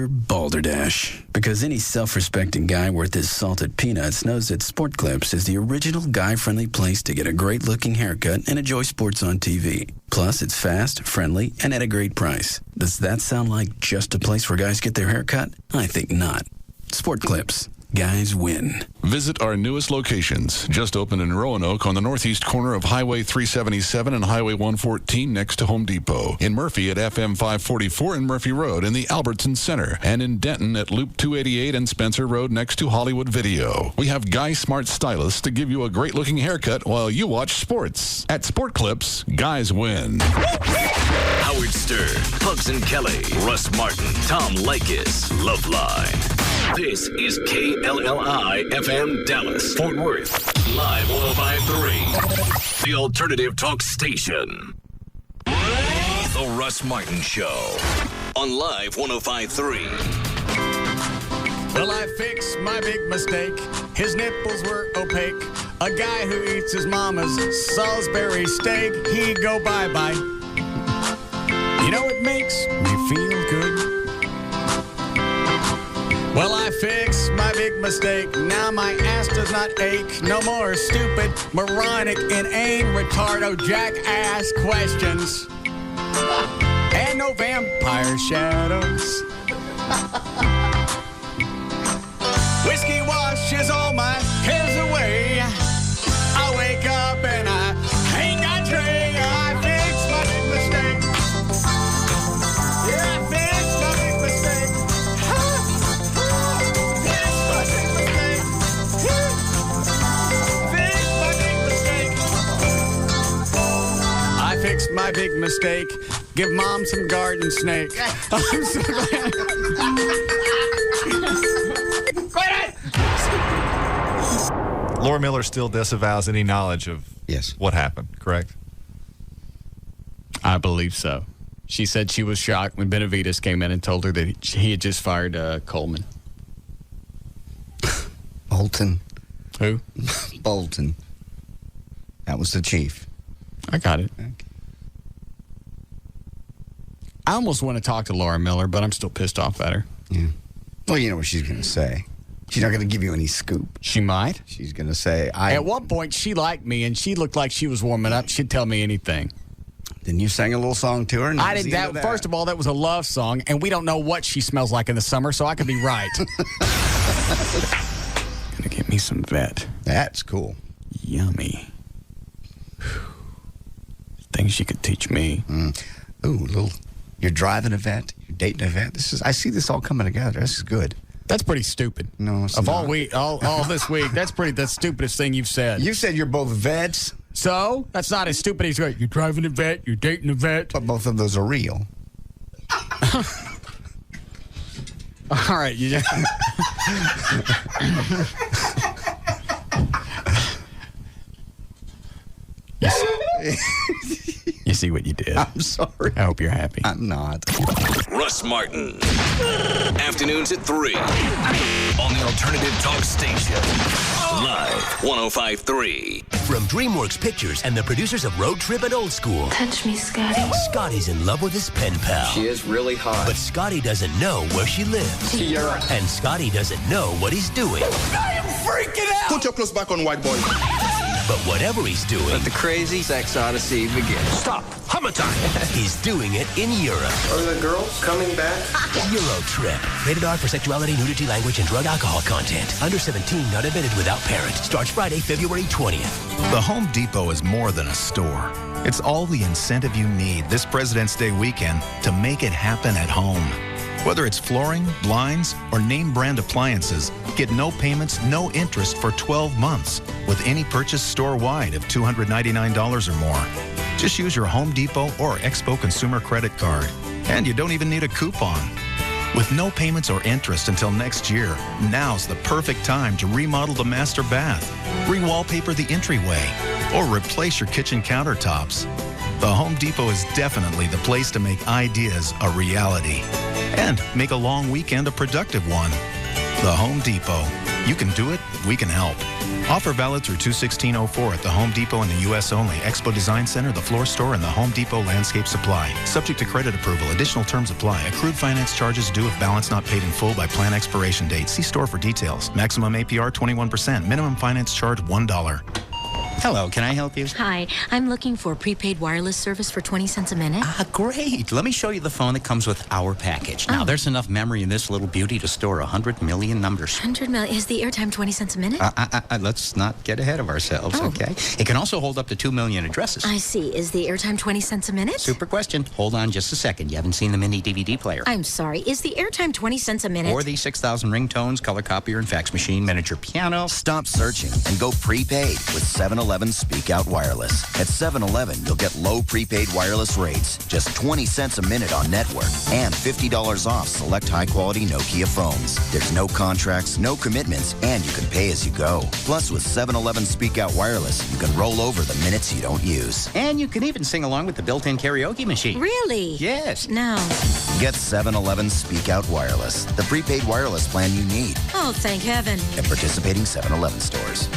for Balderdash. Because any self-respecting guy worth his salted peanuts knows that Sport Clips is the original guy-friendly place to get a great-looking haircut and enjoy sports on TV. Plus, it's fast, friendly, and at a great price. Does that sound like just a place where guys get their hair cut? I think not. Sport Clips. Guys win. Visit our newest locations. Just opened in Roanoke on the northeast corner of Highway 377 and Highway 114 next to Home Depot. In Murphy at FM 544 and Murphy Road in the Albertson Center. And in Denton at Loop 288 and Spencer Road next to Hollywood Video. We have Guy Smart Stylists to give you a great-looking haircut while you watch sports. At Sport Clips, guys win. Howard Stern, Pugs and Kelly, Russ Martin, Tom Leykis, Loveline. This is KLLI FM Dallas, Fort Worth, Live 105.3, the alternative talk station. The Russ Martin Show on Live 105.3. Well, I fixed my big mistake. His nipples were opaque. A guy who eats his mama's Salisbury steak, he'd go bye-bye. You know, it makes me feel good. Well, I fixed my big mistake. Now my ass does not ache. No more stupid, moronic, inane, retardo, jackass questions. And no vampire shadows. Whiskey washes all my cares away. I wake up and I ain't got tray. I fixed my big mistake. Yeah, I fixed my big mistake. Fixed my big mistake. Give mom some garden snake. I'm so glad. Laura Miller still disavows any knowledge of what happened, correct? I believe so. She said she was shocked when Benavides came in and told her that he had just fired Coleman. Bolton. Who? Bolton. That was the chief. I got it. Okay. I almost want to talk to Laura Miller, but I'm still pissed off at her. Yeah. Well, you know what she's going to say. She's not going to give you any scoop. She might. She's going to say, At one point, she liked me, and she looked like she was warming up. She'd tell me anything. Then you sang a little song to her? And I did that. First of all, that was a love song, and we don't know what she smells like in the summer, so I could be right. Gonna get me some vet. That's cool. Yummy. Things she could teach me. Ooh, you're driving a vet. You're dating a vet. I see this all coming together. This is good. That's pretty stupid. No, it's not. All this week, that's the stupidest thing you've said. You said you're both vets. So? That's not as stupid as you're driving a vet, you're dating a vet. But both of those are real. All right, you just... You see what you did. I'm sorry. I hope you're happy. I'm not. Russ Martin. Afternoons at 3 on the alternative talk station. Live 105.3. From DreamWorks Pictures and the producers of Road Trip and Old School. Touch me, Scotty. Scotty's in love with his pen pal. She is really hot. But Scotty doesn't know where she lives. You're... And Scotty doesn't know what he's doing. I am freaking out! Put your clothes back on, white boy. But whatever he's doing... Let the crazy sex odyssey begin. Stop! Hammer time! He's doing it in Europe. Are the girls coming back? Euro Trip. Rated R for sexuality, nudity, language, and drug alcohol content. Under 17, not admitted without parent. Starts Friday, February 20th. The Home Depot is more than a store. It's all the incentive you need this President's Day weekend to make it happen at home. Whether it's flooring, blinds, or name brand appliances, get no payments, no interest for 12 months with any purchase store-wide of $299 or more. Just use your Home Depot or Expo Consumer Credit Card. And you don't even need a coupon. With no payments or interest until next year, now's the perfect time to remodel the master bath, re-wallpaper the entryway, or replace your kitchen countertops. The Home Depot is definitely the place to make ideas a reality and make a long weekend a productive one. The Home Depot. You can do it, we can help. Offer valid through 2/16/04 at the Home Depot and the U.S. only, Expo Design Center, the Floor Store, and the Home Depot Landscape Supply. Subject to credit approval. Additional terms apply. Accrued finance charges due if balance not paid in full by plan expiration date. See store for details. Maximum APR 21%. Minimum finance charge $1. Hello, can I help you? Hi, I'm looking for prepaid wireless service for 20 cents a minute. Great. Let me show you the phone that comes with our package. Now, there's enough memory in this little beauty to store 100 million numbers. 100 million? Is the airtime 20 cents a minute? Let's not get ahead of ourselves, okay? It can also hold up to 2 million addresses. I see. Is the airtime 20 cents a minute? Super question. Hold on just a second. You haven't seen the mini DVD player. I'm sorry. Is the airtime 20 cents a minute? Or the 6,000 ringtones, color copier and fax machine, miniature piano. Stop searching and go prepaid with 7-Eleven Speak Out Wireless. At 7-Eleven, you'll get low prepaid wireless rates, just 20 cents a minute on network, and $50 off select high-quality Nokia phones. There's no contracts, no commitments, and you can pay as you go. Plus, with 7-Eleven Speak Out Wireless, you can roll over the minutes you don't use. And you can even sing along with the built-in karaoke machine. Really? Yes. No. Get 7-Eleven Speak Out Wireless, the prepaid wireless plan you need. Oh, thank heaven. At participating 7-Eleven stores.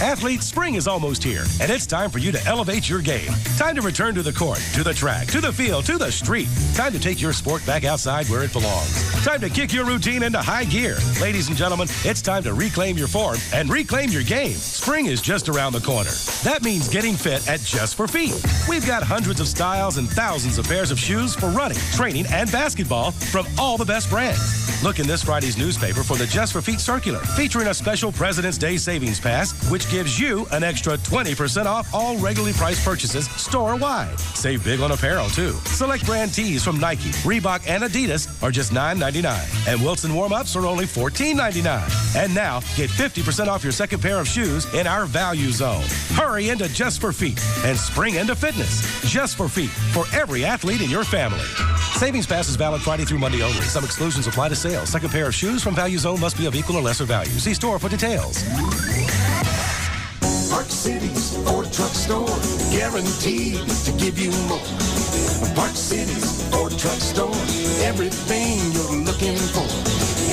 Athlete, spring is almost here, and it's time for you to elevate your game. Time to return to the court, to the track, to the field, to the street. Time to take your sport back outside where it belongs. Time to kick your routine into high gear. Ladies and gentlemen, it's time to reclaim your form and reclaim your game. Spring is just around the corner. That means getting fit at Just for Feet. We've got hundreds of styles and thousands of pairs of shoes for running, training, and basketball from all the best brands. Look in this Friday's newspaper for the Just for Feet circular, featuring a special President's Day savings pass, which gives you an extra 20% off all regularly priced purchases store-wide. Save big on apparel, too. Select brand tees from Nike, Reebok, and Adidas are just $9.99. And Wilson warm-ups are only $14.99. And now, get 50% off your second pair of shoes in our value zone. Hurry into Just for Feet and spring into fitness. Just for Feet, for every athlete in your family. Savings pass is valid Friday through Monday only. Some exclusions apply to sales. Second pair of shoes from value zone must be of equal or lesser value. See store for details. Park City's Ford Truck Store, guaranteed to give you more. Park City's Ford Truck Store, everything you're looking for.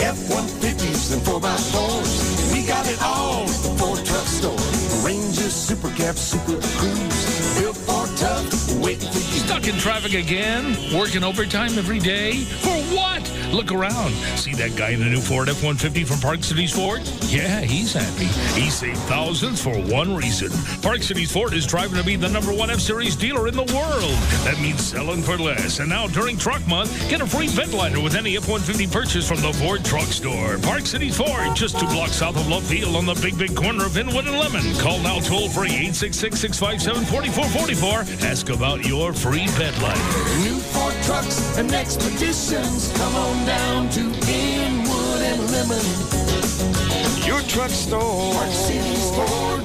F-150s and 4x4s, we got it all at the Ford Truck Store. Ranger, Super Cab, Super Cruise, built for tough, waiting for you. Stuck in traffic again? Working overtime every day? For what? Look around. See that guy in the new Ford F-150 from Park Cities Ford? Yeah, he's happy. He saved thousands for one reason. Park Cities Ford is striving to be the #1 F-Series dealer in the world. That means selling for less. And now during Truck Month, get a free bed liner with any F-150 purchase from the Ford Truck Store. Park Cities Ford, just 2 blocks south of Love Field on the big corner of Inwood and Lemon. Call now toll-free 866-657-4444. Ask about your free bed liner. New Ford trucks and expeditions, come on down to Inwood and Lemon. Your truck store, Park Cities Ford.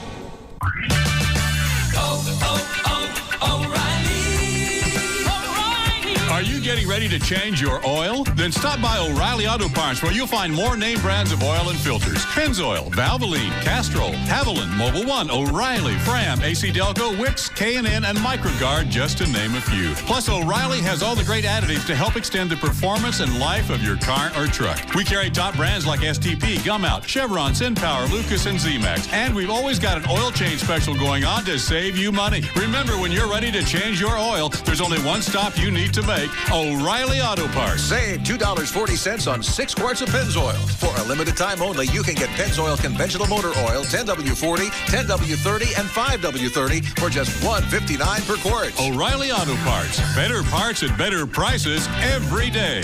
Are you getting ready to change your oil? Then stop by O'Reilly Auto Parts, where you'll find more name brands of oil and filters. Pennzoil, Valvoline, Castrol, Haviland, Mobil 1, O'Reilly, Fram, AC Delco, Wix, K&N, and Microgard, just to name a few. Plus, O'Reilly has all the great additives to help extend the performance and life of your car or truck. We carry top brands like STP, Gumout, Chevron, SunPower, Lucas, and Z-Max. And we've always got an oil change special going on to save you money. Remember, when you're ready to change your oil, there's only one stop you need to make: O'Reilly Auto Parts. Save $2.40 on 6 quarts of Pennzoil. For a limited time only, you can get Pennzoil Conventional Motor Oil, 10W40, 10W30, and 5W30 for just $1.59 per quart. O'Reilly Auto Parts. Better parts at better prices every day.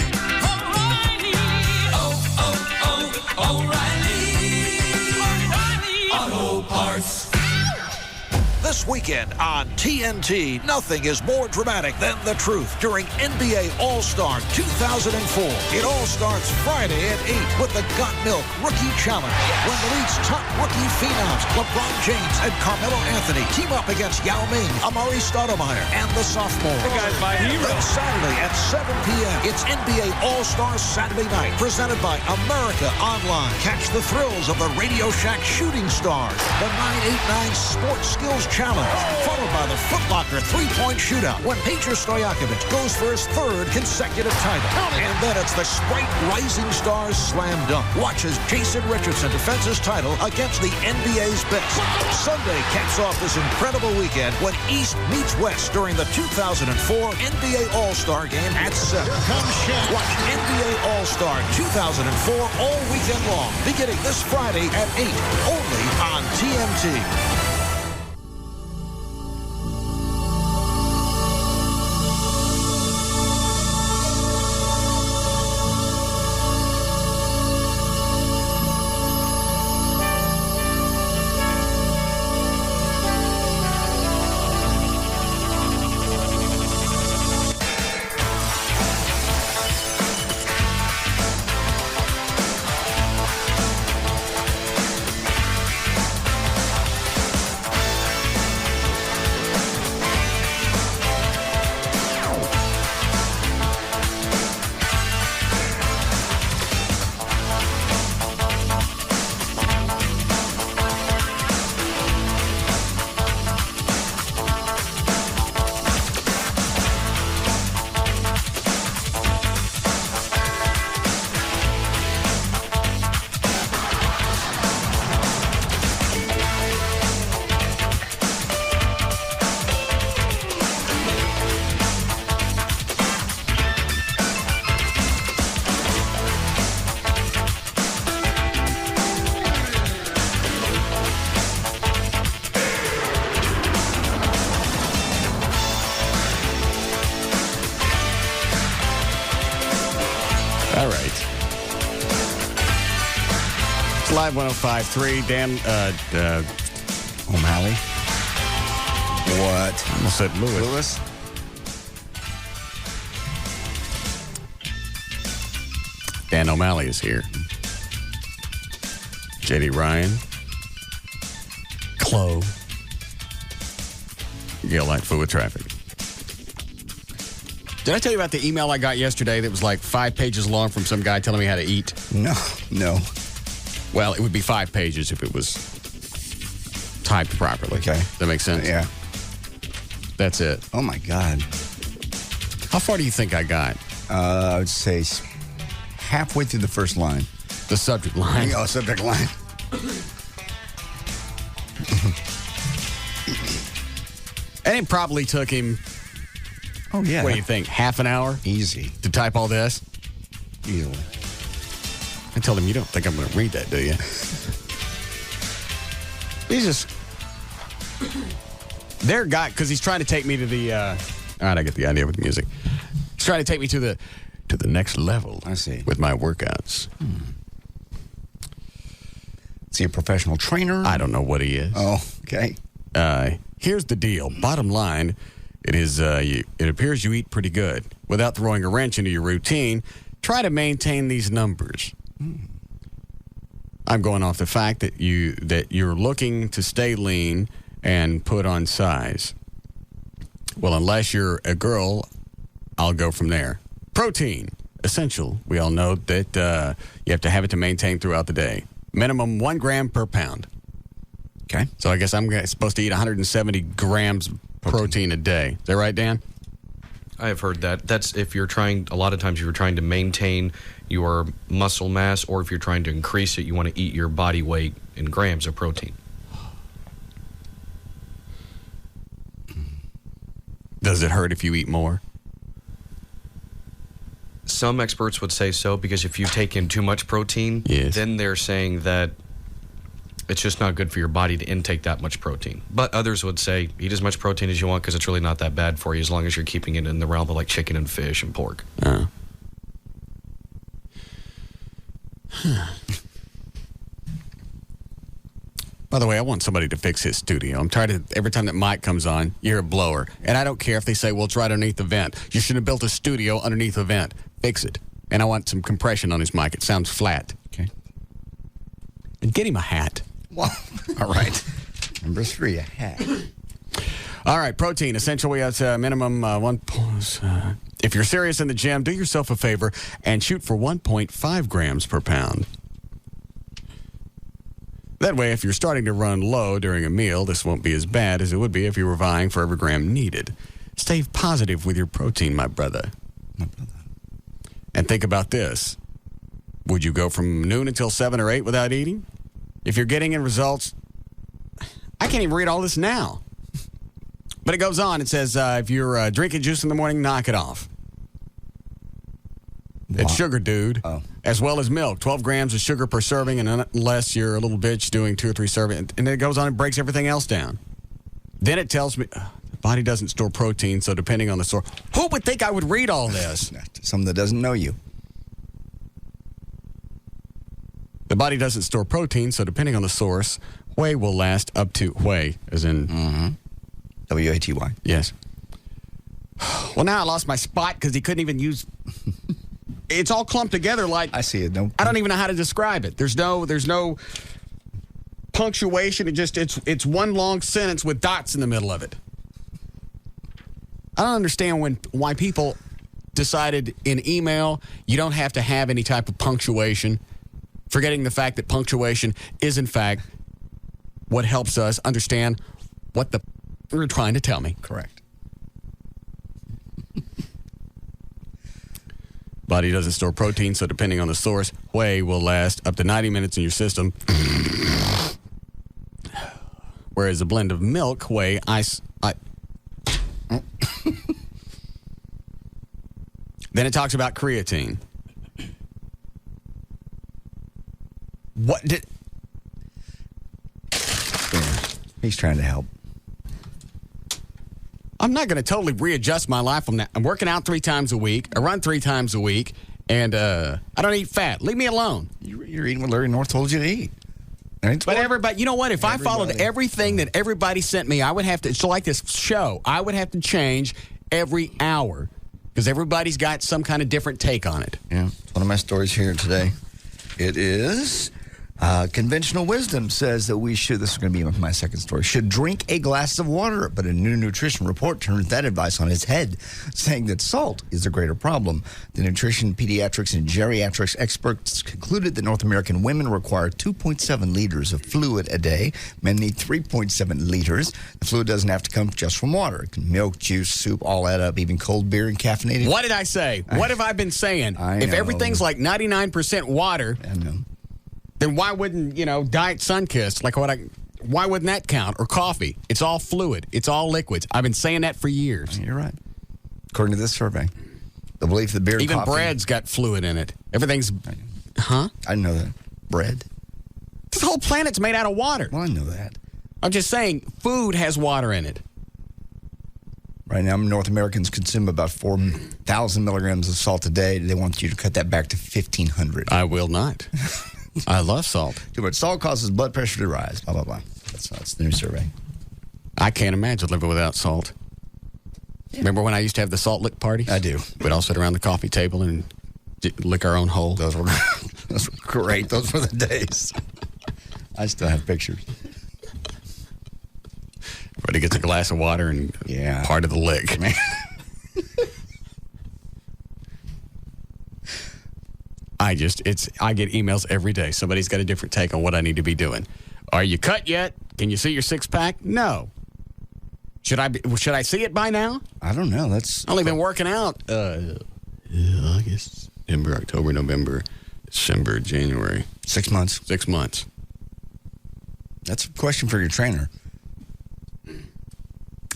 O'Reilly. Auto Parts. This weekend on TNT, nothing is more dramatic than the truth during NBA All-Star 2004. It all starts Friday at 8 with the Got Milk Rookie Challenge, when the league's top rookie phenoms, LeBron James and Carmelo Anthony, team up against Yao Ming, Amari Stoudemire, and the sophomore. The guy's my hero. Then Saturday at 7 p.m., it's NBA All-Star Saturday Night, presented by America Online. Catch the thrills of the Radio Shack Shooting Stars, the 989 Sports Skills Challenge, followed by the Foot Locker three-point shootout when Peja Stojakovic goes for his third consecutive title. And then it's the Sprite Rising Stars Slam Dunk. Watch as Jason Richardson defends his title against the NBA's best. Sunday caps off this incredible weekend when East meets West during the 2004 NBA All-Star Game at 7. Here comes Shaq. Watch NBA All-Star 2004 all weekend long, beginning this Friday at 8, only on TNT. All right. It's Live 105.3. Dan O'Malley. What? I almost said Lewis. Dan O'Malley is here. J.D. Ryan. Chloe. Gail Lightfoot with traffic. Did I tell you about the email I got yesterday that was like 5 pages long from some guy telling me how to eat? No. Well, it would be 5 pages if it was typed properly. Okay. Does that make sense? Yeah. That's it. Oh, my God. How far do you think I got? I would say halfway through the first line. The subject line? Oh, subject line. And it probably took him... Oh, yeah. What do you think? Half an hour? Easy. To type all this? Easily. I told him, you don't think I'm going to read that, do you? He's just... Their guy, because he's trying to take me to the... All right, I get the idea with the music. He's trying to take me to the next level. I see. With my workouts. Is he a professional trainer? I don't know what he is. Oh, okay. Here's the deal. Bottom line... It appears you eat pretty good. Without throwing a wrench into your routine, try to maintain these numbers. I'm going off the fact that you're looking to stay lean and put on size. Well, unless you're a girl, I'll go from there. Protein, essential. We all know that you have to have it to maintain throughout the day. Minimum 1 gram per pound. Okay. So I guess I'm supposed to eat 170 grams protein a day. Is that right, Dan? I have heard that. That's if you're trying, a lot of times if you're trying to maintain your muscle mass or if you're trying to increase it, you want to eat your body weight in grams of protein. Does it hurt if you eat more? Some experts would say so because if you take in too much protein, then they're saying that it's just not good for your body to intake that much protein. But others would say, eat as much protein as you want because it's really not that bad for you as long as you're keeping it in the realm of like chicken and fish and pork. By the way, I want somebody to fix his studio. I'm tired of every time that mic comes on, you hear a blower. And I don't care if they say, well, it's right underneath the vent. You should have built a studio underneath the vent. Fix it. And I want some compression on his mic. It sounds flat. Okay. And get him a hat. Well, all right. Number 3, a hat. All right, protein. Essential, we have minimum 1. If you're serious in the gym, do yourself a favor and shoot for 1.5 grams per pound. That way, if you're starting to run low during a meal, this won't be as bad as it would be if you were vying for every gram needed. Stay positive with your protein, my brother. And think about this. Would you go from noon until 7 or 8 without eating? If you're getting in results, I can't even read all this now. But it goes on. It says, if you're drinking juice in the morning, knock it off. It's sugar, dude. Oh. As well as milk. 12 grams of sugar per serving, and unless you're a little bitch doing 2 or 3 servings. And then it goes on and breaks everything else down. Then it tells me the body doesn't store protein, so depending on the source. Who would think I would read all this? Someone that doesn't know you. The body doesn't store protein, so depending on the source, whey will last up to whey, as in W-A-T-Y. Yes. Well, now I lost my spot because he couldn't even use. It's all clumped together like I see it. No, I don't even know how to describe it. There's no punctuation. It's one long sentence with dots in the middle of it. I don't understand why people decided in email you don't have to have any type of punctuation, forgetting the fact that punctuation is in fact what helps us understand what the you're trying to tell me. Correct. Body doesn't store protein, so depending on the source, whey will last up to 90 minutes in your system. Whereas a blend of milk, whey, ice. Then it talks about creatine. What did... He's trying to help. I'm not going to totally readjust my life from that. I'm working out 3 times a week. I run 3 times a week. And I don't eat fat. Leave me alone. You're eating what Larry North told you to eat. But everybody, you know what? If I followed everything that everybody sent me, I would have to, it's like this show, I would have to change every hour because everybody's got some kind of different take on it. Yeah. It's one of my stories here today. It is conventional wisdom says that we should, this is going to be my second story, should drink a glass of water. But a new nutrition report turns that advice on its head, saying that salt is the greater problem. The nutrition, pediatrics, and geriatrics experts concluded that North American women require 2.7 liters of fluid a day. Men need 3.7 liters. The fluid doesn't have to come just from water. It can milk, juice, soup, all add up, even cold beer and caffeinated. What did I say? What have I been saying? If everything's like 99% water, I know. Then why wouldn't, Diet Sunkist, why wouldn't that count? Or coffee? It's all fluid. It's all liquids. I've been saying that for years. You're right. According to this survey, the belief that beer and even coffee... bread's got fluid in it. Everything's... Huh? I didn't know that. Bread? This whole planet's made out of water. Well, I know that. I'm just saying, food has water in it. Right now, North Americans consume about 4,000 milligrams of salt a day. They want you to cut that back to 1,500. I will not. I love salt. Too much salt causes blood pressure to rise. Blah, blah, blah. That's the new survey. I can't imagine living without salt. Yeah. Remember when I used to have the salt lick parties? I do. We'd all sit around the coffee table and lick our own hole. Those were great. Those were the days. I still have pictures. Everybody gets a glass of water and part of the lick. I get emails every day. Somebody's got a different take on what I need to be doing. Are you cut yet? Can you see your 6-pack? No. Should I see it by now? I don't know. That's only been working out. August, September, October, November, December, January. 6 months. 6 months. That's a question for your trainer.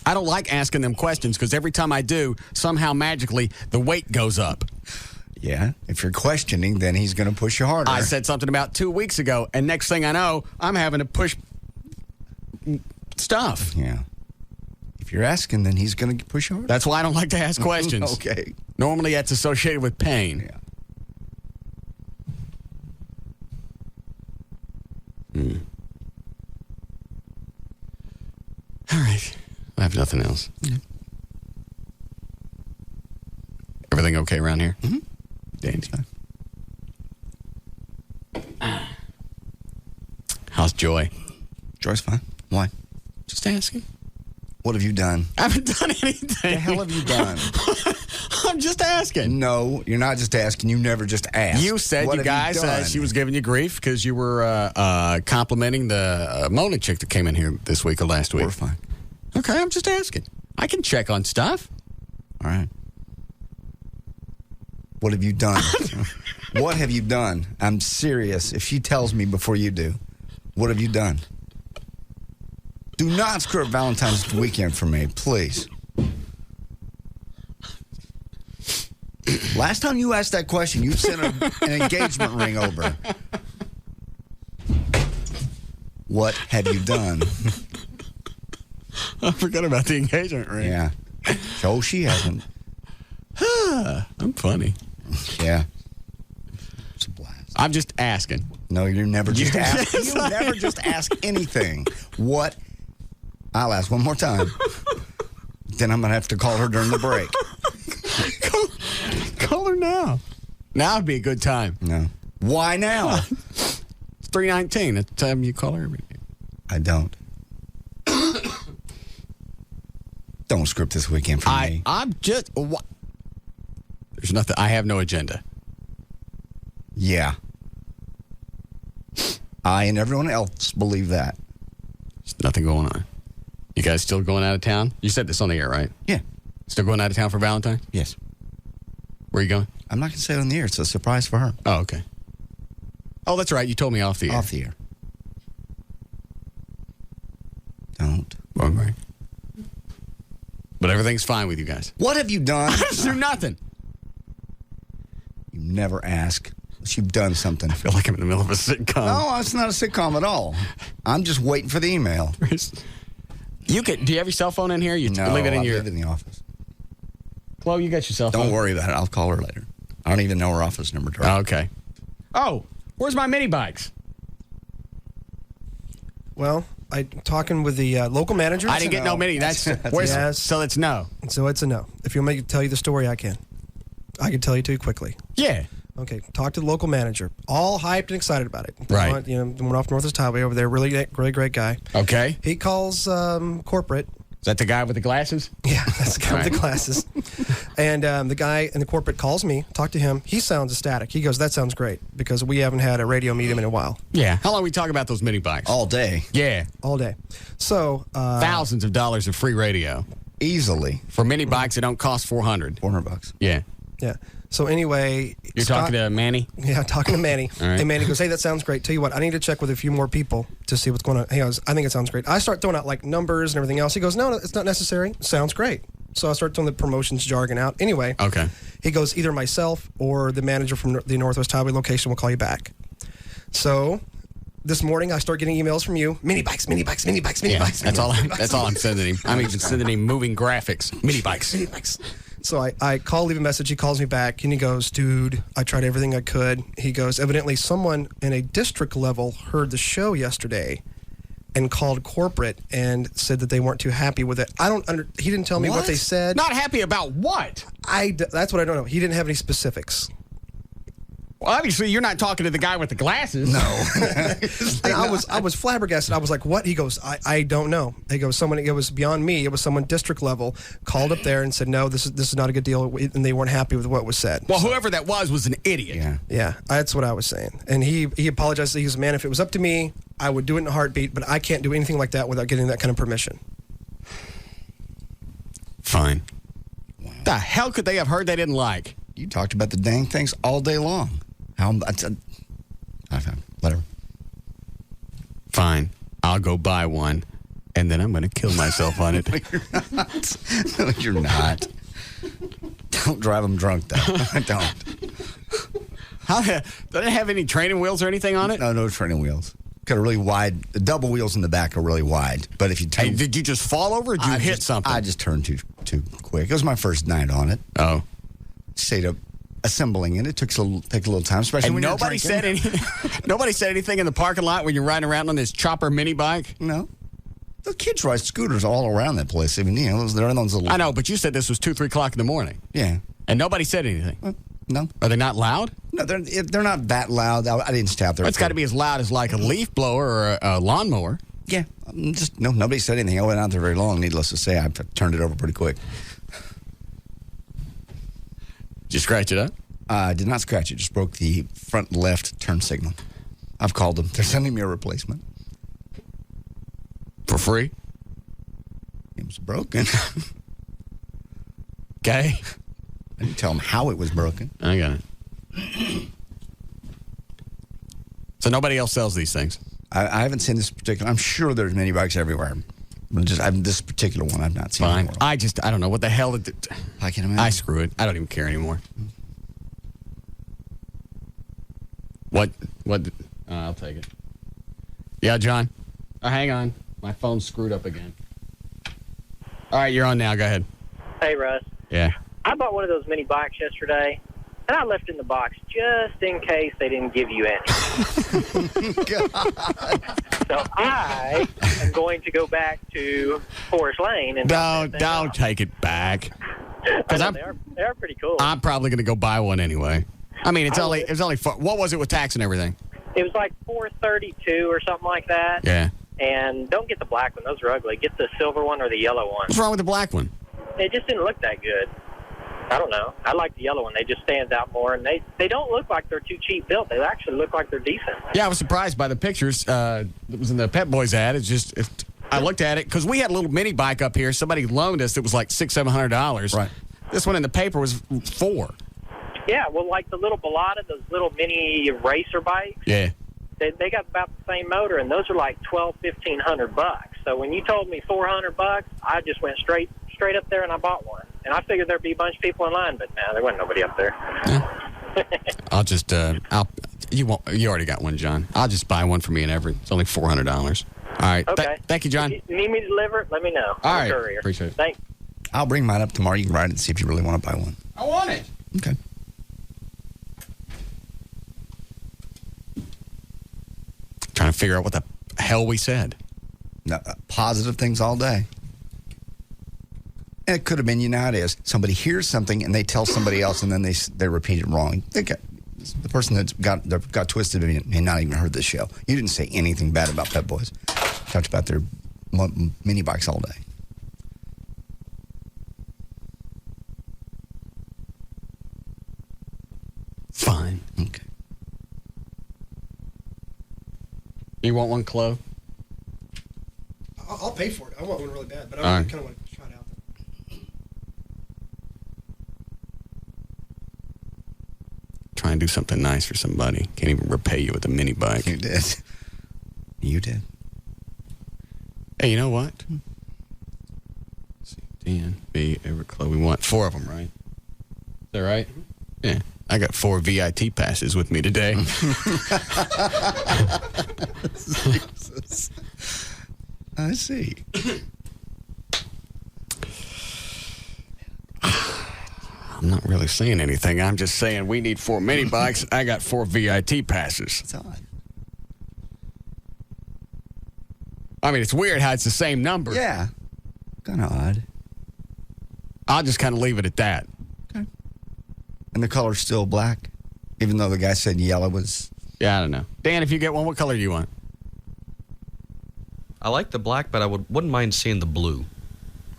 I don't like asking them questions because every time I do, somehow magically the weight goes up. Yeah, if you're questioning, then he's going to push you harder. I said something about 2 weeks ago, and next thing I know, I'm having to push stuff. Yeah. If you're asking, then he's going to push you harder. That's why I don't like to ask questions. Okay. Normally, that's associated with pain. Yeah. All right. I have nothing else. Yeah. Everything okay around here? Mm-hmm. Dandy. How's Joy? Joy's fine. Why? Just asking. What have you done? I haven't done anything. The hell have you done? I'm just asking. No, you're not just asking. You never just ask. You said what you guys, she was giving you grief because you were complimenting the Mona chick that came in here this week or last week. We're fine. Okay, I'm just asking. I can check on stuff. All right. What have you done? What have you done? I'm serious. If she tells me before you do, what have you done? Do not screw up Valentine's weekend for me, please. Last time you asked that question, you sent an engagement ring over. What have you done? I forgot about the engagement ring. Yeah. So she hasn't. I'm funny. Yeah. It's a blast. I'm just asking. No, you're never just asking. Yes, You never just ask anything. What? I'll ask one more time. Then I'm going to have to call her during the break. Call her now. Now would be a good time. No. Why now? It's 3:19. That's the time you call her every day. I don't. Don't script this weekend for me. I'm just... There's nothing... I have no agenda. Yeah. I and everyone else believe that. There's nothing going on. You guys still going out of town? You said this on the air, right? Yeah. Still going out of town for Valentine? Yes. Where are you going? I'm not going to say it on the air. It's a surprise for her. Oh, okay. Oh, that's right. You told me off the air. Off the air. Don't. All right. But everything's fine with you guys. What have you done? I didn't do nothing. You never ask unless you've done something. I feel like I'm in the middle of a sitcom. No, it's not a sitcom at all. I'm just waiting for the email. Do you have your cell phone in here? You No, leave it in I your... leave it in the office. Chloe, you got your cell phone? Don't worry about it. I'll call her later. I don't even know her office number. Oh, okay. Oh, where's my mini bikes? Well, I'm talking with the local manager. I didn't get no mini. That's yes. So it's no. So it's a no. If you want me to tell you the story, I can. I can tell you too quickly. Yeah. Okay. Talk to the local manager. All hyped and excited about it. Right. Went off Northwest Highway over there. Really great guy. Okay. He calls corporate. Is that the guy with the glasses? Yeah, that's the guy with the glasses. And the guy in the corporate calls me, talk to him. He sounds ecstatic. He goes, that sounds great, because we haven't had a radio medium in a while. Yeah. How long we talk about those mini bikes? All day. Yeah. All day. So thousands of dollars of free radio. Easily. For mini bikes that don't cost $400. $400. Yeah. Yeah. So anyway... You're talking to Manny? Yeah, talking to Manny. All right. And Manny goes, hey, that sounds great. Tell you what, I need to check with a few more people to see what's going on. He goes, I think it sounds great. I start throwing out, like, numbers and everything else. He goes, no, it's not necessary. Sounds great. So I start throwing the promotions jargon out. Anyway. Okay. He goes, either myself or the manager from the Northwest Highway location will call you back. So... This morning, I start getting emails from you. Mini bikes, mini bikes, mini bikes, mini bikes. That's all I'm sending him. I'm even sending him moving graphics. Mini bikes. Mini bikes. So I call, leave a message. He calls me back, and he goes, dude, I tried everything I could. He goes, evidently someone in a district level heard the show yesterday and called corporate and said that they weren't too happy with it. He didn't tell me what they said. Not happy about what? That's what I don't know. He didn't have any specifics. Well, obviously, you're not talking to the guy with the glasses. No. And I was flabbergasted. I was like, what? He goes, I don't know. He goes, it was beyond me. It was someone district level called up there and said, no, this is not a good deal. And they weren't happy with what was said. Well, whoever that was an idiot. Yeah, that's what I was saying. And he apologized. He goes, man, if it was up to me, I would do it in a heartbeat, but I can't do anything like that without getting that kind of permission. Fine. Wow. The hell could they have heard they didn't like? You talked about the dang things all day long. Whatever. Fine. I'll go buy one, and then I'm going to kill myself on it. No, you're not. Don't drive them drunk, though. Don't. Does it have any training wheels or anything on it? No training wheels. Got a really wide. The double wheels in the back are really wide. But if you turn, hey, did you just fall over? Or did you hit something? I just turned too quick. It was my first night on it. Oh, stayed up assembling it. It takes a little time, especially and when nobody you're drinking. said anything. Nobody said anything in the parking lot when you're riding around on this chopper mini bike. No. The kids ride scooters all around that place. I mean, they're in those little. I know, but you said this was 2-3 o'clock in the morning. Yeah. And nobody said anything. No. Are they not loud? No, they're not that loud. I didn't stop there. It's got to be as loud as like a leaf blower or a lawnmower. Yeah, nobody said anything. I went out there very long. Needless to say, I turned it over pretty quick. Did you scratch it up? I did not scratch it. Just broke the front left turn signal. I've called them. They're sending me a replacement. For free? It was broken. Okay. I didn't tell them how it was broken. I got it. So nobody else sells these things? I haven't seen this particular. I'm sure there's mini bikes everywhere. But this particular one I've not seen. Fine. Before. I don't know what the hell. I can imagine. I screw it. I don't even care anymore. What? I'll take it. Yeah, John. Hang on. My phone's screwed up again. All right, you're on now. Go ahead. Hey, Russ. Yeah. I bought one of those mini bikes yesterday, and I left it in the box just in case they didn't give you any. So I am going to go back to Forest Lane and don't take it back. Because they are pretty cool. I'm probably going to go buy one anyway. I mean, it's only what was it with tax and everything? It was like $432 or something like that. Yeah. And don't get the black one; those are ugly. Get the silver one or the yellow one. What's wrong with the black one? It just didn't look that good. I don't know. I like the yellow one. They just stands out more, and they don't look like they're too cheap built. They actually look like they're decent. Yeah, I was surprised by the pictures. It was in the Pet Boys ad. I looked at it because we had a little mini bike up here. Somebody loaned us. It was like $600-700. Right. This one in the paper was $400. Yeah, well, like the little Bellata, those little mini racer bikes. Yeah. They got about the same motor, and those are like $1,200-1,500. So when you told me $400, I just went straight up there and I bought one. And I figured there'd be a bunch of people in line, but there wasn't nobody up there. Yeah. I'll just you already got one, John. I'll just buy one for me and Everett. It's only $400. All right. Okay. Thank you, John. If you need me to deliver it, let me know. All right. Courier. Appreciate it. Thanks. I'll bring mine up tomorrow. You can ride it and see if you really want to buy one. I want it. Okay. Trying to figure out what the hell we said. No, positive things all day. And it could have been, it is. Somebody hears something and they tell somebody else and then they repeat it wrong. The person that got twisted may not even heard this show. You didn't say anything bad about Pet Boys. Talked about their mini bikes all day. Fine. Okay. You want one, Chloe? I'll pay for it. I want one really bad, but I kind of want to try it out. Try and do something nice for somebody. Can't even repay you with a mini bike. You did. You did. Hey, you know what? Let's see. Dan, B, Everett, Chloe. We want 4 of them, right? Is that right? Yeah. I got 4 VIT passes with me today. Jesus. I see. I'm not really saying anything. I'm just saying we need 4 mini bikes. I got 4 VIT passes. It's odd. I mean, it's weird how it's the same number. Yeah. Kind of odd. I'll just kind of leave it at that. Okay. And the color's still black, even though the guy said yellow was... Yeah, I don't know. Dan, if you get one, what color do you want? I like the black, but I wouldn't mind seeing the blue.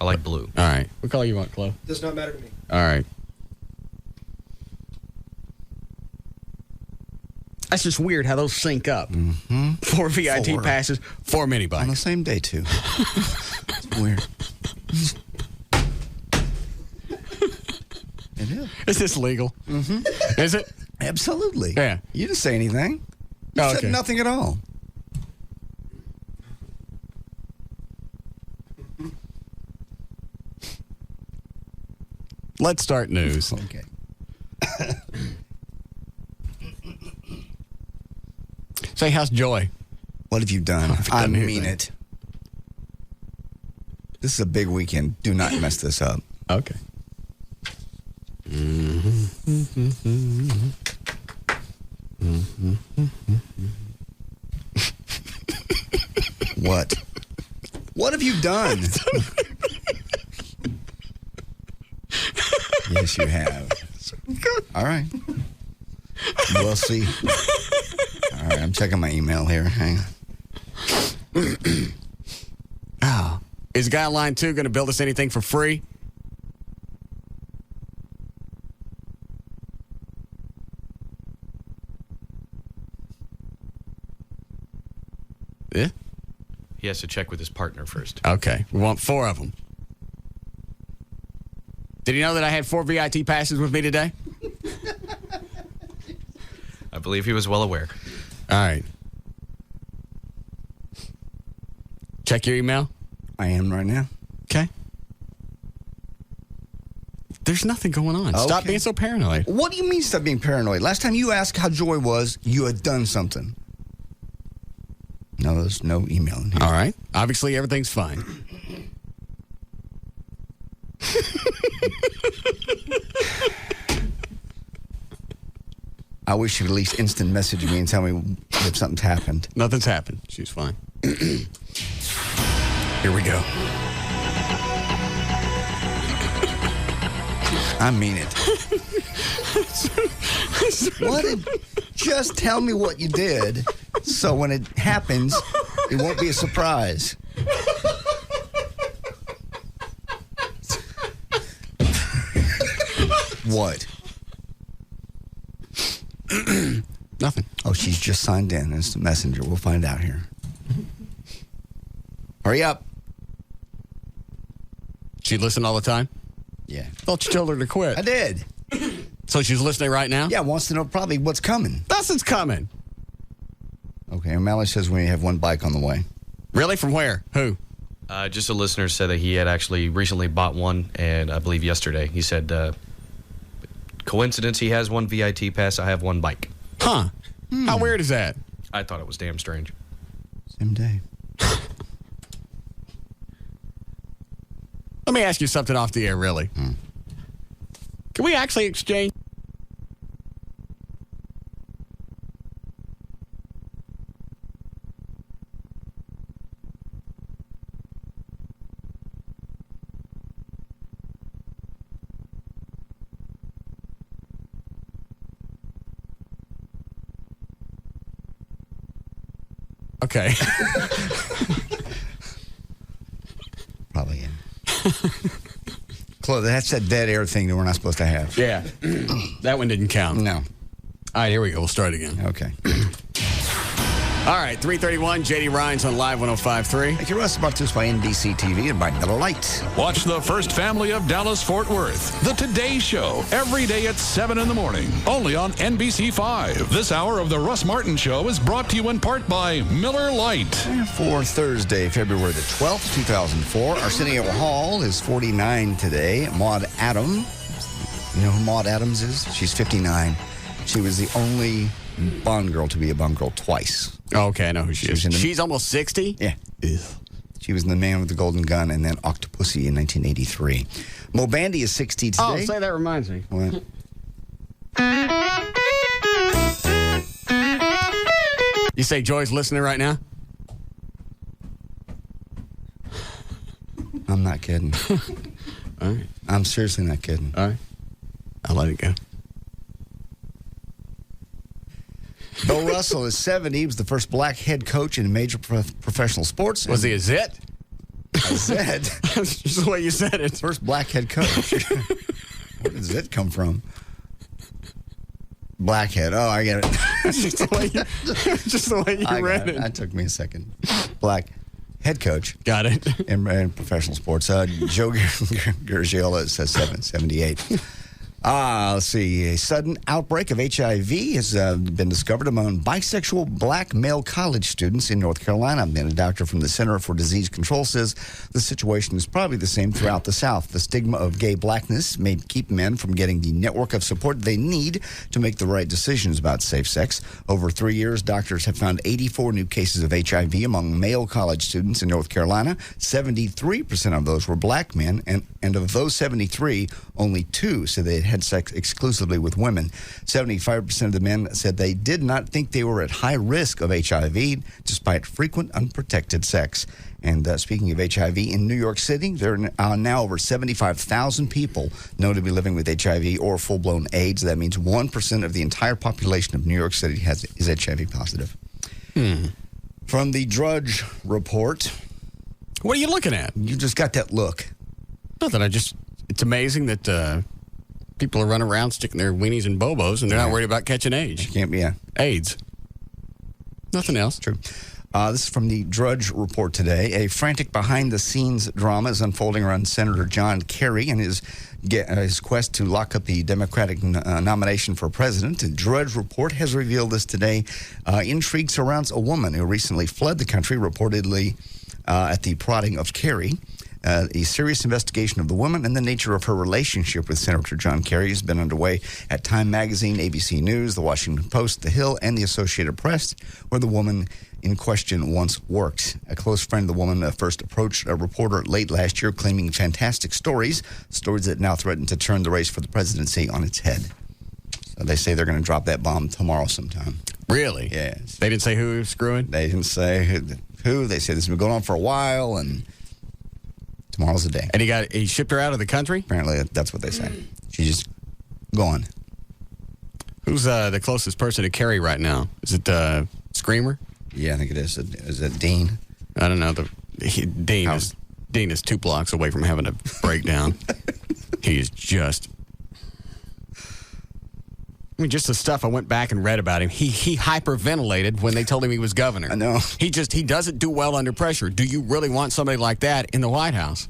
I like blue. All right. What color you want, Chloe? Does not matter to me. All right. That's just weird how those sync up. Mm-hmm. 4 VIT passes, 4 mini bikes. On the same day, too. It's weird. It is. Is this legal? Mm-hmm. Is it? Absolutely. Yeah. You didn't say anything. You said nothing at all. Let's start news. Okay. Say, how's Joy? What have you done? I mean it. This is a big weekend. Do not mess this up. Okay. What? What have you done? Yes, you have. All right. We'll see. All right, I'm checking my email here. Hang on. Oh. Is the guy on line 2 going to build us anything for free? Yeah? He has to check with his partner first. Okay. We want 4 of them. Did you know that I had 4 VIT passes with me today? I believe he was well aware. All right. Check your email. I am right now. Okay. There's nothing going on. Stop being so paranoid. What do you mean stop being paranoid? Last time you asked how Joy was, you had done something. No, there's no email in here. All right. Obviously, everything's fine. I wish you'd at least instant message me and tell me if something's happened. Nothing's happened. She's fine. Here we go. I mean it. Just tell me what you did, so when it happens, it won't be a surprise. What? Nothing. Oh, she's just signed in. It's the messenger. We'll find out here. Hurry up. She listen all the time? Yeah. Thought you told her to quit. I did. So she's listening right now? Yeah, wants to know probably what's coming. Nothing's coming. Okay, O'Malley says we have 1 bike on the way. Really? From where? Who? Just a listener said that he had actually recently bought one, and I believe yesterday. He said, coincidence, he has 1 VIT pass, I have 1 bike. Huh. How weird is that? I thought it was damn strange. Same day. Let me ask you something off the air, really. Can we actually exchange? Okay. Probably in. Chloe, that's that dead air thing that we're not supposed to have. Yeah. That one didn't count. No. All right, here we go. We'll start again. Okay. All right, 3:31, J.D. Ryan's on Live 105.3. Thank you, Russ. Brought to us by NBC TV and by Miller Lite. Watch the first family of Dallas-Fort Worth, The Today Show, every day at 7 in the morning, only on NBC 5. This hour of the Russ Martin Show is brought to you in part by Miller Lite. For Thursday, February the 12th, 2004, Arsenio Hall is 49 today. Maud Adams, you know who Maud Adams is? She's 59. She was the only Bond girl to be a Bond girl twice. Oh, okay, I know who she is. She's almost 60? Yeah. Ew. She was in The Man with the Golden Gun and then Octopussy in 1983. Mo Bandy is 60 today. Oh, say that reminds me. What? You say Joy's listening right now? I'm not kidding. All right. I'm seriously not kidding. All right. I'll let it go. Bill Russell is 70. He was the first black head coach in major professional sports. Was he a Zit? A Zit? That's just the way you said it. First black head coach. Where did Zit come from? Blackhead. Oh, I get it. just the way you read it. That took me a second. Black head coach. Got it. In professional sports. Joe Gargiola says 78. Let's see. A sudden outbreak of HIV has been discovered among bisexual black male college students in North Carolina. And a doctor from the Center for Disease Control says the situation is probably the same throughout the South. The stigma of gay blackness may keep men from getting the network of support they need to make the right decisions about safe sex. Over 3 years, doctors have found 84 new cases of HIV among male college students in North Carolina. 73% of those were black men, and of those 73, only 2 said they had sex exclusively with women. 75% of the men said they did not think they were at high risk of HIV despite frequent unprotected sex. And speaking of HIV, in New York City, there are now over 75,000 people known to be living with HIV or full-blown AIDS. That means 1% of the entire population of New York City is HIV positive. From the Drudge Report. What are you looking at? You just got that look. Nothing. It's amazing that people are running around sticking their weenies in bobos and they're not worried about catching AIDS. Can't be AIDS. Nothing else. True. This is from the Drudge Report today. A frantic behind-the-scenes drama is unfolding around Senator John Kerry and his quest to lock up the Democratic nomination for president. The Drudge Report has revealed this today. Intrigue surrounds a woman who recently fled the country, reportedly at the prodding of Kerry. A serious investigation of the woman and the nature of her relationship with Senator John Kerry has been underway at Time Magazine, ABC News, The Washington Post, The Hill, and the Associated Press, where the woman in question once worked. A close friend of the woman first approached a reporter late last year claiming fantastic stories that now threaten to turn the race for the presidency on its head. So they say they're going to drop that bomb tomorrow sometime. Really? Yes. They didn't say who was screwing? They didn't say who. They said this has been going on for a while, and tomorrow's the day. And he shipped her out of the country? Apparently, that's what they say. She's just gone. Who's the closest person to Kerry right now? Is it Screamer? Yeah, I think it is. Is it Dean? I don't know. Dean is 2 blocks away from having a breakdown. He is just... I mean, just the stuff I went back and read about him. He hyperventilated when they told him he was governor. I know. He doesn't do well under pressure. Do you really want somebody like that in the White House?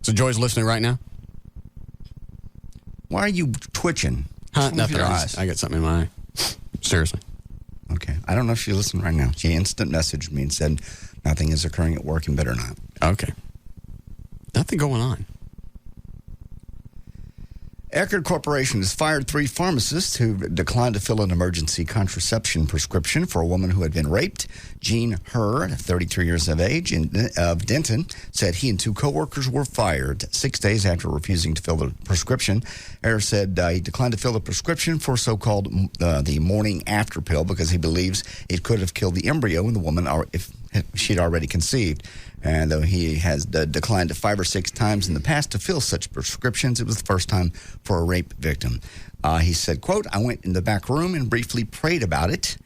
So Joy's listening right now? Why are you twitching? Nothing. I got something in my eye. Seriously. Okay. I don't know if she's listening right now. She instant messaged me and said, nothing is occurring at work and better not. Okay. Nothing going on. Eckerd Corporation has fired 3 pharmacists who declined to fill an emergency contraception prescription for a woman who had been raped. Gene Herr, 33 years of age, of Denton, said he and 2 coworkers were fired 6 days after refusing to fill the prescription. Herr said he declined to fill the prescription for so-called the morning after pill because he believes it could have killed the embryo in the woman if she'd already conceived. And though he has declined 5 or 6 times in the past to fill such prescriptions, it was the first time for a rape victim. He said, quote, I went in the back room and briefly prayed about it.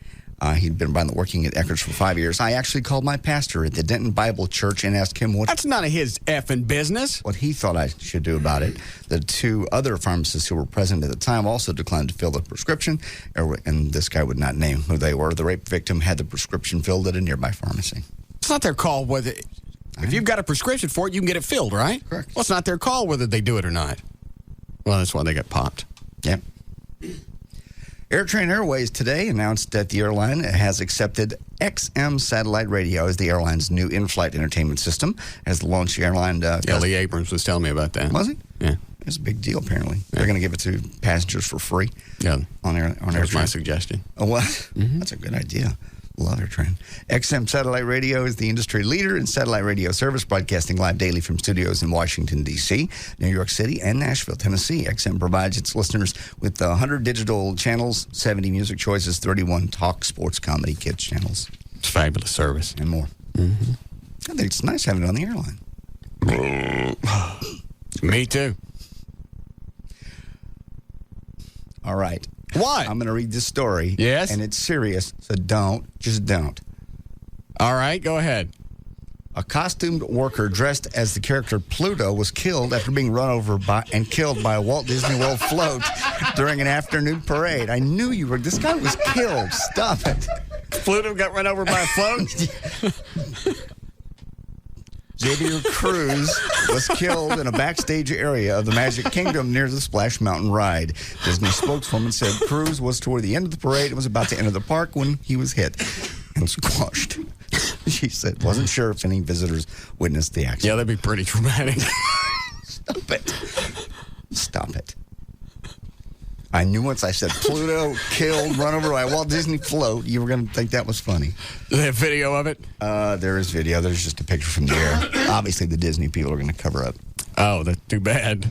He'd been working at Eckerd's for 5 years. I actually called my pastor at the Denton Bible Church and asked him That's none of his effing business. What he thought I should do about it. The 2 other pharmacists who were present at the time also declined to fill the prescription, and this guy would not name who they were. The rape victim had the prescription filled at a nearby pharmacy. It's not their call whether... If you've got a prescription for it, you can get it filled, right? Correct. Well, it's not their call whether they do it or not. Well, that's why they got popped. Yep. AirTran Airways today announced that the airline has accepted XM satellite radio as the airline's new in-flight entertainment system. As the launch airline... Lee Abrams was telling me about that. Was he? Yeah. It's a big deal, apparently. Yeah. They're going to give it to passengers for free. Yeah. On that was my suggestion. Oh, what? Mm-hmm. That's a good idea. Love AirTran. XM Satellite Radio is the industry leader in satellite radio service, broadcasting live daily from studios in Washington, D.C., New York City, and Nashville, Tennessee. XM provides its listeners with 100 digital channels, 70 music choices, 31 talk, sports, comedy, kids channels. It's fabulous service. And more. Mm-hmm. I think it's nice having it on the airline. Me too. All right. What? I'm going to read this story. Yes? And it's serious, so just don't. All right, go ahead. A costumed worker dressed as the character Pluto was killed after being run over and killed by a Walt Disney World float during an afternoon parade. I knew you were. This guy was killed. Stop it. Pluto got run over by a float? Xavier Cruz was killed in a backstage area of the Magic Kingdom near the Splash Mountain ride. Disney spokeswoman said Cruz was toward the end of the parade and was about to enter the park when he was hit and squashed. She said wasn't sure if any visitors witnessed the accident. Yeah, that'd be pretty traumatic. Stop it. Stop it. I knew once I said Pluto killed, run over by a Walt Disney float, you were going to think that was funny. Do they have video of it? There is video. There's just a picture from the air. Obviously, the Disney people are going to cover up. Oh, that's too bad.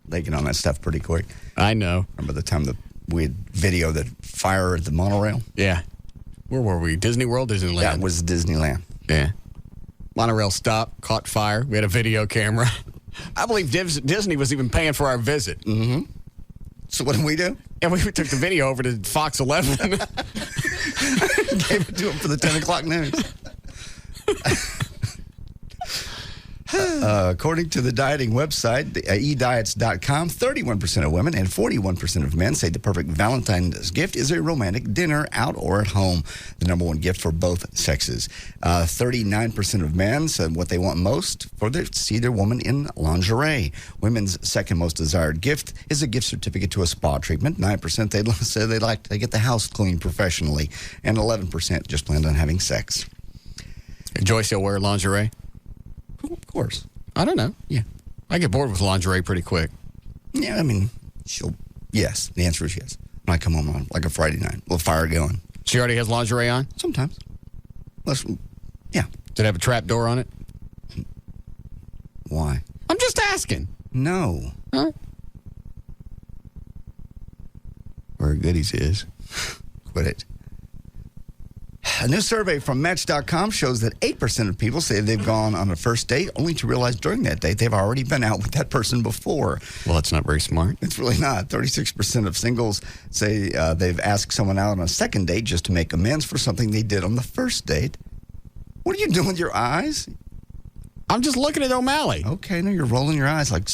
They get on that stuff pretty quick. I know. Remember the time that we had video that fire at the monorail? Yeah. Where were we? Disney World, Disneyland? That was Disneyland. Yeah. Monorail stopped, caught fire. We had a video camera. I believe Disney was even paying for our visit. Mm-hmm. So what did we do? And we took the video over to Fox 11. Gave it to him for the 10 o'clock news. According to the dieting website, ediets.com, 31% of women and 41% of men say the perfect Valentine's gift is a romantic dinner out or at home, the number one gift for both sexes. 39% of men said what they want most for see their woman in lingerie. Women's second most desired gift is a gift certificate to a spa treatment. 9% they say they like to get the house cleaned professionally, and 11% just planned on having sex. Joyce, you'll wear lingerie? Of course. I don't know. Yeah. I get bored with lingerie pretty quick. Yeah, I mean, yes. The answer is yes. When I come home on like a Friday night, we'll fire going. She already has lingerie on? Sometimes. Yeah. Did it have a trap door on it? Why? I'm just asking. No. Huh? Where goodies is. Quit it. A new survey from Match.com shows that 8% of people say they've gone on a first date only to realize during that date they've already been out with that person before. Well, that's not very smart. It's really not. 36% of singles say they've asked someone out on a second date just to make amends for something they did on the first date. What are you doing with your eyes? I'm just looking at O'Malley. Okay, no, you're rolling your eyes like...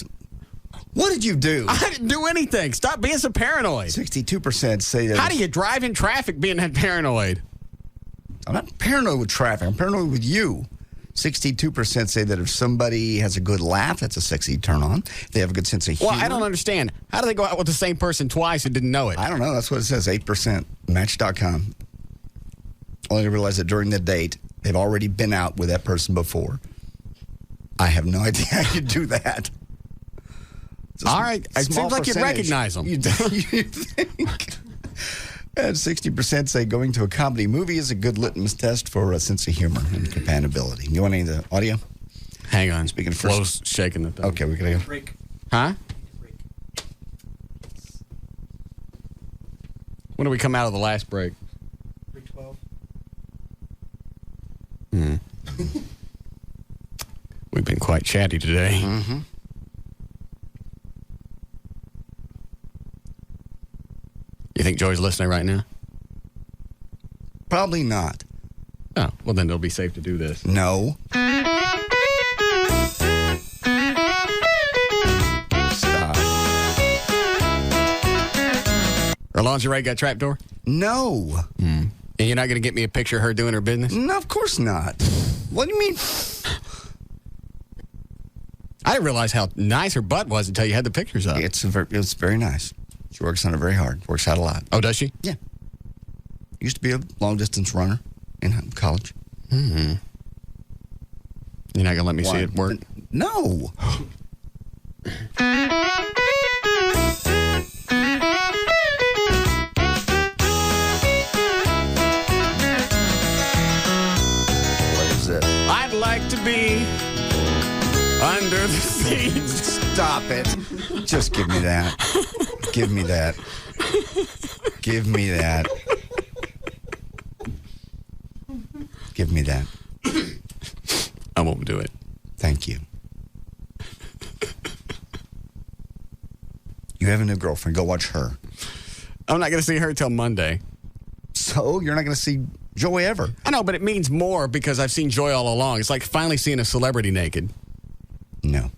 What did you do? I didn't do anything. Stop being so paranoid. 62% say that... How do you drive in traffic being that paranoid? I'm not paranoid with traffic. I'm paranoid with you. 62% say that if somebody has a good laugh, that's a sexy turn on. If they have a good sense of humor. Well, I don't understand. How do they go out with the same person twice and didn't know it? I don't know. That's what it says, 8%. Match.com. Only to realize that during the date, they've already been out with that person before. I have no idea how you do that. All right. It seems like you recognize them. You think? And 60% say going to a comedy movie is a good litmus test for a sense of humor and compatibility. You want any of the audio? Hang on. Speaking of Flo's shaking the thing. Okay, we're going to go. Break. Huh? When do we come out of the last break? 3:12. We've been quite chatty today. Mm-hmm. You think Joey's listening right now? Probably not. Oh, well then it'll be safe to do this. No. Stop. Her lingerie got trapdoor? No. And you're not going to get me a picture of her doing her business? No, of course not. What do you mean? I didn't realize how nice her butt was until you had the pictures up. It's very nice. She works on it very hard. Works out a lot. Oh, does she? Yeah. Used to be a long-distance runner in college. Mm-hmm. You're not going to let me see it work? No. What is this? I'd like to be under the seat. Stop it. Just give me that. Give me that. Give me that. Give me that. I won't do it. Thank you. You have a new girlfriend. Go watch her. I'm not going to see her till Monday. So you're not going to see Joy ever. I know, but it means more because I've seen Joy all along. It's like finally seeing a celebrity naked. No.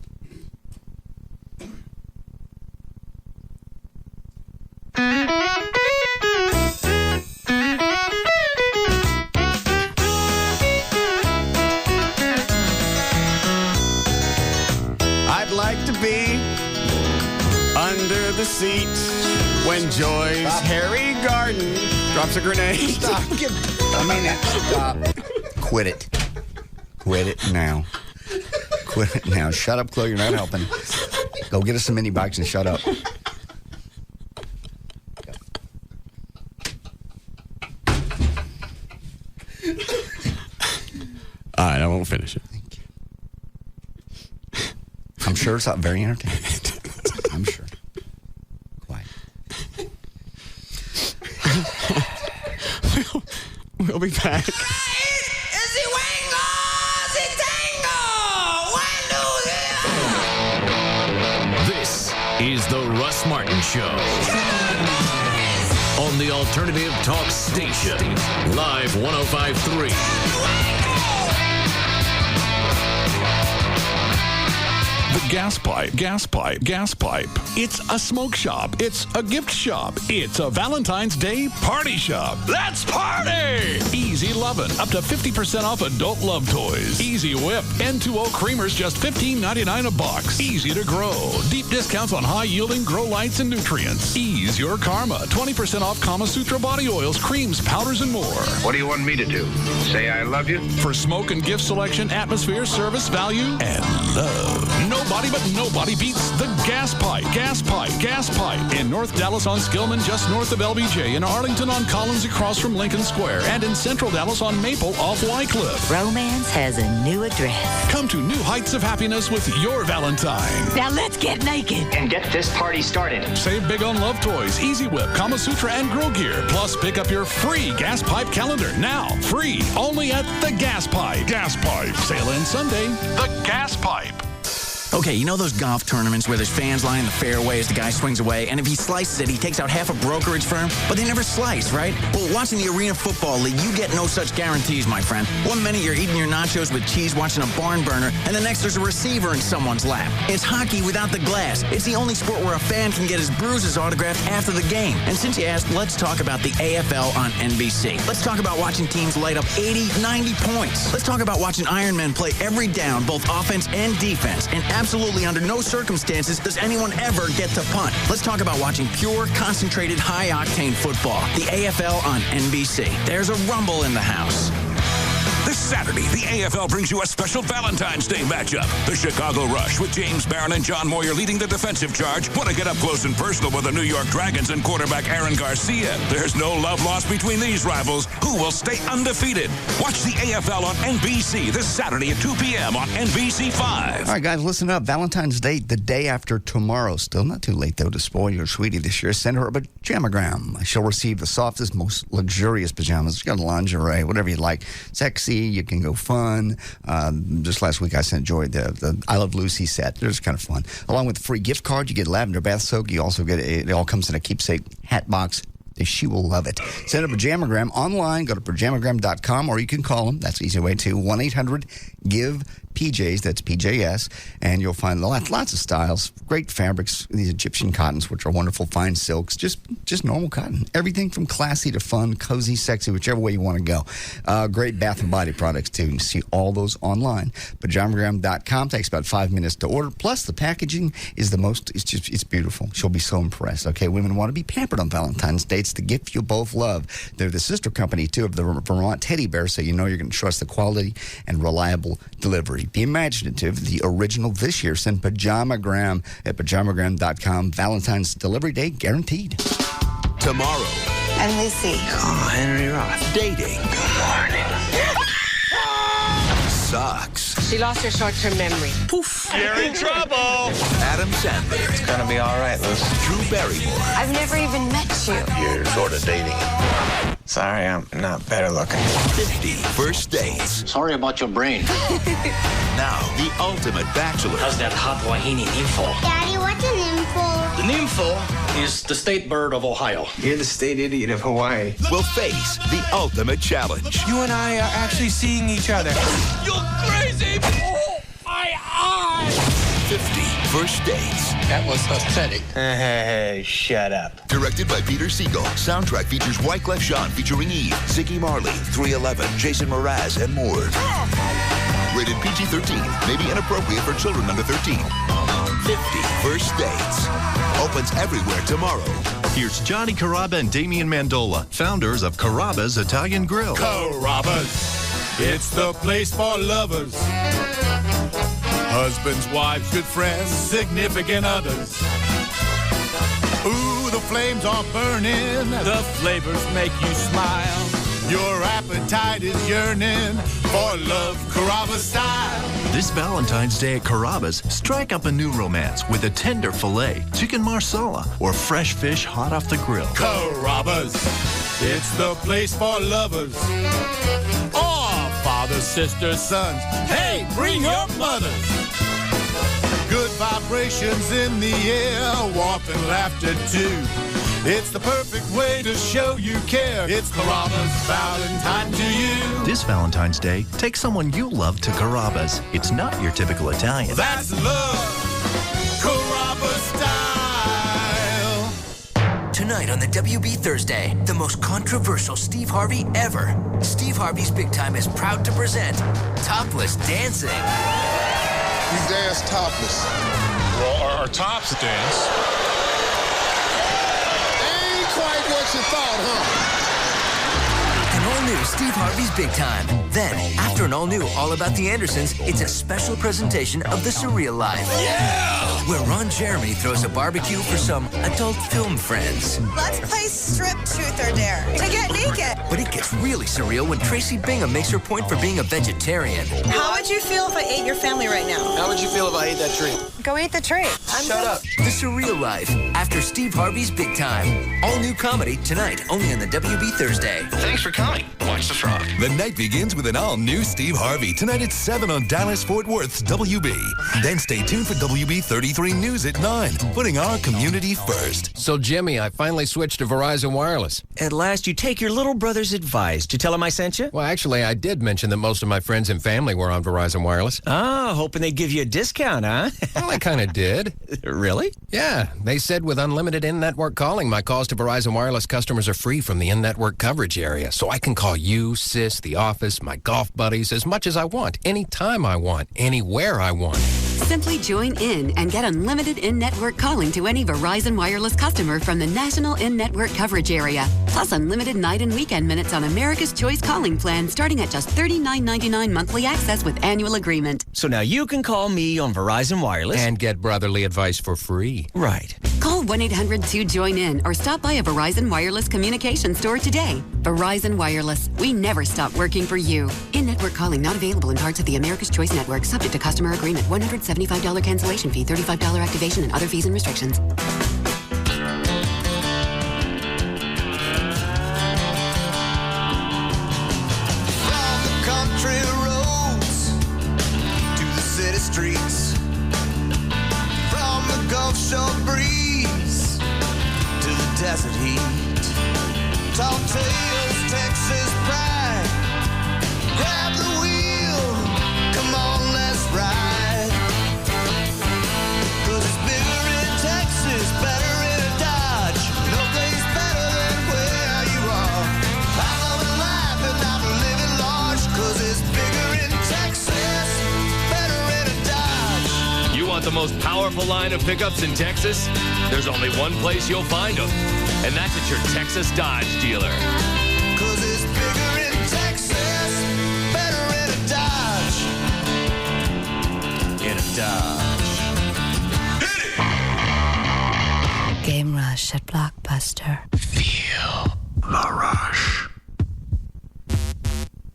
I'd like to be under the seat when Joy's Harry Garden drops a grenade. Stop. Stop. Quit it. Quit it now. Quit it now. Shut up, Chloe. You're not helping. Go get us some mini bikes and shut up. All right, I won't finish it. Thank you. I'm sure it's not very entertaining. I'm sure. Quiet. We'll be back. This is the Russ Martin Show. on the Alternative Talk Station. Live 105.3. The gas pipe. It's a smoke shop. It's a gift shop. It's a Valentine's Day party shop. Let's party! Easy Lovin', up to 50% off adult love toys. Easy Whip, N2O creamers, just $15.99 a box. Easy to grow. Deep discounts on high-yielding grow lights and nutrients. Ease your karma. 20% off Kama Sutra body oils, creams, powders, and more. What do you want me to do? Say I love you? For smoke and gift selection, atmosphere, service, value, and love. Nobody beats the gas pipe. Gas pipe. In North Dallas on Skillman, just north of LBJ. In Arlington on Collins across from Lincoln Square. And in Central Dallas on Maple off Wycliffe. Romance has a new address. Come to new heights of happiness with your Valentine. Now let's get naked and get this party started. Save big on love toys, Easy Whip, Kama Sutra, and grill gear. Plus, pick up your free gas pipe calendar. Now, free, only at the Gas Pipe. Gas Pipe. Sale ends Sunday. The Gas Pipe. Okay, you know those golf tournaments where there's fans lining the fairway as the guy swings away, and if he slices it, he takes out half a brokerage firm? But they never slice, right? Well, watching the Arena Football League, you get no such guarantees, my friend. 1 minute you're eating your nachos with cheese watching a barn burner, and the next there's a receiver in someone's lap. It's hockey without the glass. It's the only sport where a fan can get his bruises autographed after the game. And since you asked, let's talk about the AFL on NBC. Let's talk about watching teams light up 80, 90 points. Let's talk about watching Iron Men play every down, both offense and defense, and absolutely under no circumstances does anyone ever get to punt. Let's talk about watching pure, concentrated, high-octane football. The AFL on NBC. There's a rumble in the house. This Saturday, the AFL brings you a special Valentine's Day matchup. The Chicago Rush, with James Barron and John Moyer leading the defensive charge, want to get up close and personal with the New York Dragons and quarterback Aaron Garcia. There's no love lost between these rivals. Who will stay undefeated? Watch the AFL on NBC this Saturday at 2 p.m. on NBC5. All right, guys, listen up. Valentine's Day, the day after tomorrow. Still not too late, though, to spoil your sweetie this year. Send her a pajamagram. She'll receive the softest, most luxurious pajamas. She's got lingerie, whatever you like. Sexy. You can go fun. Just last week, I sent Joy the I Love Lucy set. They're just kind of fun. Along with the free gift card, you get lavender bath soak. You also get it all comes in a keepsake hat box. She will love it. Send a pajamagram online. Go to pajamagram.com, or you can call them. That's the easy way too. 1-800-GIVE-PJs. That's PJS. And you'll find lots of styles. Great fabrics. These Egyptian cottons, which are wonderful. Fine silks. Just normal cotton. Everything from classy to fun, cozy, sexy, whichever way you want to go. Great bath and body products too. You can see all those online. Pajamagram.com. Takes about 5 minutes to order. Plus, the packaging is it's beautiful. She'll be so impressed. Okay, women want to be pampered on Valentine's Day. It's the gift you both love. They're the sister company, too, of the Vermont Teddy Bear, so you know you're going to trust the quality and reliable delivery. Be imaginative. The original this year. Send Pajamagram at pajamagram.com. Valentine's delivery day guaranteed. Tomorrow. I'm Lucy. Oh, Henry Roth. Dating. Good morning. Sucks. She lost her short-term memory. Poof. You're in trouble. Adam Sandler. It's gonna be all right, Lucy. Drew Barrymore. I've never even met you. You're sort of dating him. Sorry, I'm not better looking. 50 first dates. Sorry about your brain. Now, the ultimate bachelor. How's that hot wahine nympho? Daddy, what's a nympho? The nympho is the state bird of Ohio. You're the state idiot of Hawaii. Will face the ultimate challenge. You and I are actually seeing each other. You're crazy! Oh, my eye! 50 first dates. That was pathetic. Hey, shut up. Directed by Peter Siegel. Soundtrack features Wyclef Jean featuring Eve, Ziggy Marley, 311, Jason Mraz, and more. Rated PG-13. May be inappropriate for children under 13. 50 first dates. Opens everywhere tomorrow. Here's Johnny Carrabba and Damian Mandola, founders of Carrabba's Italian Grill. Carrabba's, it's the place for lovers. Husbands, wives, good friends, significant others. Ooh, the flames are burning. The flavors make you smile. Your appetite is yearning for love, Carrabba style. This Valentine's Day at Carrabba's, strike up a new romance with a tender filet, chicken marsala, or fresh fish hot off the grill. Carrabba's, it's the place for lovers. Oh, fathers, sisters, sons, hey, bring your mothers. Good vibrations in the air, warmth and laughter too. It's the perfect way to show you care. It's Carrabba's Valentine to you. This Valentine's Day, take someone you love to Carrabba's. It's not your typical Italian. That's love. Carrabba style. Tonight on the WB Thursday, the most controversial Steve Harvey ever. Steve Harvey's Big Time is proud to present Topless Dancing. We dance topless. Well, our tops dance. Ain't quite what you thought, huh? An all-new Steve Harvey's Big Time. Then, after an all-new All About the Andersons, it's a special presentation of The Surreal Life. Yeah! Where Ron Jeremy throws a barbecue for some adult film friends. Let's play Strip Truth or Dare to get naked. But it gets really surreal when Tracy Bingham makes her point for being a vegetarian. How would you feel if I ate your family right now? How would you feel if I ate that tree? Go eat the tree. Shut up. The Surreal Life, after Steve Harvey's Big Time. All new comedy tonight, only on the WB Thursday. Thanks for coming. Watch the frog. The night begins with an all-new Steve Harvey. Tonight at 7 on Dallas-Fort Worth's WB. Then stay tuned for WB 33 News at 9, putting our community first. So, Jimmy, I finally switched to Verizon Wireless. At last, you take your little brother's advice. Did you tell him I sent you? Well, actually, I did mention that most of my friends and family were on Verizon Wireless. Ah, hoping they'd give you a discount, huh? Well, I kind of did. Really? Yeah. They said with unlimited in-network calling, my calls to Verizon Wireless customers are free from the in-network coverage area. So I can call you, Sis, the office, my golf buddies, as much as I want, anytime I want, anywhere I want. Simply join in and get unlimited in-network calling to any Verizon Wireless customer from the national in-network coverage area. Plus unlimited night and weekend minutes on America's Choice calling plan starting at just $39.99 monthly access with annual agreement. So now you can call me on Verizon Wireless. And get brotherly advice for free. Right. Call 1-800-2JOIN-IN or stop by a Verizon Wireless communication store today. Verizon Wireless. We never stop working for you. In-network calling not available in parts of the America's Choice network. Subject to customer agreement. $175 cancellation fee, $35 activation, and other fees and restrictions. Country roads to the city streets, from the Gulf Shore breeze to the desert heat. Tall tales, Texas pride. Grab the wheel, come on, let's ride. 'Cause it's bigger in Texas, better in a Dodge. No place better than where you are. I'm loving life and I'm living large. 'Cause it's bigger in Texas, better in a Dodge. You want the most powerful line of pickups in Texas? There's only one place you'll find them, and that's at your Texas Dodge dealer. 'Cause it's bigger in Texas, better in a Dodge. In a Dodge. Game Rush at Blockbuster. Feel the rush.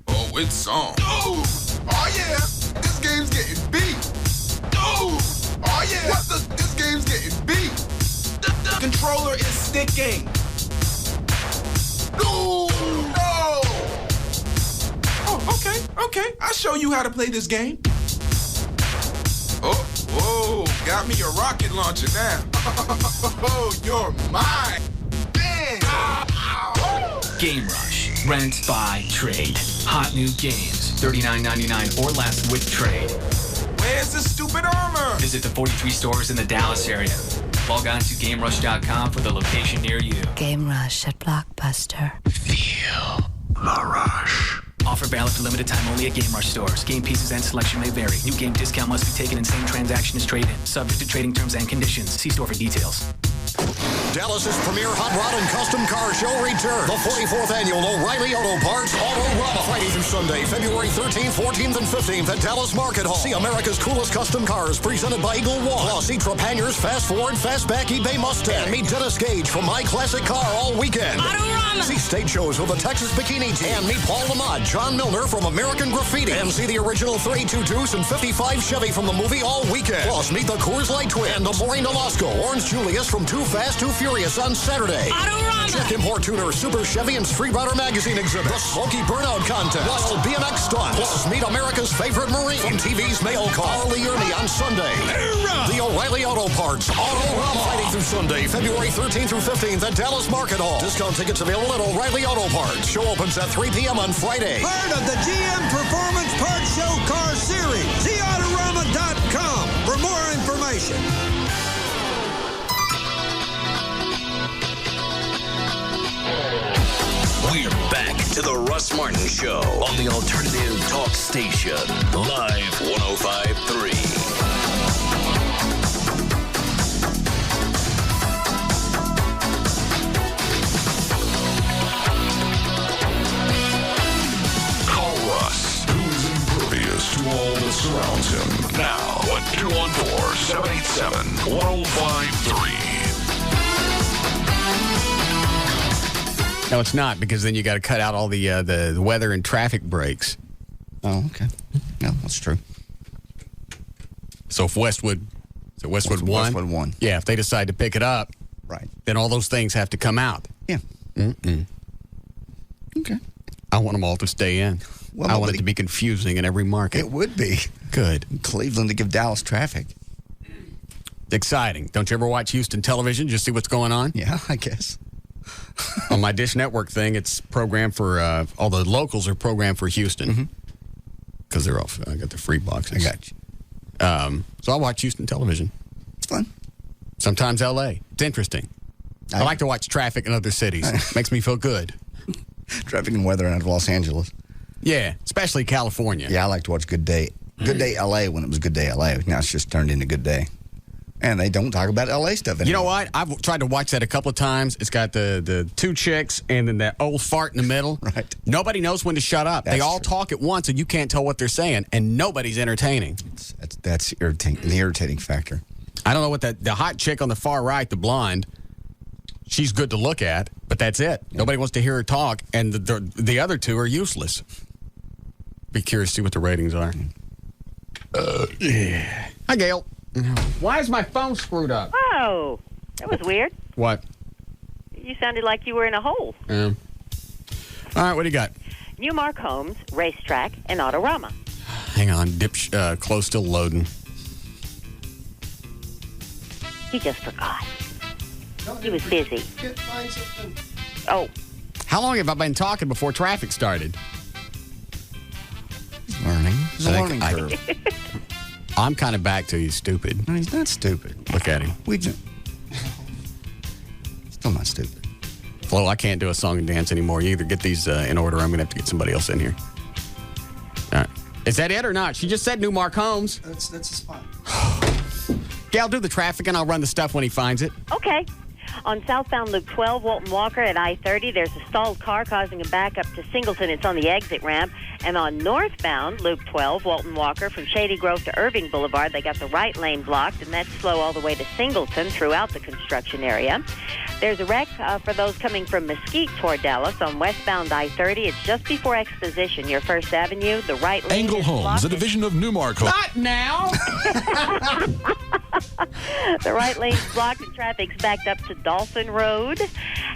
Oh, it's on. Oh yeah, this game's getting beat. Oh yeah, this game's getting beat. The controller is sticking. No. Oh, okay. I'll show you how to play this game. Oh, whoa, got me a rocket launcher now. Oh, you're mine. Man. Game Rush. Rent, buy, trade. Hot new games. $39.99 or less with trade. Where's the stupid armor? Visit the 43 stores in the Dallas area. Log on to GameRush.com for the location near you. Game Rush at Blockbuster. Feel the rush. Offer valid for limited time only at Game Rush stores. Game pieces and selection may vary. New game discount must be taken in same transaction as trade-in. Subject to trading terms and conditions. See store for details. Dallas's premier hot rod and custom car show returns. The 44th annual O'Reilly Auto Parts Auto-Rama. Friday through Sunday, February 13th, 14th, and 15th at Dallas Market Hall. See America's coolest custom cars presented by Eagle One. Plus, see Trapaniers, Fast Forward, Fastback, eBay Mustang. And meet Dennis Gage from My Classic Car all weekend. Auto-Rama! See stage shows with the Texas Bikini Team. And meet Paul Lamont, John Milner from American Graffiti. And see the original 32 Deuce and 55 Chevy from the movie all weekend. Plus, meet the Coors Light Twin and the Maureen Delasco, Orange Julius from Too Fast, Too Furious on Saturday. Autorama. Check Import Tuner, Super Chevy, and Street Rider Magazine exhibit. The Smoky Burnout Contest. Wild BMX Stunt. Plus, meet America's favorite Marine from TV's Mail Call. Arlie Ernie on Sunday. The O'Reilly Auto Parts Autorama. Friday through Sunday, February 13th through 15th at Dallas Market Hall. Discount tickets available at O'Reilly Auto Parts. Show opens at 3 p.m. on Friday. Part of the GM Performance Parts Show Car Series. See Autorama.com for more information. We're back to the Russ Martin Show on the Alternative Talk Station. Live 105.3. To all that surrounds him. Now at 214-787-1053. No, it's not, because then you got to cut out all the weather and traffic breaks. Oh, okay. Yeah, that's true. So if Westwood 1? Westwood 1. Yeah, if they decide to pick it up, right, then all those things have to come out. Yeah. Mm-mm. Okay. I want them all to stay in. Well, I want it to be confusing in every market. It would be. Good. Cleveland to give Dallas traffic. Exciting. Don't you ever watch Houston television just see what's going on? Yeah, I guess. On my Dish Network thing, it's programmed for, all the locals are programmed for Houston. Because they're off. I got the free boxes. I got you. So I watch Houston television. It's fun. Sometimes L.A. It's interesting. I like to watch traffic in other cities. Makes me feel good. Traffic and weather out of Los Angeles. Yeah, especially California. Yeah, I like to watch Good Day L.A. when it was Good Day L.A. Now it's just turned into Good Day. And they don't talk about L.A. stuff anymore. You know what? I've tried to watch that a couple of times. It's got the two chicks and then that old fart in the middle. Right. Nobody knows when to shut up. They all talk at once and you can't tell what they're saying. And nobody's entertaining. That's irritating. The irritating factor. I don't know what the hot chick on the far right, the blonde, she's good to look at, but that's it. Yeah. Nobody wants to hear her talk. And the other two are useless. Be curious to see what the ratings are. Yeah. Hi, Gail. Why is my phone screwed up? Oh, that was weird. What? You sounded like you were in a hole. All right, what do you got? Newmark Homes, Racetrack, and Autorama. Hang on. Close still loading. He just forgot. He was busy. Oh. How long have I been talking before traffic started? Learning. It's a learning curve. I'm kind of back to he's stupid. No, he's not stupid. Look at him. Still not stupid. Flo, I can't do a song and dance anymore. You either get these in order or I'm going to have to get somebody else in here. All right. Is that it or not? She just said Newmark Homes. That's a spot. Gail, do the traffic and I'll run the stuff when he finds it. Okay. On southbound Loop 12, Walton Walker at I-30, there's a stalled car causing a backup to Singleton. It's on the exit ramp. And on northbound Loop 12, Walton Walker, from Shady Grove to Irving Boulevard, they got the right lane blocked, and that's slow all the way to Singleton throughout the construction area. There's a wreck for those coming from Mesquite toward Dallas on westbound I-30. It's just before Exposition, your First Avenue. The right lane Angle is Homes, blocked. a division of Newmark Homes. Not now! The right lane's blocked and traffic's backed up to Dolphin Road.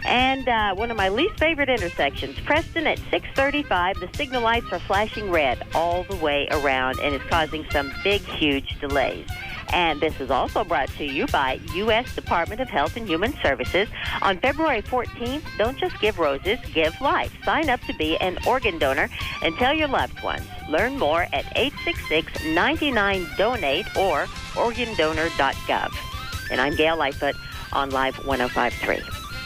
And one of my least favorite intersections, Preston at 635, the signal lights are flashing red all the way around and is causing some big, huge delays. And this is also brought to you by U.S. Department of Health and Human Services. On February 14th, don't just give roses, give life. Sign up to be an organ donor and tell your loved ones. Learn more at 866-99-DONATE or organdonor.gov. And I'm Gail Lightfoot on Live 105.3.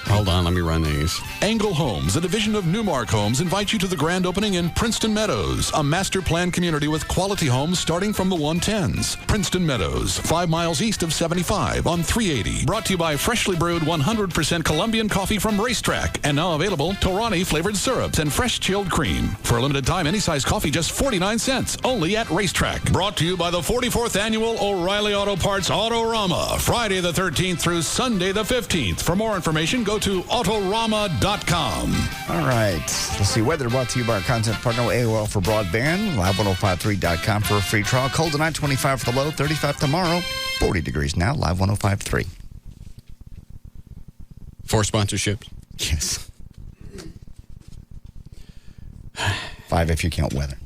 Hold on, let me run these. Angle Homes, a division of Newmark Homes, invites you to the grand opening in Princeton Meadows, a master plan community with quality homes starting from the 110s. Princeton Meadows, 5 miles east of 75 on 380. Brought to you by freshly brewed 100% Colombian coffee from Racetrack, and now available Torani flavored syrups and fresh chilled cream. For a limited time, any size coffee just 49 cents, only at Racetrack. Brought to you by the 44th annual O'Reilly Auto Parts Autorama, Friday the 13th through Sunday the 15th. For more information, go to to Autorama.com. All right. Let's see. Weather brought to you by our content partner, AOL for broadband. Live1053.com for a free trial. Cold tonight, 25 for the low, 35 tomorrow, 40 degrees now. Live 105.3. For sponsorships? Yes. 5 if you count weather.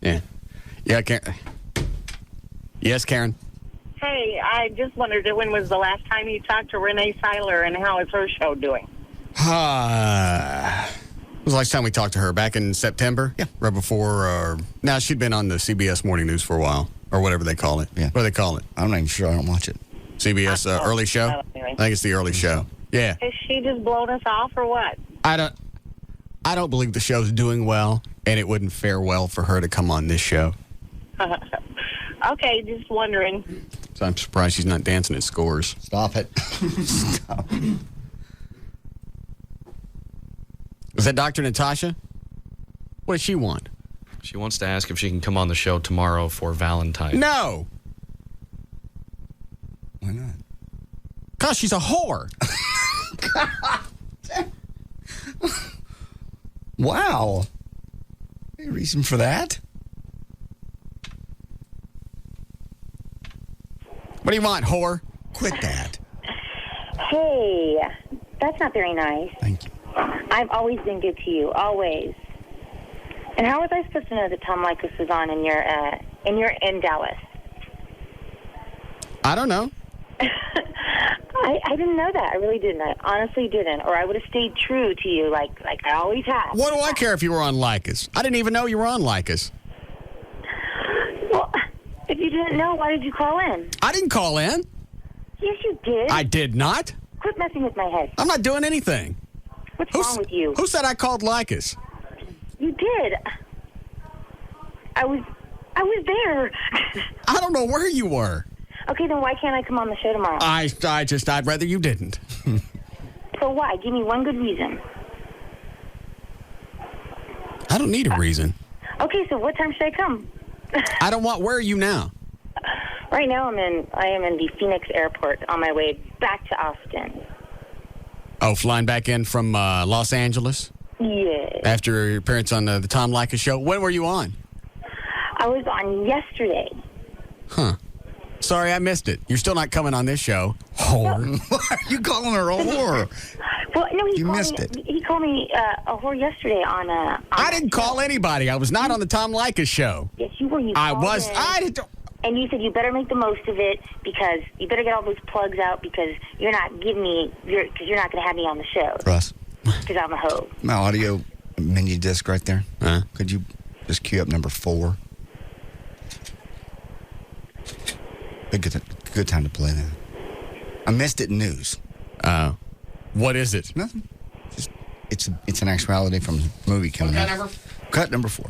Yeah. Yeah, Karen. Yes, Karen. Hey, I just wondered when was the last time you talked to Renee Seiler and how is her show doing? It was the last time we talked to her, back in September. Yeah. Right before, now she'd been on the CBS Morning News for a while, or whatever they call it. Yeah. What do they call it? I'm not even sure. I don't watch it. CBS Early Show? I think it's the Early Show. Yeah. Is she just blowing us off or what? I don't believe the show's doing well, and it wouldn't fare well for her to come on this show. Okay, just wondering. So I'm surprised she's not dancing at Scores. Stop it. Stop. Is that Dr. Natasha? What does she want? She wants to ask if she can come on the show tomorrow for Valentine's. No. Why not? Because she's a whore. Wow. Any reason for that? What do you want, whore? Quit that. Hey, that's not very nice. Thank you. I've always been good to you, always. And how was I supposed to know that Tom Likas was on in Dallas? I don't know. I didn't know that. I really didn't. I honestly didn't. Or I would have stayed true to you like I always have. What do I care if you were on Likas? I didn't even know you were on Likas. Well, if you didn't know, why did you call in? I didn't call in. Yes, you did. I did not. Quit messing with my head. I'm not doing anything. What's wrong with you? Who said I called Likas? You did. I was there. I don't know where you were. Okay, then why can't I come on the show tomorrow? I'd rather you didn't. So why? Give me one good reason. I don't need a reason. Okay, so what time should I come? I don't want. Where are you now? Right now, I am in the Phoenix airport on my way back to Austin. Oh, flying back in from Los Angeles? Yes. After your appearance on the Tom Likas show. When were you on? I was on yesterday. Huh. Sorry, I missed it. You're still not coming on this show. Whore. Why are you calling her a whore? Well, no, You missed it. He called me a whore yesterday on I didn't call anybody. I was not on the Tom Likas show. Yes, you were. I was. And you said you better make the most of it because you better get all those plugs out because you're not giving me because you're not going to have me on the show. Russ. Because I'm a hoe. My audio menu disc right there. Could you just cue up number 4? A good time to play that. I missed it in news. What is it? Nothing. It's an actuality from a movie coming out. Cut number 4.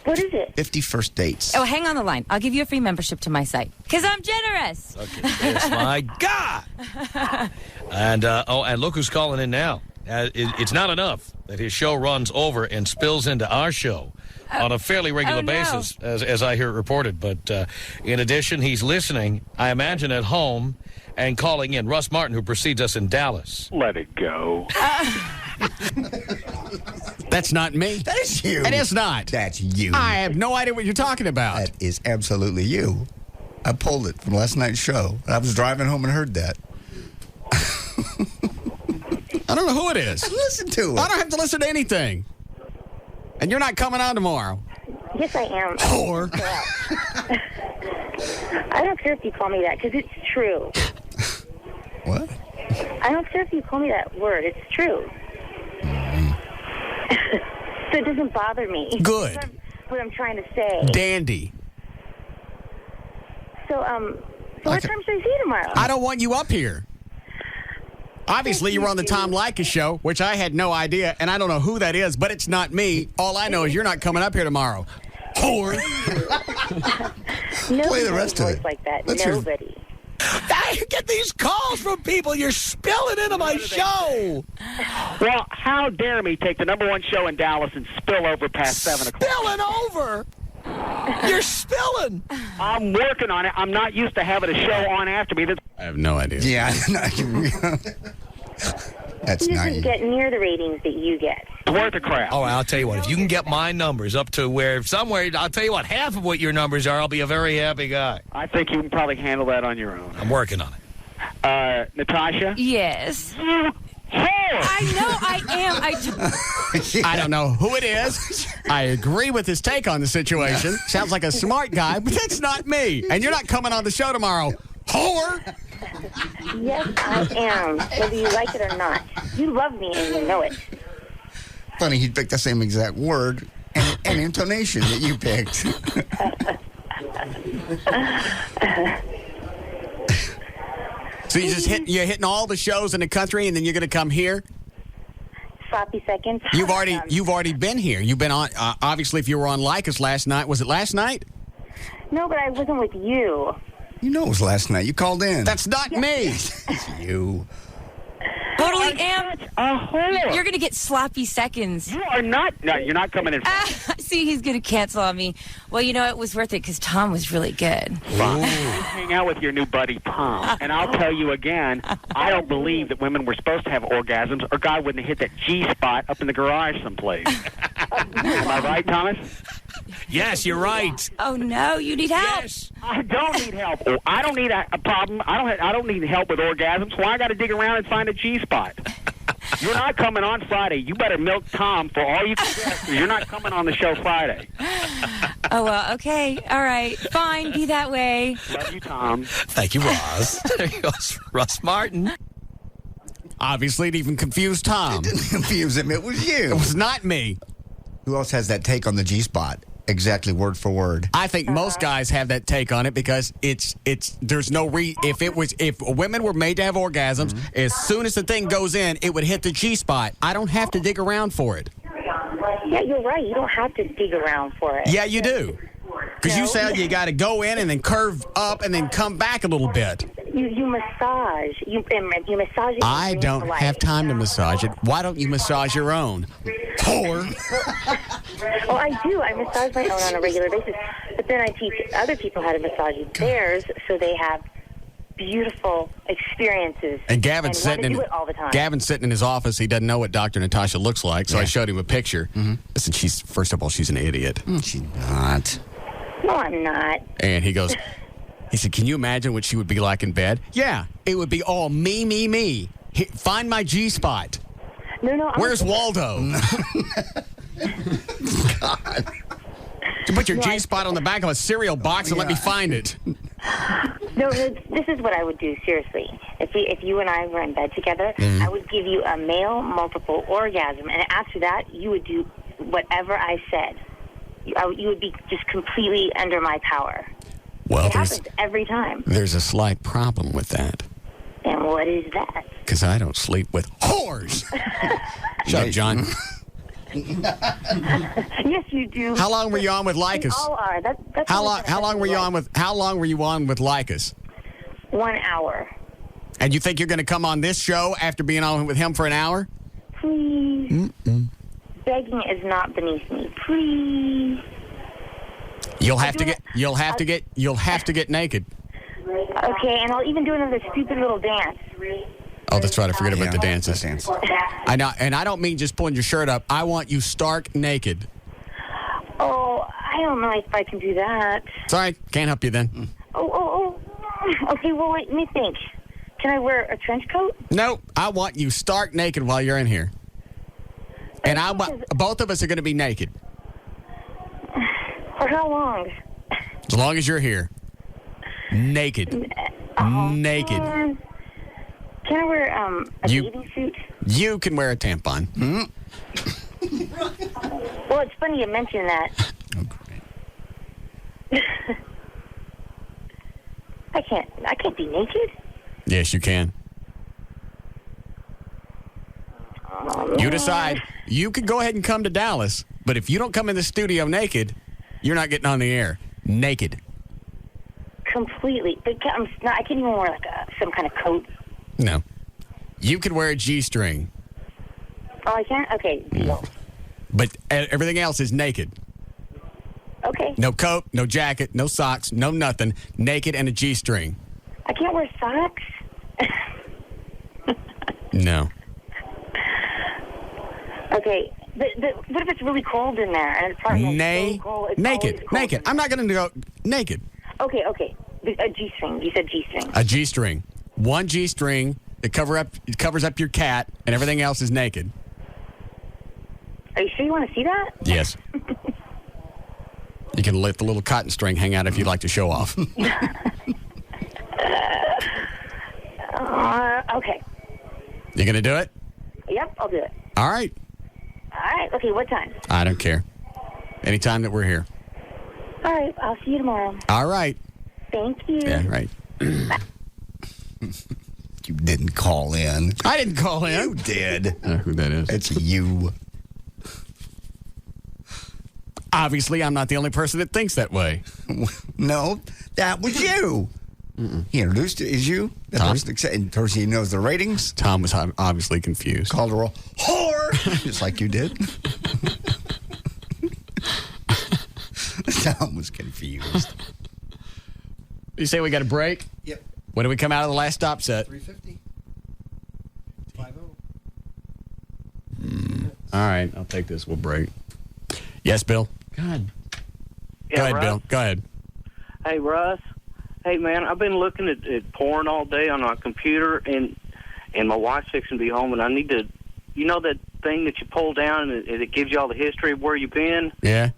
What is it? 50 First Dates. Oh, hang on the line. I'll give you a free membership to my site. Because I'm generous. Okay, yes, my God. And look who's calling in now. It's not enough that his show runs over and spills into our show on a fairly regular basis, as I hear it reported. But in addition, he's listening, I imagine, at home and calling in. Russ Martin, who precedes us in Dallas. Let it go. That's not me. That is you. It is not. That's you. I have no idea what you're talking about. That is absolutely you. I pulled it from last night's show. I was driving home and heard that. I don't know who it is. Listen to it. I don't have to listen to anything. And you're not coming on tomorrow. Yes, I am. Whore. I don't care if you call me that because it's true. What? I don't care if you call me that word. It's true. So it doesn't bother me. Good. That's what I'm trying to say. Dandy. So, what time should I see you tomorrow? I don't want you up here. Obviously, you were on the Tom Likas show, which I had no idea, and I don't know who that is, but it's not me. All I know is you're not coming up here tomorrow. Whore. Play the rest of it. Like that. Let's hear- Nobody. I get these calls from people. You're spilling into my show. Well, how dare me take the #1 show in Dallas and spill over past 7 o'clock? Spilling over? You're spilling. I'm working on it. I'm not used to having a show on after me. I have no idea. Yeah, that's He doesn't nice. get near the ratings that you get. It's worth a crap. Oh, I'll tell you what. If you can get my numbers up to where somewhere, I'll tell you what, half of what your numbers are, I'll be a very happy guy. I think you can probably handle that on your own. I'm working on it. Natasha? Yes. I know I am. I don't know who it is. I agree with his take on the situation. Sounds like a smart guy, but that's not me. And you're not coming on the show tomorrow. Whore! Yes, I am, whether you like it or not. You love me and you know it. Funny, he picked the same exact word and intonation that you picked. So you're hitting all the shows in the country, and then you're going to come here? Sloppy seconds. You've already been here. You've been on. Obviously, if you were on Like Us last night, was it last night? No, but I wasn't with you. You know it was last night. You called in. That's not me. You. Totally am. A whore. You're going to get sloppy seconds. You are not. No, you're not coming in. See, he's going to cancel on me. Well, you know, it was worth it because Tom was really good. Hang out with your new buddy, Tom. And I'll tell you again, I don't believe that women were supposed to have orgasms or God wouldn't have hit that G-spot up in the garage someplace. Am I right, Thomas? Yes, you're right. Oh, no, you need help. Yes. I don't need help. I don't need a problem. I don't need help with orgasms. Why I got to dig around and find a G-spot? You're not coming on Friday. You better milk Tom for all you can get, 'cause you're not coming on the show Friday. Oh, well, okay. All right. Fine. Be that way. Love you, Tom. Thank you, Ross. There goes Russ Martin. Obviously, it even confused Tom. It didn't confuse him. It was you. It was not me. Who else has that take on the G-spot? Exactly word for word. I think most guys have that take on it because there's no if women were made to have orgasms, as soon as the thing goes in, it would hit the G-spot. I don't have to dig around for it. Yeah, you're right. You don't have to dig around for it. Yeah, you do. Because you said you got to go in and then curve up and then come back a little bit. You massage. You massage it. I don't have time to massage it. Why don't you massage your own? Whore. Well, I do. I massage my own on a regular basis. But then I teach other people how to massage theirs so they have beautiful experiences. And Gavin's sitting do it all the time. Gavin's sitting in his office. He doesn't know what Dr. Natasha looks like, so I showed him a picture. Listen, first of all, she's an idiot. She's not. No, I'm not. And he goes, he said, can you imagine what she would be like in bed? Yeah, it would be all me. Find my G-spot. No. Where's Waldo? God. You put your G-spot on the back of a cereal box and let me find it. No, this is what I would do, seriously. If you and I were in bed together, I would give you a male multiple orgasm, and after that, you would do whatever I said. You would be just completely under my power. Well, it happens every time. There's a slight problem with that. And what is that? Because I don't sleep with whores. Shut up, John. Yes, you do. How long were you on with Like Us? We all are. That's How long were you on with Like Us? 1 hour. And you think you're going to come on this show after being on with him for an hour? Please. Begging is not beneath me. Please. You'll have to get naked. Okay, and I'll even do another stupid little dance. Oh, that's right. I forget about the dances. I know, and I don't mean just pulling your shirt up. I want you stark naked. Oh, I don't know if I can do that. Sorry, can't help you then. Oh. Okay, well, wait, let me think. Can I wear a trench coat? No, I want you stark naked while you're in here. And both of us are going to be naked. For how long? As long as you're here. Naked. Naked. Can I wear a bathing suit? You can wear a tampon. Well, it's funny you mention that. I can't be naked. Yes, you can. You decide. You could go ahead and come to Dallas, but if you don't come in the studio naked, you're not getting on the air. Naked. Completely. But I can't even wear like some kind of coat. No. You could wear a G-string. Oh, I can't? Okay, deal. But everything else is naked. Okay. Okay. No coat, no jacket, no socks, no nothing. Naked and a G-string. I can't wear socks. No. Okay. What if it's really cold in there and it's so cold? It's naked, cold naked. I'm not going to go naked. Okay. A G-string. You said G-string. A G-string. One G-string that covers up your cat, and everything else is naked. Are you sure you want to see that? Yes. You can let the little cotton string hang out if you'd like to show off. Okay. You going to do it? Yep, I'll do it. All right. All right. Okay, what time? I don't care. Anytime that we're here. All right, I'll see you tomorrow. All right. Thank you. Yeah, right. You didn't call in. I didn't call in. You did. I don't know who that is. It's you. Obviously, I'm not the only person that thinks that way. No, that was you. He introduced it as you. That Tom? person he knows the ratings. Tom was obviously confused. Called her a whore, just like you did. Tom was confused. You say we got a break? Yep. When do we come out of the last stop set? 3:50. 5:00. All right, I'll take this. We'll break. Yes, Bill? God. Yeah, Go ahead, Russ? Bill. Go ahead. Hey, Russ. Hey, man, I've been looking at porn all day on my computer, and my wife's fixing to be home, and I need to, you know that thing that you pull down and it gives you all the history of where you've been? Yeah.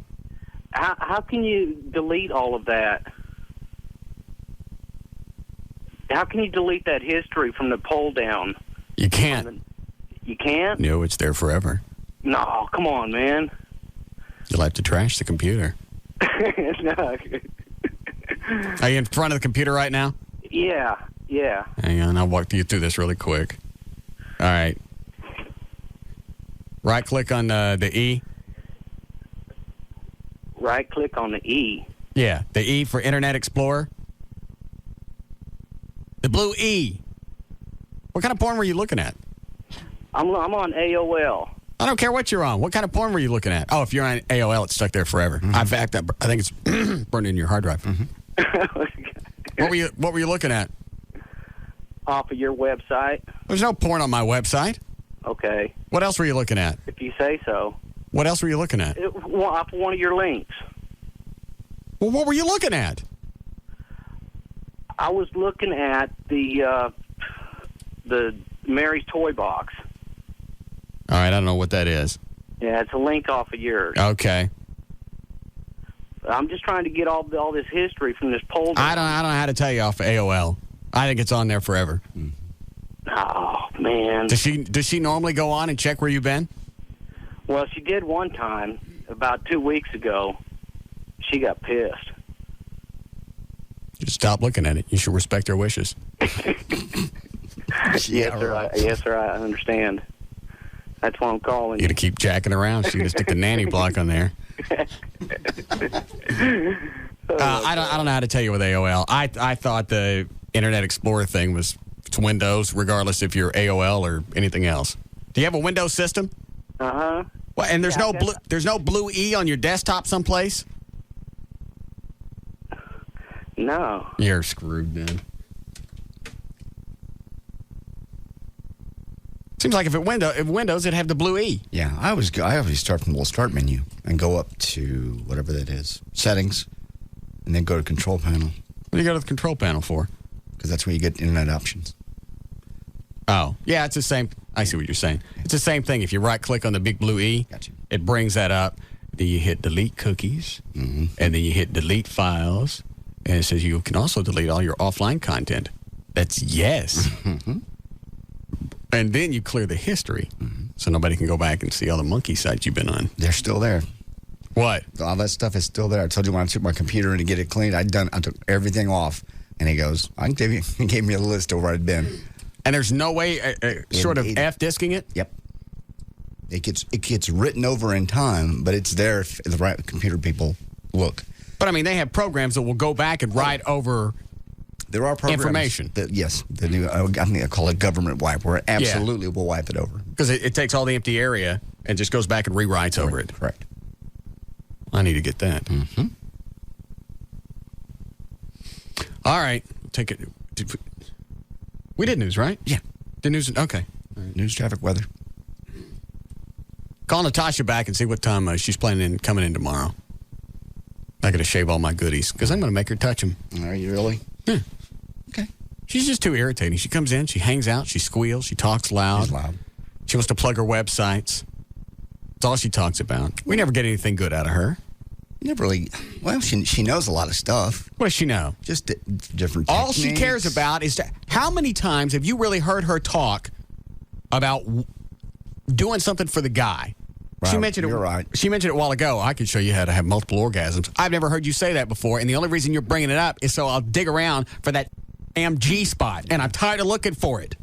How can you delete all of that? How can you delete that history from the pull down? You can't. You can't? No, it's there forever. No, come on, man. You'll have to trash the computer. No. Are you in front of the computer right now? Yeah. Hang on, I'll walk you through this really quick. All right. Right-click on the E. Right-click on the E. Yeah, the E for Internet Explorer. The blue E. What kind of porn were you looking at? I'm on AOL. I don't care what you're on. What kind of porn were you looking at? Oh, if you're on AOL, it's stuck there forever. In fact, I think it's burned in your hard drive. What were you looking at? Off of your website. There's no porn on my website. Okay. What else were you looking at? If you say so. What else were you looking at? Off one of your links. Well, what were you looking at? I was looking at the Mary's Toy Box. All right, I don't know what that is. Yeah, it's a link off of yours. Okay. I'm just trying to get all this history from this poll. I don't know how to tell you off of AOL. I think it's on there forever. Oh, man. Does she normally go on and check where you've been? Well, she did one time about 2 weeks ago. She got pissed. Just stop looking at it. You should respect her wishes. Yes, sir. I understand. That's why I'm calling. You got to keep jacking around. She's going to stick the nanny block on there. I don't know how to tell you with AOL. I thought the Internet Explorer thing was it's Windows, regardless if you're AOL or anything else. Do you have a Windows system? Uh-huh. Well, and there's no blue E on your desktop someplace? No. You're screwed, then. Seems like if Windows, it'd have the blue E. Yeah, I always start from the little start menu and go up to whatever that is, settings, and then go to control panel. What do you go to the control panel for? Because that's where you get internet options. Oh, yeah, it's the same. I see what you're saying. It's the same thing. If you right-click on the big blue E, gotcha. It brings that up. Then you hit delete cookies, and then you hit delete files, and it says you can also delete all your offline content. That's yes. And then you clear the history, so nobody can go back and see all the monkey sites you've been on. They're still there. What? All that stuff is still there. I told you when I took my computer in to get it cleaned, I took everything off, and he goes, he gave me a list of where I'd been. And there's no way, short of F-disking it? Yep. It gets written over in time, but it's there if the right computer people look. But I mean, they have programs that will go back and write over. There are programs. Information. Yes, the new. I think I call it government wipe, where it absolutely will wipe it over because it takes all the empty area and just goes back and rewrites over it. Correct. I need to get that. All right. Take it. We did news, right? Yeah. Did news? Okay. Right. News, traffic, weather. Call Natasha back and see what time she's planning on coming in tomorrow. I got to shave all my goodies because I'm going to make her touch them. Are you really? Yeah. Okay. She's just too irritating. She comes in, she hangs out, she squeals, she talks loud. She's loud. She wants to plug her websites. That's all she talks about. We never get anything good out of her. Never really. Well, she knows a lot of stuff. What does she know? Just different All techniques. she cares about is how many times have you really heard her talk about doing something for the guy? Right. She mentioned You're it. right. She mentioned it a while ago. I could show you how to have multiple orgasms. I've never heard you say that before, and the only reason you're bringing it up is so I'll dig around for that damn G spot, and I'm tired of looking for it.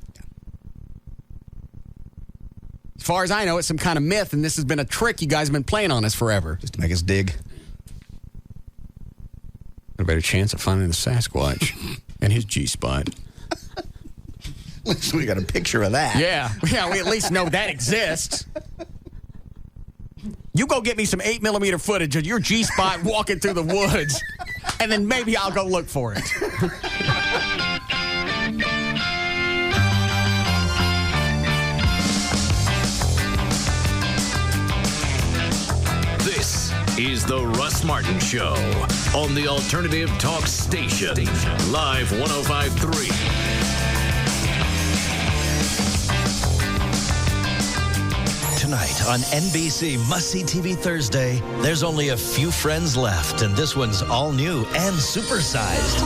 As far as I know, it's some kind of myth, and this has been a trick you guys have been playing on us forever. Just to make us dig. A better chance of finding the Sasquatch and his G spot. At least we got a picture of that. Yeah, we at least know that exists. You go get me some 8mm footage of your G spot walking through the woods, and then maybe I'll go look for it. This is the Russ Martin Show on the Alternative Talk Station. Live 105.3. Tonight on NBC Must-See TV Thursday, there's only a few friends left, and this one's all new and supersized.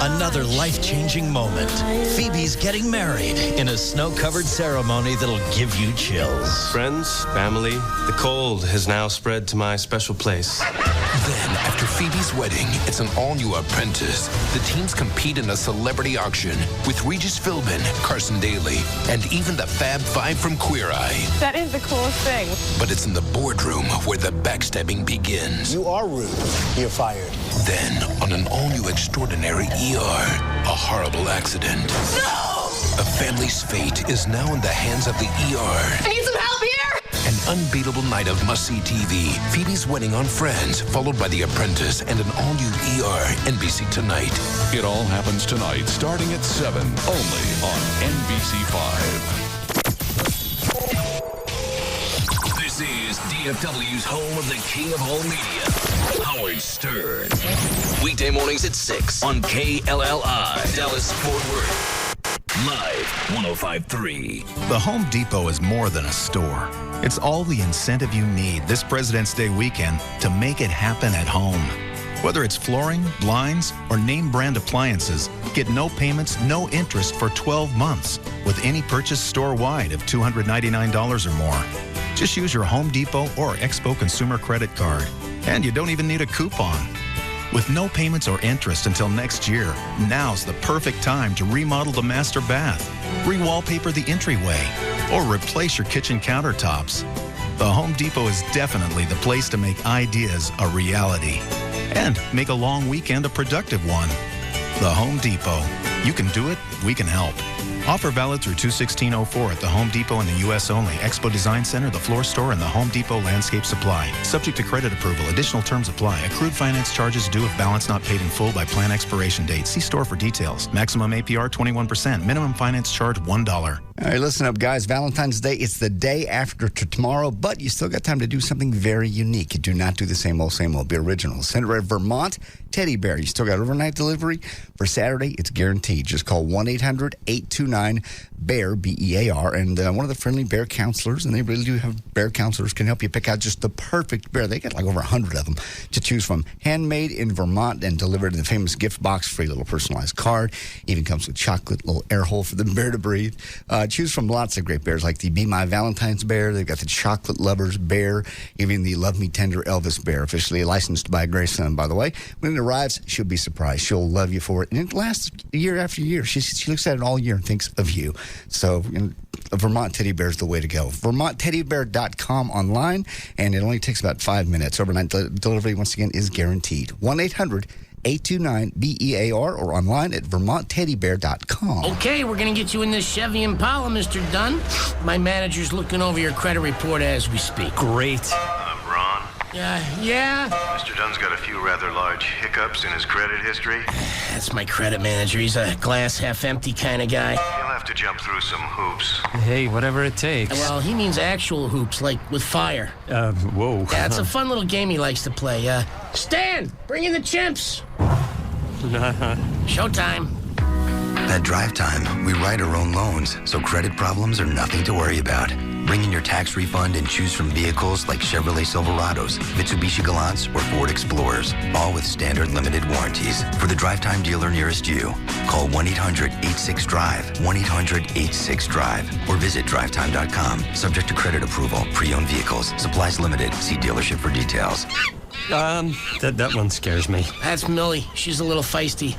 Another life-changing moment. Phoebe's getting married in a snow-covered ceremony that'll give you chills. Friends, family, the cold has now spread to my special place. Then, after Phoebe's wedding, it's an all-new Apprentice. The teams compete in a celebrity auction with Regis Philbin, Carson Daly, and even the Fab Five from Queer Eye. That is the coolest thing. But it's in the boardroom where the backstabbing begins. You are rude. You're fired. Then, on an all-new extraordinary ER, a horrible accident. No! A family's fate is now in the hands of the ER. I need some help here! An unbeatable night of must-see TV. Phoebe's wedding on Friends, followed by The Apprentice and an all-new ER. NBC Tonight. It all happens tonight, starting at 7, only on NBC5. This is DFW's home of the king of all media, Howard Stern. Weekday mornings at 6 on KLLI, Dallas Fort Worth. Live 105.3. The Home Depot is more than a store. It's all the incentive you need this President's Day weekend to make it happen at home. Whether it's flooring, blinds, or name brand appliances, get no payments, no interest for 12 months with any purchase store-wide of $299 or more. Just use your Home Depot or Expo Consumer Credit Card. And you don't even need a coupon. With no payments or interest until next year, now's the perfect time to remodel the master bath, re-wallpaper the entryway, or replace your kitchen countertops. The Home Depot is definitely the place to make ideas a reality and make a long weekend a productive one. The Home Depot. You can do it, we can help. Offer valid through 2/16/04 at the Home Depot in the U.S. only. Expo Design Center, the floor store, and the Home Depot Landscape Supply. Subject to credit approval. Additional terms apply. Accrued finance charges due if balance not paid in full by plan expiration date. See store for details. Maximum APR 21%. Minimum finance charge $1. All right, listen up, guys. Valentine's Day, it's the day after tomorrow, but you still got time to do something very unique. You do not do the same old, same old. Be original. Send it to Vermont Teddy Bear. You still got overnight delivery. For Saturday, it's guaranteed. Just call 1-800-829-BEAR, B-E-A-R, and one of the friendly bear counselors, and they really do have bear counselors, can help you pick out just the perfect bear. They got like over 100 of them to choose from. Handmade in Vermont and delivered in the famous gift box. Free little personalized card. Even comes with chocolate, little air hole for the bear to breathe. Choose from lots of great bears, like the Be My Valentine's Bear. They've got the Chocolate Lovers Bear, even the Love Me Tender Elvis Bear, officially licensed by Grayson, by the way. When it arrives, she'll be surprised. She'll love you for it. And it lasts year after year. She looks at it all year and thinks of you. So a Vermont Teddy Bear is the way to go. VermontTeddyBear.com online, and it only takes about 5 minutes. Overnight delivery, once again, is guaranteed. 1-800-829-BEAR or online at VermontTeddyBear.com. Okay, we're going to get you in this Chevy Impala, Mr. Dunn. My manager's looking over your credit report as we speak. Great. Ron. Yeah? Mr. Dunn's got a few rather large hiccups in his credit history. That's my credit manager. He's a glass half empty kind of guy. He'll have to jump through some hoops. Hey, whatever it takes. Well, he means actual hoops, like with fire. Whoa. Yeah, it's a fun little game he likes to play. Stan, bring in the chimps. Showtime. At Drive Time, we write our own loans, so credit problems are nothing to worry about. Bring in your tax refund and choose from vehicles like Chevrolet Silverados, Mitsubishi Galants, or Ford Explorers, all with standard limited warranties. For the Drive Time dealer nearest you, call 1-800-86-DRIVE, 1-800-86-DRIVE, or visit drivetime.com. Subject to credit approval, pre-owned vehicles, supplies limited. See dealership for details. That one scares me. That's Millie. She's a little feisty.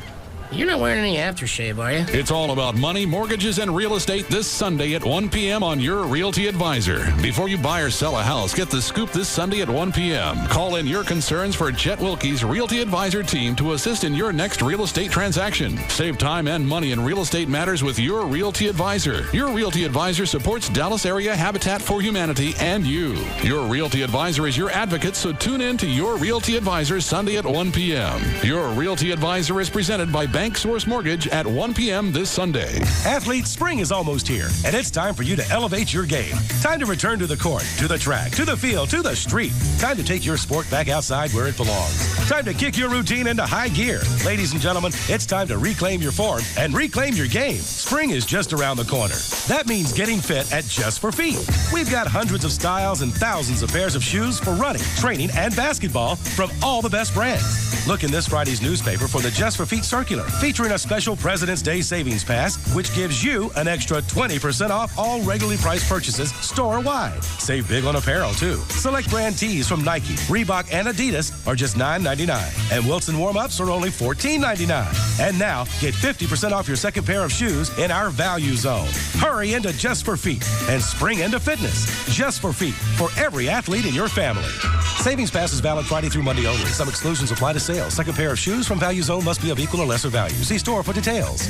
You're not wearing any aftershave, are you? It's all about money, mortgages, and real estate this Sunday at 1 p.m. on Your Realty Advisor. Before you buy or sell a house, get the scoop this Sunday at 1 p.m. Call in your concerns for Chet Wilkie's Realty Advisor team to assist in your next real estate transaction. Save time and money in real estate matters with Your Realty Advisor. Your Realty Advisor supports Dallas area Habitat for Humanity and you. Your Realty Advisor is your advocate, so tune in to Your Realty Advisor Sunday at 1 p.m. Your Realty Advisor is presented by Bank Source Mortgage at 1 p.m. this Sunday. Athletes, spring is almost here, and it's time for you to elevate your game. Time to return to the court, to the track, to the field, to the street. Time to take your sport back outside where it belongs. Time to kick your routine into high gear. Ladies and gentlemen, it's time to reclaim your form and reclaim your game. Spring is just around the corner. That means getting fit at Just for Feet. We've got hundreds of styles and thousands of pairs of shoes for running, training, and basketball from all the best brands. Look in this Friday's newspaper for the Just for Feet circular, featuring a special President's Day savings pass, which gives you an extra 20% off all regularly priced purchases store-wide. Save big on apparel, too. Select brand tees from Nike, Reebok, and Adidas are just $9.99, and Wilson warm-ups are only $14.99. And now, get 50% off your second pair of shoes in our value zone. Hurry into Just for Feet and spring into fitness. Just for Feet, for every athlete in your family. Savings pass is valid Friday through Monday only. Some exclusions apply to sales. Second pair of shoes from Value Zone must be of equal or lesser value. See store for details.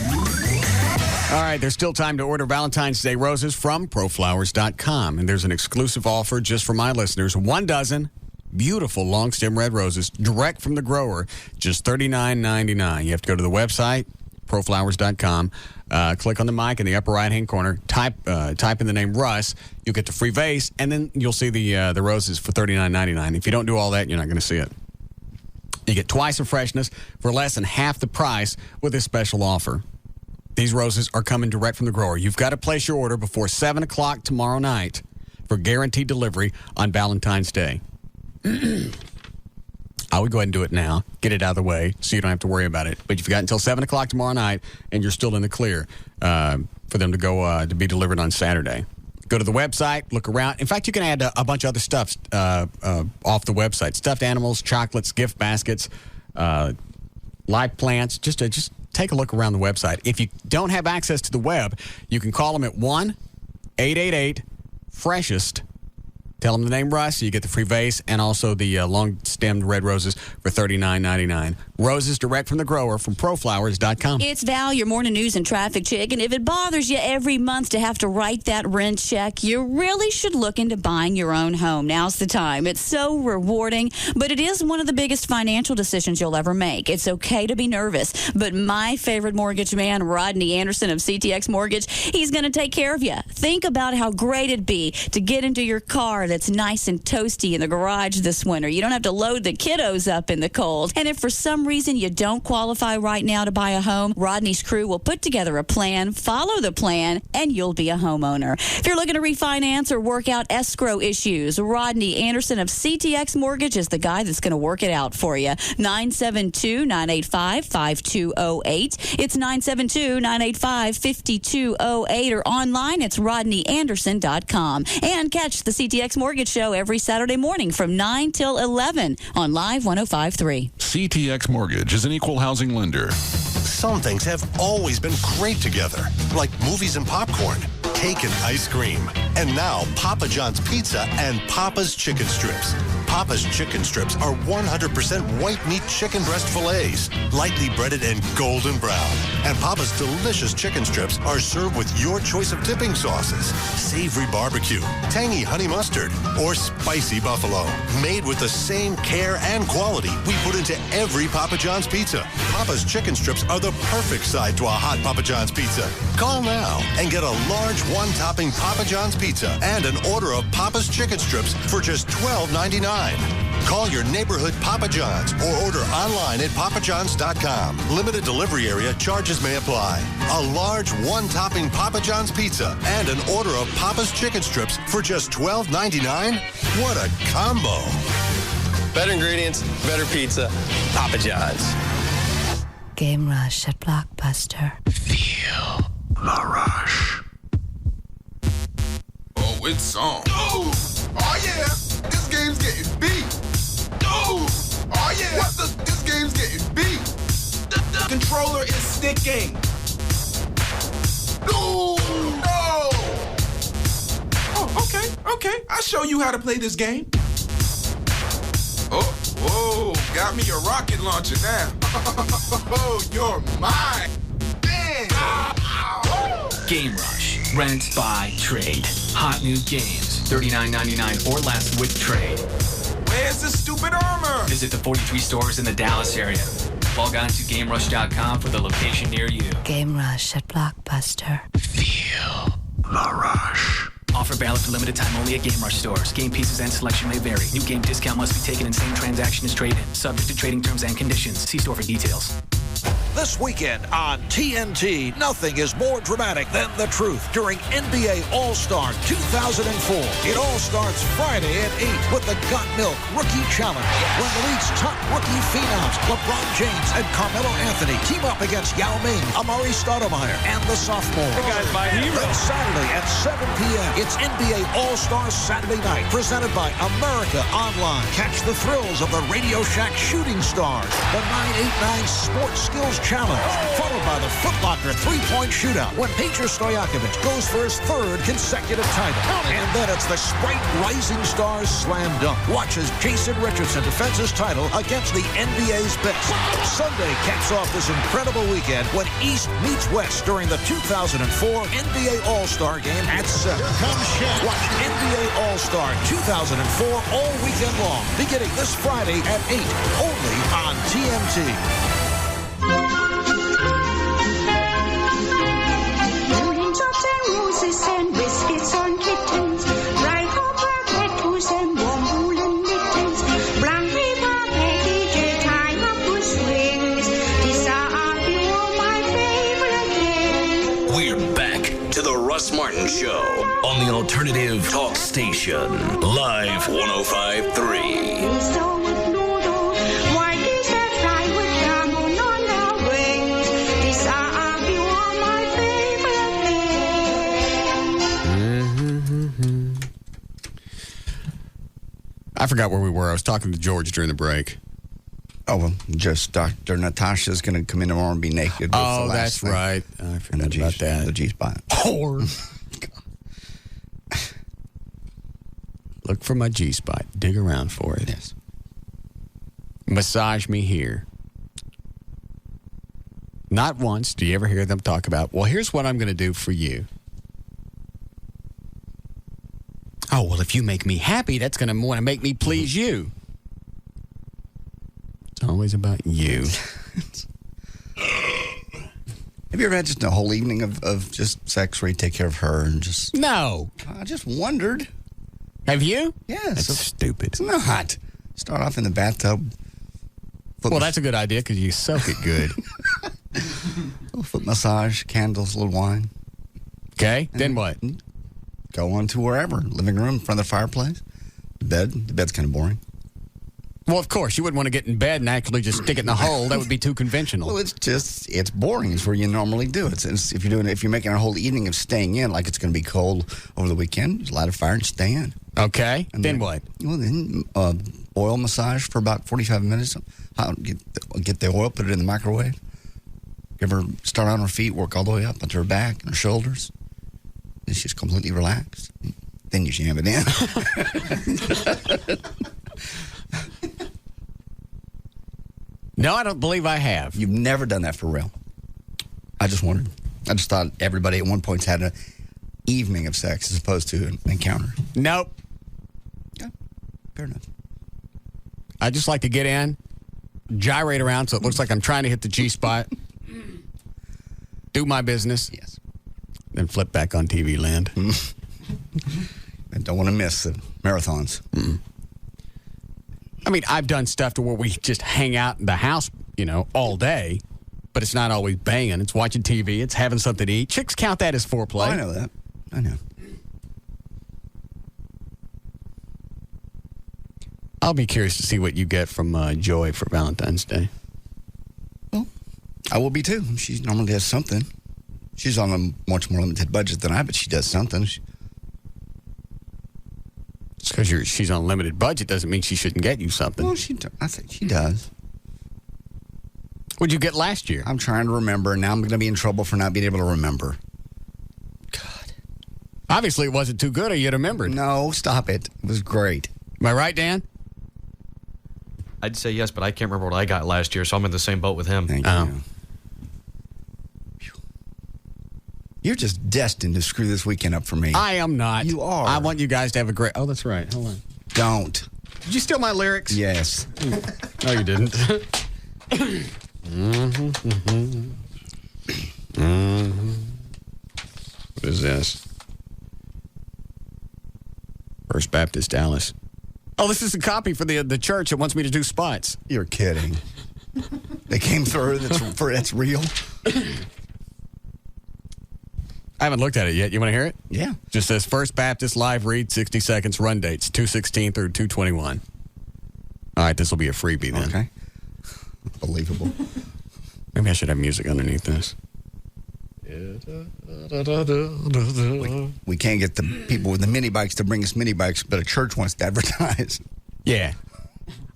All right, there's still time to order Valentine's Day roses from proflowers.com. And there's an exclusive offer just for my listeners. 1 dozen beautiful long stem red roses direct from the grower, just $39.99. You have to go to the website, proflowers.com. Click on the mic in the upper right-hand corner. Type in the name Russ. You'll get the free vase, and then you'll see the roses for $39.99. If you don't do all that, you're not going to see it. You get twice the freshness for less than half the price with this special offer. These roses are coming direct from the grower. You've got to place your order before 7 o'clock tomorrow night for guaranteed delivery on Valentine's Day. I would go ahead and do it now, get it out of the way so you don't have to worry about it. But you've got until 7 o'clock tomorrow night, and you're still in the clear for them to go to be delivered on Saturday. Go to the website, look around. In fact, you can add a bunch of other stuff off the website. Stuffed animals, chocolates, gift baskets, live plants. Just take a look around the website. If you don't have access to the web, you can call them at 1-888-FRESHEST. Tell them the name Russ, you get the free vase and also the long-stemmed red roses for $39.99. Roses direct from the grower from proflowers.com. It's Val, your morning news and traffic chick, and if it bothers you every month to have to write that rent check, you really should look into buying your own home. Now's the time. It's so rewarding, but it is one of the biggest financial decisions you'll ever make. It's okay to be nervous, but my favorite mortgage man, Rodney Anderson of CTX Mortgage, he's going to take care of you. Think about how great it'd be to get into your car that's nice and toasty in the garage this winter. You don't have to load the kiddos up in the cold. And if for some reason you don't qualify right now to buy a home, Rodney's crew will put together a plan, follow the plan, and you'll be a homeowner. If you're looking to refinance or work out escrow issues, Rodney Anderson of CTX Mortgage is the guy that's going to work it out for you. 972-985-5208. It's 972-985-5208, or online it's rodneyanderson.com. And catch the CTX Mortgage Show every Saturday morning from 9 till 11 on Live 105.3. CTX Mortgage is an equal housing lender. Some things have always been great together, like movies and popcorn, cake and ice cream. And now, Papa John's Pizza and Papa's Chicken Strips. Papa's Chicken Strips are 100% white meat chicken breast fillets, lightly breaded and golden brown. And Papa's delicious chicken strips are served with your choice of dipping sauces. Savory barbecue, tangy honey mustard, or spicy buffalo. Made with the same care and quality we put into every Papa John's pizza. Papa's chicken strips are the perfect side to a hot Papa John's pizza. Call now and get a large one-topping Papa John's pizza and an order of Papa's chicken strips for just $12.99. Call your neighborhood Papa John's or order online at papajohns.com. Limited delivery area, charges may apply. A large one-topping Papa John's pizza and an order of Papa's chicken strips for just $12.99? What a combo. Better ingredients, better pizza. Papa John's. Game Rush at Blockbuster. Feel the rush. Oh, it's on. Oh, yeah. This game's getting beat. Oh, yeah. This game's getting beat. The controller is sticking. No. Oh, okay. I'll show you how to play this game. Oh, whoa. Got me a rocket launcher now. Oh, you're mine. Game Rush. Rent, buy, trade. Hot new games. $39.99 or less with trade. Where's the stupid armor? Visit the 43 stores in the Dallas area. Log on to GameRush.com for the location near you. Game Rush at Blockbuster. Feel the rush. Offer valid for limited time only at Game Rush stores. Game pieces and selection may vary. New game discount must be taken in same transaction as trade-in. Subject to trading terms and conditions. See store for details. This weekend on TNT, nothing is more dramatic than the truth during NBA All-Star 2004. It all starts Friday at 8 with the Got Milk Rookie Challenge, when the league's top rookie phenoms, LeBron James and Carmelo Anthony, team up against Yao Ming, Amari Stoudemire, and the sophomore. Hey guys, my hero. Then Saturday at 7 p.m., it's NBA All-Star Saturday Night, presented by America Online. Catch the thrills of the Radio Shack Shooting Stars, the 989 Sports Skills Challenge, followed by the Foot Locker three-point shootout when Peter Stojakovic goes for his third consecutive title. And then it's the Sprite Rising Stars Slam Dunk. Watch as Jason Richardson defends his title against the NBA's best. Sunday caps off this incredible weekend when East meets West during the 2004 NBA All-Star Game at 7. Here comes Shaq. Watch NBA All-Star 2004 all weekend long, beginning this Friday at 8, only on TNT. Tops and roses and biscuits on kittens, bright copper kettles and warm woolen mittens, brown paper packages tied up with strings. These are a few of my favorite games. We're back to the Russ Martin Show on the Alternative Talk Station, Live 105.3. I forgot where we were. I was talking to George during the break. Oh, well, just Dr. Natasha's going to come in tomorrow and be naked. Oh, that's right. I forgot about that. The G-spot. Whore. Look for my G-spot. Dig around for it. Yes. Massage me here. Not once do you ever hear them talk about, well, here's what I'm going to do for you. Oh, well, if you make me happy, that's going to want to make me please you. It's always about you. Have you ever had just a whole evening of just sex where you take care of her and just... No. I just wondered. Have you? Yes. That's stupid. It's not. Start off in the bathtub. Well, that's a good idea because you soak it good. A little foot massage, candles, a little wine. Okay, then what? Go on to wherever. Living room, in front of the fireplace. Bed. The bed's kind of boring. Well, of course. You wouldn't want to get in bed and actually just stick it in the hole. That would be too conventional. Well, it's boring. It's where you normally do it. If you're making a whole evening of staying in, like it's going to be cold over the weekend, just light a fire and stay in. Okay. And then what? Well, then oil massage for about 45 minutes. Get the oil, put it in the microwave. Give her, start on her feet, work all the way up onto her back and her shoulders. And she's completely relaxed. Then you jam it in. No, I don't believe I have. You've never done that for real? I just wondered. I just thought everybody at one point had an evening of sex as opposed to an encounter. Nope. Yeah, fair enough. I just like to get in, gyrate around so it looks like I'm trying to hit the G-spot, do my business. Yes. Then flip back on TV land. I don't want to miss the marathons. I mean, I've done stuff to where we just hang out in the house, all day, but it's not always banging. It's watching TV. It's having something to eat. Chicks count that as foreplay. Oh, I know that. I know. I'll be curious to see what you get from Joy for Valentine's Day. Well, I will be too. She normally does something. She's on a much more limited budget than I, but she does something. Just because she's on a limited budget doesn't mean she shouldn't get you something. Well, I think she does. What'd you get last year? I'm trying to remember. Now I'm going to be in trouble for not being able to remember. God. Obviously, it wasn't too good or you'd remember. No, stop it. It was great. Am I right, Dan? I'd say yes, but I can't remember what I got last year, so I'm in the same boat with him. Thank you. You're just destined to screw this weekend up for me. I am not. You are. I want you guys to have a great... Oh, that's right. Hold on. Don't. Did you steal my lyrics? Yes. No, you didn't. What is this? First Baptist Dallas. Oh, this is a copy for the church that wants me to do spots. You're kidding. They came through. That's real. I haven't looked at it yet. You want to hear it? Yeah. Just says First Baptist live read, 60 seconds, run dates, 2/16 through 2/21. All right, this will be a freebie then. Okay. Unbelievable. Maybe I should have music underneath this. We can't get the people with the mini bikes to bring us mini bikes, but a church wants to advertise. Yeah.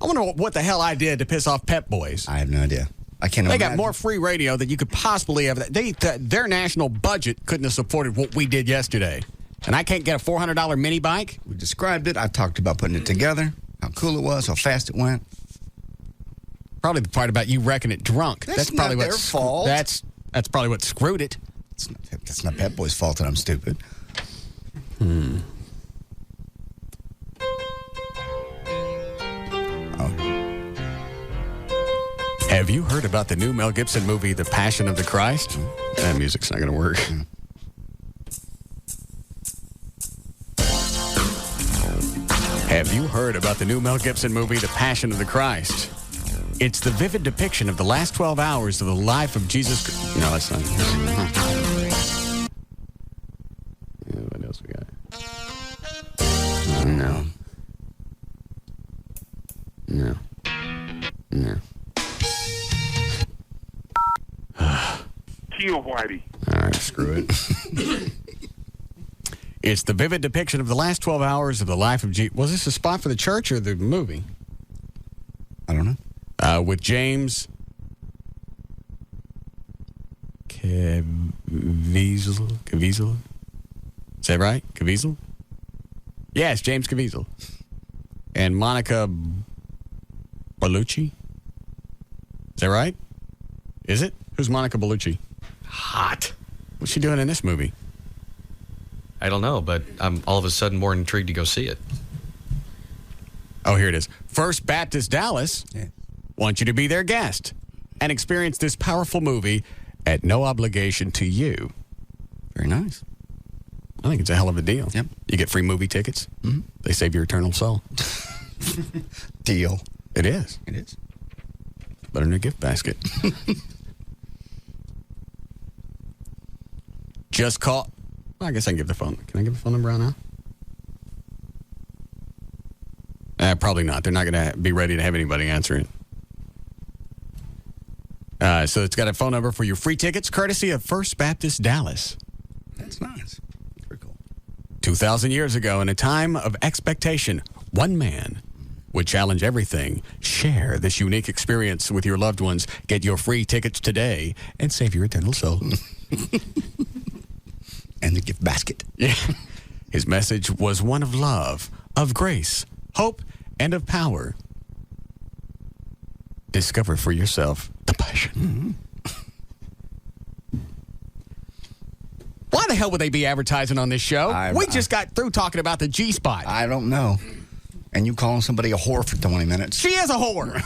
I wonder what the hell I did to piss off Pep Boys. I have no idea. I can't They imagine. got more free radio than you could possibly have. Their national budget couldn't have supported what we did yesterday. And I can't get a $400 mini bike? We described it. I talked about putting it together, how cool it was, how fast it went. Probably the part about you wrecking it drunk. That's probably not their fault. That's probably what screwed it. That's not Pep Boy's fault that I'm stupid. Have you heard about the new Mel Gibson movie, The Passion of the Christ? That music's not going to work. Have you heard about the new Mel Gibson movie, The Passion of the Christ? It's the vivid depiction of the last 12 hours of the life of Jesus. No, that's not. What else we got? No. No. No. Kill Whitey. All right, screw it. It's the vivid depiction of the last 12 hours of the life of Jesus. Was this a spot for the church or the movie? I don't know. With James Caviezel. Caviezel? Is that right? Caviezel? Yes, James Caviezel. And Monica Bellucci? Is that right? Is it? Who's Monica Bellucci? Hot. What's she doing in this movie? I don't know, but I'm all of a sudden more intrigued to go see it. Oh, here it is. First Baptist Dallas wants you to be their guest and experience this powerful movie at no obligation to you. Very nice. I think it's a hell of a deal. Yep. You get free movie tickets. Mm-hmm. They save your eternal soul. Deal. It is. It is. Better than a gift basket. Just call. Well, I guess I can give the phone. Can I give the phone number out now? Probably not. They're not going to be ready to have anybody answer it. So it's got a phone number for your free tickets, courtesy of First Baptist Dallas. That's nice. Very cool. 2,000 years ago, in a time of expectation, one man would challenge everything. Share this unique experience with your loved ones. Get your free tickets today and save your eternal soul. And the gift basket. Yeah. His message was one of love, of grace, hope, and of power. Discover for yourself the passion. hell would they be advertising on this show? We just got through talking about the G-spot. I don't know. And you calling somebody a whore for 20 minutes? She is a whore.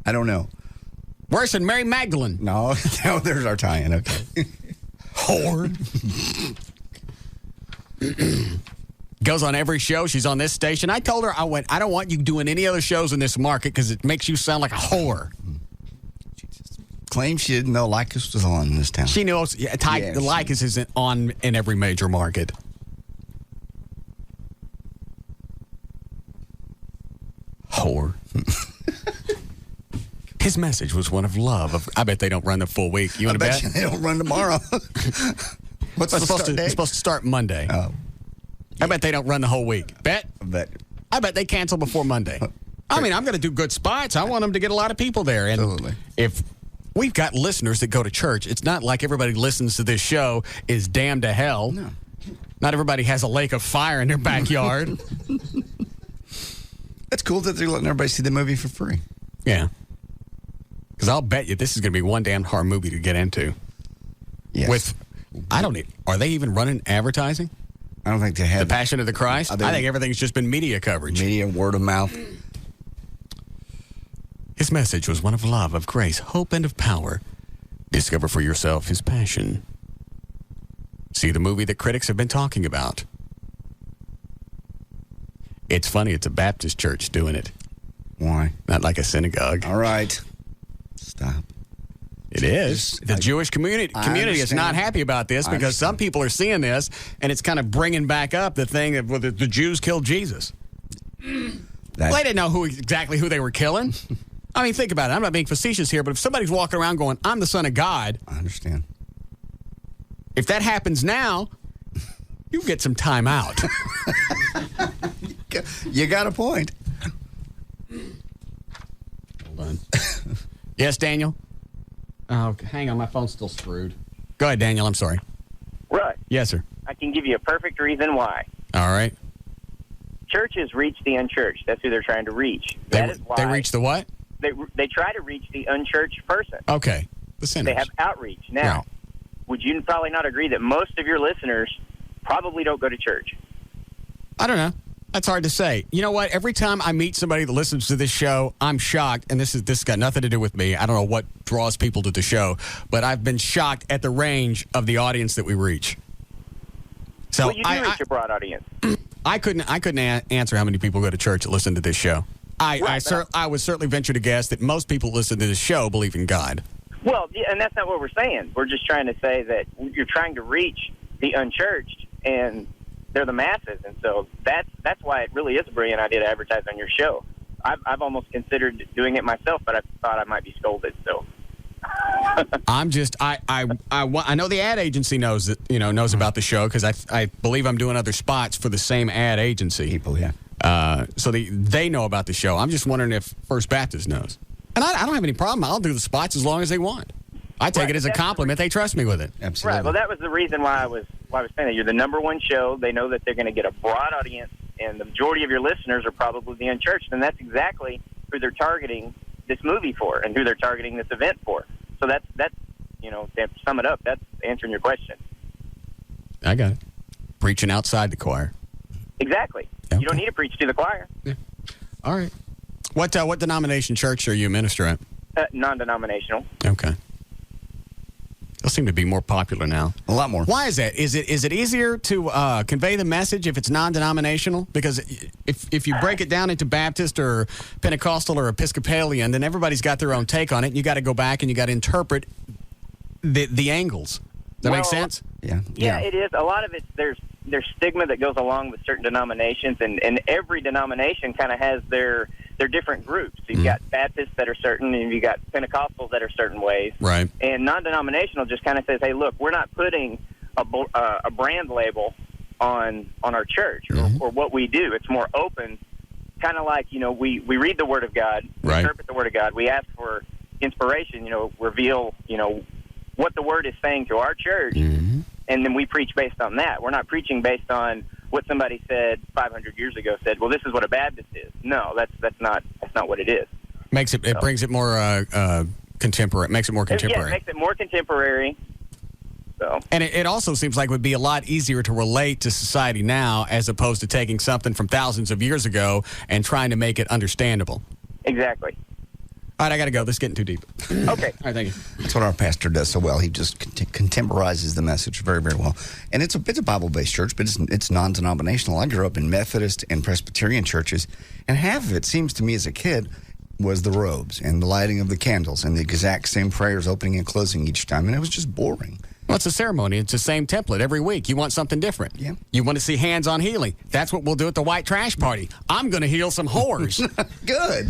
I don't know. Worse than Mary Magdalene. No, there's our tie-in. Okay. Whore. Goes on every show. She's on this station. I told her, I don't want you doing any other shows in this market because it makes you sound like a whore. Claims she didn't know Lycus was on in this town. She knows the Lycus isn't on in every major market. Whore. His message was one of love. I bet they don't run the full week. You want to bet? They don't run tomorrow. What's the start date? It's supposed to start Monday. Oh. I bet they don't run the whole week. Bet? I bet they cancel before Monday. I mean, I'm going to do good spots. I want them to get a lot of people there. And Absolutely. If we've got listeners that go to church, it's not like everybody listens to this show is damned to hell. No. Not everybody has a lake of fire in their backyard. That's cool that they're letting everybody see the movie for free. Yeah. Because I'll bet you this is going to be one damn hard movie to get into. Yes. Are they even running advertising? I don't think they have. The Passion of the Christ? I think everything's just been media coverage. Media, word of mouth. His message was one of love, of grace, hope, and of power. Discover for yourself his passion. See the movie that critics have been talking about. It's funny, it's a Baptist church doing it. Why? Not like a synagogue. All right. Stop. It is. The Jewish community is not happy about this because some people are seeing this, and it's kind of bringing back up the thing that the Jews killed Jesus. Well, they didn't know exactly who they were killing. I mean, think about it. I'm not being facetious here, but if somebody's walking around going, I'm the son of God. I understand. If that happens now, you get some time out. You got a point. Hold on. Yes, Daniel? Oh, hang on. My phone's still screwed. Go ahead, Daniel. I'm sorry. Russ. Yes, sir. I can give you a perfect reason why. All right. Churches reach the unchurched. That's who they're trying to reach. That is why they reach the what? They try to reach the unchurched person. Okay. The sinners. They have outreach. Now, Right. Would you probably not agree that most of your listeners probably don't go to church? I don't know. That's hard to say. You know what? Every time I meet somebody that listens to this show, I'm shocked, and this has got nothing to do with me. I don't know what draws people to the show, but I've been shocked at the range of the audience that we reach. So well, you do reach a broad audience. I couldn't answer how many people go to church that listen to this show. I would certainly venture to guess that most people that listen to this show believe in God. Well, yeah, and that's not what we're saying. We're just trying to say that you're trying to reach the unchurched, and they're the masses, and so that's why it really is a brilliant idea to advertise on your show. I've almost considered doing it myself, but I thought I might be scolded. So I'm just I know the ad agency knows about the show because I believe I'm doing other spots for the same ad agency. People, yeah. So they know about the show. I'm just wondering if First Baptist knows, and I don't have any problem. I'll do the spots as long as they want. I take it as a compliment. They trust me with it. Absolutely. Right. Well, that was the reason why I was saying that. You're the number one show. They know that they're going to get a broad audience, and the majority of your listeners are probably the unchurched, and that's exactly who they're targeting this movie for, and who they're targeting this event for. So that's to sum it up, that's answering your question. I got it. Preaching outside the choir. Exactly. Okay. You don't need to preach to the choir. Yeah. All right. What denomination church are you a minister at? Non-denominational. Okay. They'll seem to be more popular now. A lot more. Why is that? Is it easier to convey the message if it's non-denominational? Because if you break it down into Baptist or Pentecostal or Episcopalian, then everybody's got their own take on it. And you got to go back and you got to interpret the angles. Does that make sense? Yeah. Yeah, it is. A lot of it, there's stigma that goes along with certain denominations, and every denomination kind of has their different groups. You've got Baptists that are certain, and you've got Pentecostals that are certain ways. Right. And non-denominational just kind of says, hey, look, we're not putting a brand label on our church or what we do. It's more open, kind of like, we read the Word of God, we interpret the Word of God, we ask for inspiration, reveal, what the Word is saying to our church, and then we preach based on that. We're not preaching based on what somebody said 500 years ago. Said, "Well, this is what a Baptist is." No, that's not what it is. It brings it more contemporary. Makes it more contemporary. Yeah, it makes it more contemporary. So, And it also seems like it would be a lot easier to relate to society now as opposed to taking something from thousands of years ago and trying to make it understandable. exactly. All right, I got to go. This is getting too deep. Okay. All right, thank you. That's what our pastor does so well. He just contemporizes the message very, very well. And it's a Bible-based church, but it's non-denominational. I grew up in Methodist and Presbyterian churches, and half of it seems to me as a kid was the robes and the lighting of the candles and the exact same prayers opening and closing each time, and it was just boring. Well, it's a ceremony. It's the same template every week. You want something different. Yeah. You want to see hands-on healing. That's what we'll do at the white trash party. I'm going to heal some whores. Good.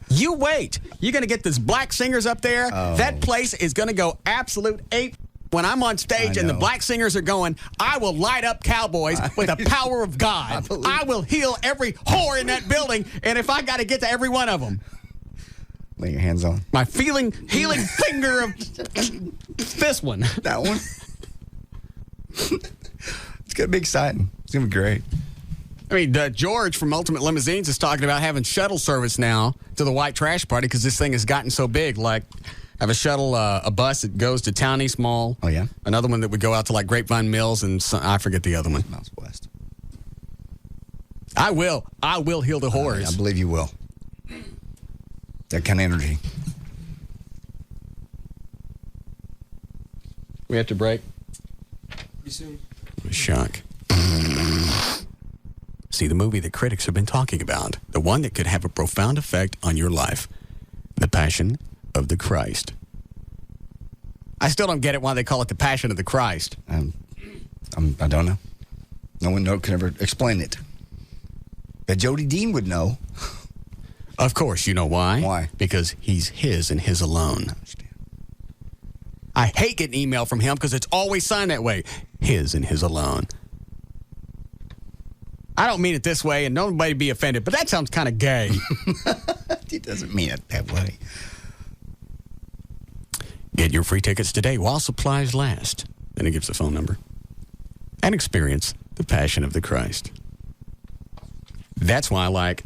You wait. You're going to get these black singers up there. That place is going to go absolute ape. When I'm on stage and the black singers are going, I will light up cowboys with the power of God. I will heal every whore in that building, and if I got to get to every one of them. Lay your hands on. My healing finger of this one. That one? It's going to be exciting. It's going to be great. I mean, George from Ultimate Limousines is talking about having shuttle service now to the white trash party because this thing has gotten so big. Like, have a shuttle, a bus that goes to Town East Mall. Oh, yeah? Another one that would go out to, like, Grapevine Mills, and I forget the other one. Miles West. I will heal the whores. I believe you will. That kind of energy. We have to break. Pretty soon. Shock. See, the movie that critics have been talking about, the one that could have a profound effect on your life, The Passion of the Christ. I still don't get it why they call it The Passion of the Christ. I don't know. No one can ever explain it. But Jody Dean would know. Of course, you know why? Why? Because he's his and his alone. I hate getting email from him because it's always signed that way. His and his alone. I don't mean it this way, and nobody be offended, but that sounds kind of gay. He doesn't mean it that way. Get your free tickets today while supplies last. Then he gives the phone number. And experience the Passion of the Christ. That's why I like...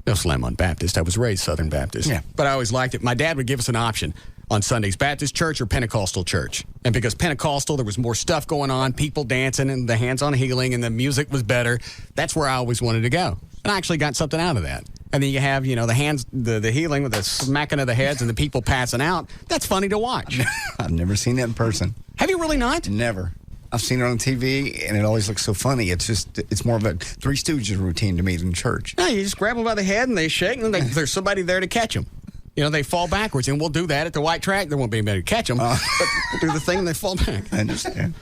No slam on Baptist. I was raised Southern Baptist. Yeah. But I always liked it. My dad would give us an option on Sundays, Baptist church or Pentecostal church. And because Pentecostal, there was more stuff going on, people dancing and the hands-on healing and the music was better. That's where I always wanted to go. And I actually got something out of that. And then you have, the hands, the healing with the smacking of the heads and the people passing out. That's funny to watch. I've never seen that in person. Have you really not? Never. I've seen it on TV, and it always looks so funny. It's more of a Three Stooges routine to me than church. No, you just grab them by the head, and they shake, and there's somebody there to catch them. They fall backwards, and we'll do that at the white track. There won't be anybody to catch them, but we'll do the thing, and they fall back. I understand.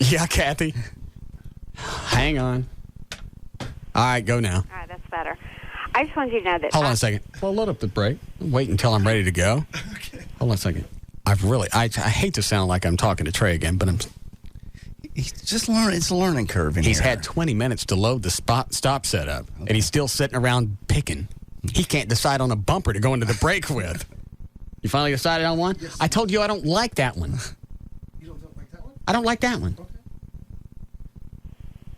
Yeah, Kathy. Hang on. All right, go now. All right, that's better. I just wanted you to know that... Hold on a second. Well, load up the break. Wait until I'm ready to go. Okay. Hold on a second. I hate to sound like I'm talking to Trey again, but I'm... He's just learning. It's a learning curve in He's here. had 20 minutes to load the stop setup, and he's still sitting around picking. He can't decide on a bumper to go into the break with. You finally decided on one? Yes. I told you I don't like that one. You don't like that one? I don't like that one. Okay.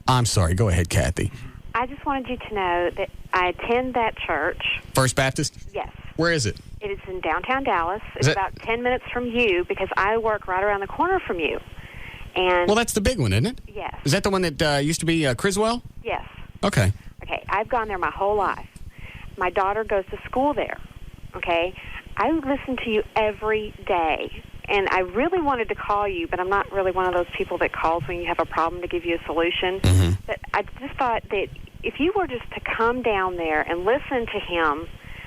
I'm sorry. Go ahead, Kathy. I just wanted you to know that I attend that church. First Baptist? Yes. Where is it? It is in downtown Dallas. It's about 10 minutes from you because I work right around the corner from you. And well, that's the big one, isn't it? Yes. Is that the one that used to be Criswell? Yes. Okay. Okay, I've gone there my whole life. My daughter goes to school there, okay? I listen to you every day, and I really wanted to call you, but I'm not really one of those people that calls when you have a problem to give you a solution. Mm-hmm. But I just thought that if you were just to come down there and listen to him,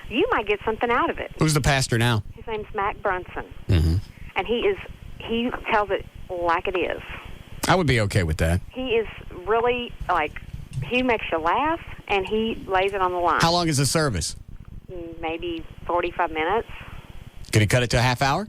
you might get something out of it. Who's the pastor now? His name's Mac Brunson, mm-hmm. and he tells it like it is. I would be okay with that. He is really, he makes you laugh, and he lays it on the line. How long is the service? Maybe 45 minutes. Could he cut it to a half hour?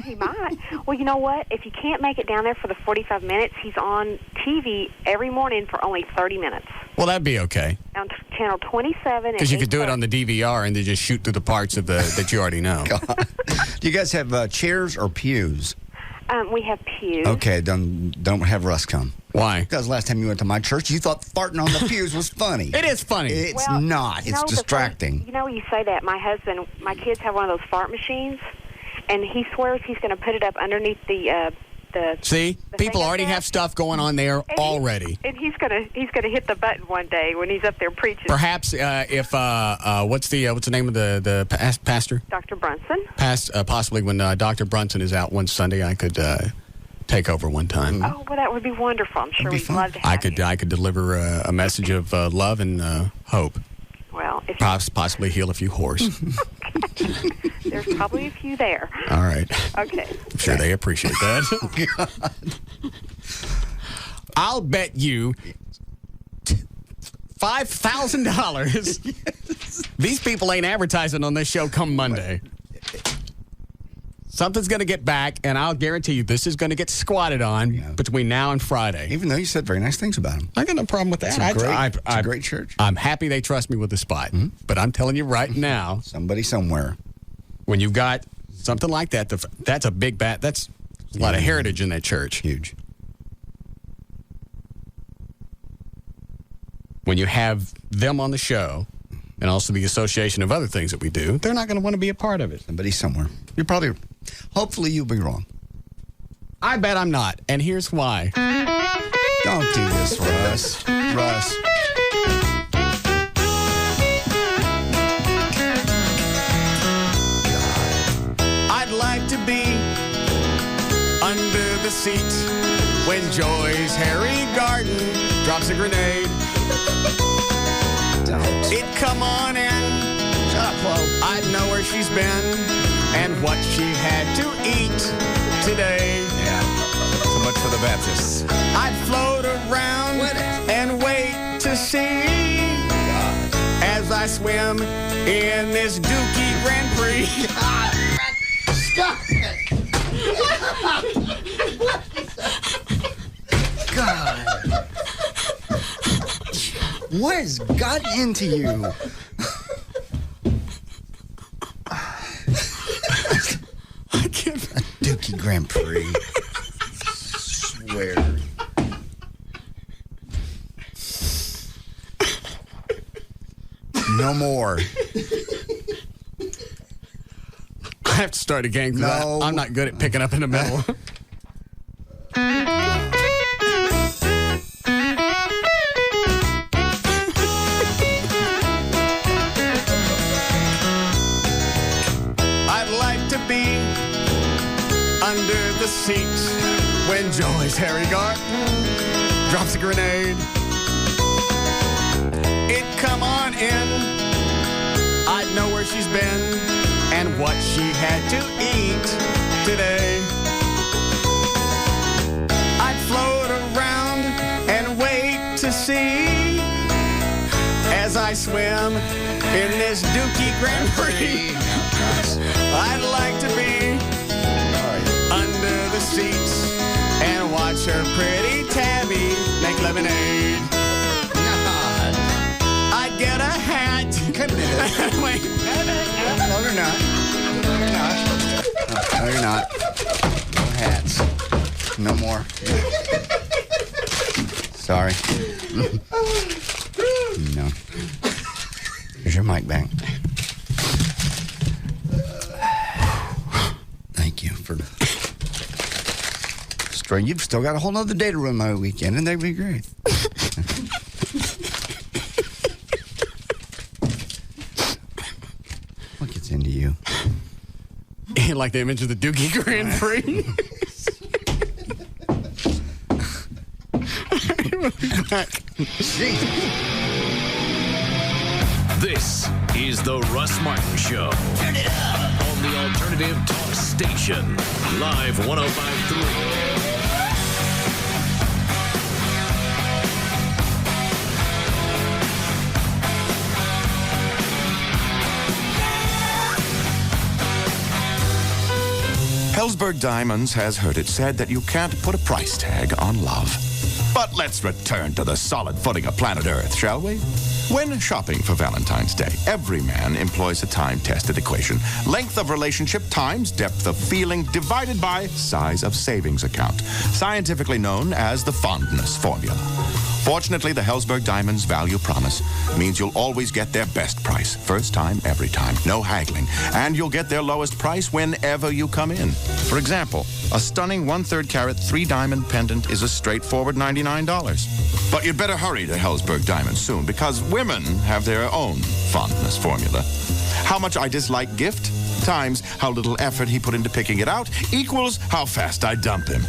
He might. Well, you know what? If you can't make it down there for the 45 minutes, he's on TV every morning for only 30 minutes. Well, that'd be okay. On channel 27. Because you could do it on the DVR and then just shoot through the parts of that you already know. Do you guys have chairs or pews? We have pews. Okay, don't have Russ come. Why? Because last time you went to my church, you thought farting on the pews was funny. It is funny. It's Well, not. you It's know, distracting. You know, you say that. My kids have one of those fart machines, and he swears he's going to put it up underneath the See, people thing already up there. have stuff going on there already. And he's gonna hit the button one day when he's up there preaching. Perhaps if what's the name of the pastor? Dr. Brunson. Possibly when Dr. Brunson is out one Sunday, I could take over one time. Oh, well, that would be wonderful. I'm sure we'd love to have I could deliver a message of love and hope. Well, if Possibly heal a few whores. there's probably a few there. All right. Okay. I'm sure they appreciate that. I'll bet you $5,000. These people ain't advertising on this show come Monday. Something's going to get back, and I'll guarantee you this is going to get squatted on between now and Friday. Even though you said very nice things about him. I got no problem with that. It's a great church. I'm happy they trust me with the spot. But I'm telling you right now. Somebody somewhere. When you've got something like that, that's a big bat. That's a lot of heritage in that church. Huge. When you have them on the show, and also the association of other things that we do, they're not going to want to be a part of it. Somebody somewhere. Hopefully you'll be wrong. I bet I'm not, and here's why. Don't do this, Russ. Russ. I'd like to be under the seat when Joy's Harry Garden drops a grenade. It'd come on in. Shut up, Flo. I'd know where she's been and what she had to eat today. Yeah. So much for the Baptists. I'd float around and wait to see as I swim in this Dookie Grand Prix. Stop it! God. What has gotten into you? I can't. A Dookie Grand Prix. Swear. No more. I have to start again. No. I'm not good at picking up in the middle. I'd like to be under the seat when Joy's Harry Garden drops a grenade. It'd come on in. I'd know where she's been and what she had to eat today. I'd float around and wait to see as I swim in this Dookie Grand Prix. I'd like to be under the seats and watch her pretty tabby make lemonade. I'd get a hat. Wait. No, you're not. No, you're not. No hats. No more. Sorry. No. Here's your mic back. Thank you for straying. You've still got a whole nother day to run my weekend, and that'd be great. What gets into you? Like they mentioned the Dookie Grand Prix. We'll be back. This is the Russ Martin Show. Turn it up on the Alternative Talk Station. Live 105.3. Hellsberg Diamonds has heard it said that you can't put a price tag on love. But let's return to the solid footing of planet Earth, shall we? When shopping for Valentine's Day, every man employs a time-tested equation. Length of relationship times depth of feeling divided by size of savings account, scientifically known as the fondness formula. Fortunately, the Helzberg Diamonds Value Promise means you'll always get their best price. First time, every time. No haggling. And you'll get their lowest price whenever you come in. For example, a stunning 1/3 carat 3-diamond pendant is a straightforward $99. But you'd better hurry to Helzberg Diamonds soon, because women have their own fondness formula. How much I dislike gift times how little effort he put into picking it out equals how fast I dump him.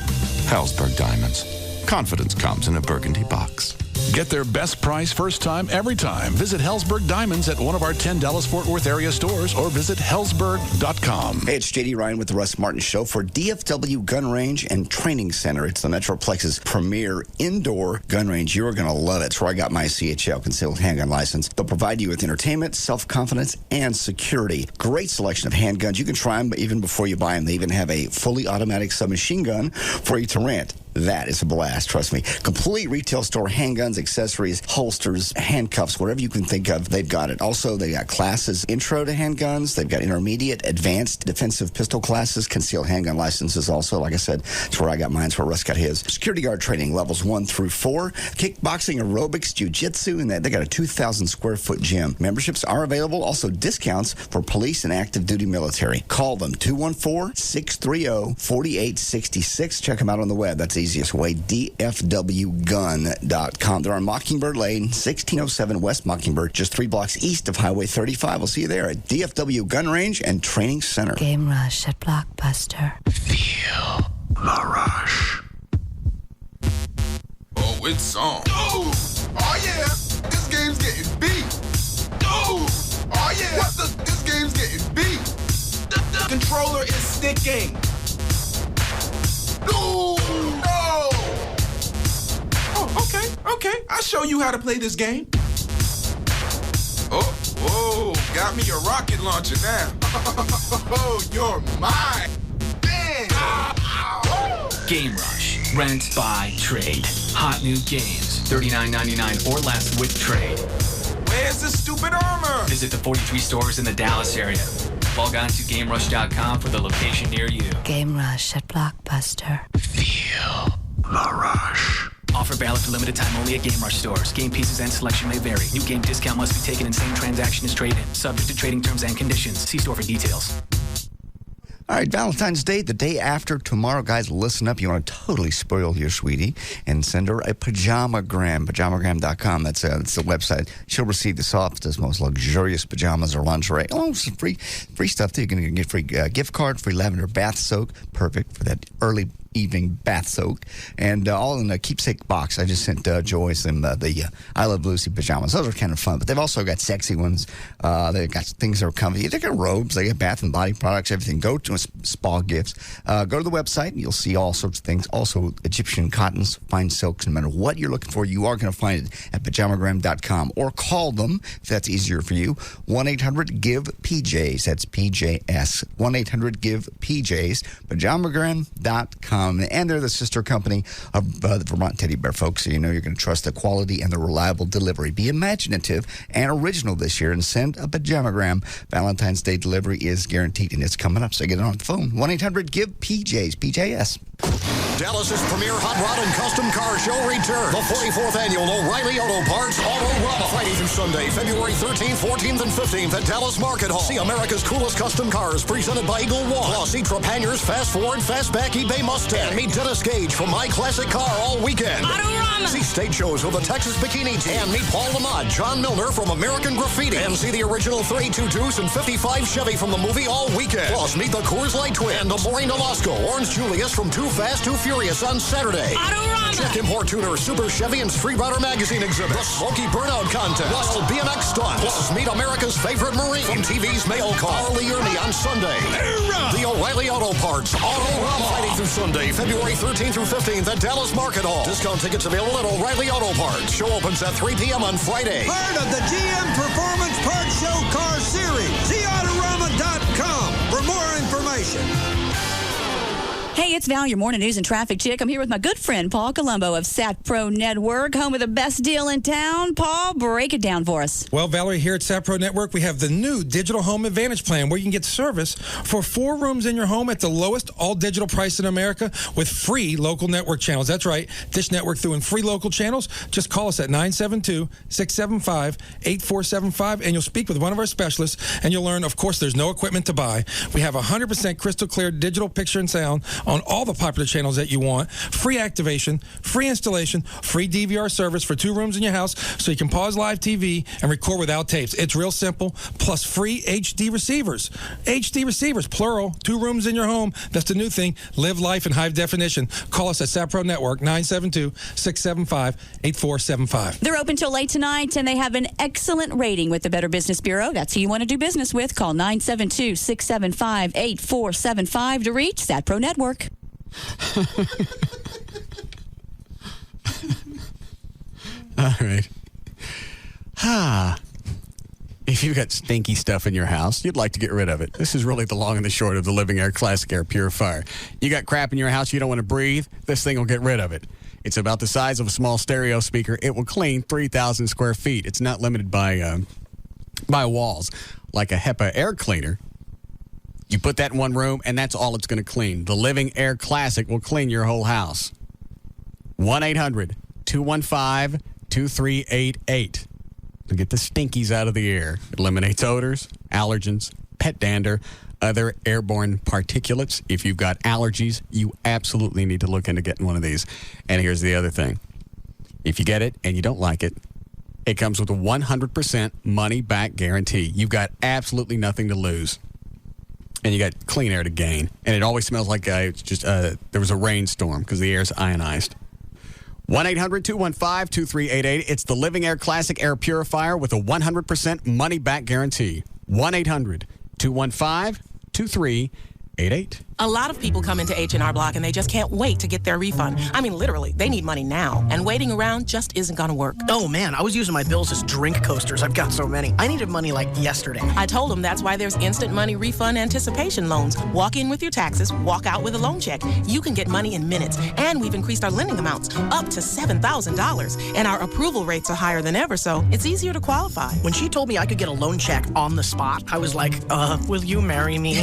Helzberg Diamonds. Confidence comes in a burgundy box. Get their best price first time, every time. Visit Helzberg Diamonds at one of our 10 Dallas-Fort Worth area stores or visit Helzberg.com. Hey, it's JD Ryan with the Russ Martin Show for DFW Gun Range and Training Center. It's the Metroplex's premier indoor gun range. You're going to love it. It's where I got my CHL, concealed handgun license. They'll provide you with entertainment, self-confidence, and security. Great selection of handguns. You can try them even before you buy them. They even have a fully automatic submachine gun for you to rent. That is a blast, trust me. Complete retail store, handguns, accessories, holsters, handcuffs, whatever you can think of, they've got it. Also, they got classes, intro to handguns. They've got intermediate, advanced defensive pistol classes, concealed handgun licenses also. Like I said, it's where I got mine. It's where Russ got his. Security guard training, levels 1 through 4. Kickboxing, aerobics, jiu-jitsu, and they got a 2,000 square foot gym. Memberships are available. Also, discounts for police and active duty military. Call them, 214-630-4866. Check them out on the web. That's easiest way, dfwgun.com. They're on Mockingbird Lane, 1607 West Mockingbird, just 3 blocks east of Highway 35. We'll see you there at DFW Gun Range and Training Center. Game Rush at Blockbuster. Feel the rush. Oh, it's on. Oh, yeah. This game's getting beat. Oh, yeah. This game's getting beat. The controller is sticking. No. Oh, okay. I'll show you how to play this game. Oh, whoa, got me a rocket launcher now. Oh, you're mine. Man. Game Rush. Rent, buy, trade. Hot new games. $39.99 or less with trade. Where's the stupid armor? Visit the 43 stores in the Dallas area. Log on to GameRush.com for the location near you. Game Rush at Blockbuster. Feel the rush. Offer valid for limited time only at Game Rush stores. Game pieces and selection may vary. New game discount must be taken in same transaction as trade-in. Subject to trading terms and conditions. See store for details. All right, Valentine's Day, the day after tomorrow. Guys, listen up. You want to totally spoil your sweetie and send her a pajamagram, pajamagram.com. That's the website. She'll receive the softest, most luxurious pajamas or lingerie. Oh, some free stuff, too. You're going to get free gift card, free lavender bath soak. Perfect for that early evening bath soak, and all in a keepsake box. I just sent Joyce and the I Love Lucy pajamas. Those are kind of fun, but they've also got sexy ones. They've got things that are comfy. They got robes, they got bath and body products, everything. Go to spa gifts. Go to the website, and you'll see all sorts of things. Also, Egyptian cottons, fine silks. No matter what you're looking for, you are going to find it at pajamagram.com, or call them if that's easier for you. 1-800-GIVE-PJs. That's PJS. 1-800-GIVE-PJs. Pajamagram.com. And they're the sister company of the Vermont Teddy Bear, folks, so you know you're going to trust the quality and the reliable delivery. Be imaginative and original this year and send a pajamagram. Valentine's Day delivery is guaranteed, and it's coming up, so get it on the phone. 1-800-GIVE-PJs. PJS. Dallas's premier hot rod and custom car show returns. The 44th annual O'Reilly Auto Parts Auto Rama. Friday through Sunday, February 13th, 14th, and 15th at Dallas Market Hall. See America's coolest custom cars presented by Eagle One. Plus, see Trepannier's Fast Forward, Fastback eBay Mustang. And meet Dennis Gage from My Classic Car all weekend. Autorama. See stage shows with the Texas Bikini Team. And meet Paul Lamont, John Milner from American Graffiti. And see the original 32 Deuce and 55 Chevy from the movie all weekend. Plus, meet the Coors Light Twin and Amore Nolasco, Orange Julius from Too Fast, Too Furious on Saturday. Autorama. Check Import Tuner, Super Chevy, and Street Rider magazine exhibit. The Smoky Burnout Contest. Wild BMX Stunts. Plus, meet America's favorite Marine from TV's Mail Call, Arlie Ernie on Sunday. The O'Reilly Auto Parts Autorama. Friday through Sunday, February 13th through 15th at Dallas Market Hall. Discount tickets available at O'Reilly Auto Parts. Show opens at 3 p.m. on Friday. Part of the GM Performance Parts Show Car Series. See Autorama.com for more information. Hey, it's Val, your morning news and traffic chick. I'm here with my good friend, Paul Colombo of SatPro Network, home of the best deal in town. Paul, break it down for us. Well, Valerie, here at SatPro Network, we have the new Digital Home Advantage Plan where you can get service for 4 rooms in your home at the lowest all-digital price in America with free local network channels. That's right. Dish Network through in free local channels. Just call us at 972-675-8475 and you'll speak with one of our specialists and you'll learn, of course, there's no equipment to buy. We have 100% crystal clear digital picture and sound on all the popular channels that you want, free activation, free installation, free DVR service for 2 rooms in your house so you can pause live TV and record without tapes. It's real simple, plus free HD receivers. HD receivers, plural, 2 rooms in your home. That's the new thing. Live life in high definition. Call us at SatPro Network, 972-675-8475. They're open till late tonight, and they have an excellent rating with the Better Business Bureau. That's who you want to do business with. Call 972-675-8475 to reach SatPro Network. All right. If you've got stinky stuff in your house, you'd like to get rid of it. This is really the long and the short of the Living Air Classic Air Purifier. You got crap in your house you don't want to breathe, this thing will get rid of it. It's about the size of a small stereo speaker. It will clean 3,000 square feet. It's not limited by walls. Like a HEPA air cleaner, you put that in one room, and that's all it's going to clean. The Living Air Classic will clean your whole house. 1-800-215-2388. To get the stinkies out of the air. It eliminates odors, allergens, pet dander, other airborne particulates. If you've got allergies, you absolutely need to look into getting one of these. And here's the other thing. If you get it and you don't like it, it comes with a 100% money-back guarantee. You've got absolutely nothing to lose. And you got clean air to gain. And it always smells like there was a rainstorm because the air is ionized. 1-800-215-2388. It's the Living Air Classic Air Purifier with a 100% money-back guarantee. 1-800-215-2388. A lot of people come into H&R Block and they just can't wait to get their refund. I mean, literally, they need money now. And waiting around just isn't going to work. Oh, man, I was using my bills as drink coasters. I've got so many. I needed money like yesterday. I told them that's why there's instant money refund anticipation loans. Walk in with your taxes, walk out with a loan check. You can get money in minutes. And we've increased our lending amounts up to $7,000. And our approval rates are higher than ever, so it's easier to qualify. When she told me I could get a loan check on the spot, I was like, will you marry me?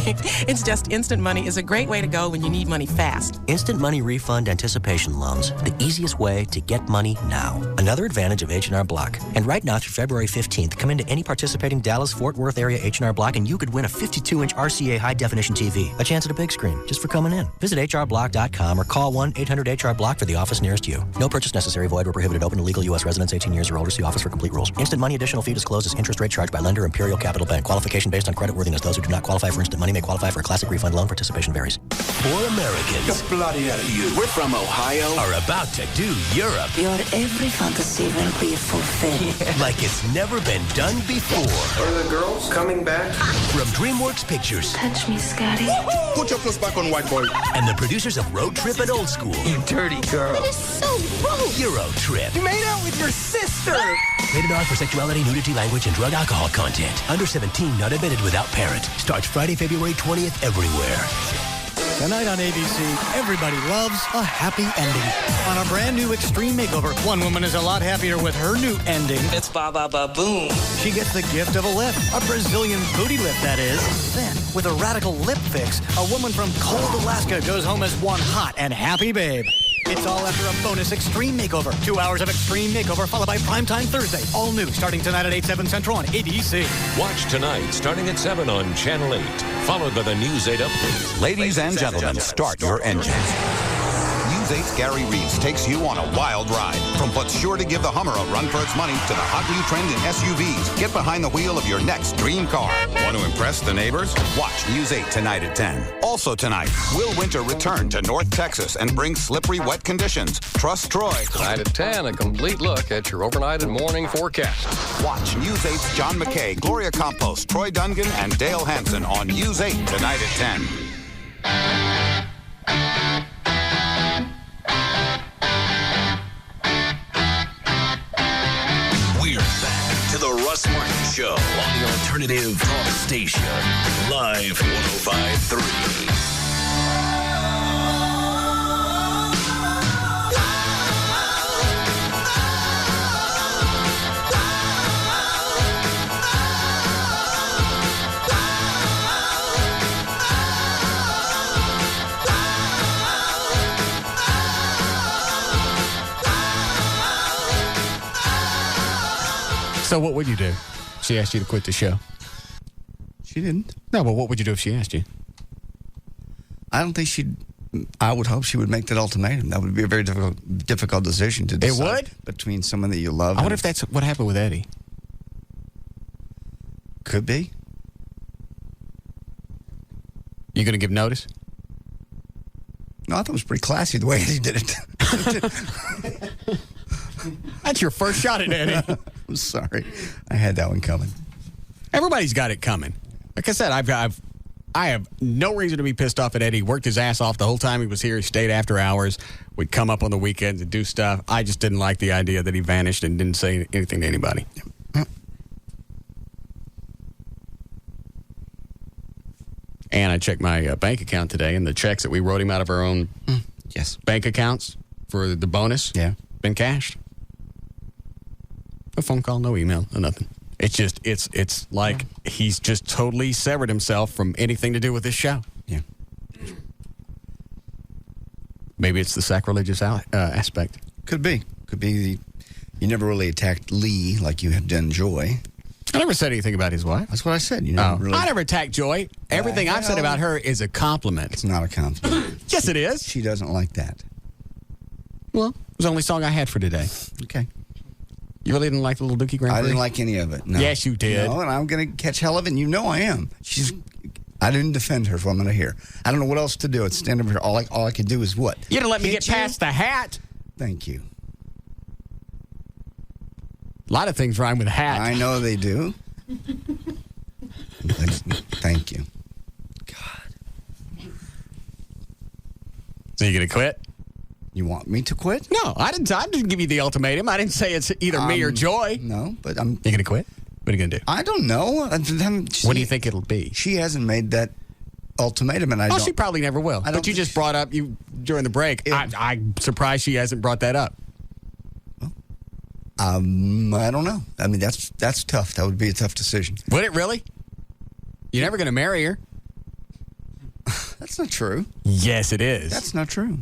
It's just instant money is a great way to go when you need money fast. Instant money refund anticipation loans. The easiest way to get money now. Another advantage of H&R Block. And right now through February 15th, come into any participating Dallas-Fort Worth area H&R Block and you could win a 52-inch RCA high-definition TV. A chance at a big screen just for coming in. Visit hrblock.com or call 1-800-HR-BLOCK for the office nearest you. No purchase necessary. Void where prohibited. Open to legal U.S. residents 18 years or older. See office for complete rules. Instant money additional fee disclosed as interest rate charged by lender Imperial Capital Bank. Qualification based on creditworthiness. Those who do not qualify for instant money may qualify for a classic refund loan. Participation varies. For Americans, bloody out of you. We're from Ohio, are about to do Europe. Your every fantasy will be fulfilled. Like it's never been done before. Are the girls coming back? From DreamWorks Pictures. Touch me, Scotty. Put your clothes back on, white boy. And the producers of Road Trip and Old School. You dirty girl. That is so rude. Euro Trip. You made out with your sister. Rated R for sexuality, nudity, language, and drug alcohol content. Under 17, not admitted without parent. Starts Friday, February 20th everywhere. Tonight on ABC, everybody loves a happy ending. On a brand new Extreme Makeover, one woman is a lot happier with her new ending. It's ba-ba-ba-boom. She gets the gift of a lift, a Brazilian booty lift, that is. Then, with a radical lip fix, a woman from cold Alaska goes home as one hot and happy babe. It's all after a bonus Extreme Makeover. 2 hours of Extreme Makeover followed by Primetime Thursday. All new, starting tonight at 8, 7 Central on ABC. Watch tonight, starting at 7 on Channel 8. Followed by the News 8 update. Ladies and gentlemen, start your engines. News 8's Gary Reeves takes you on a wild ride. From what's sure to give the Hummer a run for its money to the hot new trend in SUVs. Get behind the wheel of your next dream car. Want to impress the neighbors? Watch News 8 tonight at 10. Also tonight, will winter return to North Texas and bring slippery, wet conditions? Trust Troy. Tonight at 10, a complete look at your overnight and morning forecast. Watch News 8's John McKay, Gloria Campos, Troy Dungan, and Dale Hansen on News 8 tonight at 10. We're back to the Russ Martin Show on the alternative talk station. Live 105.3. So what would you do? She asked you to quit the show. She didn't. No, but what would you do if she asked you? I don't think she'd. I would hope she would make that ultimatum. That would be a very difficult decision to decide. It would? Between someone that you love. I wonder if that's what happened with Eddie. Could be. You going to give notice? No, I thought it was pretty classy the way he did it. That's your first shot at Eddie. I'm sorry. I had that one coming. Everybody's got it coming. Like I said, I have no reason to be pissed off at Eddie. He worked his ass off the whole time he was here. He stayed after hours. We'd come up on the weekends and do stuff. I just didn't like the idea that he vanished and didn't say anything to anybody. And I checked my bank account today, and the checks that we wrote him out of our own bank accounts for the bonus been cashed. No phone call, no email, no nothing. It's just, it's like he's just totally severed himself from anything to do with this show. Yeah. Maybe it's the sacrilegious aspect. Could be. Could be. You never really attacked Lee like you have done Joy. I never said anything about his wife. That's what I said. You never really. I never attacked Joy. Everything I've said about her is a compliment. It's not a compliment. Yes, it is. She doesn't like that. Well, it was the only song I had for today. Okay. You really didn't like the Little Dookie Grand Prix? I didn't like any of it. No. Yes, you did. No, and I'm going to catch hell of it, and you know I am. I didn't defend her for what I'm going to hear. I don't know what else to do. It's stand over here. All I could do is what? You didn't let me get past the hat. Thank you. A lot of things rhyme with hat. I know they do. Thank you. God. So you going to quit? You want me to quit? No, I didn't give you the ultimatum. I didn't say it's either me or Joy. No, but I'm... You going to quit? What are you going to do? I don't know. What do you think it'll be? She hasn't made that ultimatum, and I don't... she probably never will. But you just brought up during the break. I'm surprised she hasn't brought that up. I don't know. I mean, that's tough. That would be a tough decision. Would it really? You're never going to marry her. That's not true. Yes, it is. That's not true.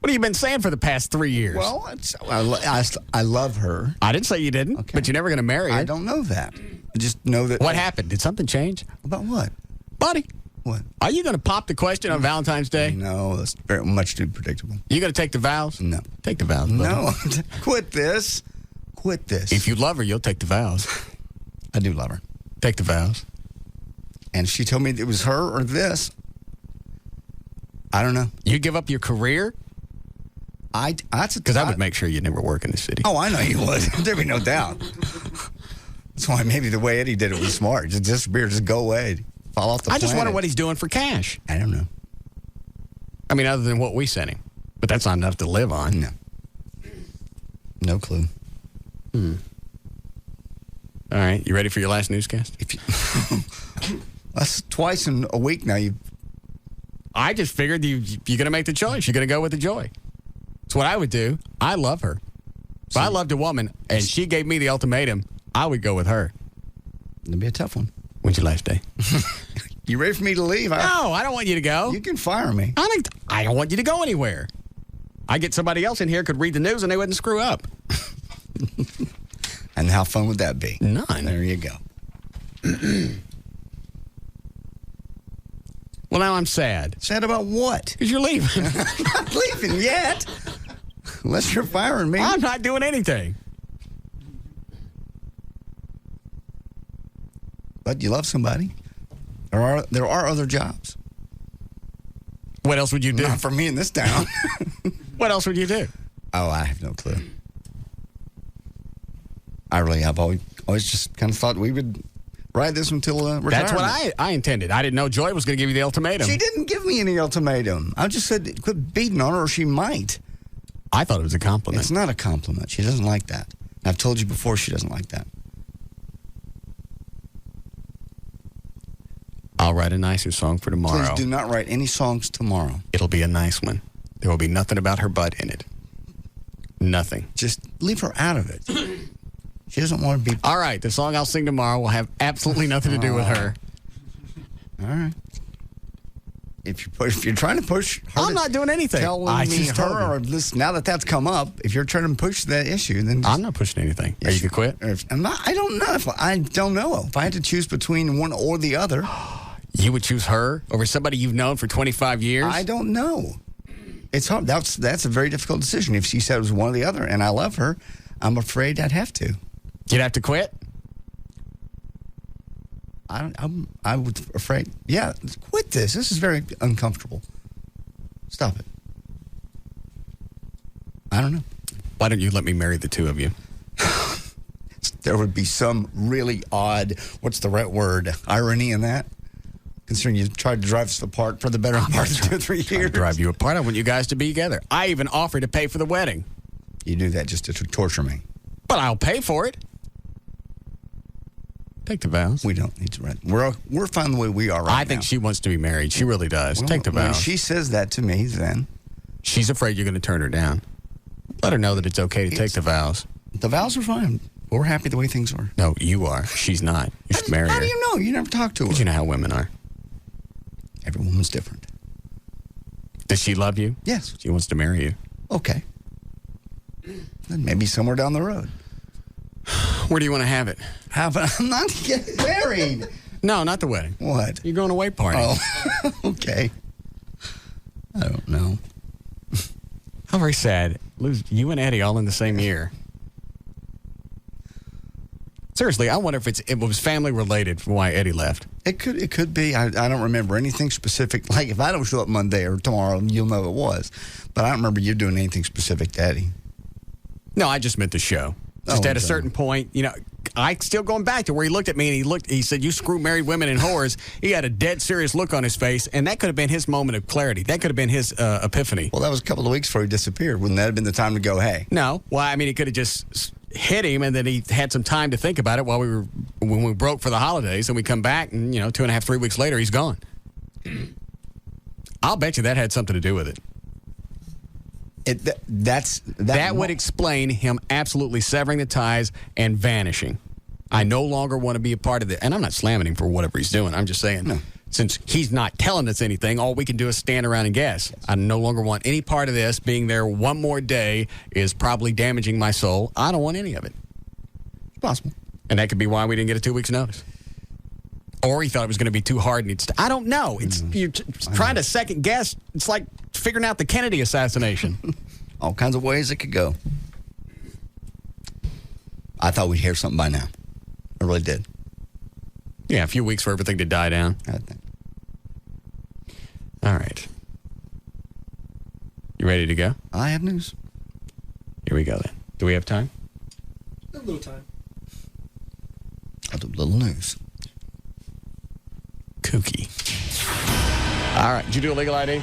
What have you been saying for the past 3 years? Well, I love her. I didn't say you didn't, but you're never going to marry her. I don't know that. I just know that... What happened? Did something change? About what? Buddy. What? Are you going to pop the question on Valentine's Day? No, that's very much too predictable. You going to take the vows? No. Take the vows, buddy. No. Quit this. Quit this. If you love her, you'll take the vows. I do love her. Take the vows. And if she told me it was her or this, I don't know. You'd give up your career? Because I would make sure you never work in the city. Oh, I know you would. There'd be no doubt. That's why maybe the way Eddie did it was smart. Just disappear, just go away, fall off the planet. I just wonder what he's doing for cash. I don't know. I mean, other than what we sent him. But that's not enough to live on. No. No clue. All right. You ready for your last newscast? That's twice in a week now. I just figured you're going to make the choice. You're going to go with the Joy. That's what I would do. I love her. If I loved a woman and she gave me the ultimatum, I would go with her. It'd be a tough one. When's your last day? You ready for me to leave? No, I don't want you to go. You can fire me. I don't want you to go anywhere. I get somebody else in here could read the news and they wouldn't screw up. And how fun would that be? None. There you go. Well, now I'm sad. Sad about what? Because you're leaving. I'm not leaving yet. Unless you're firing me. I'm not doing anything. But you love somebody. There are other jobs. What else would you do? Not for me in this town. What else would you do? Oh, I have no clue. I really have always just kind of thought we would ride this until retirement. That's what I intended. I didn't know Joy was going to give you the ultimatum. She didn't give me any ultimatum. I just said quit beating on her or she might. I thought it was a compliment. It's not a compliment. She doesn't like that. I've told you before she doesn't like that. I'll write a nicer song for tomorrow. Please do not write any songs tomorrow. It'll be a nice one. There will be nothing about her butt in it. Nothing. Just leave her out of it. She doesn't want to be... All right, the song I'll sing tomorrow will have absolutely nothing to do with her. All right. If you're trying to push her, I'm not doing anything. Telling me her or this. Now that's come up, if you're trying to push that issue, then I'm not pushing anything. Are you gonna quit? I don't know. I don't know if I had to choose between one or the other. You would choose her over somebody you've known for 25 years? I don't know. It's hard. That's a very difficult decision. If she said it was one or the other, and I love her, I'm afraid I'd have to. You'd have to quit? I was afraid. Yeah, quit this. This is very uncomfortable. Stop it. I don't know. Why don't you let me marry the two of you? There would be some really odd, what's the right word, irony in that? Considering you tried to drive us apart for the better part of 2 or 3 years. To drive you apart. I want you guys to be together. I even offered to pay for the wedding. You do that just to torture me. But I'll pay for it. Take the vows. We don't need to rent. We're fine the way we are right now. I think she wants to be married. She really does. Well, Take the vows. When she says that to me, then she's afraid you're going to turn her down. Let her know that it's okay to take the vows. The vows are fine. We're happy the way things are. No, you are. She's not. You should marry her. How do you know? You never talked to her. You know how women are. Every woman's different. Does she love you? Yes. She wants to marry you. Okay. Then maybe somewhere down the road. Where do you want to have it? I'm not getting married. No, not the wedding. What? You're going away party. Oh, okay. I don't know. How very sad. Lose you and Eddie all in the same year. Seriously, I wonder if it was family related for why Eddie left. It could be. I don't remember anything specific. Like if I don't show up Monday or tomorrow, you'll know it was. But I don't remember you doing anything specific to Eddie. No, I just meant the show. Just at a certain point, you know, I still going back to where he looked at me and he said, "You screw married women and whores." He had a dead serious look on his face, and that could have been his moment of clarity. That could have been his epiphany. Well, that was a couple of weeks before he disappeared. Wouldn't that have been the time to go, hey? No. Well, I mean, he could have just hit him, and then he had some time to think about it when we broke for the holidays, and we come back, and 2.5, 3 weeks later, he's gone. I'll bet you that had something to do with it. That would explain him absolutely severing the ties and vanishing. I no longer want to be a part of it. And I'm not slamming him for whatever he's doing. I'm just saying, since he's not telling us anything, all we can do is stand around and guess. Yes. I no longer want any part of this. Being there one more day is probably damaging my soul. I don't want any of it. It's possible. And that could be why we didn't get a 2 weeks notice. Or he thought it was going to be too hard. And I don't know. You're trying to second guess. It's like figuring out the Kennedy assassination. All kinds of ways it could go. I thought we'd hear something by now. I really did. Yeah, a few weeks for everything to die down. I think. All right. You ready to go? I have news. Here we go then. Do we have time? A little time. I'll do a little news. Kooky. All right. Did you do a legal ID?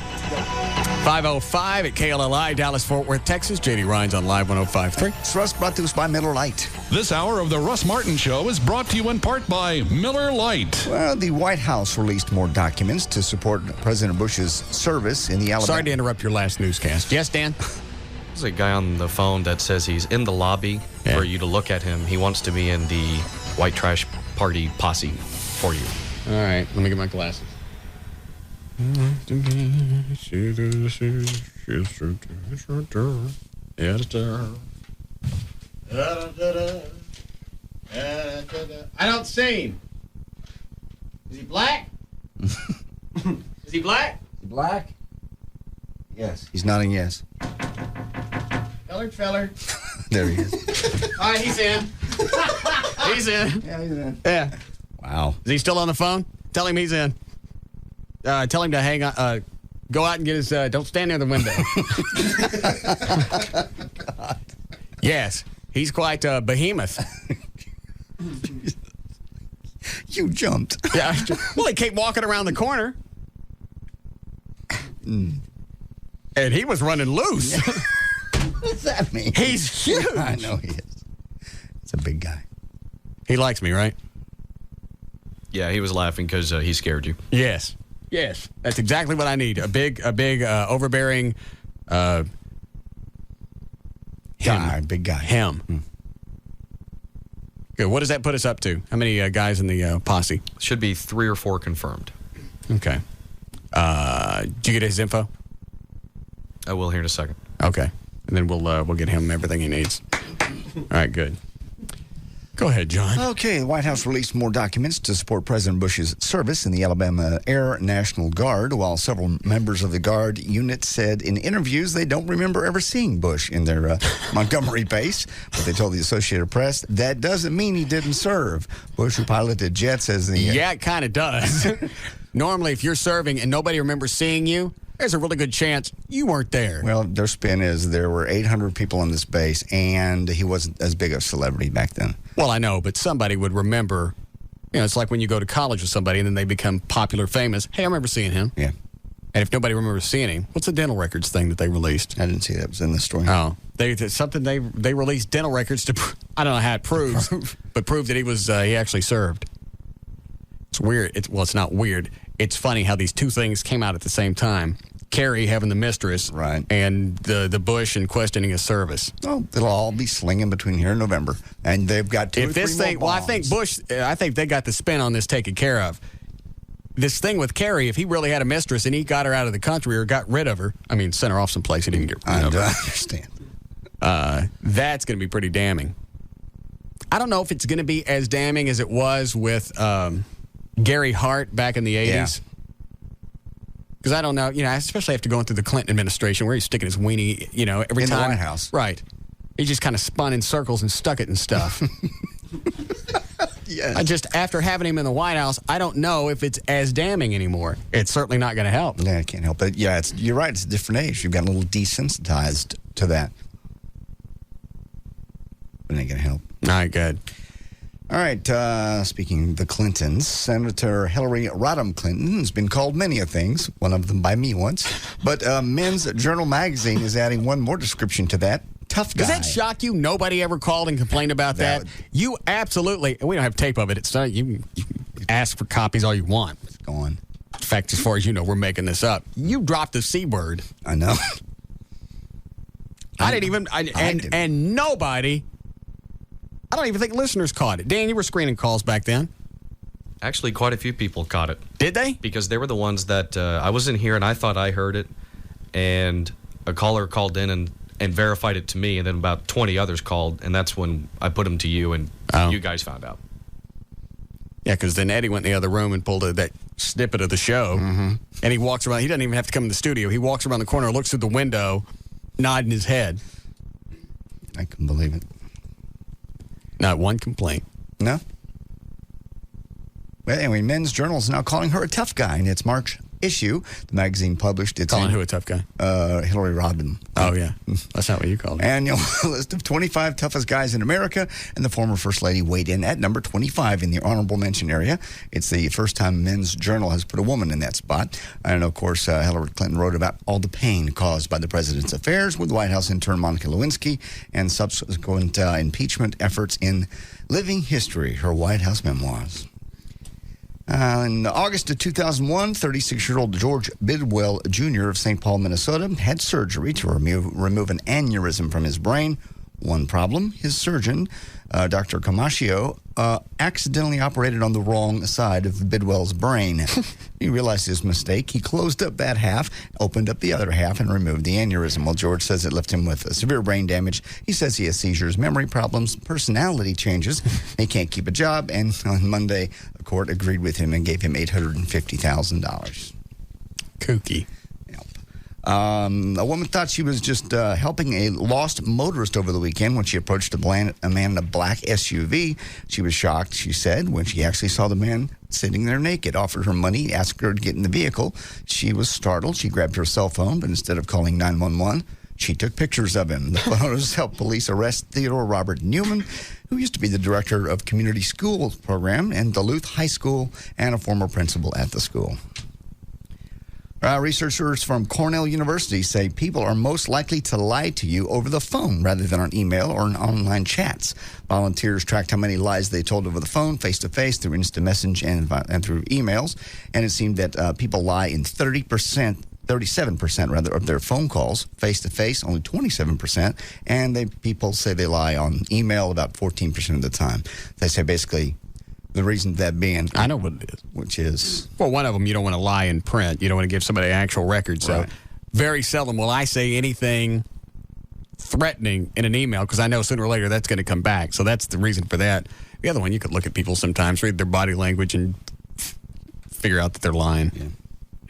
505 at KLLI, Dallas, Fort Worth, Texas. J.D. Ryan's on Live 105.3. It's Russ, brought to us by Miller Lite. This hour of the Russ Martin Show is brought to you in part by Miller Lite. Well, the White House released more documents to support President Bush's service in the Alabama. Sorry to interrupt your last newscast. Yes, Dan? There's a guy on the phone that says he's in the lobby for you to look at him. He wants to be in the white trash party posse for you. All right. Let me get my glasses. I don't see him. Is he black? Is he black? Black? Yes. He's nodding yes. Feller. There he is. All right, he's in. He's in. Yeah, he's in. Yeah. Wow. Is he still on the phone? Tell him he's in. Tell him to hang on. Go out and get his. Don't stand near the window. God. Yes, he's quite a behemoth. You jumped. Yeah. Well, he kept walking around the corner, and he was running loose. What's that mean? He's huge. I know he is. He's a big guy. He likes me, right? Yeah, he was laughing because he scared you. Yes. Yes, that's exactly what I need. A big, overbearing guy. Big guy. Him. Good. What does that put us up to? How many guys in the posse? Should be 3 or 4 confirmed. Okay. Did you get his info? I will here in a second. Okay. And then we'll get him everything he needs. All right, good. Go ahead, John. Okay, the White House released more documents to support President Bush's service in the Alabama Air National Guard, while several members of the Guard unit said in interviews they don't remember ever seeing Bush in their Montgomery base. But they told the Associated Press that doesn't mean he didn't serve. Bush, who piloted jets as the... Yeah, it kind of does. Normally, if you're serving and nobody remembers seeing you, there's a really good chance you weren't there. Well, their spin is there were 800 people on this base, and he wasn't as big a celebrity back then. Well, I know, but somebody would remember. You know, it's like when you go to college with somebody and then they become popular, famous. Hey, I remember seeing him. Yeah. And if nobody remembers seeing him, what's the dental records thing that they released? I didn't see that. It was in the story. Oh. They released dental records to, I don't know how it proves, but proved that he actually served. It's weird. It's not weird. It's funny how these two things came out at the same time. Carrie having the mistress, right, and the Bush and questioning his service. Oh, it'll all be slinging between here and November, and they've got two. If this thing, well, I think they got the spin on this taken care of. This thing with Carrie, if he really had a mistress and he got her out of the country or got rid of her, I mean, sent her off someplace, he didn't get rid of her. I understand. That's going to be pretty damning. I don't know if it's going to be as damning as it was with Gary Hart back in the 80s. Yeah. Because I don't know, especially after going through the Clinton administration where he's sticking his weenie, every in time. the White House. Right. He just kind of spun in circles and stuck it and stuff. Yes. After having him in the White House, I don't know if it's as damning anymore. It's certainly not going to help. Yeah, I can't help it. Yeah, you're right. It's a different age. You've got a little desensitized to that. It ain't going to help. All right, good. All right, speaking of the Clintons, Senator Hillary Rodham Clinton has been called many of things, one of them by me once. But Men's Journal magazine is adding one more description to that. Tough guy. Does that shock you? Nobody ever called and complained about that? You absolutely, we don't have tape of it. It's not, you ask for copies all you want. It's gone. In fact, as far as you know, we're making this up. You dropped the C word. I know. I didn't even, and nobody... I don't even think listeners caught it. Dan, you were screening calls back then. Actually, quite a few people caught it. Did they? Because they were the ones that I was in here and I thought I heard it, and a caller called in and verified it to me, and then about 20 others called, and that's when I put them to you, and you guys found out. Yeah, because then Eddie went in the other room and pulled that snippet of the show, and he walks around. He doesn't even have to come in the studio. He walks around the corner, looks through the window, nodding his head. I couldn't believe it. Not one complaint. No. Well, anyway, Men's Journal is now calling her a tough guy in its March issue. The magazine published its... Calling who a tough guy? Hillary Rodham. Oh, yeah. That's not what you called it. Annual list of 25 toughest guys in America, and the former First Lady weighed in at number 25 in the honorable mention area. It's the first time Men's Journal has put a woman in that spot. And, of course, Hillary Clinton wrote about all the pain caused by the president's affairs with White House intern Monica Lewinsky and subsequent impeachment efforts in Living History, her White House memoirs. In August of 2001, 36-year-old George Bidwell Jr. of St. Paul, Minnesota, had surgery to remove an aneurysm from his brain. One problem, his surgeon, Dr. Camaccio, accidentally operated on the wrong side of Bidwell's brain. He realized his mistake. He closed up that half, opened up the other half, and removed the aneurysm. Well, George says it left him with severe brain damage. He says he has seizures, memory problems, personality changes. He can't keep a job, and on Monday, a court agreed with him and gave him $850,000. Kooky. A woman thought she was just helping a lost motorist over the weekend when she approached a man in a black SUV. She was shocked, she said, when she actually saw the man sitting there naked. Offered her money, asked her to get in the vehicle. She was startled. She grabbed her cell phone, but instead of calling 911, she took pictures of him. The photos helped police arrest Theodore Robert Newman, who used to be the director of community schools program in Duluth High School and a former principal at the school. Researchers from Cornell University say people are most likely to lie to you over the phone rather than on email or in online chats. Volunteers tracked how many lies they told over the phone, face-to-face, through instant message and through emails. And it seemed that people lie in 37% rather, of their phone calls, face-to-face, only 27%. And people say they lie on email about 14% of the time. They say basically The reason that being, I know what it is. Which is, well, one of them, you don't want to lie in print. You don't want to give somebody an actual record. So very seldom will I say anything threatening in an email because I know sooner or later that's going to come back. So that's the reason for that. The other one, you could look at people sometimes, read their body language, and figure out that they're lying. Yeah.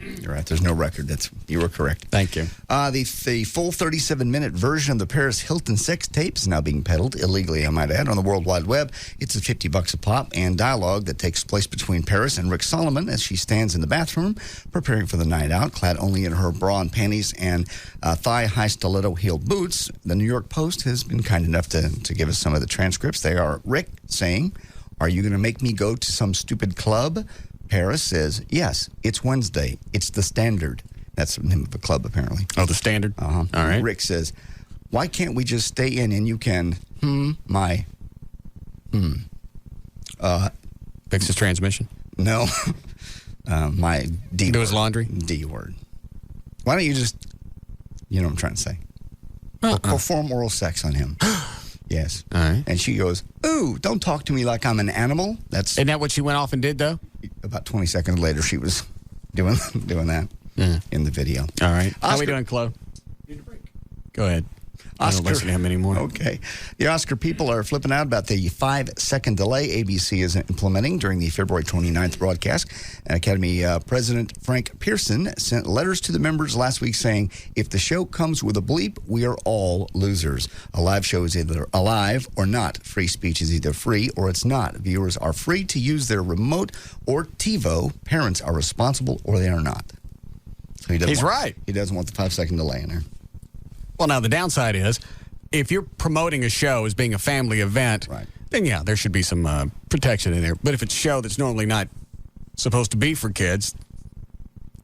You're right. There's no record. You were correct. Thank you. The full 37-minute version of the Paris Hilton sex tape is now being peddled illegally, I might add, on the World Wide Web. It's a $50 a pop and dialogue that takes place between Paris and Rick Solomon as she stands in the bathroom preparing for the night out, clad only in her bra and panties and thigh-high stiletto-heeled boots. The New York Post has been kind enough to give us some of the transcripts. They are Rick saying, "Are you going to make me go to some stupid club?" Paris says, "Yes, it's Wednesday. It's the Standard." That's the name of a club, apparently. Oh, the Standard? Uh-huh. All right. Rick says, "Why can't we just stay in and you can, fix his transmission? No. My D Do his laundry? D word. Why don't you just, you know what I'm trying to say? Perform oral sex on him." Yes. All right. And she goes, "Ooh, don't talk to me like I'm an animal." Isn't that what she went off and did, though? About 20 seconds later, she was doing that in the video. All right. Oscar, How we doing, Chloe? Go ahead. I don't listen to him anymore. Okay. The Oscar people are flipping out about the 5-second delay ABC is implementing during the February 29th broadcast. Academy President Frank Pearson sent letters to the members last week saying, "If the show comes with a bleep, we are all losers. A live show is either alive or not. Free speech is either free or it's not. Viewers are free to use their remote or TiVo. Parents are responsible or they are not." So He's right. He doesn't want the 5-second delay in there. Well, now the downside is, if you're promoting a show as being a family event, then yeah, there should be some protection in there. But if it's a show that's normally not supposed to be for kids,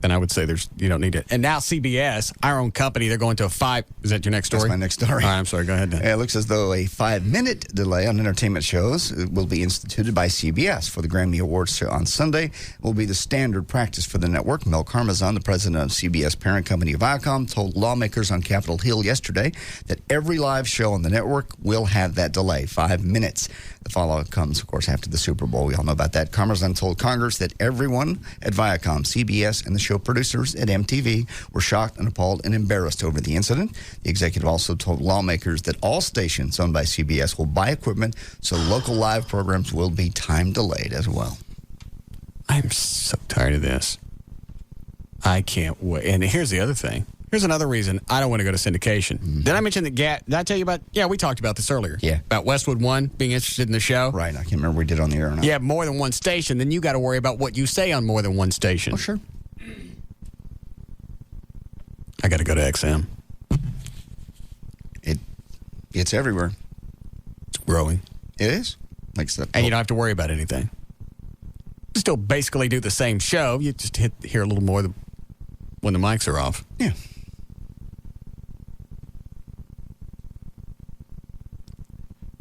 then I would say you don't need it. And now CBS, our own company, they're going to a 5. Is that your next story? That's my next story. All right, I'm sorry. Go ahead then. It looks as though a 5-minute delay on entertainment shows will be instituted by CBS for the Grammy Awards show on Sunday. It will be the standard practice for the network. Mel Karmazin, the president of CBS parent company Viacom, told lawmakers on Capitol Hill yesterday that every live show on the network will have that delay, 5 minutes. The follow-up comes, of course, after the Super Bowl. We all know about that. Karmazin told Congress that everyone at Viacom, CBS, and the show producers at MTV were shocked and appalled and embarrassed over the incident. The executive also told lawmakers that all stations owned by CBS will buy equipment so local live programs will be time delayed as well. I'm so tired of this. I can't wait. And here's the other thing. Here's another reason I don't want to go to syndication. Mm-hmm. Did I mention that did I tell you about, we talked about this earlier. Yeah. About Westwood One being interested in the show. Right. I can't remember if we did on the air or not. You have more than one station, then you got to worry about what you say on more than one station. Oh, sure. I got to go to XM. It's everywhere. It's growing. It is. And you don't have to worry about anything. You still basically do the same show. You just hear a little more when the mics are off. Yeah.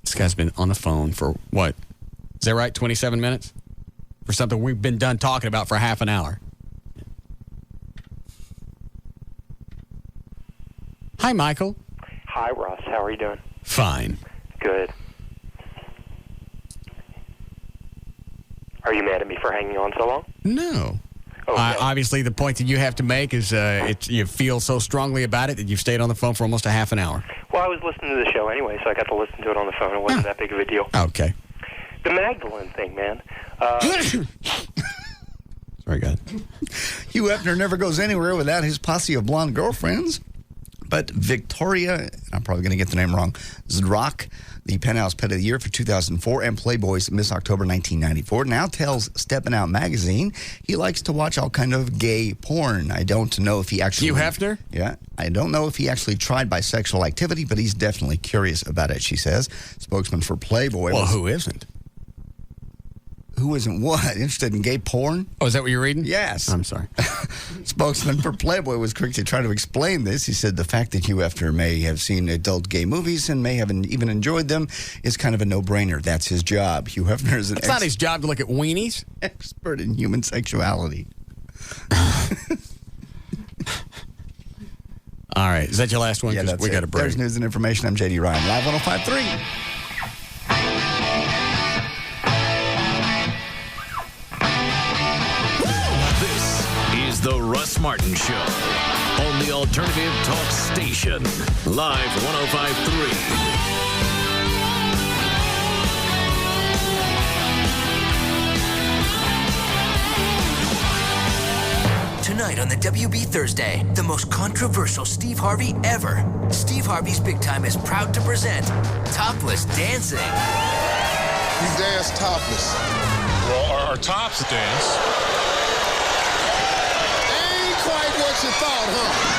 This guy's been on the phone for what? Is that right? 27 minutes? For something we've been done talking about for half an hour. Hi, Michael. Hi, Russ. How are you doing? Fine. Good. Are you mad at me for hanging on so long? No. Okay. Obviously, the point that you have to make is you feel so strongly about it that you've stayed on the phone for almost a half an hour. Well, I was listening to the show anyway, so I got to listen to it on the phone. It wasn't that big of a deal. Okay. The Magdalene thing, man. Sorry, God. Hugh Hefner never goes anywhere without his posse of blonde girlfriends. But Victoria, I'm probably going to get the name wrong, Zdrock, the Penthouse Pet of the Year for 2004 and Playboy's Miss October 1994, now tells Steppin' Out magazine he likes to watch all kind of gay porn. I don't know if he actually... Hugh Hefner? Yeah. I don't know if he actually tried bisexual activity, but he's definitely curious about it, she says. Spokesman for Playboy... Well, who isn't? Who isn't what? Interested in gay porn? Oh, is that what you're reading? Yes. I'm sorry. Spokesman for Playboy was quick to try to explain this. He said the fact that Hugh Hefner may have seen adult gay movies and may have even enjoyed them is kind of a no-brainer. That's his job. Hugh Hefner is It's not his job to look at weenies. Expert in human sexuality. All right. Is that your last one? Yeah, that's we got a break. There's news and information. I'm J.D. Ryan. Live 105.3. Martin Show on the Alternative Talk Station. Live 105.3. Tonight on the WB Thursday, the most controversial Steve Harvey ever. Steve Harvey's Big Time is proud to present Topless Dancing. You dance topless. Well, our tops dance. Ain't quite what you thought, huh?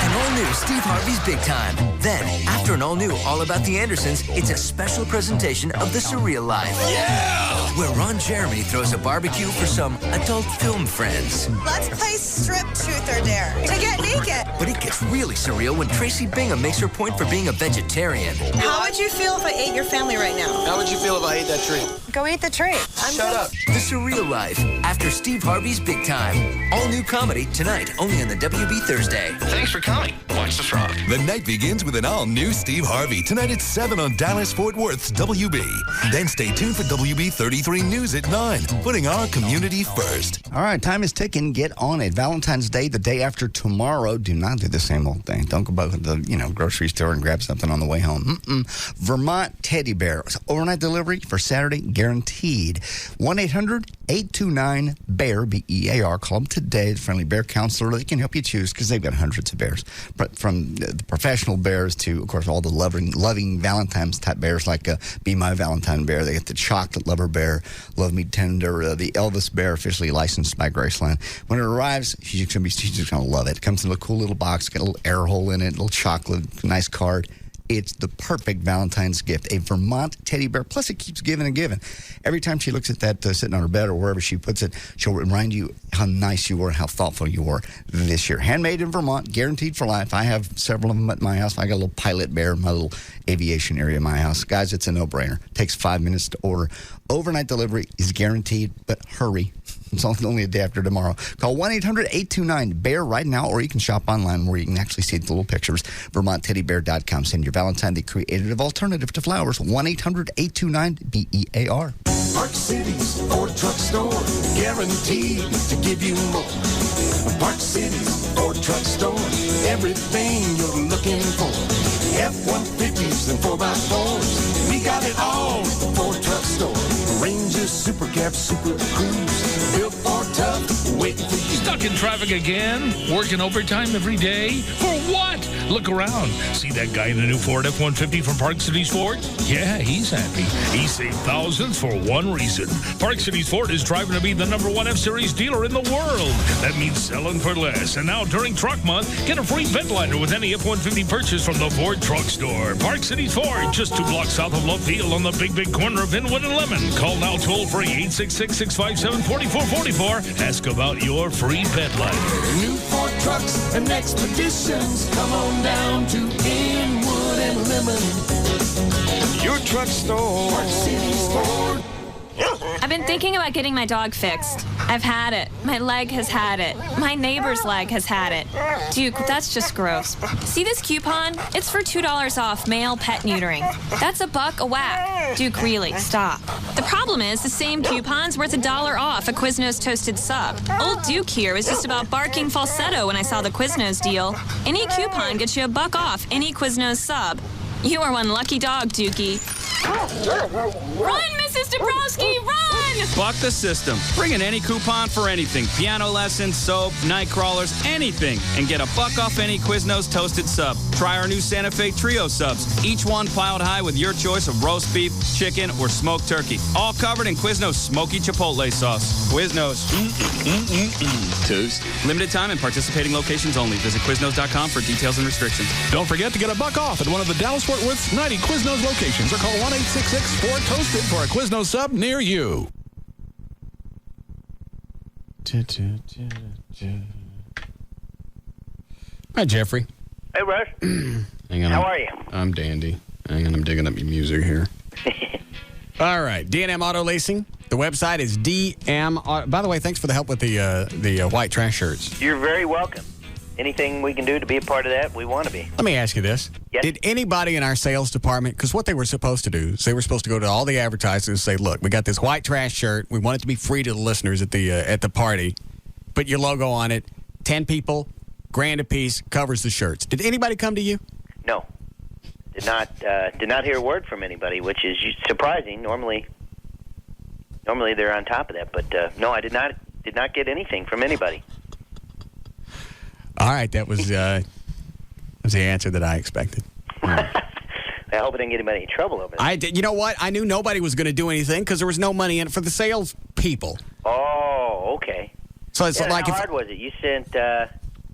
An all-new Steve Harvey's Big Time. Then, after an all-new All About the Andersons, it's a special presentation of The Surreal Life. Yeah! Where Ron Jeremy throws a barbecue for some adult film friends. Let's play Strip Truth or Dare to get naked. But it gets really surreal when Tracy Bingham makes her point for being a vegetarian. How would you feel if I ate your family right now? How would you feel if I ate that tree? Go eat the tree. Shut up. The Surreal Life, after Steve Harvey's Big Time. All new comedy tonight, only on the WB Thursday. Thanks for coming. Watch the frog. The night begins with an all-new Steve Harvey. Tonight at 7 on Dallas-Fort Worth's WB. Then stay tuned for WB 33 News at 9, putting our community first. All right, time is ticking. Get on it. Valentine's Day, the day after tomorrow. Do not do the same old thing. Don't go by the grocery store and grab something on the way home. Vermont Teddy Bear. Overnight delivery for Saturday, guaranteed. 1-800-829-BEAR, B-E-A-R. Call them today. The friendly bear counselor. They can help you choose because they've got hundreds of bears. But from the professional bears to, of course, all the loving Valentine's type bears like Be My Valentine Bear. They get the chocolate lover bear, Love Me Tender, the Elvis bear, officially licensed by Graceland. When it arrives, she's just going to love it. It comes in a cool little box, got a little air hole in it, a little chocolate, nice card. It's the perfect Valentine's gift, a Vermont teddy bear. Plus, it keeps giving and giving. Every time she looks at that sitting on her bed or wherever she puts it, she'll remind you how nice you were and how thoughtful you were this year. Handmade in Vermont, guaranteed for life. I have several of them at my house. I got a little pilot bear in my little aviation area in my house. Guys, it's a no-brainer. Takes 5 minutes to order. Overnight delivery is guaranteed, but hurry. It's only a day after tomorrow. Call 1-800-829-BEAR right now, or you can shop online where you can actually see the little pictures. VermontTeddyBear.com. Send your Valentine the creative alternative to flowers. 1-800-829-BEAR. Park City's Ford Truck Store, guaranteed to give you more. Park City's Ford Truck Store, everything you're looking for. F-150s and 4x4s, we got it all at the Ford Truck Store. Ranger, Super Cab, Super Cruise, built for tough, waiting for you. Stuck in traffic again? Working overtime every day? For what? Look around. See that guy in the new Ford F-150 from Park Cities Ford? Yeah, he's happy. He saved thousands for one reason. Park Cities Ford is driving to be the #1 F-Series dealer in the world. That means selling for less. And now during Truck Month, get a free vent liner with any F-150 purchase from the Ford Truck Store. Park Cities Ford, just 2 blocks south of Love Field on the big corner of Inwood and Lemon. Call now toll-free 866-657-4444. Ask about your free vent liner. New Ford trucks and expeditions, come on down to Inwood and Lemon. Your truck store, Park Cities Ford. I've been thinking about getting my dog fixed. I've had it. My leg has had it. My neighbor's leg has had it. Duke, that's just gross. See this coupon? It's for $2 off male pet neutering. That's $1 a whack. Duke, really, stop. The problem is the same coupon's worth $1 off a Quiznos toasted sub. Old Duke here was just about barking falsetto when I saw the Quiznos deal. Any coupon gets you $1 off any Quiznos sub. You are one lucky dog, Dukey. Run, Mrs. Dabrowski, run! Buck the system. Bring in any coupon for anything. Piano lessons, soap, night crawlers, anything. And get $1 off any Quiznos toasted sub. Try our new Santa Fe Trio subs. Each one piled high with your choice of roast beef, chicken, or smoked turkey. All covered in Quiznos smoky chipotle sauce. Quiznos. Toast. Limited time and participating locations only. Visit Quiznos.com for details and restrictions. Don't forget to get $1 off at one of the Dallas-Fort Worth's 90 Quiznos locations or call 1-866-4TOASTED for a Quiznos sub near you. Hi, Jeffrey. Hey, Russ. Hang on. How are you? I'm dandy. Hang on, I'm digging up your music here. All right, D&M Auto Leasing. The website is DM. By the way, thanks for the help with the white trash shirts. You're very welcome. Anything we can do to be a part of that, we want to be. Let me ask you this. Yes? Did anybody in our sales department, because what they were supposed to do is they were supposed to go to all the advertisers and say, look, we got this white trash shirt. We want it to be free to the listeners at the party. put your logo on it. 10 people, $1,000 a piece, covers the shirts. Did anybody come to you? No. Did not hear a word from anybody, which is surprising. Normally they're on top of that, but no, I did not get anything from anybody. All right, that was the answer that I expected. I hope I didn't get anybody in trouble over that. You know what? I knew nobody was going to do anything because there was no money in it for the sales people. Oh, okay. So it's like how hard was it? You sent.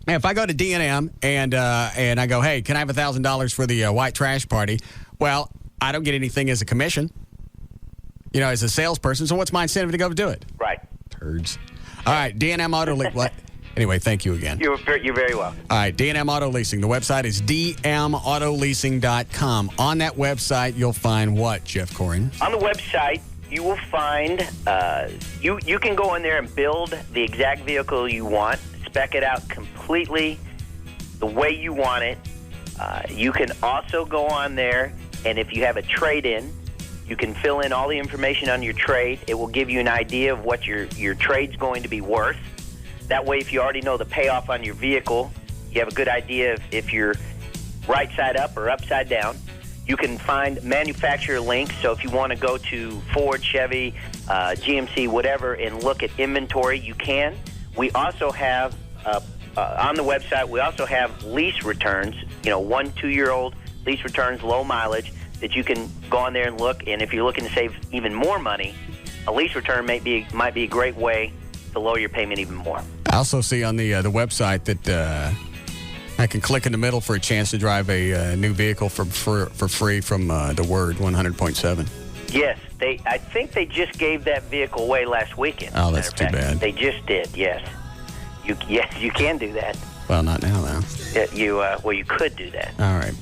If I go to D&M and I go, hey, can I have $1,000 for the white trash party? Well, I don't get anything as a commission, as a salesperson. So what's my incentive to go do it? Right. Turds. All right, D&M Auto Leasing. What? Anyway, thank you again. You're very welcome. All right, D&M Auto Leasing. The website is dmautoleasing.com. On that website, you'll find what, Jeff Corin? On the website, you will find you can go in there and build the exact vehicle you want, spec it out completely the way you want it. You can also go on there, and if you have a trade-in, you can fill in all the information on your trade. It will give you an idea of what your trade's going to be worth. That way, if you already know the payoff on your vehicle, you have a good idea of if you're right side up or upside down. You can find manufacturer links, so if you want to go to Ford, Chevy, GMC, whatever, and look at inventory, you can. We also have, on the website, we also have lease returns, 1-2-year-old lease returns, low mileage, that you can go on there and look. And if you're looking to save even more money, a lease return might be a great way to lower your payment even more. I also see on the website that I can click in the middle for a chance to drive a new vehicle for free from the Word 100.7. Yes, I think they just gave that vehicle away last weekend. Oh, that's too bad. They just did. Yes, you can do that. Well, not now, though. You could do that. All right.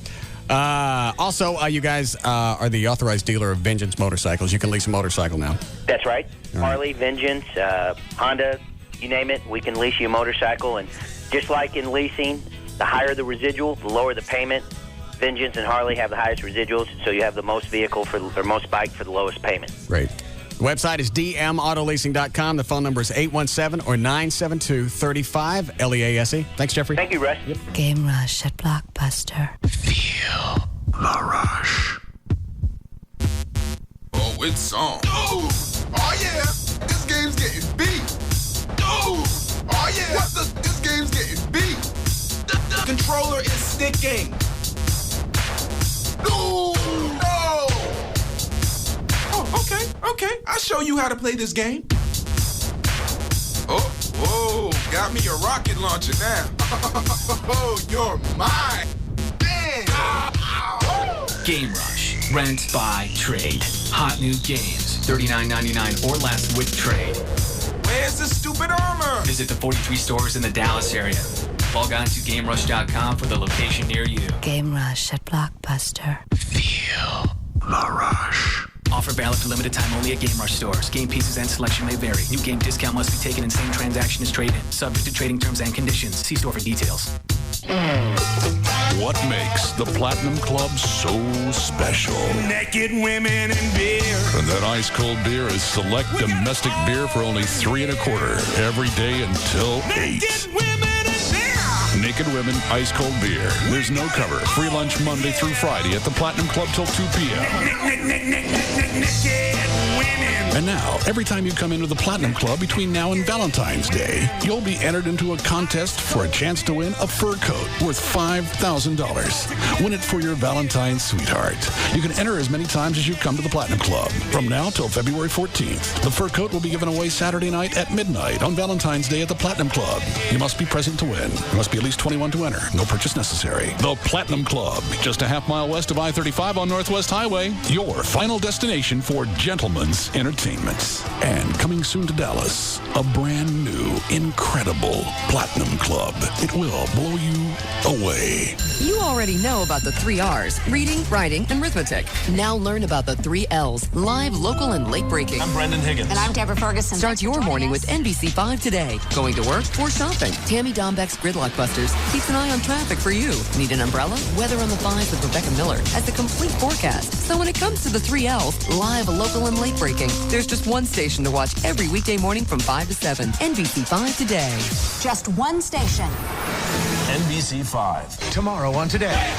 Also, you guys are the authorized dealer of Vengeance motorcycles. You can lease a motorcycle now. That's right. Harley, Vengeance, Honda, you name it, we can lease you a motorcycle. And just like in leasing, the higher the residual, the lower the payment. Vengeance and Harley have the highest residuals, so you have the most most bike for the lowest payment. Great. The website is dmautoleasing.com. The phone number is 817 or 972-35 LEASE. Thanks, Jeffrey. Thank you, Russ. Game Rush at Blockbuster. Feel the rush. Oh, it's on. Oh yeah. This game's getting beat. Oh yeah. This game's getting beat. The controller is sticking. No. Oh, okay. I'll show you how to play this game. Oh, got me a rocket launcher now. Oh, you're mine. Game Rush. Rent, buy, trade. Hot new games. $39.99 or less with trade. Where's the stupid armor? Visit the 43 stores in the Dallas area. Log on to GameRush.com for the location near you. Game Rush at Blockbuster. Feel the rush. Offer valid for limited time only at Game Rush stores. Game pieces and selection may vary. New game discount must be taken in same transaction as trade-in. Subject to trading terms and conditions. See store for details. What makes the Platinum Club so special? Naked women and beer. And that ice-cold beer is select domestic beer for only $3 1/4 every day until 8. Naked women and beer. Naked Women ice-cold beer. There's no cover. Free lunch Monday through Friday at the Platinum Club till 2 p.m. Naked women. And now, every time you come into the Platinum Club between now and Valentine's Day, you'll be entered into a contest for a chance to win a fur coat worth $5,000. Win it for your Valentine's sweetheart. You can enter as many times as you come to the Platinum Club. From now till February 14th, the fur coat will be given away Saturday night at midnight on Valentine's Day at the Platinum Club. You must be present to win. You must be at least 21 to enter. No purchase necessary. The Platinum Club, just a half mile west of I-35 on Northwest Highway. Your final destination for gentlemen's entertainment. And coming soon to Dallas, a brand new, incredible Platinum Club. It will blow you away. You already know about the 3 R's, reading, writing, and arithmetic. Now learn about the 3 L's, live, local, and late breaking. I'm Brendan Higgins. And I'm Deborah Ferguson. Start your morning with NBC5 today. Going to work or shopping. Tammy Dombeck's Gridlock Busters keeps an eye on traffic for you. Need an umbrella? Weather on the 5s with Rebecca Miller has the complete forecast. So when it comes to the 3 L's, live, local, and late breaking, There's just one station to watch every weekday morning from 5 to 7. NBC5 Today. Just one station. NBC5. Tomorrow on Today.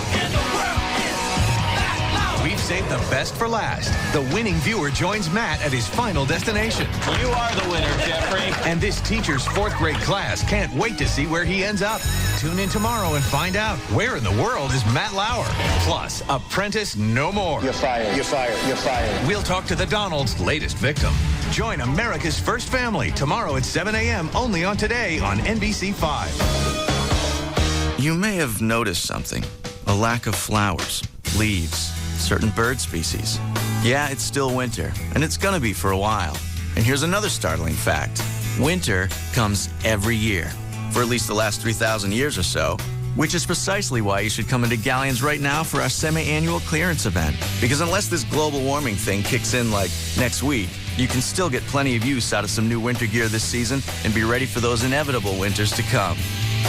We've saved the best for last. The winning viewer joins Matt at his final destination. You are the winner, Jeffrey. And this teacher's 4th grade class can't wait to see where he ends up. Tune in tomorrow and find out where in the world is Matt Lauer. Plus, Apprentice No More. You're fired. You're fired. You're fired. We'll talk to the Donald's latest victim. Join America's First Family tomorrow at 7 a.m. only on Today on NBC5. You may have noticed something. A lack of flowers, leaves, certain bird species. Yeah, it's still winter, and it's gonna be for a while. And here's another startling fact. Winter comes every year, for at least the last 3,000 years or so, which is precisely why you should come into Galleon's right now for our semi-annual clearance event. Because unless this global warming thing kicks in like next week, you can still get plenty of use out of some new winter gear this season and be ready for those inevitable winters to come.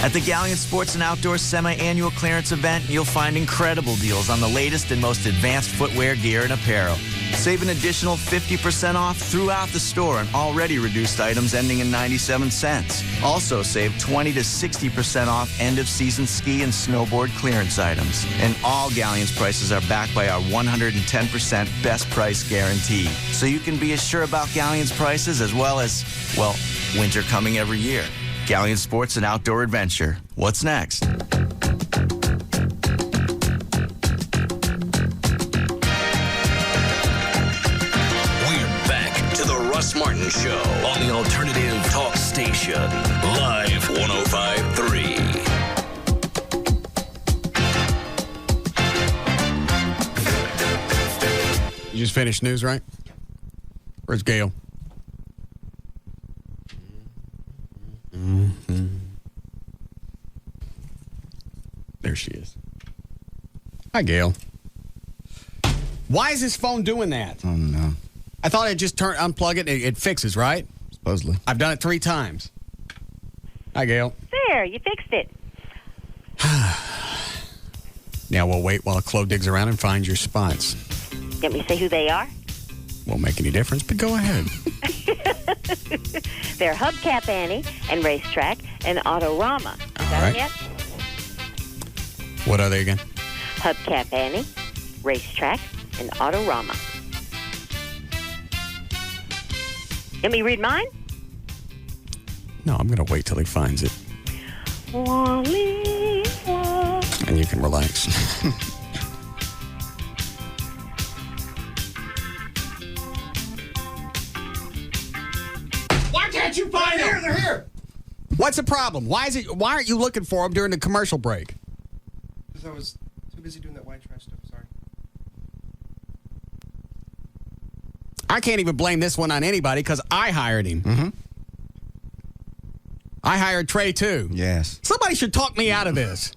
At the Galleon Sports and Outdoors semi-annual clearance event, you'll find incredible deals on the latest and most advanced footwear, gear, and apparel. Save an additional 50% off throughout the store on already reduced items ending in 97 cents. Also save 20 to 60% off end-of-season ski and snowboard clearance items. And all Galleon's prices are backed by our 110% best price guarantee. So you can be as sure about Galleon's prices as well as, well, winter coming every year. Galleon Sports and Outdoor Adventure. What's next? We're back to the Russ Martin Show on the Alternative Talk Station. Live 105.3. You just finished news, right? Where's Gail? There she is. Hi, Gail. Why is this phone doing that? Oh, no. I thought I'd just unplug it. It fixes, right? Supposedly. I've done it 3 times. Hi, Gail. There, you fixed it. Now we'll wait while Chloe digs around and finds your spots. Let me say who they are. Won't make any difference, but go ahead. They're Hubcap Annie and Racetrack and Autorama. Got them yet? What are they again? Hubcap Annie, Racetrack, and Autorama. Let me read mine? No, I'm going to wait till he finds it. Wally, Wally. And you can relax. Why can't you find them? They're here. What's the problem? Why aren't you looking for them during the commercial break? Because I was too busy doing that white trash stuff. Sorry. I can't even blame this one on anybody because I hired him. Mm-hmm. I hired Trey, too. Yes. Somebody should talk me out of this.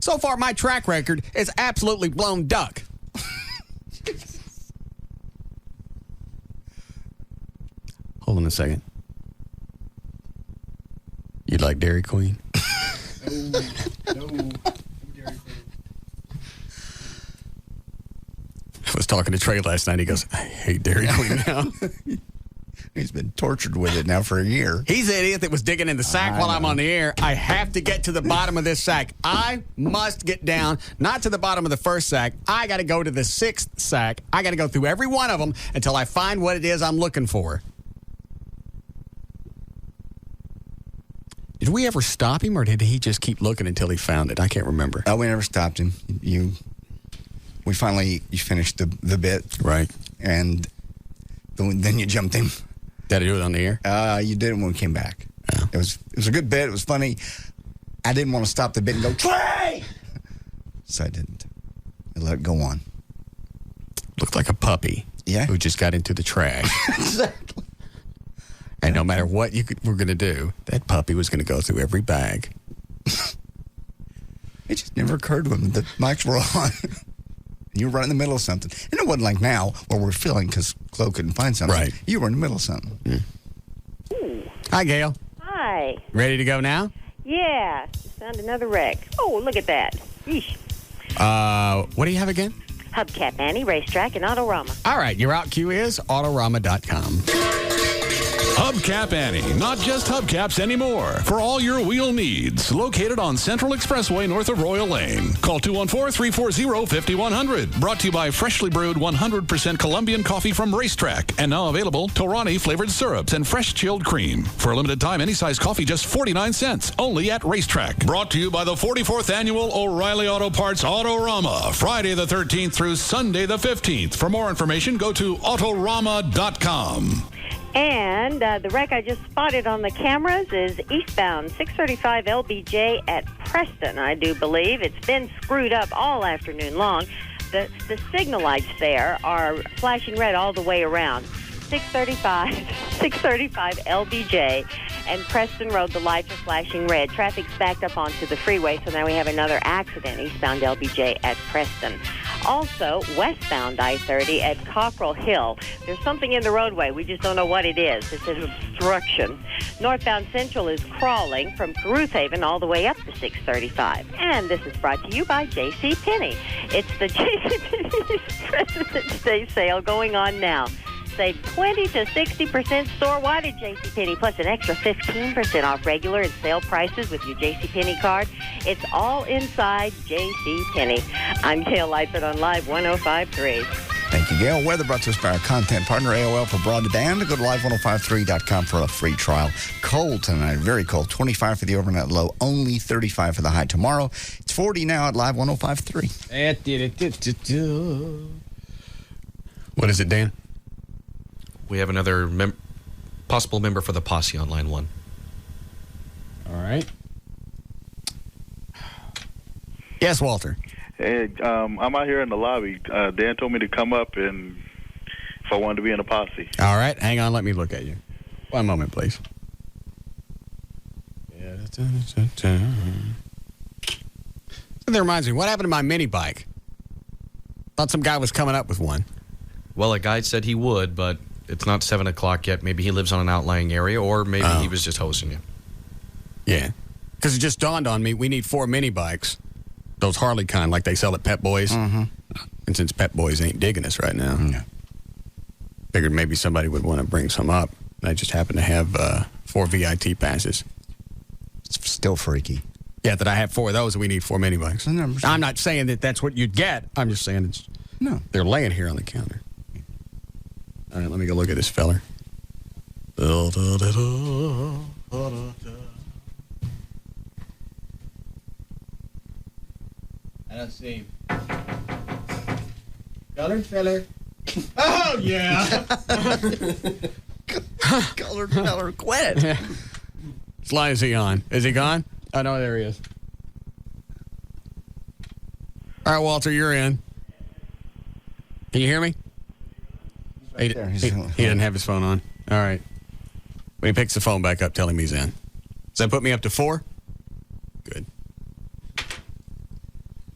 So far, my track record is absolutely blown duck. Hold on a second. You like Dairy Queen? No. I was talking to Trey last night. He goes, I hate Dairy Queen now. He's been tortured with it now for a year. He's the idiot that was digging in the sack while I'm on the air. I have to get to the bottom of this sack. I must get down, not to the bottom of the first sack. I got to go to the 6th sack. I got to go through every one of them until I find what it is I'm looking for. Did we ever stop him, or did he just keep looking until he found it? I can't remember. We never stopped him. You finished the bit. Right. And then you jumped him. Did I do it on the air? You did it when we came back. Oh. It was a good bit. It was funny. I didn't want to stop the bit and go, Trey! So I didn't. I let it go on. Looked like a puppy. Yeah. Who just got into the trash. Exactly. And no matter what were going to do, that puppy was going to go through every bag. It just never occurred to him that mics were on. You were right in the middle of something. And it wasn't like now where we're filling because Chloe couldn't find something. Right. You were in the middle of something. Ooh. Hi, Gail. Hi. Ready to go now? Yeah. Found another wreck. Oh, look at that. Yeesh. What do you have again? Hubcap Annie, Racetrack, and Autorama. All right, your out cue is Autorama.com. Hubcap Annie, not just hubcaps anymore. For all your wheel needs, located on Central Expressway north of Royal Lane. Call 214-340-5100. Brought to you by freshly brewed 100% Colombian coffee from Racetrack. And now available, Torani flavored syrups and fresh chilled cream. For a limited time, any size coffee just 49 cents. Only at Racetrack. Brought to you by the 44th Annual O'Reilly Auto Parts Autorama. Friday the 13th through Sunday the 15th. For more information, go to Autorama.com. And the wreck I just spotted on the cameras is eastbound 635 LBJ at Preston, I do believe. It's been screwed up all afternoon long. The signal lights there are flashing red all the way around. 635 LBJ and Preston Road, the lights are flashing red. Traffic's backed up onto the freeway, so now we have another accident eastbound LBJ at Preston. Also, westbound I-30 at Cockrell Hill. There's something in the roadway. We just don't know what it is. It's an obstruction. Northbound Central is crawling from Caruth Haven all the way up to 635. And this is brought to you by J.C. Penney. It's the J.C. Penney's President's Day sale going on now. Save 20 to 60% store-wide at JCPenney, plus an extra 15% off regular and sale prices with your JCPenney card. It's all inside JCPenney. I'm Gail Lightfoot on Live 105.3. Thank you, Gail. Weather brought to us by our content partner, AOL for broadband. Go to live1053.com for a free trial. Cold tonight, very cold. 25 for the overnight low, only 35 for the high tomorrow. It's 40 now at Live 105.3. What is it, Dan? We have another possible member for the posse on line 1. All right. Yes, Walter. Hey, I'm out here in the lobby. Dan told me to come up and if I wanted to be in a posse. All right. Hang on. Let me look at you. One moment, please. That reminds me. What happened to my mini bike? Thought some guy was coming up with one. Well, a guy said he would, but it's not 7 o'clock yet. Maybe he lives on an outlying area, or maybe he was just hosting you. Yeah. Because it just dawned on me, we need 4 mini bikes. Those Harley kind, like they sell at Pep Boys. Mm-hmm. And since Pep Boys ain't digging us right now, figured maybe somebody would want to bring some up. And I just happen to have 4 VIT passes. It's still freaky. Yeah, that I have 4 of those, and we need 4 mini bikes. I'm not saying that that's what you'd get. I'm just saying they're laying here on the counter. All right, let me go look at this feller. I don't see him. Colored feller. Oh, yeah. Colored feller, quit. Yeah. What line is he on? Is he gone? Oh, no, there he is. All right, Walter, you're in. Can you hear me? He didn't have his phone on. All right. When he picks the phone back up, tell him he's in. Does that put me up to 4? Good.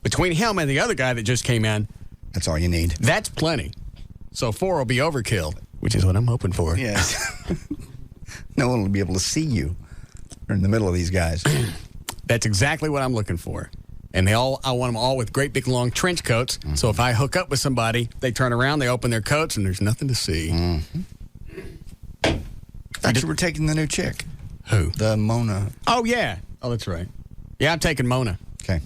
Between him and the other guy that just came in, that's all you need. That's plenty. So 4 will be overkill, which is what I'm hoping for. Yes. No one will be able to see you. You're in the middle of these guys. That's exactly what I'm looking for. And I want them all with great big long trench coats. Mm-hmm. So if I hook up with somebody, they turn around, they open their coats, and there's nothing to see. Mm-hmm. Thought you were taking the new chick. Who? The Mona. Oh, yeah. Oh, that's right. Yeah, I'm taking Mona. Okay.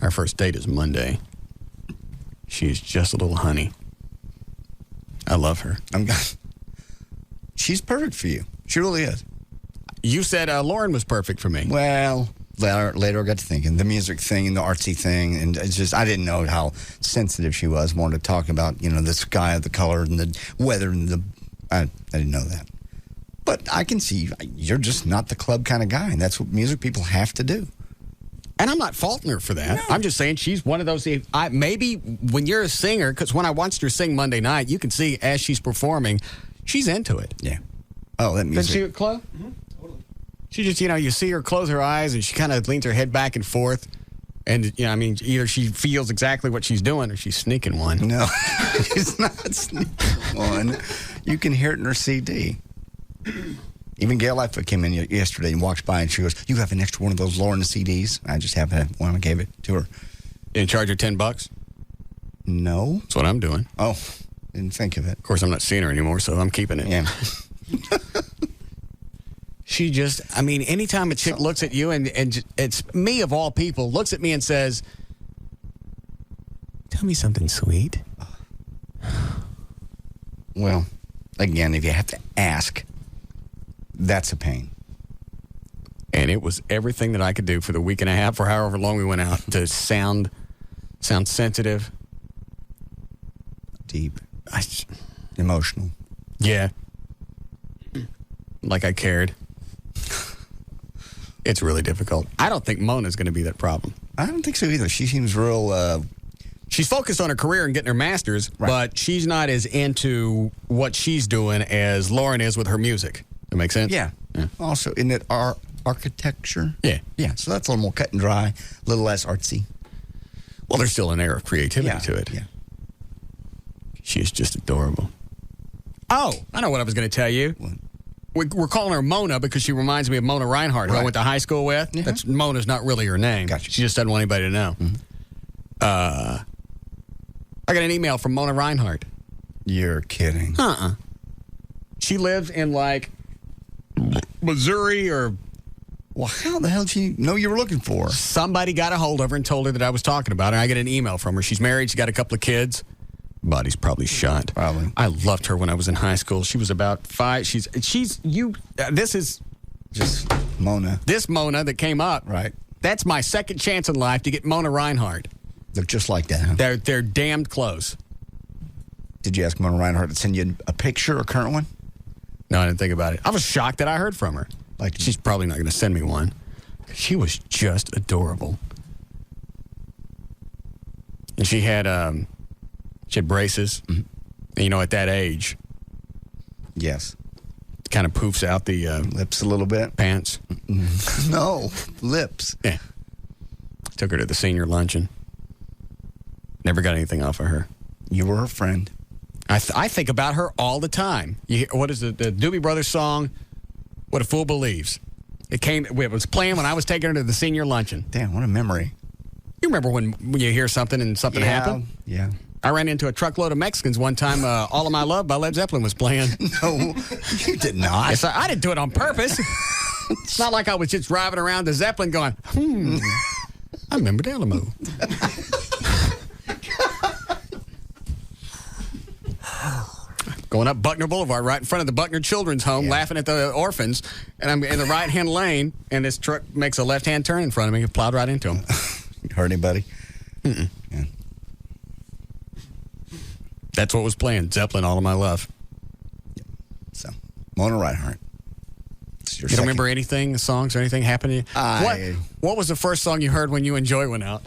Our first date is Monday. She's just a little honey. I love her. She's perfect for you. She really is. You said Lauren was perfect for me. Well, later I got to thinking the music thing and the artsy thing, and it's just I didn't know how sensitive she was. Wanted to talk about the sky, the color, and the weather, and I didn't know that. But I can see you're just not the club kind of guy, and that's what music people have to do. And I'm not faulting her for that. No. I'm just saying she's one of those. Maybe when you're a singer, because when I watched her sing Monday night, you can see as she's performing, she's into it. Yeah. Oh, that music. Did she close? Mm-hmm. Totally. She just, you see her close her eyes and she kind of leans her head back and forth. And, either she feels exactly what she's doing or she's sneaking one. No, she's not sneaking one. You can hear it in her CD. Even Gail Lightfoot came in yesterday and walked by and she goes, "You have an extra one of those Lauren CDs?" I just have one. I gave it to her. Didn't charge her $10? No. That's what I'm doing. Oh, didn't think of it. Of course, I'm not seeing her anymore, so I'm keeping it. Yeah. She just, I mean, anytime a chick looks at you and it's me of all people, looks at me and says, tell me something sweet. Well, again, if you have to ask, that's a pain. And it was everything that I could do for the week and a half or however long we went out to sound sensitive. Deep. Emotional. Yeah. Like I cared. It's really difficult. I don't think Mona's going to be that problem. I don't think so either. She seems real... She's focused on her career and getting her master's, but she's not as into what she's doing as Lauren is with her music. That make sense? Yeah. Also, isn't it architecture? Yeah. Yeah, so that's a little more cut and dry, a little less artsy. Well, there's still an air of creativity to it. Yeah. She is just adorable. Oh, I know what I was going to tell you. What? We're calling her Mona because she reminds me of Mona Reinhardt, who I went to high school with. Yeah. That's Mona's not really her name. Gotcha. She just doesn't want anybody to know. I got an email from Mona Reinhardt. You're kidding. She lives in, like, Missouri or... Well, how the hell did she know you were looking for? Somebody got a hold of her and told her that I was talking about her. I get an email from her. She's married. She's got a couple of kids. Body's probably shot. Probably. I loved her when I was in high school. She was about 5. This is just Mona. This Mona that came up. Right. That's my second chance in life to get Mona Reinhardt. They're just like that, huh? They're damned close. Did you ask Mona Reinhardt to send you a picture, a current one? No, I didn't think about it. I was shocked that I heard from her. Like, she's probably not going to send me one. She was just adorable. And she had braces. Mm-hmm. And, you know, at that age. Yes. It kind of poofs out the lips a little bit. Pants. No, lips. Yeah. Took her to the senior luncheon. Never got anything off of her. You were her friend. I think about her all the time. What is the Doobie Brothers song? What a Fool Believes. It was playing when I was taking her to the senior luncheon. Damn, what a memory. You remember when you hear something and something happened? Yeah. I ran into a truckload of Mexicans one time. All of My Love by Led Zeppelin was playing. No, you did not. Yes, I didn't do it on purpose. It's not like I was just driving around the Zeppelin going, I remember the Alamo. Going up Buckner Boulevard, right in front of the Buckner Children's Home, laughing at the orphans, and I'm in the right-hand lane, and this truck makes a left-hand turn in front of me. I plowed right into him. You hurt anybody? Mm-mm. Yeah. That's what was playing, Zeppelin, All of My Love. So, Mona Reinhardt. You don't remember anything, songs or anything happening? What was the first song you heard when You and Joy went out?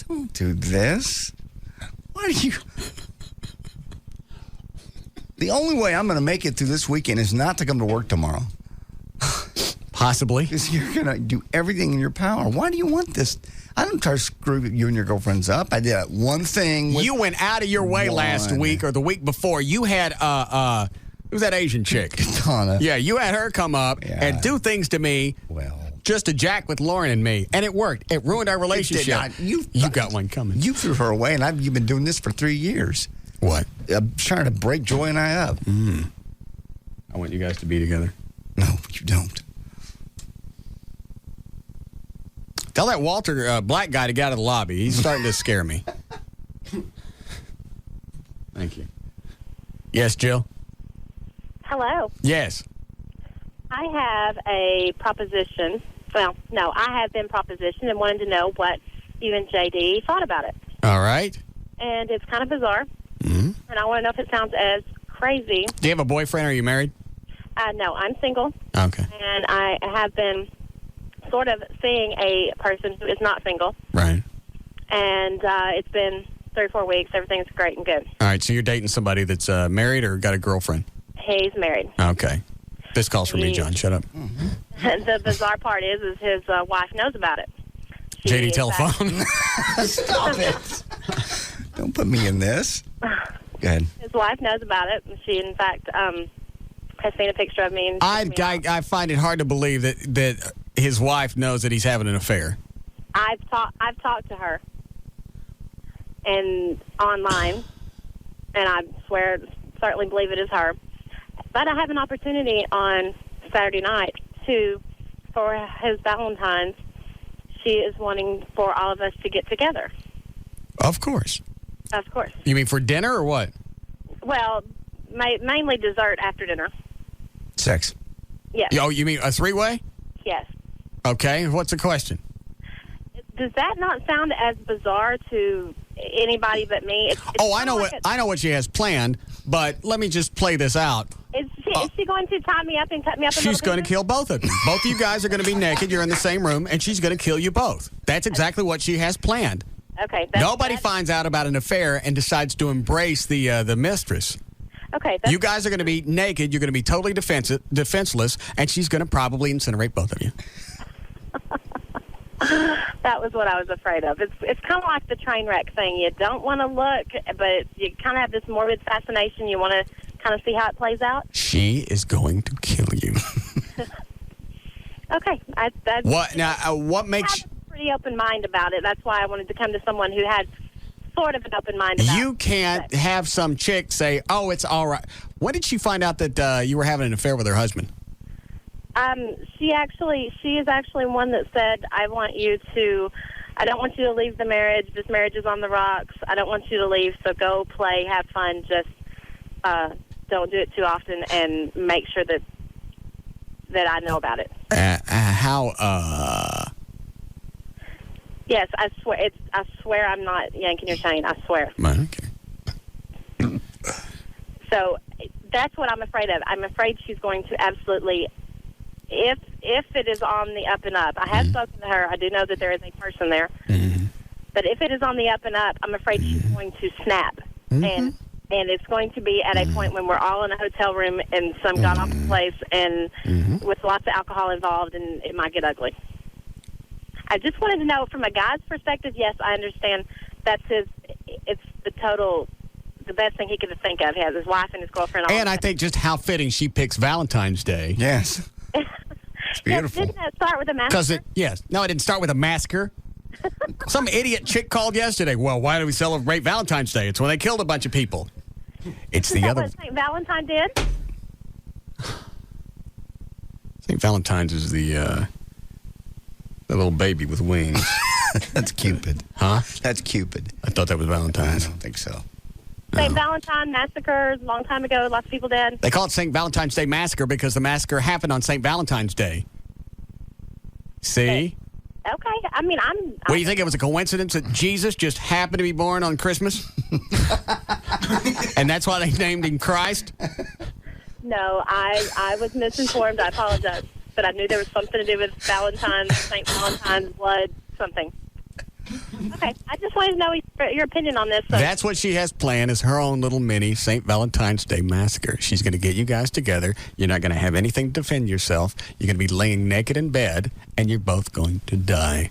Don't do this. Why do you... The only way I'm going to make it through this weekend is not to come to work tomorrow. Possibly. Because you're going to do everything in your power. Why do you want this? I don't try to screw you and your girlfriends up. I did that one thing. You went out of your way last week or the week before. You had, who's that Asian chick? Katana. Yeah, you had her come up and do things to me. Well. Just to jack with Lauren and me. And it worked. It ruined our relationship. You got one coming. You threw her away, and you've been doing this for 3 years. What? I'm trying to break Joy and I up. I want you guys to be together. No, you don't. Tell that Walter Black guy to get out of the lobby. He's starting to scare me. Thank you. Yes, Jill? Hello. Yes. I have a proposition. Well, no, I have been propositioned and wanted to know what you and JD thought about it. All right. And it's kind of bizarre. And I want to know if it sounds as crazy. Do you have a boyfriend or are you married? No, I'm single. Okay. And I have been sort of seeing a person who is not single. Right. And it's been 3 or 4 weeks. Everything's great and good. All right, so you're dating somebody that's married or got a girlfriend? He's married. Okay. This call's for me, John. Shut up. The bizarre part is his wife knows about it. JD telephone. Stop it. Don't put me in this. Go ahead. His wife knows about it. She, in fact, has seen a picture of me. And I find it hard to believe that his wife knows that he's having an affair. I've talked to her. and online, and I certainly believe it is her. But I have an opportunity on Saturday night for his Valentine's. She is wanting for all of us to get together. Of course. Of course. You mean for dinner or what? Well, mainly dessert after dinner. Sex. Yes. Oh, you mean a three-way? Yes. Okay. What's the question? Does that not sound as bizarre to anybody but me? I know what she has planned, but let me just play this out. Is she going to tie me up and cut me up? She's going to kill both of you. Both of you guys are going to be naked. You're in the same room, and she's going to kill you both. That's exactly what she has planned. Okay. Nobody finds out about an affair and decides to embrace the mistress. Okay. You guys are going to be naked. You're going to be totally defenseless, and she's going to probably incinerate both of you. That was what I was afraid of. It's kind of like the train wreck thing. You don't want to look, but you kind of have this morbid fascination. You want to kind of see how it plays out. She is going to kill you. Okay. What makes you a pretty open mind about it? That's why I wanted to come to someone who had sort of an open mind about it. You can't have some chick say, "Oh, it's all right." When did she find out that you were having an affair with her husband? She is actually one that said, I don't want you to leave the marriage. This marriage is on the rocks. I don't want you to leave, so go play, have fun. Just don't do it too often and make sure that I know about it. How? Yes, I swear I'm not yanking your chain. I swear. Okay. So that's what I'm afraid of. I'm afraid she's going to absolutely... If it is on the up and up, I have spoken to her. I do know that there is a person there. Mm-hmm. But if it is on the up and up, I'm afraid she's going to snap. And it's going to be at a point when we're all in a hotel room in some god-awful place and with lots of alcohol involved, and it might get ugly. I just wanted to know, from a guy's perspective, yes, I understand it's the best thing he could think of. He has his wife and his girlfriend. And I think just how fitting she picks Valentine's Day. Yes. It's beautiful. Didn't it start with a massacre? No, it didn't start with a massacre. Some idiot chick called yesterday. Well, why do we celebrate Valentine's Day? It's when they killed a bunch of people. It's the other. What St. Valentine did? St. Valentine's is the little baby with wings. That's Cupid. Huh? That's Cupid. I thought that was Valentine's. I don't think so. St. Valentine massacre, a long time ago, lots of people dead. They call it St. Valentine's Day Massacre because the massacre happened on St. Valentine's Day. See? Okay. I mean, What do you think? It was a coincidence that Jesus just happened to be born on Christmas? And that's why they named him Christ? No, I was misinformed. I apologize. But I knew there was something to do with Valentine's, St. Valentine's, blood, something. Okay, I just wanted to know your opinion on this. So. That's what she has planned, is her own little mini St. Valentine's Day Massacre. She's going to get you guys together. You're not going to have anything to defend yourself. You're going to be laying naked in bed, and you're both going to die.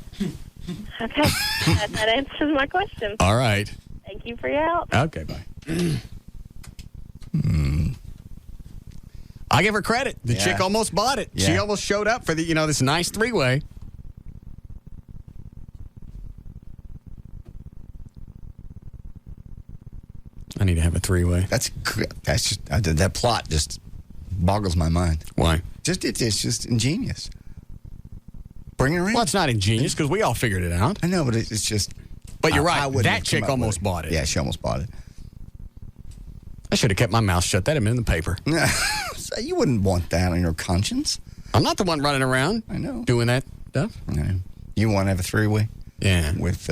Okay, that answers my question. All right. Thank you for your help. Okay, bye. I give her credit. The chick almost bought it. Yeah. She almost showed up for the this nice three-way. I need to have a three-way. That's just that plot just boggles my mind. Why? It's just ingenious. Bring her in. Well, it's not ingenious because we all figured it out. I know, but it's just. But you're right. wouldn't That have chick come up with almost bought it. Yeah, she almost bought it. I should have kept my mouth shut. That'd have been in the paper. So you wouldn't want that on your conscience. I'm not the one running around. I know. Doing that stuff. No. You want to have a three-way? Yeah. With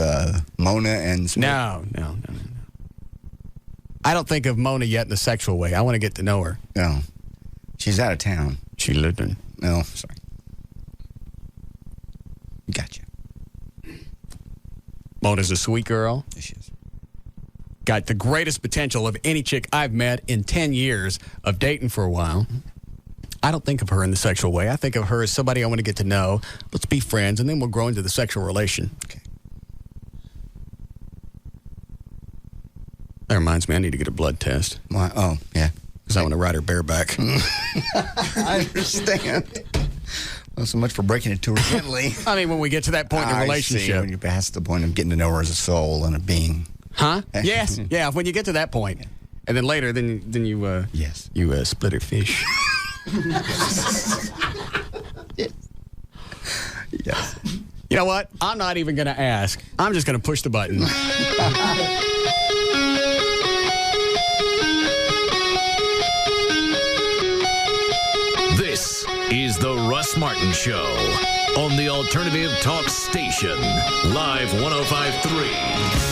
Mona and Smith? No. I don't think of Mona yet in the sexual way. I want to get to know her. No. She's out of town. She lived in. No, sorry. Gotcha. Mona's a sweet girl. Yes, she is. Got the greatest potential of any chick I've met in 10 years of dating for a while. I don't think of her in the sexual way. I think of her as somebody I want to get to know. Let's be friends, and then we'll grow into the sexual relation. Okay. That reminds me, I need to get a blood test. Why? Oh, yeah. Because I want to ride her bareback. I understand. Well, so much for breaking it to her gently. I mean, when we get to that point in the relationship. When you're past the point of getting to know her as a soul and a being. Huh? Yes. Yeah, when you get to that point. And then later, then you you split her fish. Yes. You know what? I'm not even going to ask. I'm just going to push the button. This is the Russ Martin Show on the Alternative Talk Station, Live 105.3.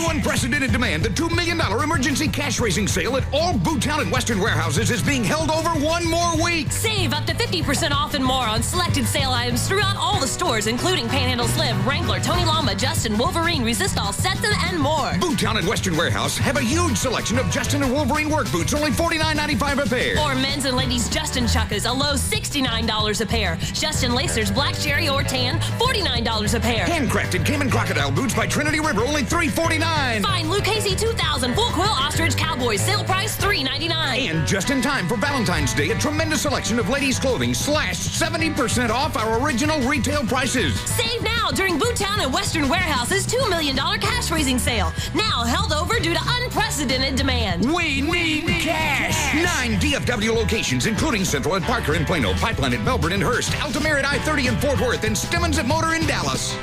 Unprecedented demand, the $2 million emergency cash raising sale at all Boottown and Western warehouses is being held over one more week. Save up to 50% off and more on selected sale items throughout all the stores, including Panhandle Slim, Wrangler, Tony Lama, Justin, Wolverine, Resistol, Stetson, and more. Boottown and Western Warehouse have a huge selection of Justin and Wolverine work boots, only $49.95 a pair. Or men's and ladies' Justin Chuckas, a low $69 a pair. Justin Lacers, black cherry or tan, $49 a pair. Handcrafted Cayman Crocodile boots by Trinity River, only $349. Find Luke Casey 2000 full quill ostrich cowboys, sale price $3.99. And just in time for Valentine's Day, a tremendous selection of ladies' clothing slashed 70% off our original retail prices. Save now during Boottown and Western Warehouse's $2 million cash raising sale. Now held over due to unprecedented demand. We need cash. 9 DFW locations, including Central and Parker in Plano, Pipeline at Melbourne and Hurst, Altamira at I-30 in Fort Worth, and Stemmons at Motor in Dallas.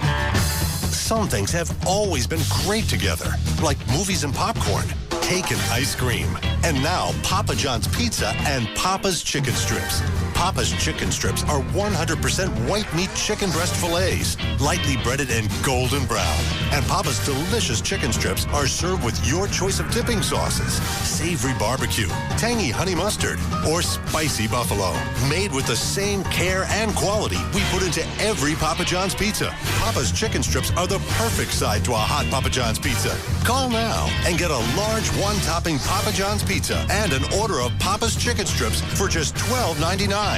Some things have always been great together, like movies and popcorn, cake and ice cream. And now, Papa John's Pizza and Papa's Chicken Strips. Papa's Chicken Strips are 100% white meat chicken breast fillets, lightly breaded and golden brown. And Papa's delicious chicken strips are served with your choice of dipping sauces, savory barbecue, tangy honey mustard, or spicy buffalo. Made with the same care and quality we put into every Papa John's pizza. Papa's Chicken Strips are the perfect side to a hot Papa John's pizza. Call now and get a large one-topping Papa John's pizza and an order of Papa's Chicken Strips for just $12.99.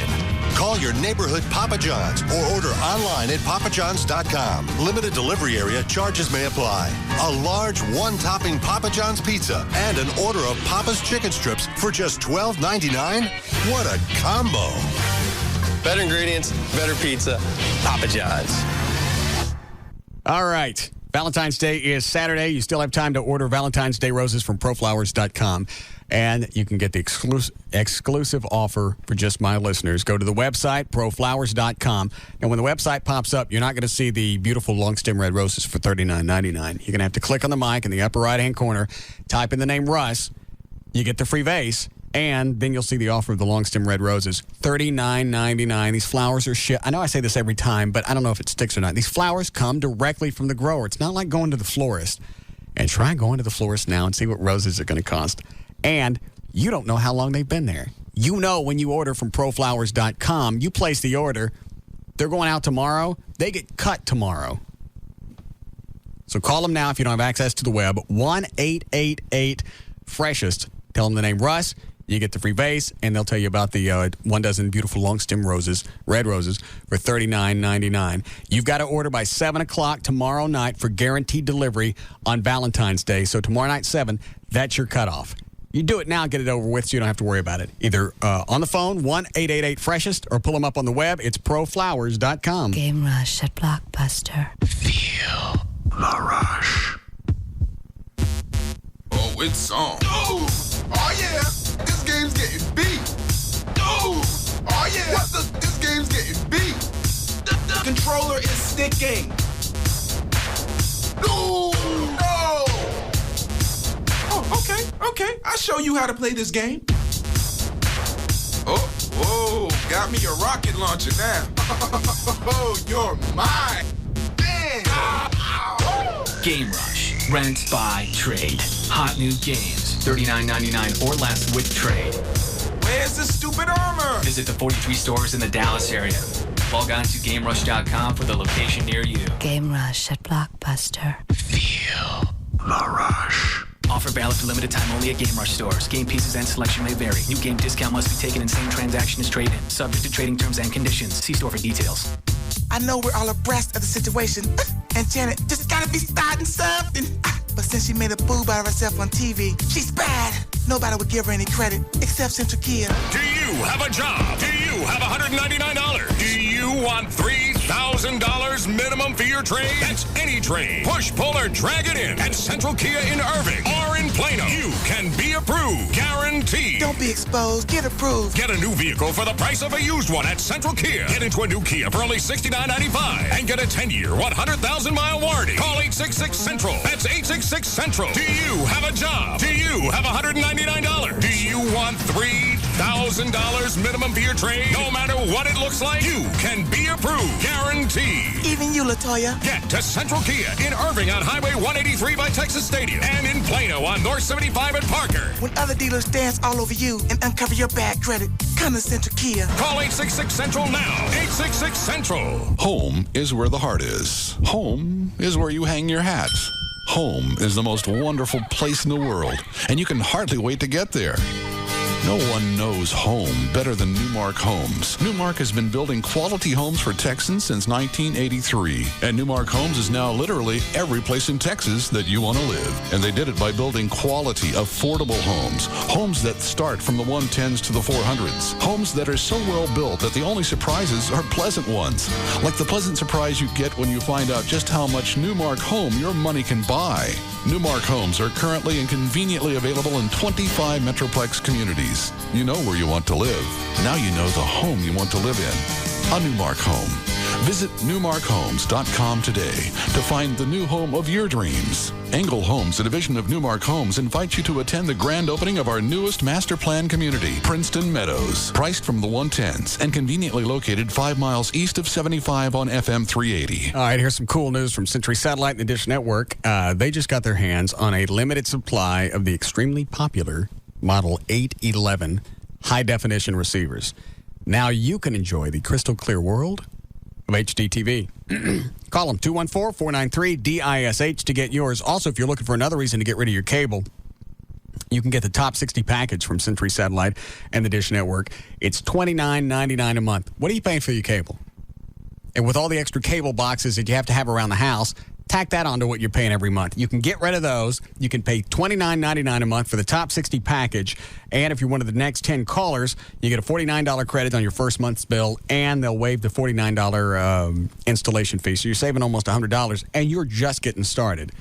Call your neighborhood Papa John's or order online at papajohns.com. Limited delivery area, charges may apply. A large one-topping Papa John's pizza and an order of Papa's Chicken Strips for just $12.99? What a combo. Better ingredients, better pizza. Papa John's. All right. Valentine's Day is Saturday. You still have time to order Valentine's Day roses from proflowers.com. And you can get the exclusive offer for just my listeners. Go to the website, proflowers.com. And when the website pops up, you're not going to see the beautiful long stem red roses for $39.99. You're going to have to click on the mic in the upper right-hand corner, type in the name Russ. You get the free vase. And then you'll see the offer of the long stem red roses, $39.99. These flowers are I know I say this every time, but I don't know if it sticks or not. These flowers come directly from the grower. It's not like going to the florist. And try going to the florist now and see what roses are going to cost. And you don't know how long they've been there. You know when you order from proflowers.com, you place the order. They're going out tomorrow. They get cut tomorrow. So call them now if you don't have access to the web. 1-888-FRESHEST. Tell them the name Russ. You get the free vase, and they'll tell you about the 1 dozen beautiful long stem roses, red roses, for $39.99. You've got to order by 7 o'clock tomorrow night for guaranteed delivery on Valentine's Day. So tomorrow night, 7, that's your cutoff. You do it now, get it over with so you don't have to worry about it. Either on the phone, 1-888-FRESHEST, or pull them up on the web. It's proflowers.com. Game Rush at Blockbuster. Feel the rush. Oh, it's on. Oh, yeah. This game's getting beat. Oh, yeah. This game's getting beat. The controller is sticking. No. Oh, okay. I'll show you how to play this game. Oh, whoa. Got me a rocket launcher now. Oh, you're mine. Man. Game Rush. Rent, buy, trade. Hot new games. $39.99 or less with trade. Where's the stupid armor? Visit the 43 stores in the Dallas area. Log on to GameRush.com for the location near you. Game Rush at Blockbuster. Feel the rush. Offer valid for limited time only at Game Rush stores. Game pieces and selection may vary. New game discount must be taken in same transaction as trade-in. Subject to trading terms and conditions. See store for details. I know we're all abreast of the situation, and Janet just gotta be starting something. But since she made a boob out of herself on TV, she's bad. nobody would give her any credit except Central Kia. Do you have a job? Do you have $199? Do you want $3,000 minimum for your trade? That's any trade. Push, pull, or drag it in at Central Kia in Irving or in Plano. You can be approved. Guaranteed. Don't be exposed. Get approved. Get a new vehicle for the price of a used one at Central Kia. Get into a new Kia for only $69.95 and get a 10-year, 100,000-mile warranty. Call 866-CENTRAL. That's 866-CENTRAL. Do you have a job? Do you have $199? Do you want $3,000 minimum for your trade? No matter what it looks like, you can be approved. Guaranteed. Even you, LaToya. Get to Central Kia in Irving on Highway 183 by Texas Stadium and in Plano on North 75 at Parker. When other dealers dance all over you and uncover your bad credit, come to Central Kia. Call 866-CENTRAL now. 866-CENTRAL. Home is where the heart is. Home is where you hang your hat. Home is the most wonderful place in the world, and you can hardly wait to get there. No one knows home better than Newmark Homes. Newmark has been building quality homes for Texans since 1983. And Newmark Homes is now literally every place in Texas that you want to live. And they did it by building quality, affordable homes. Homes that start from the 110s to the 400s. Homes that are so well built that the only surprises are pleasant ones. Like the pleasant surprise you get when you find out just how much Newmark home your money can buy. Newmark Homes are currently and conveniently available in 25 Metroplex communities. You know where you want to live. Now you know the home you want to live in. A Newmark home. Visit newmarkhomes.com today to find the new home of your dreams. Engel Homes, a division of Newmark Homes, invites you to attend the grand opening of our newest master plan community, Princeton Meadows. Priced from the 110s and conveniently located 5 miles east of 75 on FM 380. All right, here's some cool news from Century Satellite and the Dish Network. They just got their hands on a limited supply of the extremely popular Model 811 high-definition receivers. Now you can enjoy the crystal clear world of HDTV. Call them 214-493-DISH to get yours. Also, if you're looking for another reason to get rid of your cable, you can get the top 60 package from Century Satellite and the Dish Network. It's $29.99 a month. What are you paying for your cable? And with all the extra cable boxes that you have to have around the house, tack that onto what you're paying every month. You can get rid of those. You can pay $29.99 a month for the top 60 package. And if you're one of the next 10 callers, you get a $49 credit on your first month's bill, and they'll waive the $49 installation fee. So you're saving almost $100, and you're just getting started.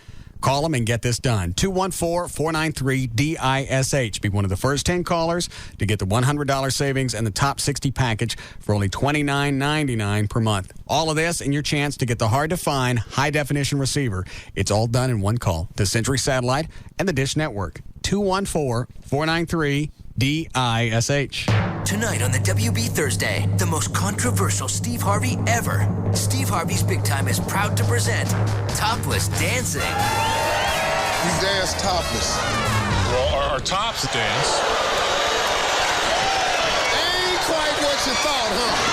Call them and get this done. 214-493-DISH. Be one of the first 10 callers to get the $100 savings and the top 60 package for only $29.99 per month. All of this and your chance to get the hard-to-find high-definition receiver. It's all done in one call. The Century Satellite and the Dish Network. 214-493-DISH. Tonight on the WB Thursday, the most controversial Steve Harvey ever. Steve Harvey's Big Time is proud to present Topless Dancing. We dance topless. Well, our tops dance. Ain't quite what you thought, huh?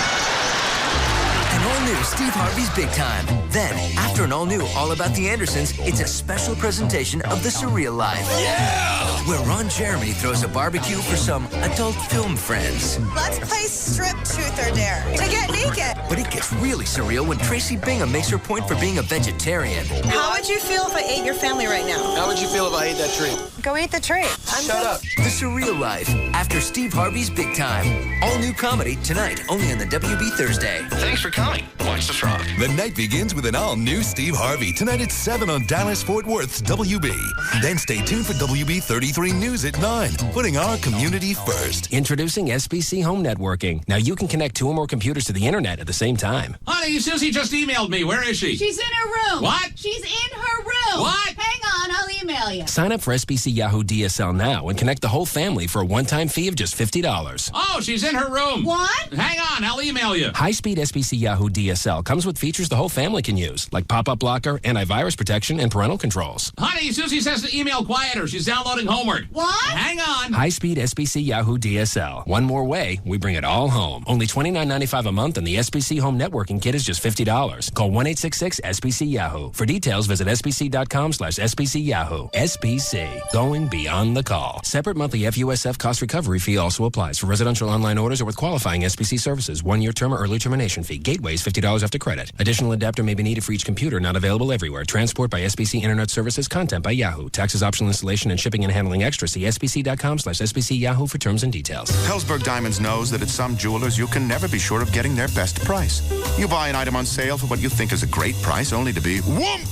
An all-new Steve Harvey's Big Time. Then, after an all-new All About the Andersons, it's a special presentation of The Surreal Life. Yeah! Where Ron Jeremy throws a barbecue for some adult film friends. Let's play Strip Truth or Dare to get naked. But it gets really surreal when Tracy Bingham makes her point for being a vegetarian. How would you feel if I ate your family right now? How would you feel if I ate that tree? Go eat the tree. Shut up. The Surreal Life, after Steve Harvey's Big Time. All new comedy tonight, only on the WB Thursday. Thanks for coming. Watch the frog. The night begins with an all-new Steve Harvey, tonight at 7 on Dallas-Fort Worth's WB. Then stay tuned for WB 33 News at 9, putting our community first. Introducing SBC Home Networking. Now you can connect 2 or more computers to the internet at the same time. Honey, Susie just emailed me. Where is she? She's in her room. What? She's in her room. What? Hang on, I'll email you. Sign up for SBC Yahoo DSL now and connect the whole family for a one-time fee of just $50. Oh, she's in her room. What? Hang on, I'll email you. High-speed SBC Yahoo DSL comes with features the whole family can use, like pop-up blocker, antivirus protection, and parental controls. Honey, Susie says to email quieter. She's downloading homework. What? Hang on. High-speed SBC Yahoo DSL. One more way, we bring it all home. Only $29.95 a month, and the SBC Home Networking Kit is just $50. Call 1-866-SBC Yahoo. For details, visit sbc.com/SBC Yahoo. Yahoo. SBC. Going beyond the call. Separate monthly FUSF cost recovery fee also applies for residential online orders or with qualifying SBC services. 1-year term or early termination fee. Gateway is $50 after credit. Additional adapter may be needed for each computer. Not available everywhere. Transport by SBC Internet Services. Content by Yahoo. Taxes, optional installation, and shipping and handling extra. See sbc.com/SBC Yahoo for terms and details. Hellsberg Diamonds knows that at some jewelers you can never be sure of getting their best price. You buy an item on sale for what you think is a great price, only to be whoomp!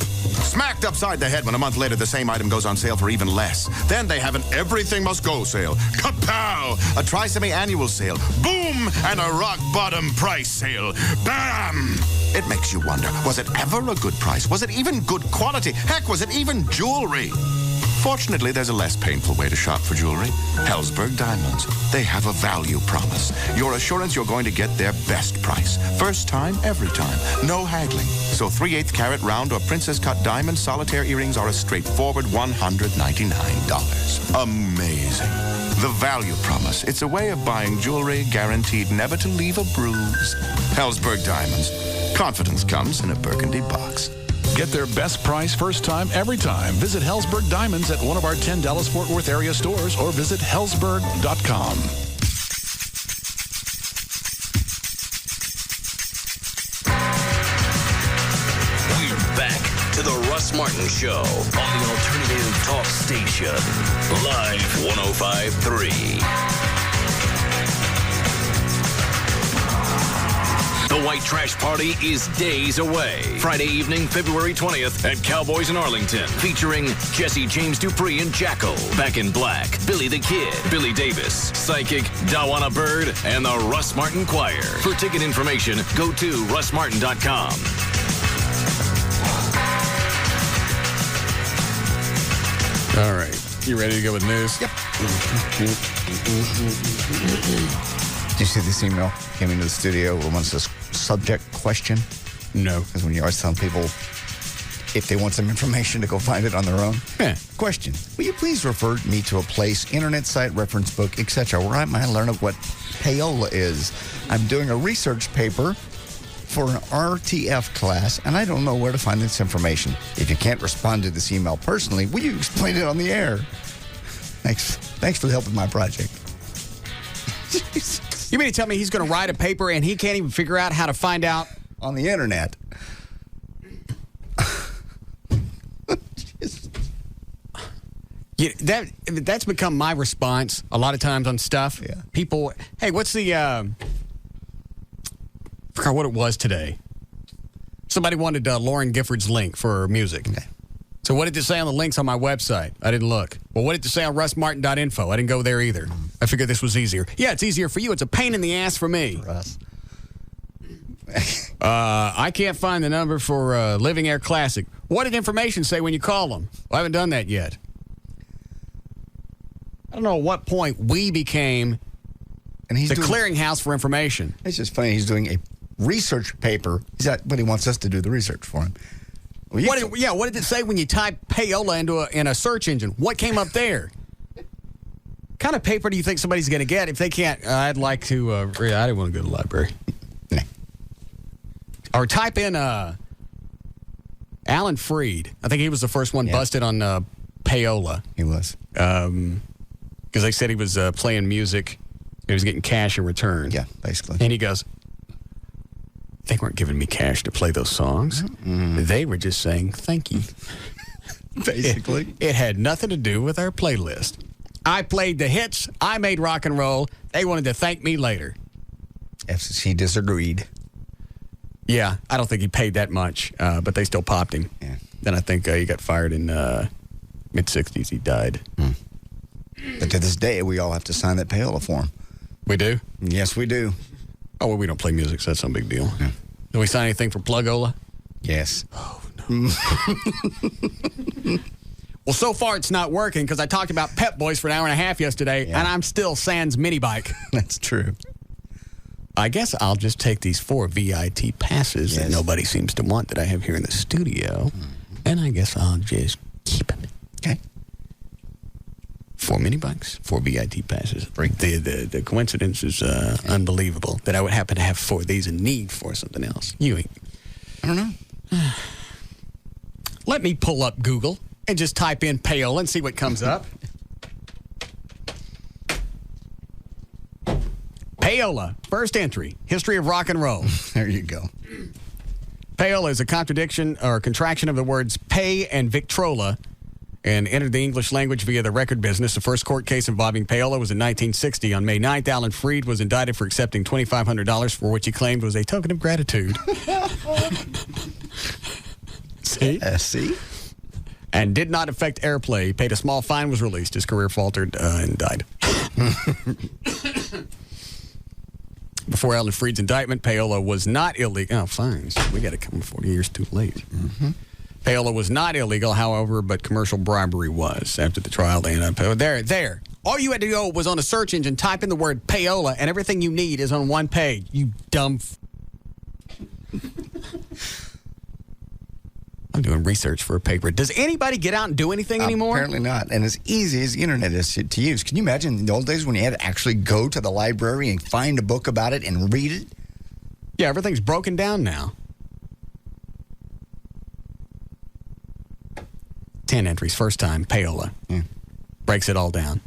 Smacked upside the head when a month later the same item goes on sale for even less. Then they have an everything must go sale. Kapow! A tri-semi-annual sale. Boom! And a rock-bottom price sale. Bam! It makes you wonder, was it ever a good price? Was it even good quality? Heck, was it even jewelry? Fortunately, there's a less painful way to shop for jewelry. Hellsberg Diamonds. They have a value promise. Your assurance you're going to get their best price. First time, every time. No haggling. So 3/8 carat round or princess cut diamond solitaire earrings are a straightforward $199. Amazing. The value promise. It's a way of buying jewelry guaranteed never to leave a bruise. Hellsberg Diamonds. Confidence comes in a burgundy box. Get their best price first time, every time. Visit Hellsberg Diamonds at one of our 10 Dallas-Fort Worth area stores or visit hellsberg.com. We're back to the Russ Martin Show on the Alternative Talk Station. Live 105.3. The White Trash Party is days away. Friday evening, February 20th at Cowboys in Arlington. Featuring Jesse James Dupree and Jacko, Back in Black, Billy the Kid, Billy Davis, Psychic, Dawana Bird, and the Russ Martin Choir. For ticket information, go to russmartin.com. All right. You ready to go with news? Yep. Did you see this email? Came into the studio. It wants this subject question. No. Because when you always tell people if they want some information to go find it on their own. Question. Will you please refer me to a place, internet site, reference book, etc., where I might learn of what payola is? I'm doing a research paper for an RTF class, and I don't know where to find this information. If you can't respond to this email personally, will you explain it on the air? Thanks for the help with my project. You mean to tell me he's going to write a paper and he can't even figure out how to find out on the internet? Yeah, that's become my response a lot of times on stuff. Yeah. People, hey, what's the, I forgot what it was today. Somebody wanted Lauren Gifford's link for her music. Okay. So what did it say on the links on my website? I didn't look. Well, what did it say on russmartin.info? I didn't go there either. I figured this was easier. Yeah, it's easier for you. It's a pain in the ass for me. Russ. I can't find the number for Living Air Classic. What did information say when you call them? Well, I haven't done that yet. I don't know at what point we became the clearinghouse for information. It's just funny. He's doing a research paper. But he wants us to do the research for him. Well, what did it say when you type payola in a search engine? What came up there? What kind of paper do you think somebody's going to get if they can't? I'd like to. I didn't want to go to the library. Nah. Or type in Alan Freed. I think he was the first one busted on payola. He was. Because they said he was playing music. He was getting cash in return. Yeah, basically. And he goes, they weren't giving me cash to play those songs. Mm-hmm. They were just saying thank you. Basically. It had nothing to do with our playlist. I played the hits. I made rock and roll. They wanted to thank me later. FCC disagreed. Yeah, I don't think he paid that much, but they still popped him. Yeah. Then I think he got fired in mid-60s. He died. But to this day, we all have to sign that payola form. We do? Yes, we do. Oh, well, we don't play music, so that's no big deal. Yeah. Do we sign anything for Plugola? Yes. Oh, no. Well, so far it's not working because I talked about Pep Boys for an hour and a half yesterday, and I'm still sans mini bike. That's true. I guess I'll just take these 4 VIT passes that nobody seems to want that I have here in the studio, and I guess I'll just keep them. Okay. 4 mini bikes, 4 VIT passes. The coincidence is unbelievable that I would happen to have 4 of these and need for something else. I don't know. Let me pull up Google. and just type in payola and see what comes up. Payola, first entry, history of rock and roll. There you go. Payola is a contradiction or contraction of the words pay and Victrola and entered the English language via the record business. The first court case involving payola was in 1960. On May 9th, Alan Freed was indicted for accepting $2,500 for which he claimed was a token of gratitude. See? See? And did not affect airplay. He paid a small fine, was released. His career faltered and died. Before Alan Freed's indictment, payola was not illegal. Oh, fines. We got to come 40 years too late. Mm-hmm. Payola was not illegal, however, but commercial bribery was. After the trial, they ended up... There. All you had to go was on a search engine, type in the word payola, and everything you need is on one page. You dumb... I'm doing research for a paper. Does anybody get out and do anything anymore? Apparently not. And as easy as the internet is to use. Can you imagine in the old days when you had to actually go to the library and find a book about it and read it? Yeah, everything's broken down now. 10 entries, first time, payola. Yeah. Breaks it all down.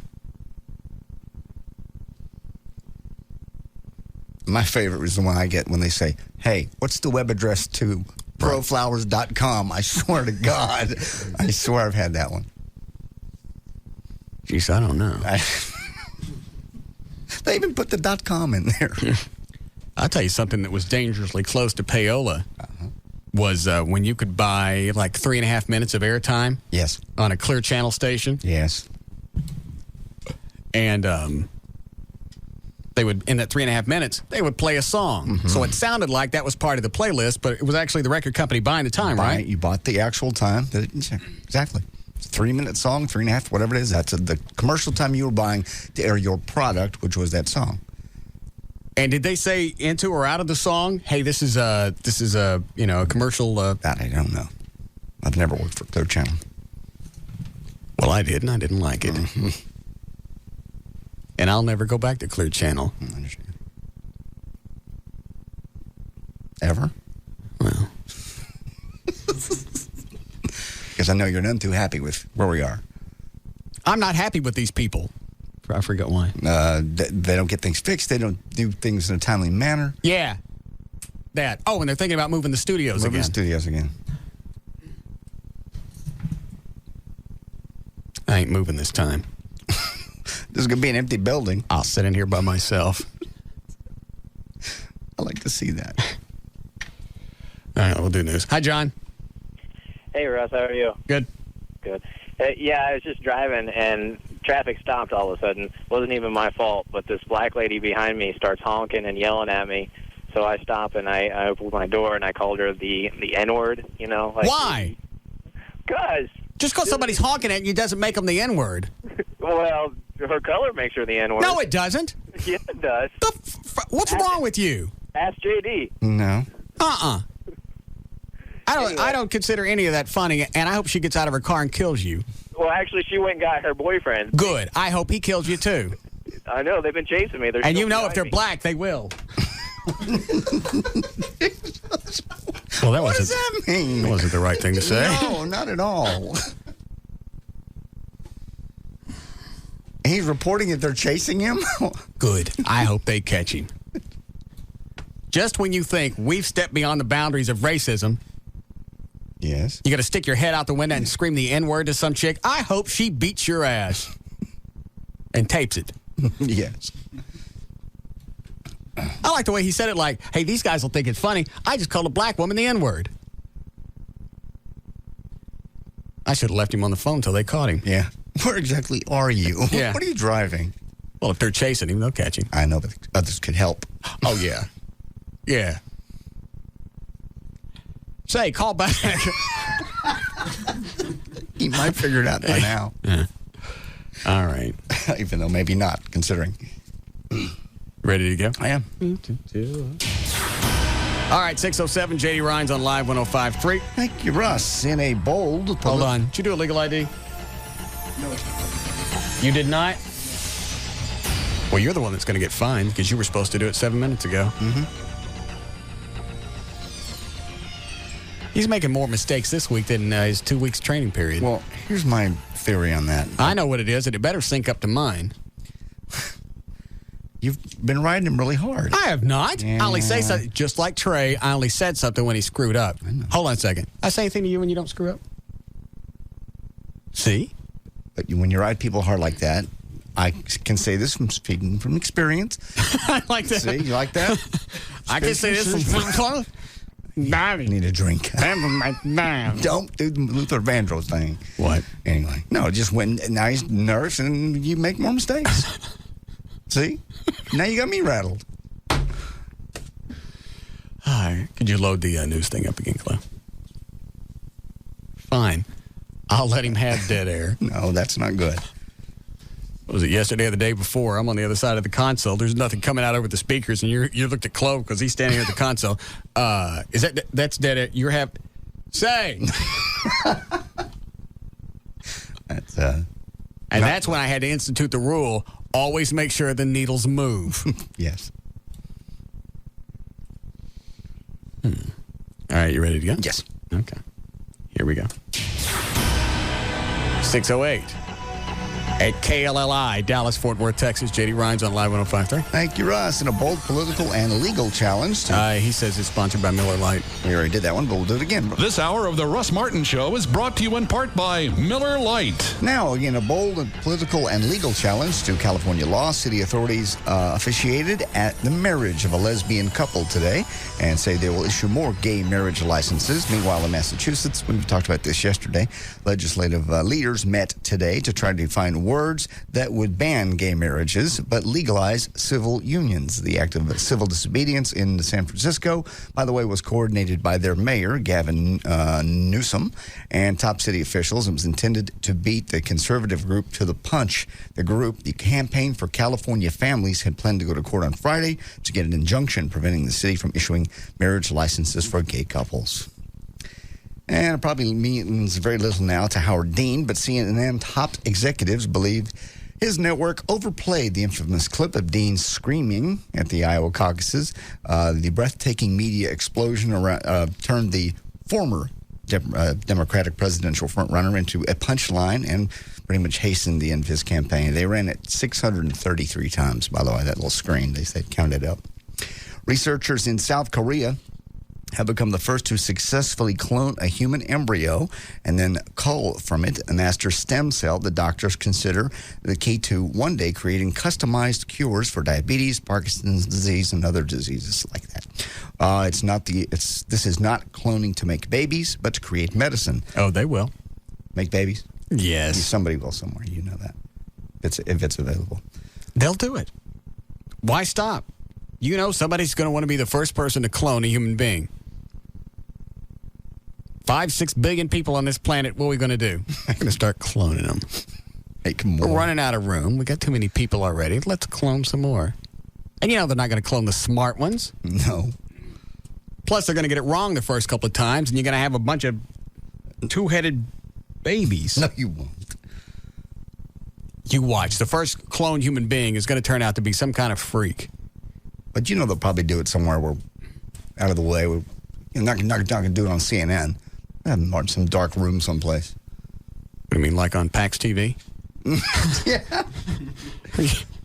My favorite is the one I get when they say, hey, what's the web address to proflowers.com? I swear to God. I swear I've had that one. Jeez, I don't know. They even put the .com in there. I'll tell you something that was dangerously close to payola was when you could buy like 3.5 minutes of airtime. Yes. On a Clear Channel station. Yes. And they would, in that 3.5 minutes, they would play a song. Mm-hmm. So it sounded like that was part of the playlist, but it was actually the record company buying the time, right? You bought the actual time. Exactly. It's a 3-minute song, 3.5, whatever it is. That's the commercial time you were buying to air your product, which was that song. And did they say into or out of the song, hey, this is a commercial? That I don't know. I've never worked for Clear Channel. Well, I did, and I didn't like it. Mm-hmm. And I'll never go back to Clear Channel. I understand. Ever? Well. Because I know you're none too happy with where we are. I'm not happy with these people. I forgot why. They don't get things fixed. They don't do things in a timely manner. Yeah. That. Oh, and they're thinking about moving the studios again. Moving the studios again. I ain't moving this time. This is going to be an empty building. I'll sit in here by myself. I like to see that. All right, we'll do news. Hi, John. Hey, Russ. How are you? Good. Good. Yeah, I was just driving, and traffic stopped all of a sudden. Wasn't even my fault, but this black lady behind me starts honking and yelling at me. So I stop, and I opened my door, and I called her the N-word, you know. Like, why? Because. Just because somebody's honking at you doesn't make them the N-word. Well, her color makes her the N-word. No, it doesn't. Yeah, it does. What's wrong with you? Ask JD. No. I don't consider any of that funny, and I hope she gets out of her car and kills you. Well, actually, she went and got her boyfriend. Good. I hope he kills you, too. I know. They've been chasing me. And you know if they're black, they will. Well, what does that mean? That wasn't the right thing to say. No, not at all. He's reporting that they're chasing him? Good. I hope they catch him. Just when you think we've stepped beyond the boundaries of racism, yes, you got to stick your head out the window and scream the N-word to some chick. I hope she beats your ass and tapes it. Yes. I like the way he said it, like, hey, these guys will think it's funny. I just called a black woman the N-word. I should have left him on the phone until they caught him. Yeah. Where exactly are you? Yeah. What are you driving? Well, if they're chasing him, they'll catch him. I know, but others could help. Oh, yeah. Yeah. Say, call back. He might figure it out by now. Yeah. All right. Even though maybe not, considering. Ready to go? I am. All right, 6:07, J.D. Ryan's on Live 105.3. Thank you, Russ. In a bold... Hold on. Did you do a legal ID? No. You did not? Well, you're the one that's going to get fined because you were supposed to do it 7 minutes ago. Mm-hmm. He's making more mistakes this week than his 2 weeks training period. Well, here's my theory on that. I know what it is, and it better sync up to mine. You've been riding him really hard. I have not. Yeah. I only say something, just like Trey, I only said something when he screwed up. Hold on a second. I say anything to you when you don't screw up? See? But when you ride people hard like that, I can say this from speaking from experience. I like that. See, you like that? I can say this from... I need a drink. Don't do the Luther Vandross thing. What? Anyway, no, just when now he's nervous and you make more mistakes. See? Now you got me rattled. All right. Could you load the news thing up again, Clay? Fine. I'll let him have dead air. No, that's not good. What was it, yesterday or the day before? I'm on the other side of the console. There's nothing coming out over the speakers, and you looked at Chloe because he's standing here at the console. That's dead air? You're say. That's when I had to institute the rule, always make sure the needles move. Yes. All right, you ready to go? Yes. Okay. Here we go. 6:08. At KLLI, Dallas, Fort Worth, Texas. J.D. Rhines on Live 105.3. Thank you, Russ. In a bold political and legal challenge. He says it's sponsored by Miller Lite. We already did that one, but we'll do it again. This hour of the Russ Martin Show is brought to you in part by Miller Lite. Now, again, a bold and political and legal challenge to California law. City authorities officiated at the marriage of a lesbian couple today and say they will issue more gay marriage licenses. Meanwhile, in Massachusetts, we talked about this yesterday, legislative leaders met today to try to find words that would ban gay marriages but legalize civil unions. The act of civil disobedience in San Francisco, by the way, was coordinated by their mayor, Gavin Newsom, and top city officials. It was intended to beat the conservative group to the punch. The Campaign for California Families, had planned to go to court on Friday to get an injunction preventing the city from issuing marriage licenses for gay couples. And it probably means very little now to Howard Dean, but CNN top executives believe his network overplayed the infamous clip of Dean screaming at the Iowa caucuses. The breathtaking media explosion turned the former Democratic presidential frontrunner into a punchline and pretty much hastened the end of his campaign. They ran it 633 times, by the way, that little screen. They said counted up. Researchers in South Korea have become the first to successfully clone a human embryo and then cull from it a master stem cell the doctors consider the key to one day creating customized cures for diabetes, Parkinson's disease, and other diseases like that. This is not cloning to make babies, but to create medicine. Oh, they will. Make babies? Yes. Somebody will somewhere, you know that. If it's available. They'll do it. Why stop? You know somebody's going to want to be the first person to clone a human being. 5-6 billion people on this planet, what are we going to do? We're going to start cloning them. Make more. We're running out of room. We got too many people already. Let's clone some more. And you know they're not going to clone the smart ones. No. Plus, they're going to get it wrong the first couple of times, and you're going to have a bunch of two-headed babies. No, you won't. You watch. The first cloned human being is going to turn out to be some kind of freak. But you know they'll probably do it somewhere where, out of the way. You're not going to do it on CNN. Or some dark room someplace. What do you mean, like on PAX TV? Yeah.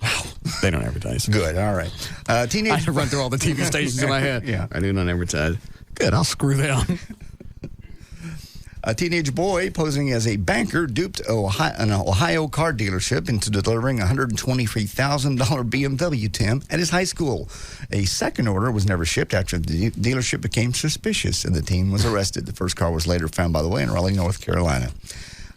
Wow. They don't advertise. Good. All right. Teenage. I run through all the TV stations in my head. Yeah. I do not advertise. Good. I'll screw them. A teenage boy posing as a banker duped an Ohio car dealership into delivering a $123,000 BMW to him at his high school. A second order was never shipped after the dealership became suspicious, and the teen was arrested. The first car was later found, by the way, in Raleigh, North Carolina.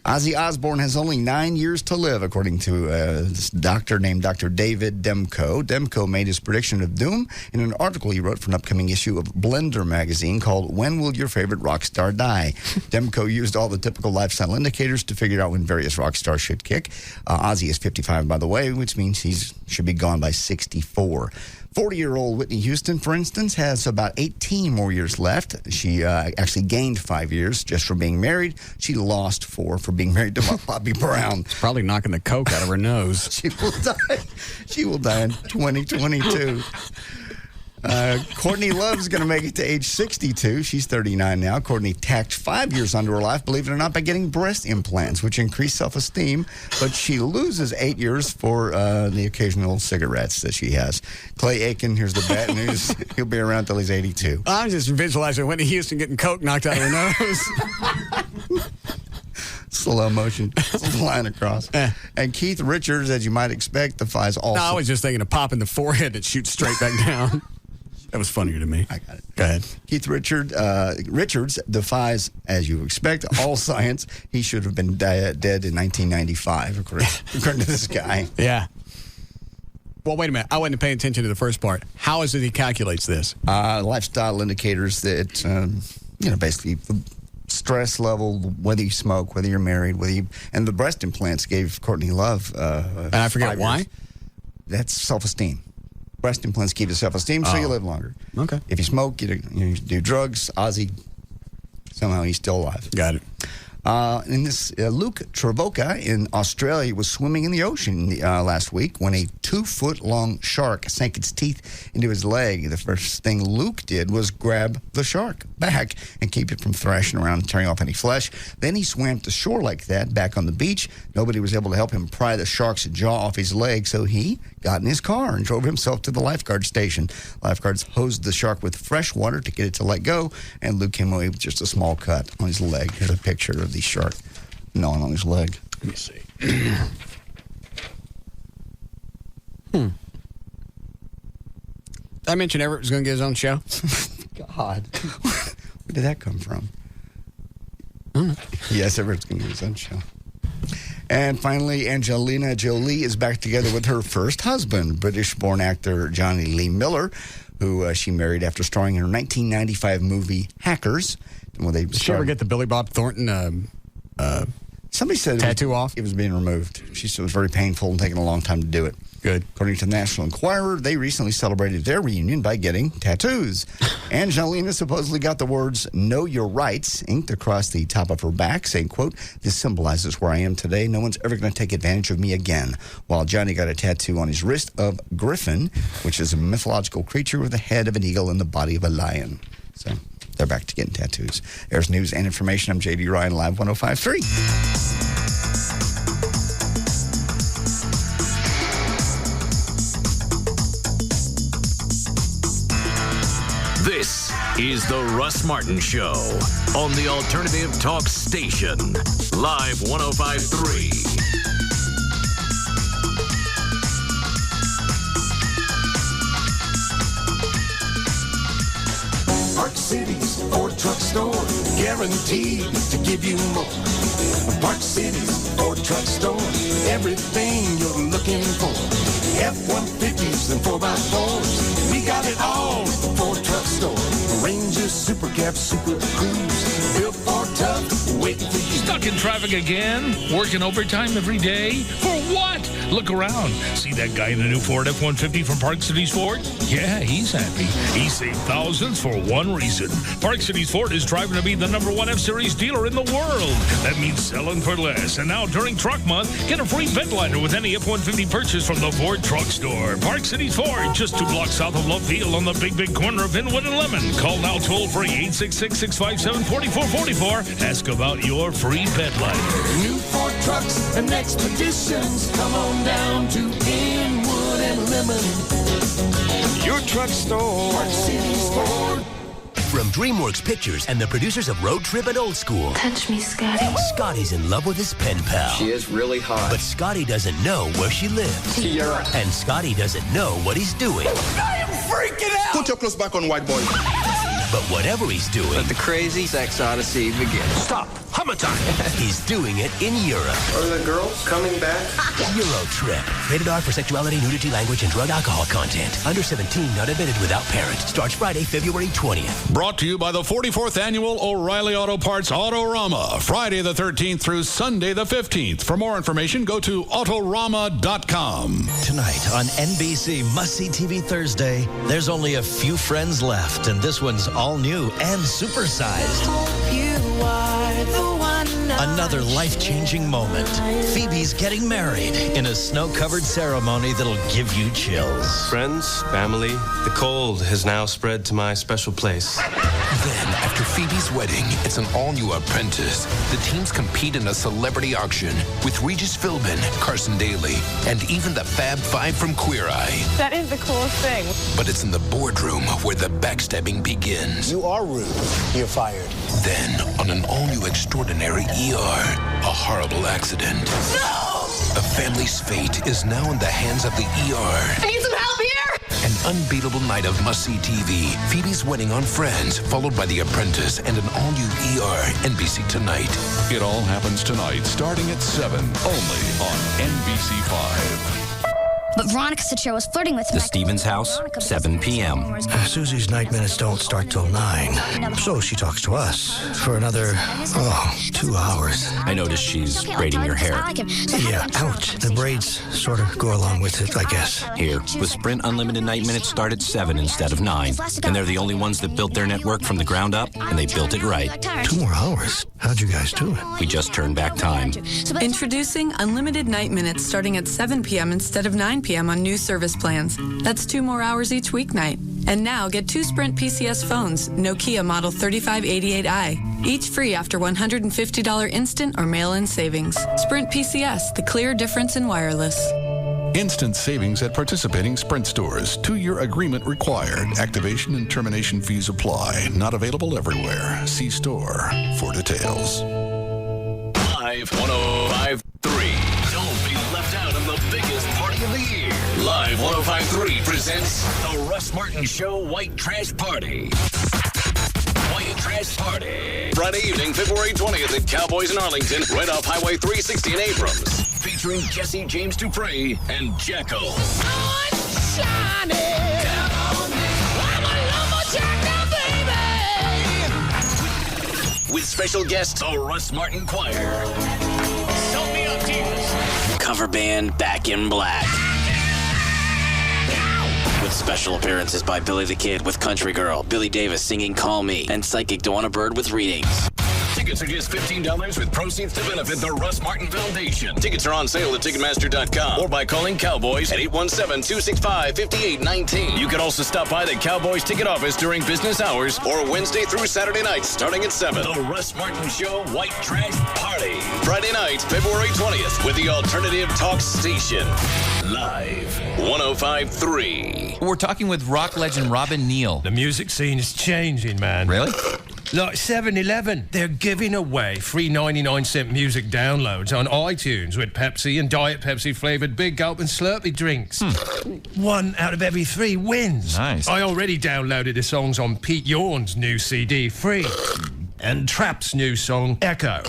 Ozzy Osbourne has only 9 years to live, according to this doctor named Dr. David Demko. Demko made his prediction of doom in an article he wrote for an upcoming issue of Blender magazine called When Will Your Favorite Rock Star Die? Demko used all the typical lifestyle indicators to figure out when various rock stars should kick. Ozzy is 55, by the way, which means he should be gone by 64. 40-year-old Whitney Houston, for instance, has about 18 more years left. She actually gained 5 years just for being married. She lost 4 for being married to Bobby Brown. It's probably knocking the coke out of her nose. She will die in 2022. Courtney Love's going to make it to age 62. She's 39 now. Courtney tacked 5 years onto her life, believe it or not, by getting breast implants, which increase self-esteem. But she loses 8 years for the occasional cigarettes that she has. Clay Aiken, here's the bad news. He'll be around till he's 82. I'm just visualizing Whitney Houston getting coke knocked out of her nose. Slow motion, flying across. And Keith Richards, as you might expect, defies all... No, I was just thinking of popping the forehead that shoots straight back down. That was funnier to me. I got it. Go ahead. Keith Richards defies, as you expect, all science. He should have been dead in 1995, according to this guy. Yeah. Well, wait a minute. I wasn't paying attention to the first part. How is it he calculates this? Lifestyle indicators that, basically the stress level, whether you smoke, whether you're married, and the breast implants gave Courtney Love. And I forget why? That's self-esteem. Breast implants give you self-esteem, so you live longer. Okay. If you smoke, you do drugs. Ozzy, somehow he's still alive. Got it. In this, Luke Travoka in Australia was swimming in the ocean last week when a 2-foot-long shark sank its teeth into his leg. The first thing Luke did was grab the shark back and keep it from thrashing around and tearing off any flesh. Then he swam to shore like that, back on the beach. Nobody was able to help him pry the shark's jaw off his leg, so he got in his car and drove himself to the lifeguard station. Lifeguards hosed the shark with fresh water to get it to let go, and Luke came away with just a small cut on his leg. Here's a picture of the shark gnawing on his leg. Let me see. Did I mention Everett was going to get his own show? God. Where did that come from? Yes, Everett's going to get his own show. And finally, Angelina Jolie is back together with her first husband, British-born actor Johnny Lee Miller, who she married after starring in her 1995 movie Hackers. Did she ever get the Billy Bob Thornton somebody said tattoo off? It was being removed. She said it was very painful and taking a long time to do it. Good. According to the National Enquirer, they recently celebrated their reunion by getting tattoos. Angelina supposedly got the words, "Know Your Rights," inked across the top of her back, saying, quote, "This symbolizes where I am today. No one's ever going to take advantage of me again." While Johnny got a tattoo on his wrist of Griffin, which is a mythological creature with the head of an eagle and the body of a lion. So they're back to getting tattoos. There's news and information. I'm J.D. Ryan, Live 105.3. This is the Russ Martin Show on the Alternative Talk Station, Live 105.3. Park City's Ford Truck Store, guaranteed to give you more. Park City's Ford Truck Store, everything you're looking for. F-150s and 4x4s, we got it all at the Ford Truck Store. Ranger, Super Cab, Super Cruise, built for tough, waiting for you. Stuck in traffic again? Working overtime every day? For what? Look around. See that guy in the new Ford F-150 from Park Cities Ford? Yeah, he's happy. He saved thousands for one reason. Park Cities Ford is driving to be the #1 F-Series dealer in the world. That means selling for less. And now during Truck Month, get a free bed liner with any F-150 purchase from the Ford Truck Store. Park Cities Ford, just 2 blocks south of Love Field on the big corner of Inwood and Lemon. Call now toll-free 866-657-4444. Ask about your free bed liner. New Ford trucks and expeditions, come on down to Inwood and Lemon. Your truck store, Park Cities Ford. From DreamWorks Pictures and the producers of Road Trip and Old School. Touch me, Scotty. Scotty's in love with his pen pal. She is really hot. But Scotty doesn't know where she lives. Kiara. And Scotty doesn't know what he's doing. I am freaking out! Put your clothes back on, white boy. But whatever he's doing... Let the crazy sex odyssey begin. Stop! Hammer time! He's doing it in Europe. Are the girls coming back? Euro Trip. Rated R for sexuality, nudity, language, and drug alcohol content. Under 17, not admitted without parent. Starts Friday, February 20th. Brought to you by the 44th Annual O'Reilly Auto Parts Autorama. Friday the 13th through Sunday the 15th. For more information, go to Autorama.com. Tonight on NBC Must-See TV Thursday, there's only a few friends left, and this one's all new and supersized. You are the one. another life-changing moment. Phoebe's getting married in a snow-covered ceremony that'll give you chills. Friends, family, the cold has now spread to my special place. Then, after Phoebe's wedding, it's an all-new apprentice. The teams compete in a celebrity auction with Regis Philbin, Carson Daly, and even the Fab Five from Queer Eye. That is the coolest thing. But it's in the boardroom where the backstabbing begins. You are rude. You're fired. Then, on an all-new extraordinary ER, a horrible accident. No! A family's fate is now in the hands of the ER. I need some help here! An unbeatable night of must-see TV. Phoebe's wedding on Friends, followed by The Apprentice and an all-new ER. NBC Tonight. It all happens tonight, starting at 7, only on NBC5. But Veronica said Cher was flirting with him. The Stevens House, 7 p.m. Susie's night minutes don't start till 9. So she talks to us for another, 2 hours. I noticed she's braiding your hair. Yeah, ouch. The braids sort of go along with it, I guess. Here, with Sprint Unlimited night minutes start at 7 instead of 9. And they're the only ones that built their network from the ground up, and they built it right. 2 more hours? How'd you guys do it? We just turned back time. Introducing Unlimited night minutes starting at 7 p.m. instead of 9 p.m. on new service plans. That's 2 more hours each weeknight. And now get 2 Sprint PCS phones, Nokia Model 3588i, each free after $150 instant or mail-in savings. Sprint PCS, the clear difference in wireless. Instant savings at participating Sprint stores. 2-year agreement required. Activation and termination fees apply. Not available everywhere. See store for details. Live 105.3. Don't be left out of the biggest party of the year. Live 105.3 presents the Russ Martin Show White Trash Party. White Trash Party. Friday evening, February 20th at Cowboys in Arlington, right off Highway 360 in Abrams. Featuring Jesse James Dupree and Jacko. Shiny. Down on me. I'm a lumberjack now, baby. With special guests, the Russ Martin Choir. Help me up, Jesus. Cover band Back in Black. With special appearances by Billy the Kid with Country Girl, Billy Davis singing Call Me, and Psychic Dawana Bird with readings. Tickets are just $15 with proceeds to benefit the Russ Martin Foundation. Tickets are on sale at Ticketmaster.com or by calling Cowboys at 817-265-5819. You can also stop by the Cowboys ticket office during business hours or Wednesday through Saturday nights starting at 7. The Russ Martin Show White Trash Party. Friday night, February 20th with the Alternative Talk Station. Live 105.3. We're talking with rock legend Robin Neal. The music scene is changing, man. Really? Like 7-Eleven, they're giving away free 99-cent music downloads on iTunes with Pepsi and Diet Pepsi flavored Big Gulp and Slurpee drinks. 1 out of every 3 wins. Nice. I already downloaded the songs on Pete Yorn's new CD, Free, and Trap's new song, Echo.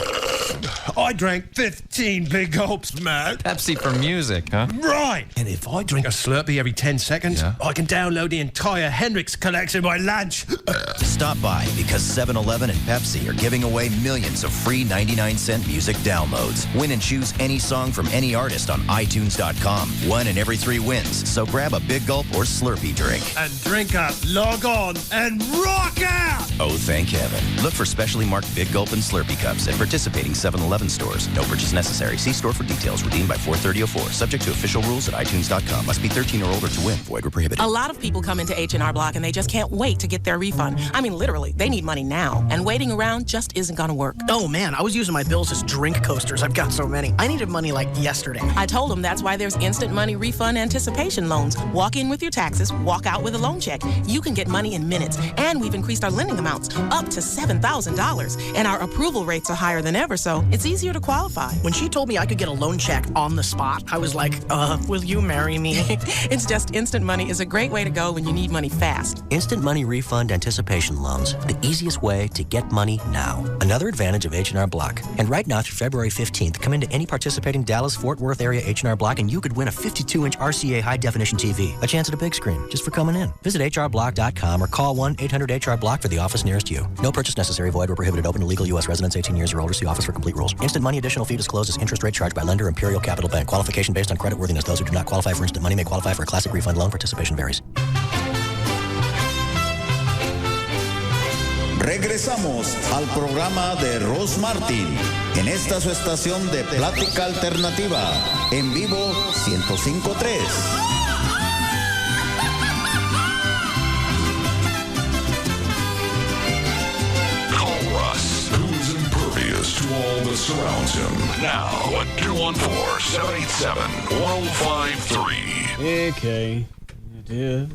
I drank 15 Big Gulps, man. Pepsi for music, huh? Right. And if I drink a Slurpee every 10 seconds, I can download the entire Hendrix collection by lunch. Stop by because 7-Eleven and Pepsi are giving away millions of free 99-cent music downloads. Win and choose any song from any artist on iTunes.com. 1 in every 3 wins. So grab a Big Gulp or Slurpee drink. And drink up, log on, and rock out! Oh, thank heaven. Look for specially marked Big Gulp and Slurpee cups at participating 7-Eleven stores. No purchase necessary. See store for details. Redeemed by 4/30/04. Subject to official rules at iTunes.com. Must be 13 or older to win. Void where prohibited. A lot of people come into H&R Block and they just can't wait to get their refund. I mean, literally, they need money now. And waiting around just isn't going to work. Oh, man, I was using my bills as drink coasters. I've got so many. I needed money like yesterday. I told them that's why there's instant money refund anticipation loans. Walk in with your taxes, walk out with a loan check. You can get money in minutes. And we've increased our lending amounts up to $7,000. And our approval rates are higher than ever, so it's easier to qualify. When she told me I could get a loan check on the spot, I was like, will you marry me? It's just instant money is a great way to go when you need money fast. Instant money refund anticipation loans. The easiest way to get money now. Another advantage of H&R Block. And right now through February 15th, come into any participating Dallas-Fort Worth area H&R Block and you could win a 52-inch RCA high-definition TV. A chance at a big screen just for coming in. Visit hrblock.com or call 1-800-HR-BLOCK for the office nearest you. No purchase necessary. Void where prohibited. Open to legal U.S. residents 18 years or older. See office for complete rules. Instant money additional fee disclosed as interest rate charged by lender Imperial Capital Bank. Qualification based on credit worthiness. Those who do not qualify for instant money may qualify for a classic refund loan. Participation varies. Regresamos al programa de Russ Martin en esta su estación de plática alternativa en vivo 105.3. To all that surrounds him. Now at 214-787-1053. Okay. Yeah.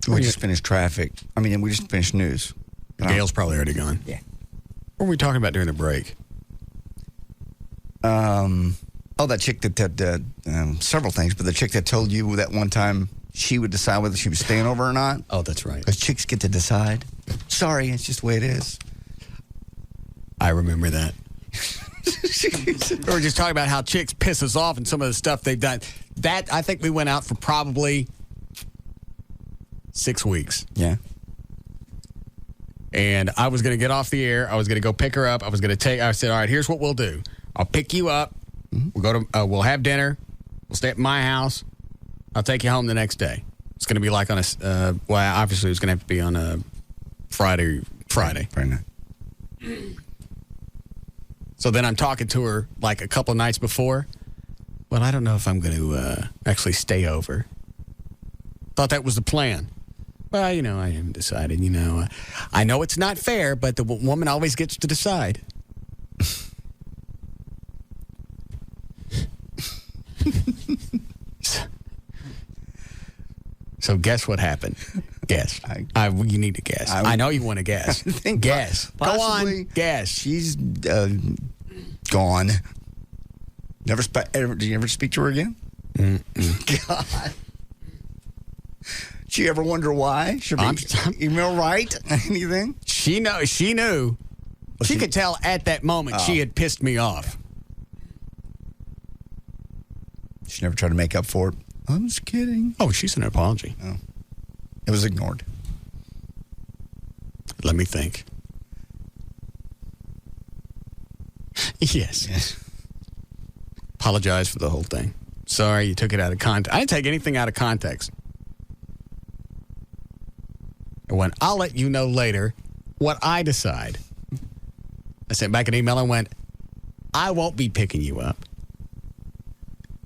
We just finished traffic. I mean, we just finished news. Gail's probably already gone. Yeah. What were we talking about during the break? That chick that several things, but the chick that told you that one time she would decide whether she was staying over or not. Oh, that's right. Because chicks get to decide. Sorry, it's just the way it is. I remember that. We were just talking about how chicks piss us off and some of the stuff they've done. That, I think we went out for probably 6 weeks. Yeah. And I was going to get off the air. I was going to go pick her up. I said, all right, here's what we'll do. I'll pick you up. Mm-hmm. We'll go to, we'll have dinner. We'll stay at my house. I'll take you home the next day. It's going to be like on a, obviously it's going to have to be on a Friday. Friday night. So then I'm talking to her like a couple of nights before. Well, I don't know if I'm going to actually stay over. Thought that was the plan. Well, I haven't decided. I know it's not fair, but the woman always gets to decide. So guess what happened? Guess. You need to guess. I know you want to guess. Guess. Go on. Guess. She's gone. Did you ever speak to her again? God. Did you ever wonder why? Should we email right? Anything? She knew. Well, she could tell at that moment she had pissed me off. She never tried to make up for it. I'm just kidding. Oh, she sent an apology. Oh. It was ignored. Let me think. Yes. Apologize for the whole thing. Sorry, you took it out of context. I didn't take anything out of context. And when I'll let you know later what I decide. I sent back an email and went, I won't be picking you up.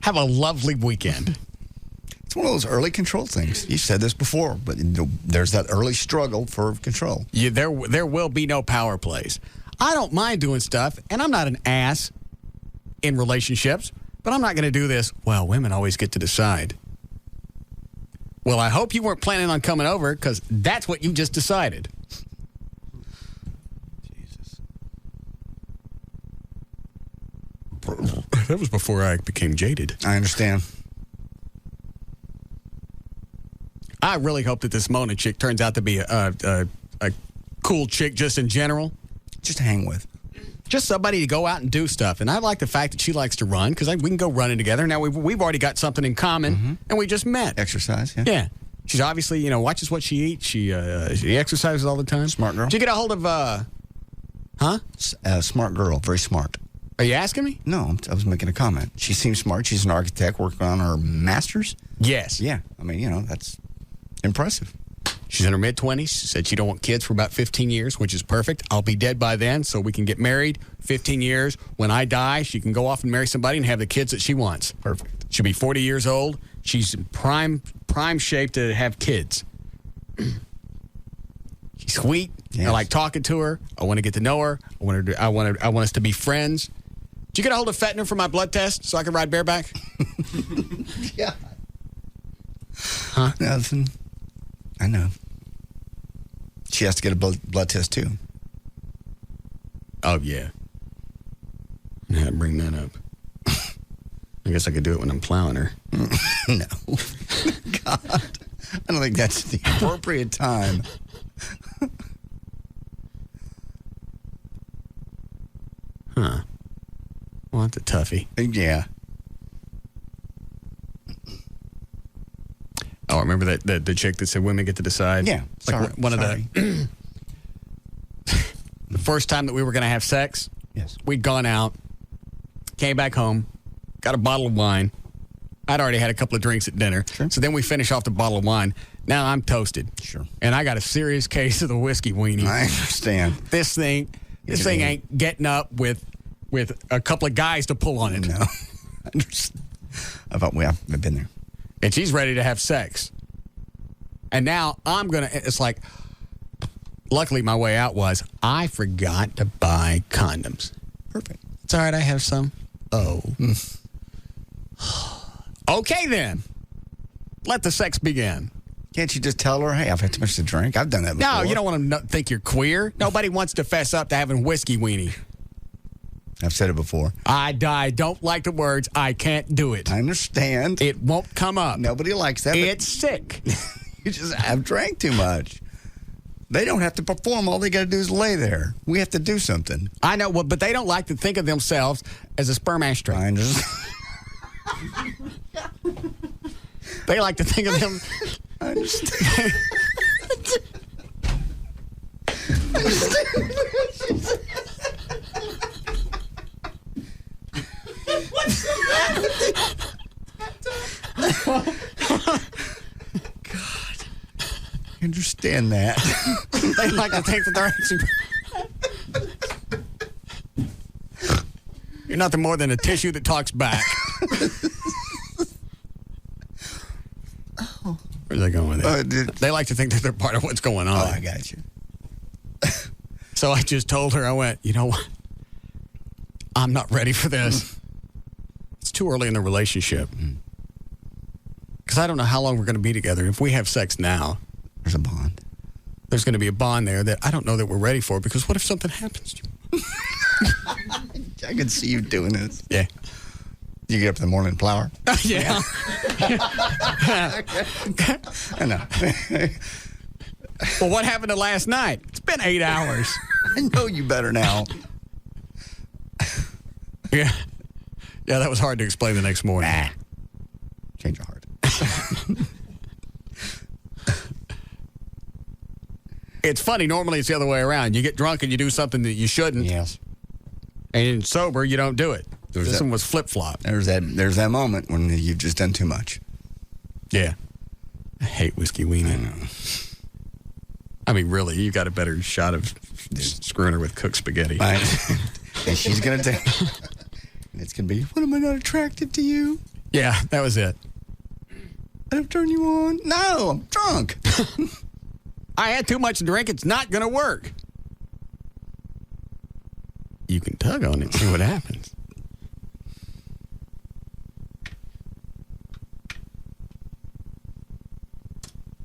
Have a lovely weekend. It's one of those early control things. You said this before, but there's that early struggle for control. Yeah, there will be no power plays. I don't mind doing stuff, and I'm not an ass in relationships, but I'm not going to do this. Well, women always get to decide. Well, I hope you weren't planning on coming over, because that's what you just decided. Jesus. That was before I became jaded. I understand. I really hope that this Mona chick turns out to be a cool chick just in general. Just to hang with. Just somebody to go out and do stuff. And I like the fact that she likes to run, because we can go running together. Now, we've already got something in common, and we just met. Exercise, yeah. Yeah. She's obviously, watches what she eats. She exercises all the time. Smart girl. Did you get a hold of, smart girl. Very smart. Are you asking me? No, I was making a comment. She seems smart. She's an architect working on her master's. Yes. Yeah. I mean, that's impressive. She's in her mid-20s. She said she don't want kids for about 15 years, which is perfect. I'll be dead by then, so we can get married. 15 years. When I die, she can go off and marry somebody and have the kids that she wants. Perfect. She'll be 40 years old. She's in prime shape to have kids. She's sweet. Yes. I like talking to her. I want to get to know her. I want us to be friends. Did you get a hold of Fetner for my blood test so I can ride bareback? Yeah. Huh? Nothing. I know. She has to get a blood test, too. Oh, yeah. I had to bring that up. I guess I could do it when I'm plowing her. No. God. I don't think that's the appropriate time. Huh. Well, that's a toughie. Yeah. Oh, remember that the chick that said women get to decide? Yeah. Like one of the the first time that we were going to have sex. Yes. We'd gone out, came back home, got a bottle of wine, I'd already had a couple of drinks at dinner. Sure. So then we finish off the bottle of wine. Now I'm toasted. Sure. And I got a serious case of the whiskey weenie. I understand. This thing ain't getting up with a couple of guys to pull on it. No. I understand. I've been there. And she's ready to have sex. And now it's like, luckily my way out was, I forgot to buy condoms. Perfect. It's all right, I have some. Oh. Okay, then. Let the sex begin. Can't you just tell her, hey, I've had too much to drink? I've done that before. No, you don't want to think you're queer. Nobody wants to fess up to having whiskey weenie. I've said it before. I don't like the words, I can't do it. I understand. It won't come up. Nobody likes that. It's sick. You just have drank too much. They don't have to perform. All they got to do is lay there. We have to do something. I know, but they don't like to think of themselves as a sperm ashtray. I understand. They like to think of them. I understand. I understand. What's the matter? God. I understand that. They like to think that they're actually... You're nothing more than a tissue that talks back. Where's they going with it? They like to think that they're part of what's going on. Oh, I got you. So I just told her, I went, you know what? I'm not ready for this. It's too early in the relationship. Because I don't know how long we're going to be together. If we have sex now, there's a bond. There's going to be a bond there that I don't know that we're ready for, because what if something happens to you? I can see you doing this. Yeah. You get up in the morning and plow her? Yeah. I know. Well, what happened to last night? It's been 8 hours. I know you better now. Yeah. Yeah, that was hard to explain the next morning. Nah. Change your heart. It's funny. Normally, it's the other way around. You get drunk and you do something that you shouldn't. Yes. And sober, you don't do it. This one was flip-flop. There's that moment when you've just done too much. Yeah. I hate whiskey weenie. I mean, really, you got a better shot of screwing her with cooked spaghetti. Right. And she's going to take... And it's going to be, what, am I not attractive to you? Yeah, that was it. I don't turn you on? No, I'm drunk. I had too much to drink. It's not going to work. You can tug on it and see what happens.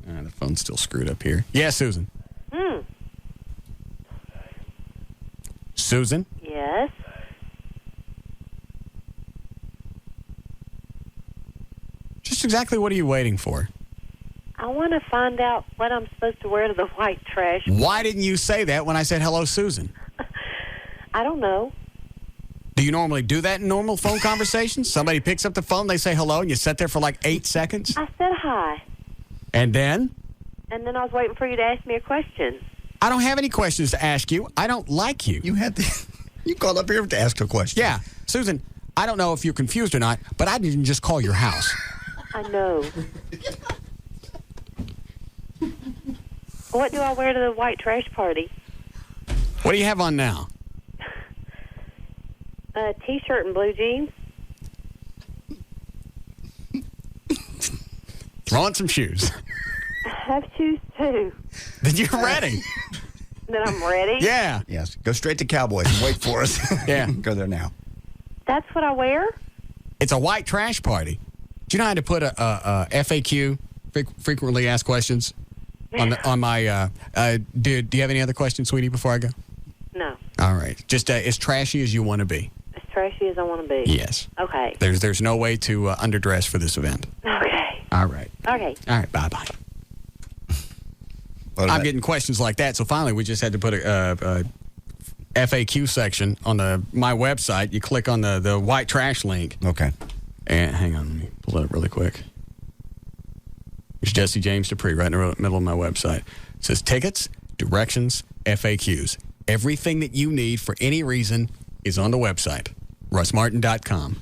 The phone's still screwed up here. Yeah, Susan. Susan? Yes. Just exactly what are you waiting for? I want to find out what I'm supposed to wear to the white trash. Why didn't you say that when I said hello, Susan? I don't know. Do you normally do that in normal phone conversations? Somebody picks up the phone, they say hello, and you sit there for like 8 seconds? I said hi. And then? And then I was waiting for you to ask me a question. I don't have any questions to ask you. I don't like you. You called up here to ask a question. Yeah. Susan, I don't know if you're confused or not, but I didn't just call your house. I know. What do I wear to the white trash party? What do you have on now? A T-shirt and blue jeans. Throw on some shoes. I have shoes, too. Then you're ready. Then I'm ready? Yeah. Yes. Go straight to Cowboys and wait for us. Yeah. Go there now. That's what I wear? It's a white trash party. Do you know how to put a FAQ, frequently asked questions, on my, do you have any other questions, sweetie, before I go? No. All right. Just as trashy as you want to be. As trashy as I want to be? Yes. Okay. There's no way to underdress for this event. Okay. All right. Okay. All right. Bye-bye. I'm getting questions like that, so finally we just had to put a FAQ section on my website. You click on the white trash link. Okay. And hang on, let me pull it up really quick. It's Jesse James Dupree right in the middle of my website. It says tickets, directions, FAQs. Everything that you need for any reason is on the website, russmartin.com.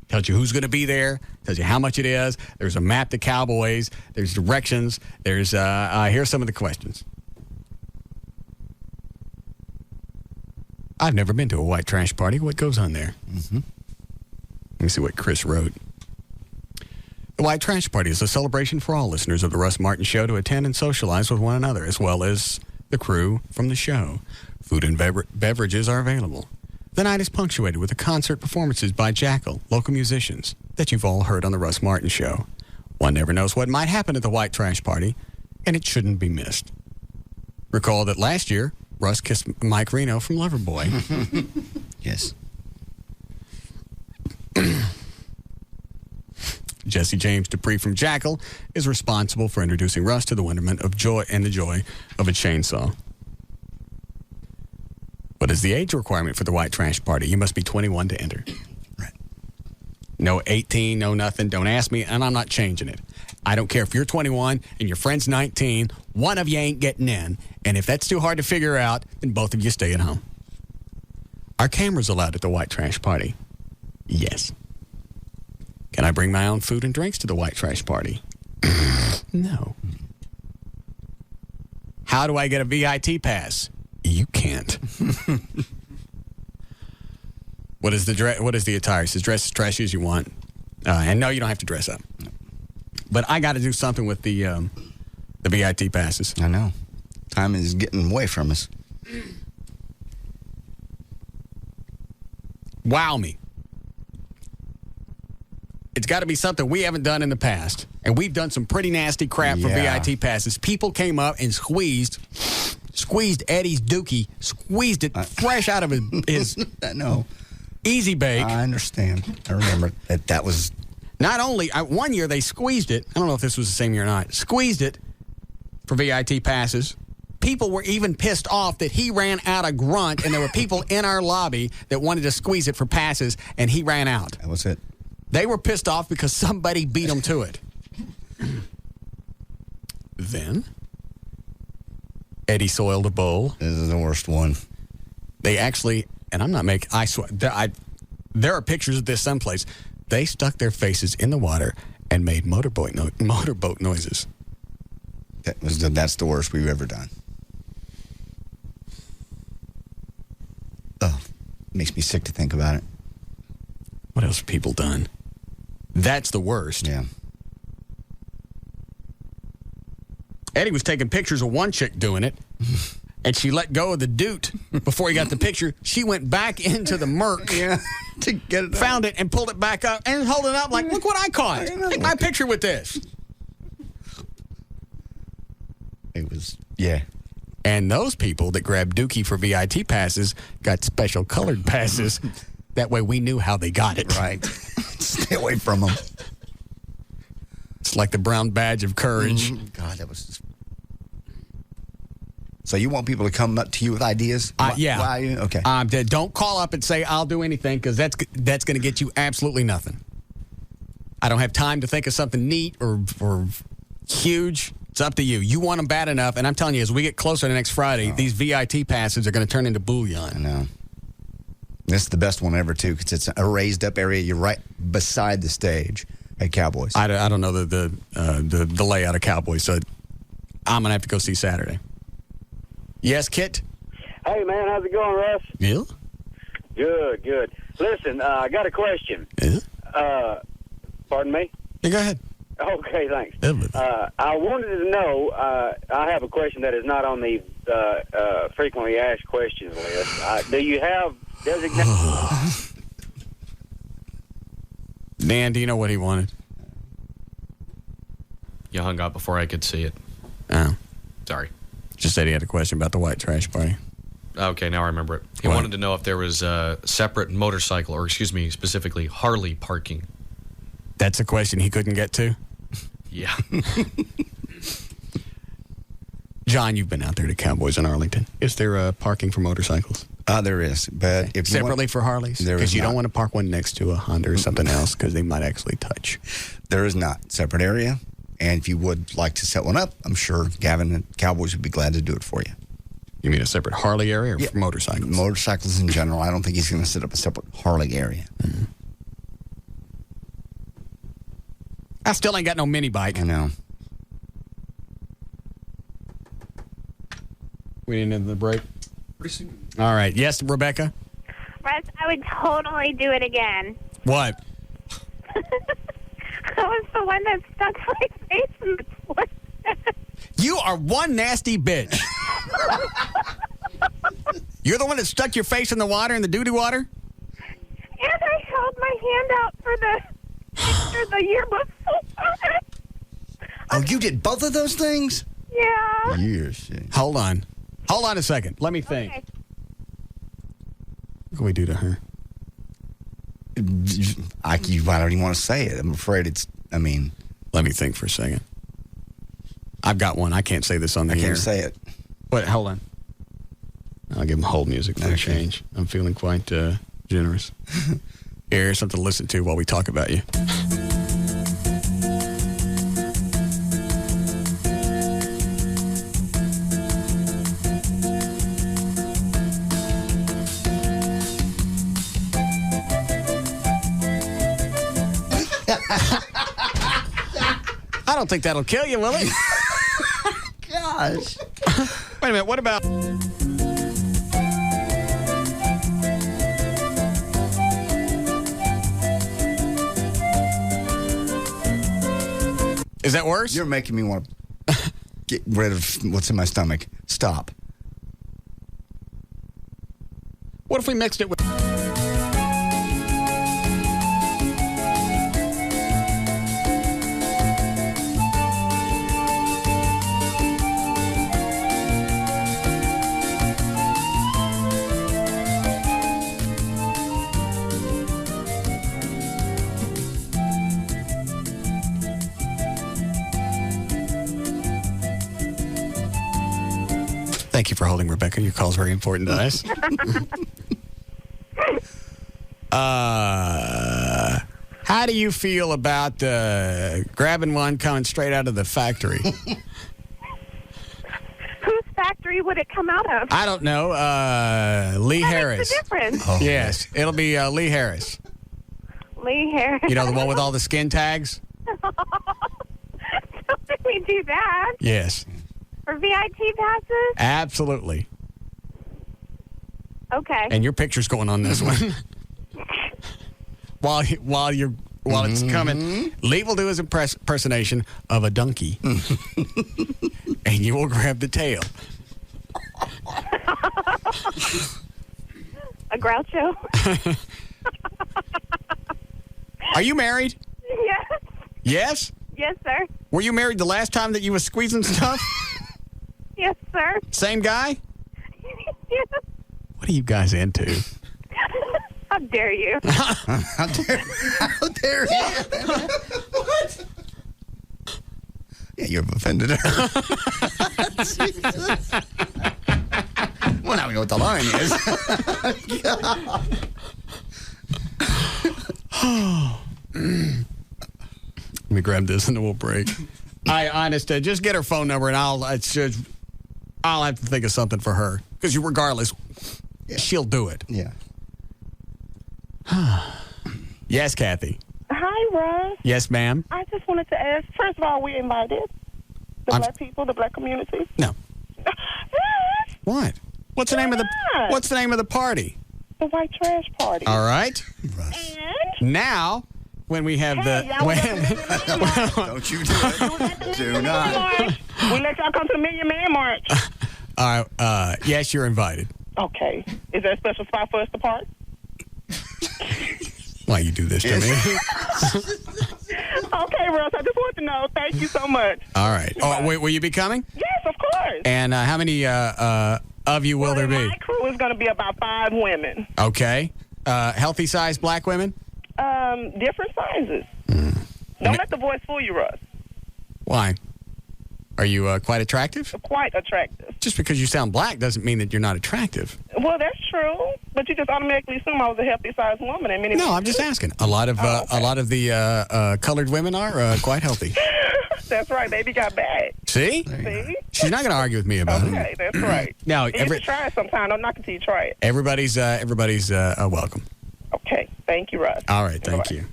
Tells you who's going to be there. Tells you how much it is. There's a map to Cowboys. There's directions. There's here's some of the questions. I've never been to a white trash party. What goes on there? Mm-hmm. Let me see what Chris wrote. The White Trash Party is a celebration for all listeners of the Russ Martin Show to attend and socialize with one another, as well as the crew from the show. Food and beverages are available. The night is punctuated with the concert performances by Jackal, local musicians, that you've all heard on the Russ Martin Show. One never knows what might happen at the White Trash Party, and it shouldn't be missed. Recall that last year, Russ kissed Mike Reno from Loverboy. Yes. Jesse James Dupree from Jackal is responsible for introducing Russ to the wonderment of joy and the joy of a chainsaw. What is the age requirement for the White Trash Party? You must be 21 to enter. Right. No 18, no nothing. Don't ask me, and I'm not changing it. I don't care if you're 21 and your friend's 19, one of you ain't getting in. And if that's too hard to figure out, then both of you stay at home. Are cameras allowed at the White Trash Party? Yes. Can I bring my own food and drinks to the White Trash Party? No. How do I get a VIT pass? You can't. What is the attire? It says dress as trashy as you want. And no, you don't have to dress up. But I got to do something with the VIT passes. I know. Time is getting away from us. Wow me. It's got to be something we haven't done in the past. And we've done some pretty nasty crap for VIT passes. People came up and squeezed Eddie's dookie, squeezed it fresh out of his no. Easy Bake. I understand. I remember that was... Not only, one year they squeezed it. I don't know if this was the same year or not. Squeezed it for VIT passes. People were even pissed off that he ran out of grunt, and there were people in our lobby that wanted to squeeze it for passes, and he ran out. That was it. They were pissed off because somebody beat them to it. Then, Eddie soiled a bowl. This is the worst one. They actually, and I'm not making, I swear, there are pictures of this someplace. They stuck their faces in the water and made motorboat noises. That's the worst we've ever done. Oh, makes me sick to think about it. What else have people done? That's the worst. Yeah. Eddie was taking pictures of one chick doing it, and she let go of the doot before he got the picture. She went back into the murk to get it found it and pulled it back up and held it up like, look what I caught. Take my picture with this. It was, yeah. And those people that grabbed Dookie for VIT passes got special colored passes. That way we knew how they got it. Right. Stay away from them. It's like the brown badge of courage. God, that was just... So you want people to come up to you with ideas? Yeah. Why? Okay. Don't call up and say, I'll do anything, because that's going to get you absolutely nothing. I don't have time to think of something neat or huge. It's up to you. You want them bad enough, and I'm telling you, as we get closer to next Friday, these VIT passes are going to turn into bullion. I know. This is the best one ever, too, because it's a raised-up area. You're right beside the stage at Cowboys. I don't know the layout of Cowboys, so I'm going to have to go see Saturday. Yes, Kit? Hey, man, how's it going, Russ? Yeah. Good. Listen, I got a question. Yeah? Pardon me? Yeah, go ahead. Okay, thanks. I wanted to know, I have a question that is not on the frequently asked questions list. Do you have designated... Dan, do you know what he wanted? You hung up before I could see it. Oh. Sorry. Just said he had a question about the white trash party. Okay, now I remember it. He wanted to know if there was separate motorcycle, or excuse me, specifically Harley parking. That's a question he couldn't get to? Yeah. John, you've been out there to Cowboys in Arlington. Is there parking for motorcycles? There is, but if separately for Harleys? Because you don't want to park one next to a Honda or something else, because they might actually touch. There is not. Separate area. And if you would like to set one up, I'm sure Gavin and Cowboys would be glad to do it for you. You mean a separate Harley area or for motorcycles? Motorcycles in general. I don't think he's going to set up a separate Harley area. Mm-hmm. I still ain't got no mini bike. I know. We didn't end the break. All right. Yes, Rebecca? Russ, I would totally do it again. What? I was the one that stuck my face in the toilet. You are one nasty bitch. You're the one that stuck your face in the water, in the doo-doo water? And I held my hand out for the picture the year before. Oh, you did both of those things? Yeah. You shit. Hold on. Hold on a second. Let me think. Okay. What can we do to her? I don't even want to say it. I'm afraid let me think for a second. I've got one. I can't say this on the air. I can't say it. Wait, hold on. I'll give him hold music for a change. I'm feeling quite generous. Here's something to listen to while we talk about you. I don't think that'll kill you, will it? Gosh. Wait a minute, what about... Is that worse? You're making me want to get rid of what's in my stomach. Stop. What if we mixed it with... Thank you for holding, Rebecca. Your call is very important to us. How do you feel about grabbing one coming straight out of the factory? Whose factory would it come out of? I don't know. Lee Harris. Makes a difference. Oh. Yes, it'll be Lee Harris. Lee Harris. You know, the one with all the skin tags? Don't make me do that. Yes. For VIP passes? Absolutely. Okay. And your picture's going on this one. while it's coming, Lee will do his impersonation of a donkey. And you will grab the tail. A Groucho? Are you married? Yes. Yes? Yes, sir. Were you married the last time that you was squeezing stuff? Yes, sir. Same guy? Yes. What are you guys into? How dare you? How dare you? What? Yeah, you've offended her. Jesus. Well, now we know what the line is. Let me grab this and then we'll break. Honestly, just get her phone number and I'll have to think of something for her. Because regardless, she'll do it. Yeah. Yes, Kathy. Hi, Russ. Yes, ma'am. I just wanted to ask, first of all, we invited the black people, the black community. No. What? What's the name of the party? The white trash party. All right. And now, when we have don't you do it. Do not. We let y'all come to the Million Man March. All right. Yes, you're invited. Okay. Is there a special spot for us to park? Why you do this to me? Okay, Russ, I just want to know. Thank you so much. All right. Oh, wait, will you be coming? Yes, of course. And how many of you will there be? My crew is going to be about 5 women. Okay. Healthy sized black women? Different sizes. Don't let the voice fool you, Russ. Why? Are you quite attractive? Quite attractive. Just because you sound black doesn't mean that you're not attractive. Well, that's true, but you just automatically assume I was a healthy-sized woman. And many No, I'm just asking. A lot of the colored women are quite healthy. That's right. Baby got back. See? See? She's not going to argue with me about it. Okay, that's right. Now, You should try it sometime. I'm not going to try it. everybody's welcome. Okay. Thank you, Russ. All right. Thank you.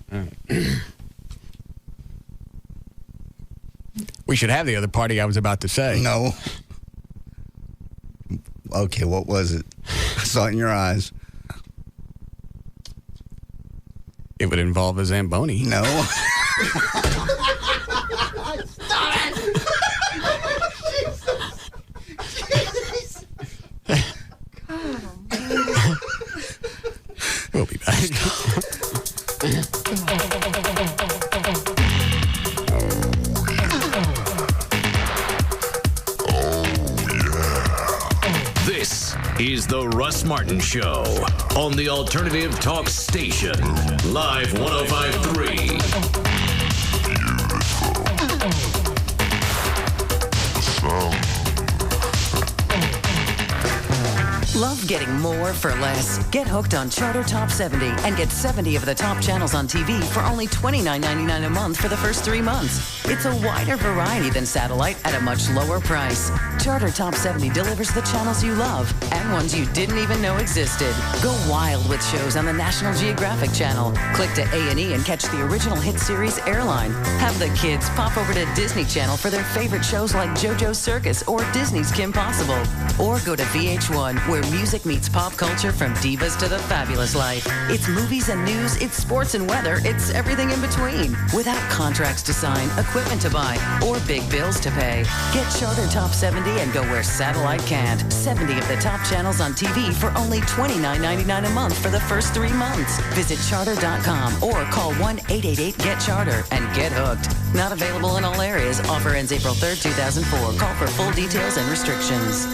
We should have the other party I was about to say. No. Okay, what was it? I saw it in your eyes. It would involve a Zamboni. No. We'll be back. This is the Russ Martin Show on the Alternative Talk Station, Live 105.3. Love getting more for less? Get hooked on Charter Top 70 and get 70 of the top channels on TV for only $29.99 a month for the first 3 months. It's a wider variety than satellite at a much lower price. Charter Top 70 delivers the channels you love and ones you didn't even know existed. Go wild with shows on the National Geographic Channel. Click to A&E and catch the original hit series Airline. Have the kids pop over to Disney Channel for their favorite shows like JoJo's Circus or Disney's Kim Possible. Or go to VH1 where music meets pop culture from divas to the fabulous life. It's movies and news, it's sports and weather, it's everything in between. Without contracts to sign, equipment to buy, or big bills to pay. Get Charter Top 70 and go where satellite can't. 70 of the top channels on TV for only $29.99 a month for the first 3 months. Visit charter.com or call 1-888-GET-CHARTER and get hooked. Not available in all areas. Offer ends April 3rd, 2004. Call for full details and restrictions.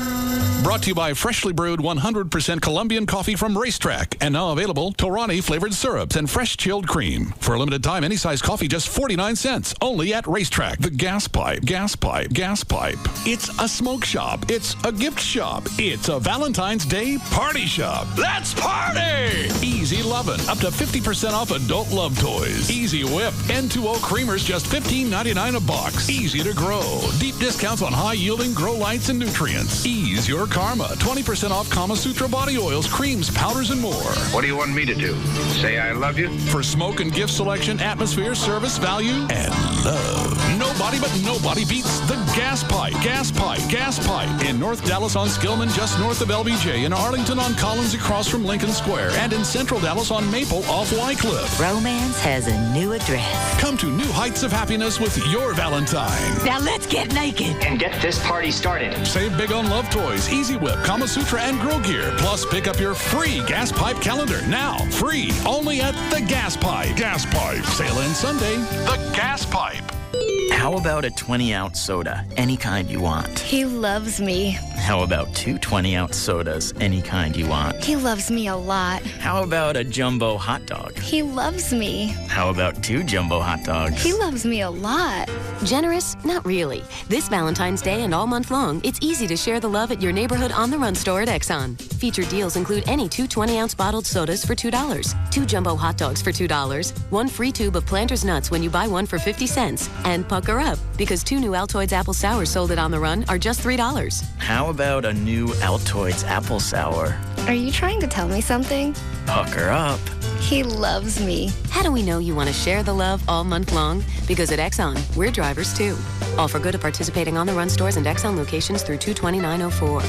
Brought to you by freshly brewed 100% Colombian coffee from Racetrack. And now available Torani flavored syrups and fresh chilled cream. For a limited time, any size coffee just 49 cents. Only at Racetrack. The Gas Pipe. Gas Pipe. Gas Pipe. It's a smoke shop. It's a gift shop. It's a Valentine's Day party shop. Let's party! Easy Lovin'. Up to 50% off adult love toys. Easy Whip. N2O creamers just $15.99 a box. Easy to grow. Deep discounts on high-yielding grow lights and nutrients. Ease your karma. 20% off Kama Sutra body oils, creams, powders, and more. What do you want me to do? Say I love you? For smoke and gift selection, atmosphere, service, value, and love. Nobody beats the Gas Pipe. Gas Pipe. Gas Pipe. In North Dallas on Skillman, just north of LBJ. In Arlington on Collins across from Lincoln Square. And in Central Dallas on Maple off Wycliffe. Romance has a new address. Come to new heights of happiness with your Valentine. Now let's get naked. And get this party started. Save big on love toys, Easy Whip, Kama Sutra, and Grill Gear. Plus, pick up your free Gas Pipe calendar. Now, free. Only at the Gas Pipe. Gas Pipe. Sale ends Sunday. The Gas Pipe. How about a 20-ounce soda? Any kind you want. He loves me. How about 2 20-ounce sodas? Any kind you want. He loves me a lot. How about a jumbo hot dog? He loves me. How about 2 jumbo hot dogs? He loves me a lot. Generous? Not really. This Valentine's Day and all month long, it's easy to share the love at your neighborhood on-the-run store at Exxon. Featured deals include any 2 20-ounce bottled sodas for $2, 2 jumbo hot dogs for $2, 1 free tube of Planters Nuts when you buy one for 50 cents, and pucker up, because 2 new Altoids Apple Sours sold at On the Run are just $3. How about a new Altoids Apple Sour? Are you trying to tell me something? Pucker up. He loves me. How do we know you want to share the love all month long? Because at Exxon, we're drivers too. Offer good at participating On the Run stores and Exxon locations through 2/29/04.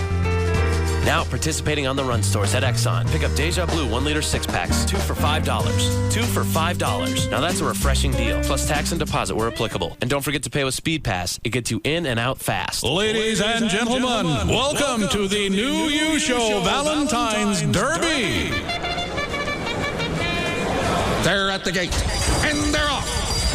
Now participating On the Run stores at Exxon. Pick up Deja Blue 1-liter 6-packs, 2 for $5. 2 for $5. Now that's a refreshing deal. Plus tax and deposit where applicable. And don't forget to pay with Speed Pass. It gets you in and out fast. Ladies and gentlemen, welcome to the New You Show Valentine's Derby. They're at the gate, and they're off.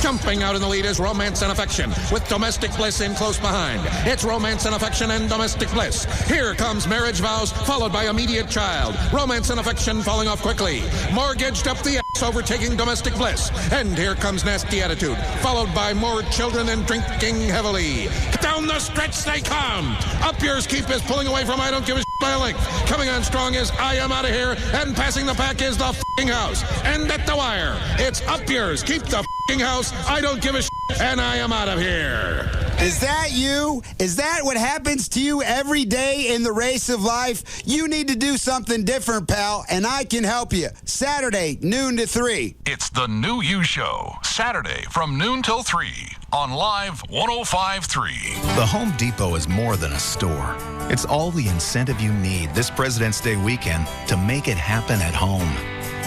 Jumping out in the lead is Romance and Affection, with Domestic Bliss in close behind. It's Romance and Affection and Domestic Bliss. Here comes Marriage Vows, followed by Immediate Child. Romance and Affection falling off quickly. Mortgaged up the ass, overtaking Domestic Bliss. And here comes Nasty Attitude, followed by More Children and Drinking Heavily. Down the stretch they come. Up Yours Keep is pulling away from I Don't Give a by a length. Coming on strong is I Am Out of Here, and passing the pack is the f***ing House. And at the wire, it's Up Yours Keep the f***ing House, I Don't Give a and I Am Out of Here. Is that you? Is that what happens to you every day in the race of life? You need to do something different, pal, and I can help you. Saturday, noon to 3. It's the New You Show, Saturday from noon till 3 on Live 105.3. The Home Depot is more than a store. It's all the incentive you need this President's Day weekend to make it happen at home.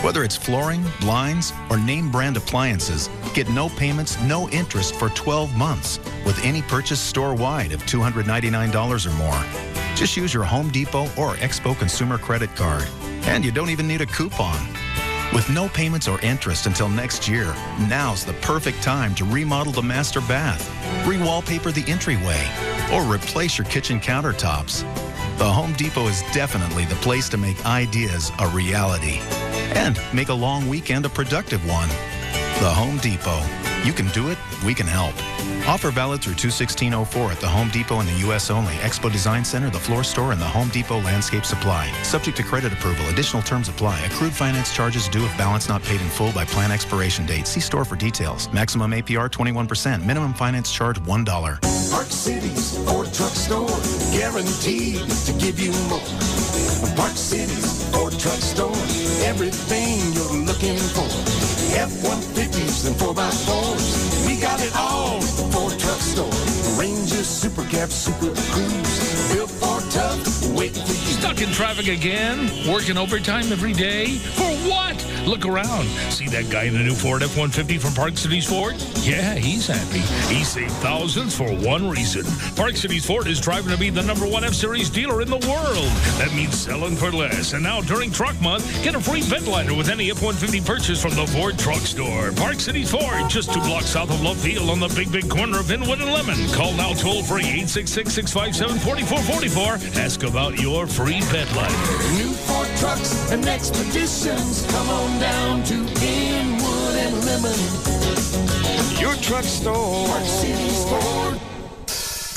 Whether it's flooring, blinds, or name brand appliances, get no payments, no interest for 12 months with any purchase store-wide of $299 or more. Just use your Home Depot or Expo Consumer Credit Card. And you don't even need a coupon. With no payments or interest until next year, now's the perfect time to remodel the master bath, re-wallpaper the entryway, or replace your kitchen countertops. The Home Depot is definitely the place to make ideas a reality and make a long weekend a productive one. The Home Depot. You can do it, we can help. Offer valid through 2/16/04 at the Home Depot in the U.S. only. Expo Design Center, the floor store, and the Home Depot Landscape Supply. Subject to credit approval. Additional terms apply. Accrued finance charges due if balance not paid in full by plan expiration date. See store for details. Maximum APR 21%. Minimum finance charge $1. Park City's Ford Truck Store, guaranteed to give you more. Park City's Ford Truck Store, everything you're looking for. F-150s and 4x4s, we got it all at the Ford Truck Store. Ranger, Super Cab, Super Cruise, built for tough, waiting for you. Stuck in traffic again? Working overtime every day? For what? Look around. See that guy in the new Ford F-150 from Park Cities Ford? Yeah, he's happy. He saved thousands for one reason. Park Cities Ford is driving to be the #1 F-Series dealer in the world. That means selling for less. And now during Truck Month, get a free vent liner with any F-150 purchase from the Ford Truck Store. Park Cities Ford, just 2 blocks south of Love Field on the big corner of Inwood and Lemon. Call now toll-free 866-657-4444. Ask about your free vent liner. New Ford trucks and expeditions, come on down to Inwood and Lemon. Your truck store. Park Cities Ford.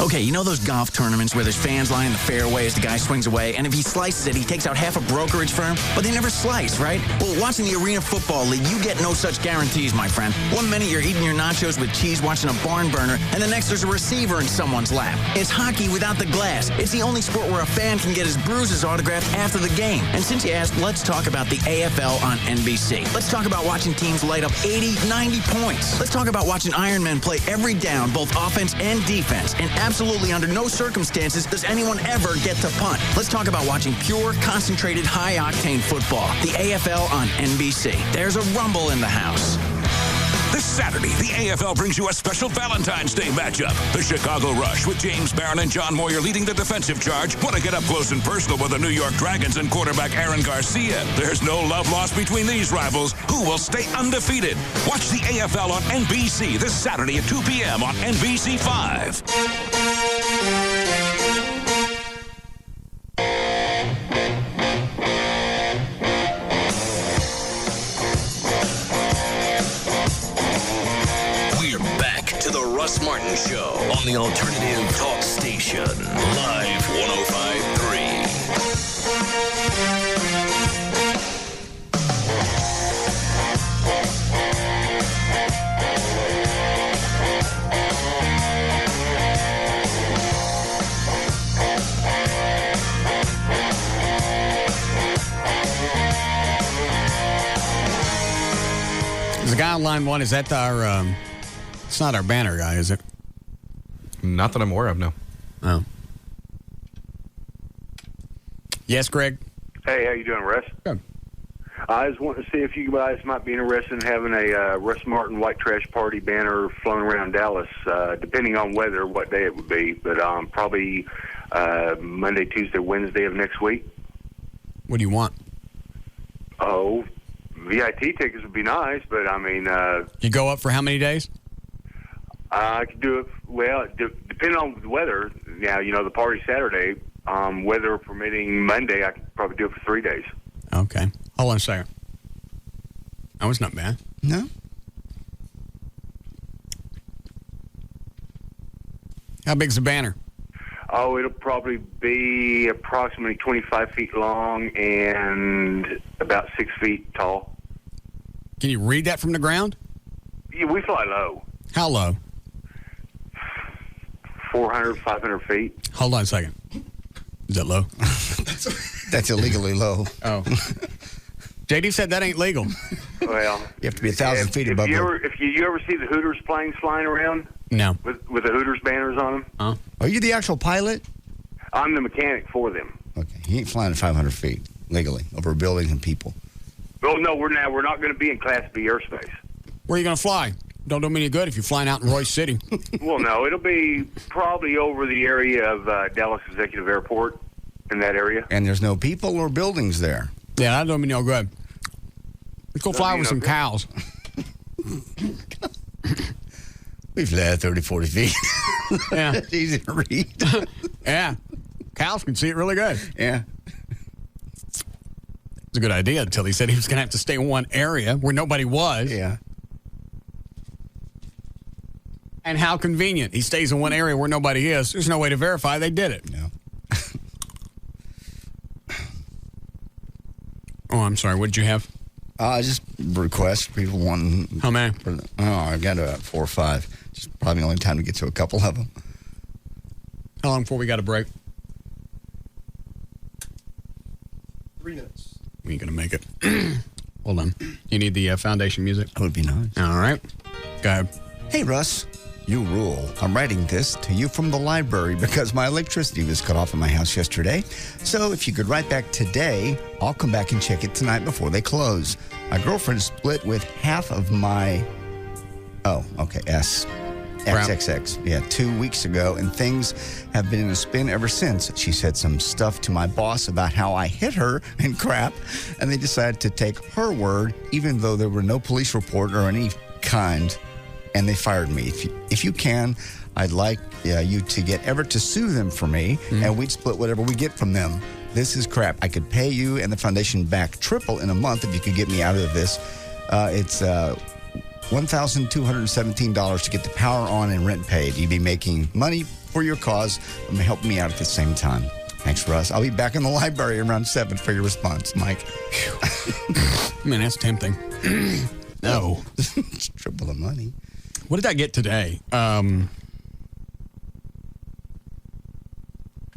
Okay, you know those golf tournaments where there's fans lining the fairway as the guy swings away, and if he slices it, he takes out half a brokerage firm? But they never slice, right? Well, watching the Arena Football League, you get no such guarantees, my friend. One minute you're eating your nachos with cheese watching a barn burner, and the next there's a receiver in someone's lap. It's hockey without the glass. It's the only sport where a fan can get his bruises autographed after the game. And since you asked, let's talk about the AFL on NBC. Let's talk about watching teams light up 80, 90 points. Let's talk about watching Iron Men play every down, both offense and defense, and absolutely under no circumstances does anyone ever get to punt. Let's talk about watching pure, concentrated, high-octane football. The AFL on NBC. There's a rumble in the house. This Saturday, the AFL brings you a special Valentine's Day matchup. The Chicago Rush with James Barron and John Moyer leading the defensive charge want to get up close and personal with the New York Dragons and quarterback Aaron Garcia. There's no love lost between these rivals. Who will stay undefeated? Watch the AFL on NBC this Saturday at 2 p.m. on NBC 5. Russ Martin Show on the Alternative Talk Station. Live 105.3. There's a guy on line one. Is that our... It's not our banner guy, is it? Not that I'm aware of, no. Oh. Yes, Greg? Hey, how you doing, Russ? Good. I just want to see if you guys might be interested in having a Russ Martin White Trash Party banner flown around Dallas, depending on weather, what day it would be, but probably Monday, Tuesday, Wednesday of next week. What do you want? Oh, VIT tickets would be nice, but I mean... you go up for how many days? I could do it, well, depending on the weather. Now, you know, the party's Saturday. Weather permitting Monday, I could probably do it for 3 days. Okay. Hold on a second. That was not bad. No? How big's the banner? Oh, it'll probably be approximately 25 feet long and about 6 feet tall. Can you read that from the ground? Yeah, we fly low. How low? 400, 500 feet. Hold on a second. Is that low? That's illegally low. Oh. JD said that ain't legal. Well, you have to be 1,000 feet above. If you ever see the Hooters planes flying around? No. With the Hooters banners on them? Are you the actual pilot? I'm the mechanic for them. Okay, he ain't flying at 500 feet legally over buildings and people. Well, no, we're not going to be in Class B airspace. Where are you going to fly? Don't do me any good if you're flying out in Royce City. Well, no, it'll be probably over the area of Dallas Executive Airport, in that area. And there's no people or buildings there. Yeah, that don't mean no good. Let's go fly with some cows. We fly at 30, 40 feet. Yeah. It's easy to read. Yeah. Cows can see it really good. Yeah. It's a good idea until he said he was going to have to stay in one area where nobody was. Yeah. And how convenient. He stays in one area where nobody is. There's no way to verify they did it. No. Oh, I'm sorry. What did you have? Just requests. People wanting. How many? I got about 4 or 5. Just probably the only time to get to a couple of them. How long before we got a break? 3 minutes. We ain't going to make it. Hold on. You need the foundation music? That would be nice. All right. Go ahead. Hey, Russ. You rule. I'm writing this to you from the library because my electricity was cut off in my house yesterday. So if you could write back today, I'll come back and check it tonight before they close. My girlfriend split with half of my... Oh, okay, XXX. Yeah, 2 weeks ago, and things have been in a spin ever since. She said some stuff to my boss about how I hit her and crap, and they decided to take her word, even though there were no police report or any kind, and they fired me. If you can, I'd like you to get Everett to sue them for me, and we'd split whatever we get from them. This is crap. I could pay you and the foundation back triple in a month if you could get me out of this. It's $1,217 to get the power on and rent paid. You'd be making money for your cause and help me out at the same time. Thanks, Russ. I'll be back in the library around 7 for your response, Mike. Man, that's tempting. No. It's triple the money. What did I get today?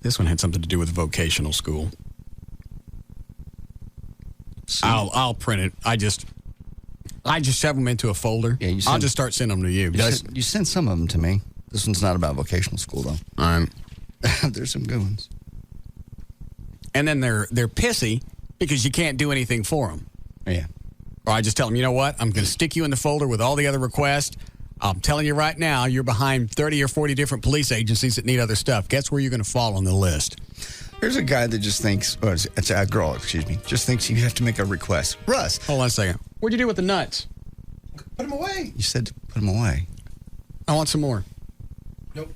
This one had something to do with vocational school. I'll print it. I just shove them into a folder. Yeah, I'll just start sending them to you. You sent some of them to me. This one's not about vocational school, though. There's some good ones. And then they're pissy because you can't do anything for them. Yeah. Or I just tell them, you know what? I'm going to stick you in the folder with all the other requests. I'm telling you right now, you're behind 30 or 40 different police agencies that need other stuff. Guess where you're going to fall on the list? Here's a guy that just thinks, it's a girl, just thinks you have to make a request. Russ. Hold on a second. What'd you do with the nuts? Put them away. You said to put them away. I want some more. Nope.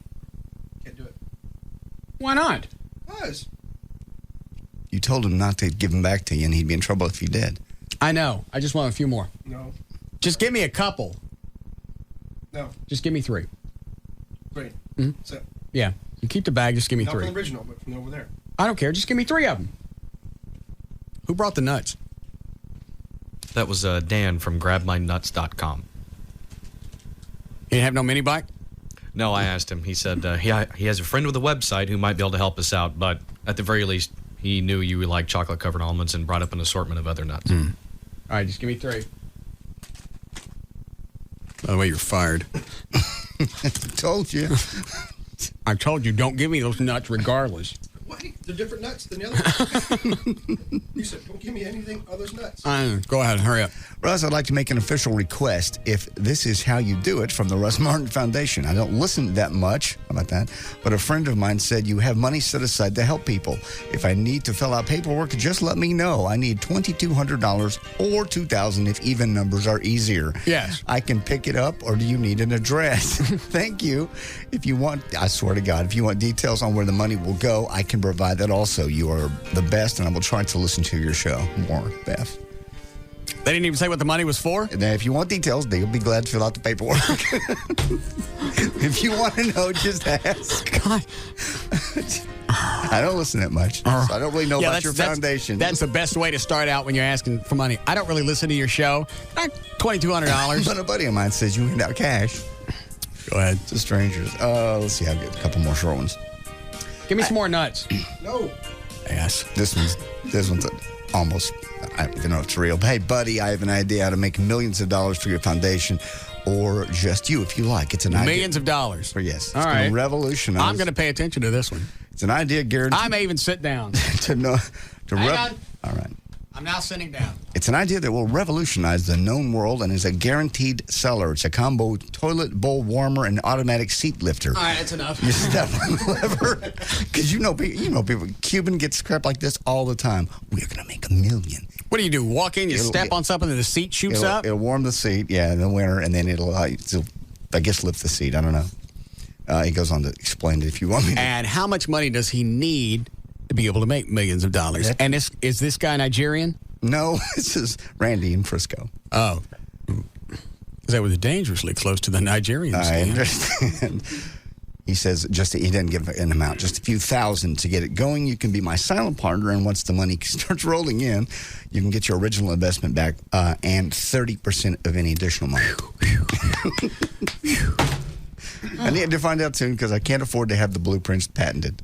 Can't do it. Why not? Because. You told him not to give them back to you, and he'd be in trouble if you did. I know. I just want a few more. No. Just give me a couple. No. Just give me 3. Great. Mm-hmm. So. Yeah. You keep the bag, just give me Not 3. from the original, but from over there. I don't care. Just give me 3 of them. Who brought the nuts? That was Dan from grabmynuts.com. He didn't have no mini bike? No, I asked him. He said he has a friend with a website who might be able to help us out, but at the very least, he knew you would like chocolate-covered almonds and brought up an assortment of other nuts. All right, just give me 3. By the way, you're fired. Told you. I told you, don't give me those nuts regardless. Wait, they're different nuts than the other. You said, don't give me anything other nuts. Go ahead, hurry up. Russ, I'd like to make an official request. If this is how you do it, from the Russ Martin Foundation. I don't listen that much. How about that? But a friend of mine said you have money set aside to help people. If I need to fill out paperwork, just let me know. I need $2,200 or $2,000 if even numbers are easier. Yes. I can pick it up, or do you need an address? Thank you. If you want, I swear to God, if you want details on where the money will go, I can provide that also. You are the best, and I will try to listen to your show more, Beth. They didn't even say what the money was for? And if you want details, they'll be glad to fill out the paperwork. If you want to know, just ask. God. I don't listen that much, so I don't really know about your foundation. That's the best way to start out when you're asking for money. I don't really listen to your show. $2,200. But a buddy of mine says you hand out cash. Go ahead. To strangers. Let's see. I'll get a couple more short ones. Give me some more nuts. No. Yes. This one's almost, I don't even know if it's real. But hey, buddy, I have an idea how to make millions of dollars for your foundation, or just you if you like. It's an idea. Millions of dollars. Yes. It's All going right. to revolutionize. I'm going to pay attention to this one. It's an idea guaranteed. I may even sit down. Hang on. All right. I'm now sitting down. It's an idea that will revolutionize the known world and is a guaranteed seller. It's a combo toilet bowl warmer and automatic seat lifter. All right, that's enough. You step on the lever. Because you know people. Cuban gets crap like this all the time. We're going to make $1 million. What do you do? Walk in, you step on something, and the seat shoots up? It'll warm the seat, in the winter, and then it'll I guess, lift the seat. I don't know. He goes on to explain it if you want me to. And how much money does he need to be able to make millions of dollars? And is this guy Nigerian? No, this is Randy in Frisco. Oh. Because that was dangerously close to the Nigerian I stand. understand. He says he didn't give an amount, just a few thousand to get it going. You can be my silent partner, and once the money starts rolling in, you can get your original investment back and 30% of any additional money. I need to find out soon because I can't afford to have the blueprints patented.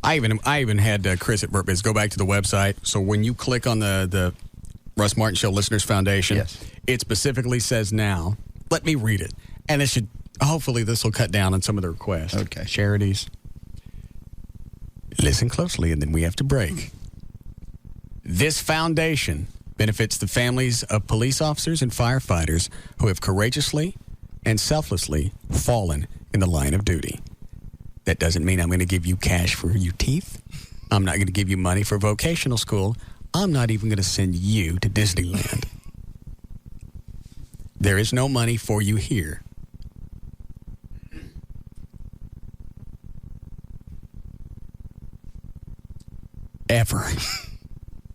I even had Chris at Burtbiz go back to the website. So when you click on the Russ Martin Show Listeners Foundation, it specifically says now. Let me read it. And it should, hopefully this will cut down on some of the requests. Okay. Charities. Listen closely, and then we have to break. This foundation benefits the families of police officers and firefighters who have courageously and selflessly fallen in the line of duty. That doesn't mean I'm going to give you cash for your teeth. I'm not going to give you money for vocational school. I'm not even going to send you to Disneyland. There is no money for you here. Ever.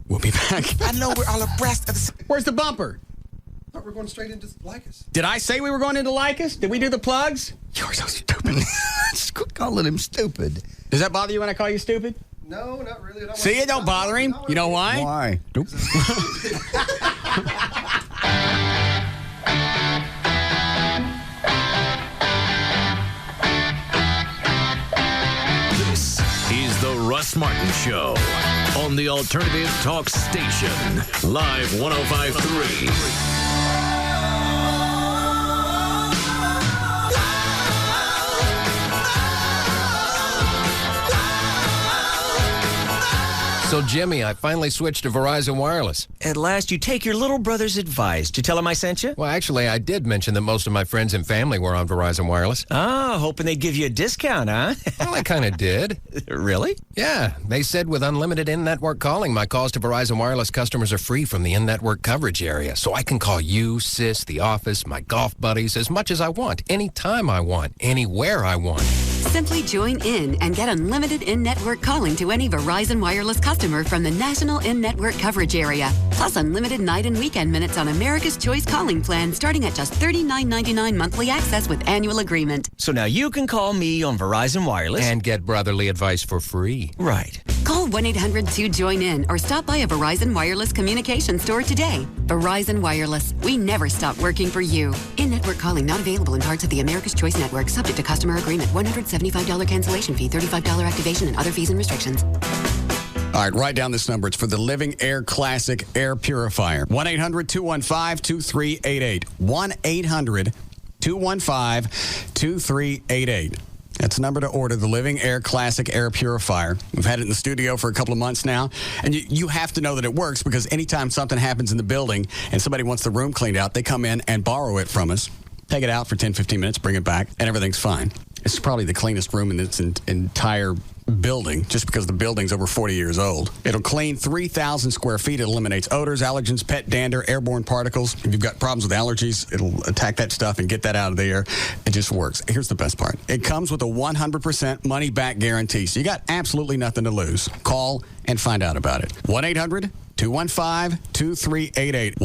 We'll be back. I know we're all abreast of the... Where's the bumper? I thought we were going straight into Lycus. Did I say we were going into Lycus? Did we do the plugs? You're so stupid. Just quit calling him stupid. Does that bother you when I call you stupid? No, not really. I don't See, it don't bother him. You know why? Why? Nope. This is the Russ Martin Show on the Alternative Talk Station, Live 105.3. So, Jimmy, I finally switched to Verizon Wireless. At last, you take your little brother's advice. Did you tell him I sent you? Well, actually, I did mention that most of my friends and family were on Verizon Wireless. Ah, hoping they'd give you a discount, huh? Well, I kind of did. Really? Yeah. They said with unlimited in-network calling, my calls to Verizon Wireless customers are free from the in-network coverage area. So I can call you, Sis, the office, my golf buddies as much as I want, anytime I want, anywhere I want. Simply join in and get unlimited in-network calling to any Verizon Wireless customer from the national in-network coverage area. Plus unlimited night and weekend minutes on America's Choice calling plan starting at just $39.99 monthly access with annual agreement. So now you can call me on Verizon Wireless. And get brotherly advice for free. Right. Call 1-800-2JOIN-IN or stop by a Verizon Wireless communication store today. Verizon Wireless. We never stop working for you. In-network calling not available in parts of the America's Choice network subject to customer agreement. $175 cancellation fee, $35 activation and other fees and restrictions. All right, write down this number. It's for the Living Air Classic Air Purifier. 1-800-215-2388. 1-800-215-2388. That's the number to order, the Living Air Classic Air Purifier. We've had it in the studio for a couple of months now, and you have to know that it works because anytime something happens in the building and somebody wants the room cleaned out, they come in and borrow it from us, take it out for 10, 15 minutes, bring it back, and everything's fine. It's probably the cleanest room in its entire building just because the building's over 40 years old. It'll clean 3,000 square feet. It eliminates odors, allergens, pet dander, airborne particles. If you've got problems with allergies, it'll attack that stuff and get that out of the air. It just works. Here's the best part. It comes with a 100% money-back guarantee, so you got absolutely nothing to lose. Call and find out about it. 1-800-215-2388.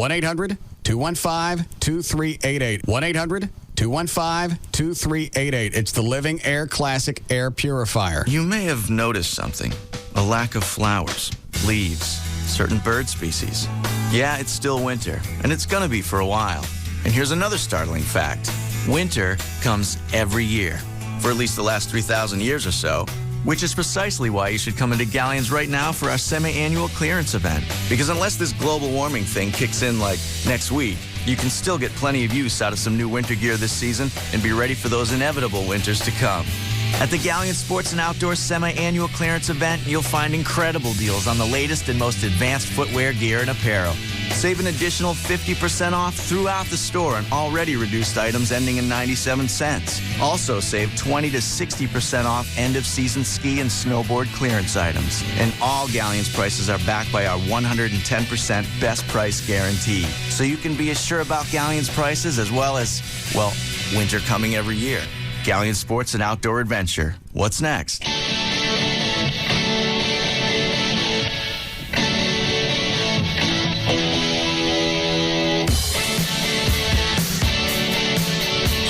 1-800-215-2388. 1-800-215-2388. It's the Living Air Classic Air Purifier. You may have noticed something. A lack of flowers, leaves, certain bird species. Yeah, it's still winter, and it's going to be for a while. And here's another startling fact. Winter comes every year, for at least the last 3,000 years or so, which is precisely why you should come into Galleon's right now for our semi-annual clearance event. Because unless this global warming thing kicks in like next week, you can still get plenty of use out of some new winter gear this season and be ready for those inevitable winters to come. At the Galleon Sports and Outdoors semi-annual clearance event, you'll find incredible deals on the latest and most advanced footwear, gear, and apparel. Save an additional 50% off throughout the store on already reduced items ending in 97 cents. Also save 20 to 60% off end-of-season ski and snowboard clearance items. And all Galleon's prices are backed by our 110% best price guarantee. So you can be as sure about Galleon's prices as well as, well, winter coming every year. Galleon Sports and Outdoor Adventure. What's next?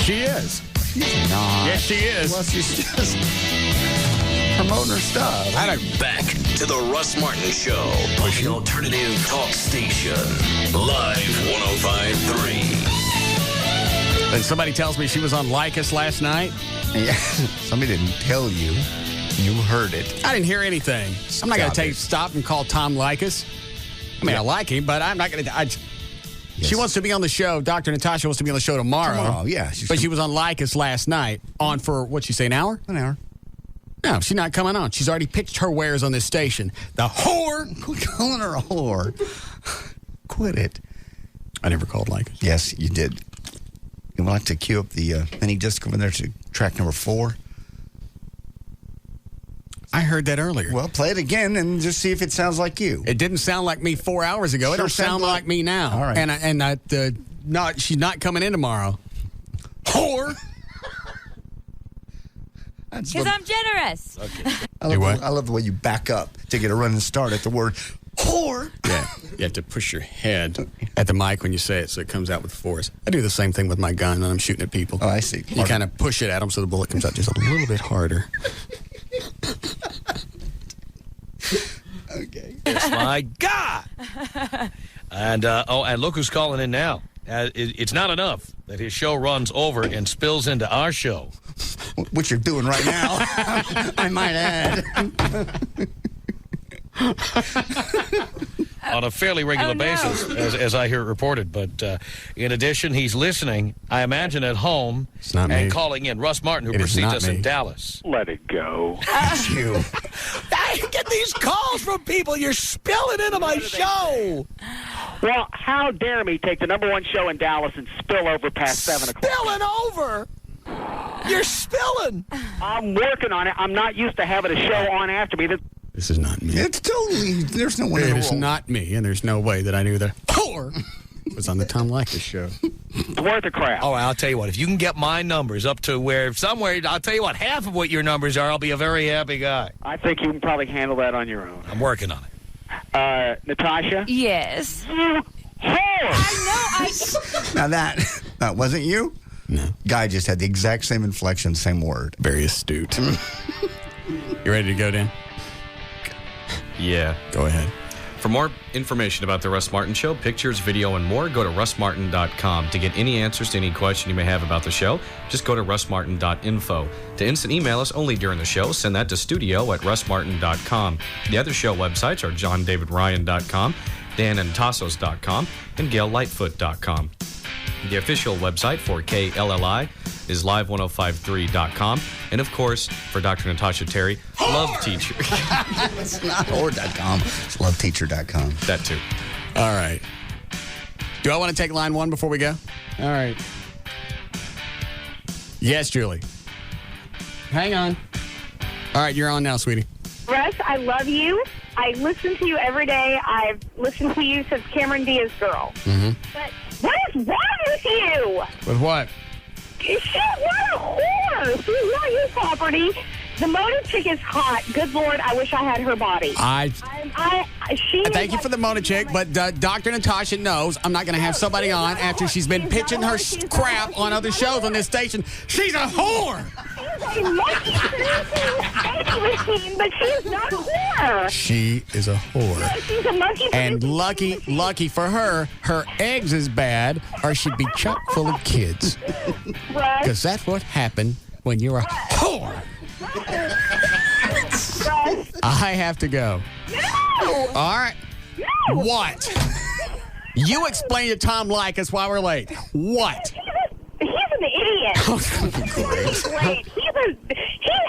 She is. She's not. Yes, she is. Well, she's just promoting her stuff. Back to the Russ Martin Show on the Alternative Talk Station. Live 105.3. And somebody tells me she was on Lycus last night. Yeah, somebody didn't tell you. You heard it. I didn't hear anything. I'm not going to stop and call Tom Lycus. I mean, I like him, but I'm not going to. She wants to be on the show. Dr. Natasha wants to be on the show tomorrow. Yeah. But she was on Lycus last night. On for, what'd she say, an hour? An hour. No, she's not coming on. She's already pitched her wares on this station. The whore. Quit calling her a whore. Quit it. I never called Lycus. Yes, you did. You would like to cue up the mini disc over there to track number 4? I heard that earlier. Well, play it again and just see if it sounds like you. It didn't sound like me 4 hours ago. It don't sound like me now. All right. And she's not coming in tomorrow. Whore. Because I'm generous. Okay. I love the way you back up to get a running start at the word whore. Yeah, you have to push your head at the mic when you say it so it comes out with force. I do the same thing with my gun when I'm shooting at people. Oh, I see. You kind of push it at them so the bullet comes out just a little bit harder. Okay. Yes, my God. And look who's calling in now. It's not enough that his show runs over and spills into our show. What you're doing right now, I might add. On a fairly regular basis, as I hear it reported. But in addition, he's listening, I imagine, at home and calling in. Russ Martin, who precedes us in Dallas. Let it go. You. I get these calls from people. You're spilling into my show. Well, how dare me take the #1 show in Dallas and spill over past 7 o'clock? Spilling over? You're spilling. I'm working on it. I'm not used to having a show on after me. This is not me. It's totally, there's no one in the It is not me, and there's no way that I knew that whore was on the Tom Likas show. It's worth a crap. Oh, I'll tell you what. If you can get my numbers up to where somewhere, I'll tell you what, half of what your numbers are, I'll be a very happy guy. I think you can probably handle that on your own. I'm working on it. Natasha? Yes. You whore! I know. Now that wasn't you? No. Guy just had the exact same inflection, same word. Very astute. You ready to go, Dan? Yeah. Go ahead. For more information about the Russ Martin Show, pictures, video, and more, go to russmartin.com. To get any answers to any question you may have about the show, just go to russmartin.info. To instant email us only during the show, send that to studio@russmartin.com. The other show websites are johndavidryan.com, danandtassos.com, and gaillightfoot.com. The official website for KLLI is live1053.com. And, of course, for Dr. Natasha Terry, Love Teacher. It's not or.com. It's loveteacher.com. That, too. All right. Do I want to take line 1 before we go? All right. Yes, Julie. Hang on. All right, you're on now, sweetie. Russ, I love you. I listen to you every day. I've listened to you since Cameron Diaz's girl. Mm-hmm. But what is wrong with you? With what? She's not a whore. She's not your property. The Mona chick is hot. Good Lord, I wish I had her body. Thank you for the Mona chick, but Dr. Natasha knows I'm not going to have somebody on after she's been pitching her crap on other shows on this station. She's a whore. She's a a monkey baby machine, but she's not a whore. She is a whore. She's a monkey. And lucky for her eggs is bad, or she'd be chock full of kids. Because that's what happened when you're a whore. I have to go. No! All right. No! What? You explain to Tom Likas why we're late. What? He's an idiot. He's late. He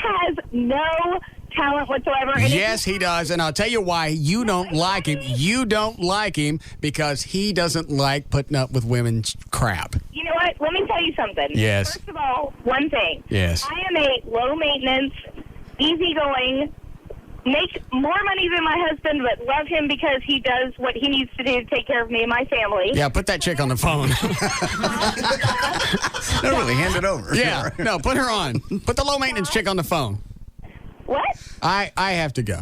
has no talent whatsoever. And Yes, he does. And I'll tell you why you don't like him. You don't like him because he doesn't like putting up with women's crap. You know what? Let me tell you something. Yes. First of all, one thing. Yes. I am a low-maintenance, easygoing, make more money than my husband, but love him because he does what he needs to do to take care of me and my family. Yeah, put that chick on the phone. No, really, hand it over. Yeah, no, put her on. Put the low-maintenance chick on the phone. What? I have to go.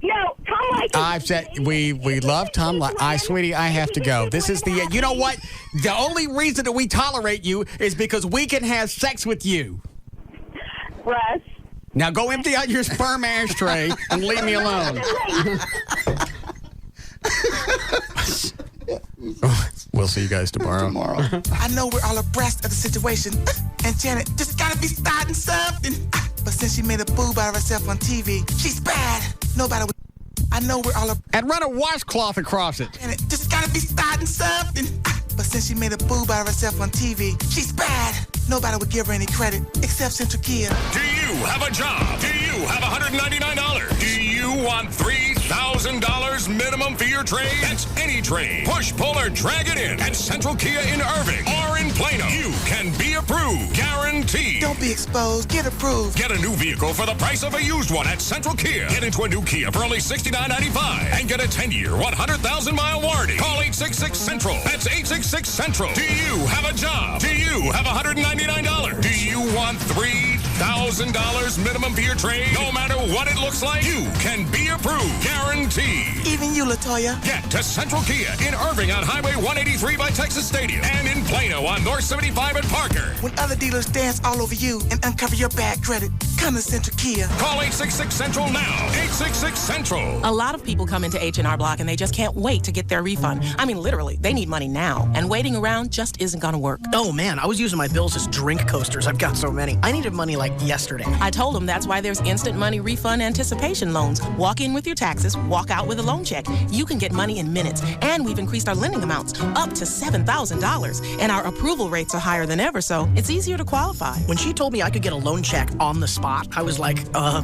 No, Tom Likas. I've said we love Tom Likas. Sweetie, I have to go. This is the you know what? The only reason that we tolerate you is because we can have sex with you. Russ. Now go empty out your sperm ashtray and leave me alone. We'll see you guys tomorrow. I know we're all abreast of the situation, and Janet just gotta be starting something. But since she made a boob out of herself on TV, she's bad. Nobody would. I know we're all and run a washcloth across it. Janet just gotta be starting something. But since she made a boob out of herself on TV, she's bad. Nobody would give her any credit except Central Kia. Do you have a job? Do you have $199? Do you want $3,000 minimum for your trade? That's any trade. Push, pull, or drag it in at Central Kia in Irving or in Plano. You can be approved. Guaranteed. Don't be exposed. Get approved. Get a new vehicle for the price of a used one at Central Kia. Get into a new Kia for only $69.95 and get a 10-year, 100,000-mile warranty. Call 866-CENTRAL. That's 866-CENTRAL. Do you have a job? Do you have $199? Do you want $3,000 minimum for your trade? No matter what it looks like, you can be approved. Guaranteed. Even you, LaToya. Get to Central Kia in Irving on Highway 183 by Texas Stadium and in Plano on North 75 at Parker. When other dealers dance all over you and uncover your bad credit, come to Central Kia. Call 866-CENTRAL now. 866-CENTRAL. A lot of people come into H&R Block and they just can't wait to get their refund. I mean, literally, they need money now. And waiting around just isn't going to work. Oh, man, I was using my bills as drink coasters. I've got so many. I needed money like yesterday. I told them that's why there's instant money refund anticipation loans. Walk in with your taxes, walk out with a loan check. You can get money in minutes. And we've increased our lending amounts up to $7,000. And our approval rates are higher than ever, so it's easier to qualify. When she told me I could get a loan check on the spot, I was like,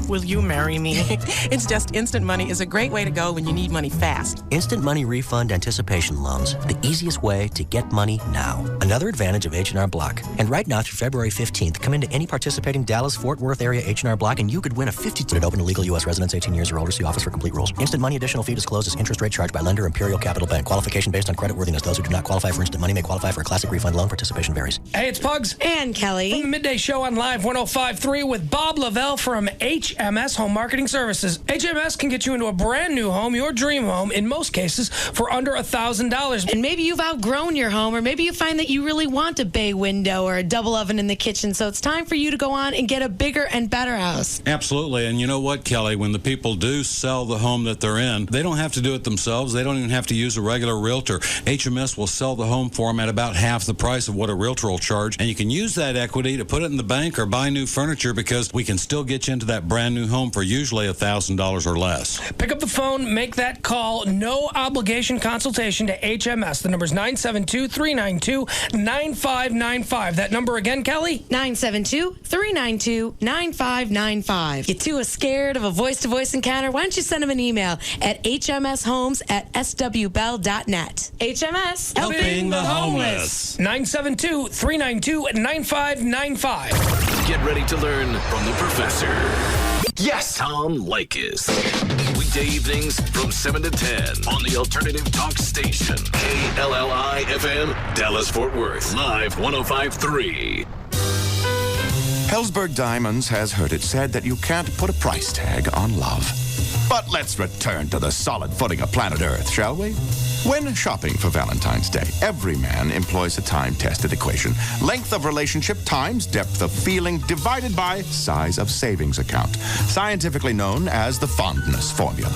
will you marry me? It's just instant money is a great way to go when you need money fast. Instant money refund anticipation loans. The easiest way to get money now. Another advantage of H&R Block. And right now through February 15th, come into any participating Dallas-Fort Worth area H&R Block and you could win a $50 open to legal U.S. residents 18 years or older. See office for complete rules. Instant money additional fee disclosed as interest rate charged by lender Imperial Capital Bank. Qualification based on creditworthiness. Those who do not qualify for instant money may qualify for a classic refund loan. Participation varies. Hey, it's Pugs. And Kelly. From the Midday Show on Live 105.3 with Bob Lavelle from HMS Home Marketing Services. HMS can get you into a brand new home, your dream home, in most cases, for under $1,000. And maybe you've outgrown your home, or maybe you find that you really want a bay window or a double oven in the kitchen, so it's time for you to go on and get a bigger and better house. Absolutely. And you know what, Kelly? When the people do sell the home that they're in, they don't have to do it themselves. They don't even have to use a regular realtor. HMS will sell the home for them at about half the price of what a realtor will charge. And you can use that equity to put it in the bank or buy new furniture because we can still get you into that brand new home for usually $1,000 or less. Pick up the phone, make that call. No obligation consultation to HMS. The number's 972-392-9595. That number again, Kelly? 972-392-9595. You two are scared of a voice-to-voice encounter? Why don't you send them an email at hmshomes@swbell.net. HMS, helping the homeless. 972-392-9595. Get ready to learn from the professor. Yes! Tom Likas. Weekday evenings from 7 to 10 on the Alternative Talk Station. KLLI FM, Dallas-Fort Worth. Live 105.3. Hellsberg Diamonds has heard it said that you can't put a price tag on love. But let's return to the solid footing of planet Earth, shall we? When shopping for Valentine's Day, every man employs a time-tested equation. Length of relationship times depth of feeling divided by size of savings account, scientifically known as the fondness formula.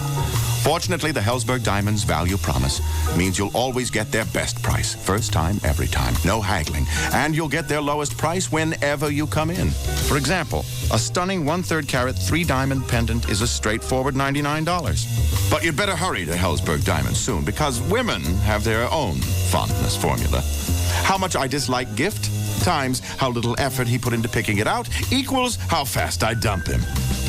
Fortunately, the Helzberg Diamonds Value Promise means you'll always get their best price. First time, every time. No haggling. And you'll get their lowest price whenever you come in. For example, a stunning 1/3 carat 3-diamond pendant is a straightforward $99. But you'd better hurry to Helzberg Diamonds soon, because women have their own fondness formula. How much I dislike gift times how little effort he put into picking it out equals how fast I dump him.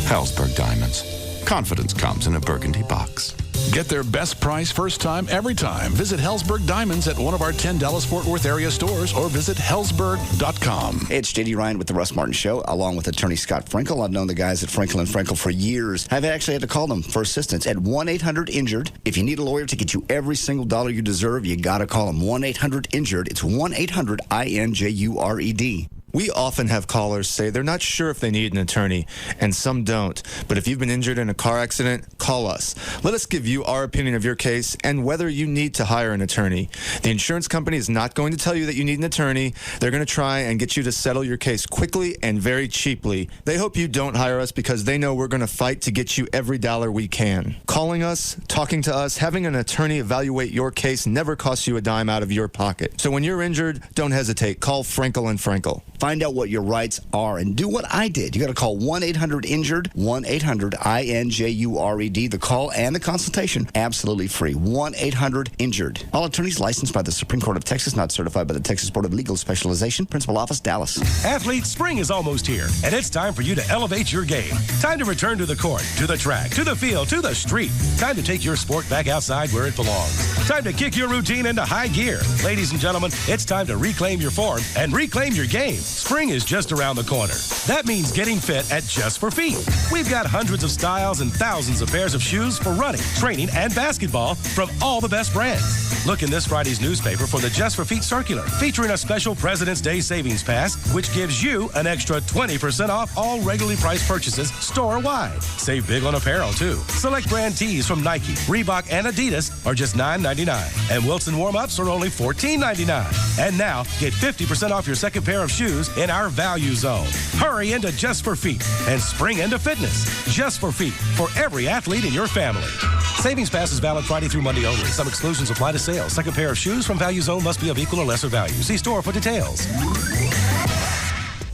Helzberg Diamonds. Confidence comes in a burgundy box. Get their best price first time, every time. Visit Helzberg Diamonds at one of our 10 Dallas-Fort Worth area stores or visit Helzberg.com. Hey, it's J.D. Ryan with the Russ Martin Show, along with attorney Scott Frankel. I've known the guys at Frankel & Frankel for years. I've actually had to call them for assistance at 1-800-INJURED. If you need a lawyer to get you every single dollar you deserve, you got to call them. 1-800-INJURED. It's 1-800-INJURED. We often have callers say they're not sure if they need an attorney, and some don't. But if you've been injured in a car accident, call us. Let us give you our opinion of your case and whether you need to hire an attorney. The insurance company is not going to tell you that you need an attorney. They're going to try and get you to settle your case quickly and very cheaply. They hope you don't hire us because they know we're going to fight to get you every dollar we can. Calling us, talking to us, having an attorney evaluate your case never costs you a dime out of your pocket. So when you're injured, don't hesitate. Call Frankel & Frankel. Find out what your rights are and do what I did. You got to call 1-800-INJURED, 1-800-INJURED. The call and the consultation, absolutely free. 1-800-INJURED. All attorneys licensed by the Supreme Court of Texas, not certified by the Texas Board of Legal Specialization. Principal Office, Dallas. Athletes, spring is almost here, and it's time for you to elevate your game. Time to return to the court, to the track, to the field, to the street. Time to take your sport back outside where it belongs. Time to kick your routine into high gear. Ladies and gentlemen, it's time to reclaim your form and reclaim your game. Spring is just around the corner. That means getting fit at Just for Feet. We've got hundreds of styles and thousands of pairs of shoes for running, training, and basketball from all the best brands. Look in this Friday's newspaper for the Just for Feet circular, featuring a special President's Day savings pass, which gives you an extra 20% off all regularly priced purchases store-wide. Save big on apparel, too. Select brand tees from Nike, Reebok, and Adidas are just $9.99. And Wilson warm-ups are only $14.99. And now, get 50% off your second pair of shoes in our value zone. Hurry into Just for Feet and spring into fitness. Just for Feet, for every athlete in your family. Savings pass is valid Friday through Monday only. Some exclusions apply to sales. Second pair of shoes from value zone must be of equal or lesser value. See store for details.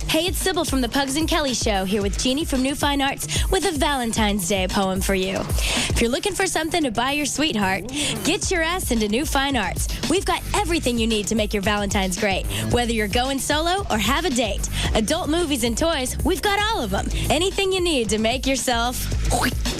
Hey, it's Sybil from the Pugs and Kelly Show, here with Jeannie from New Fine Arts with a Valentine's Day poem for you. If you're looking for something to buy your sweetheart, get your ass into New Fine Arts. We've got everything you need to make your Valentine's great. Whether you're going solo or have a date, adult movies and toys, we've got all of them. Anything you need to make yourself...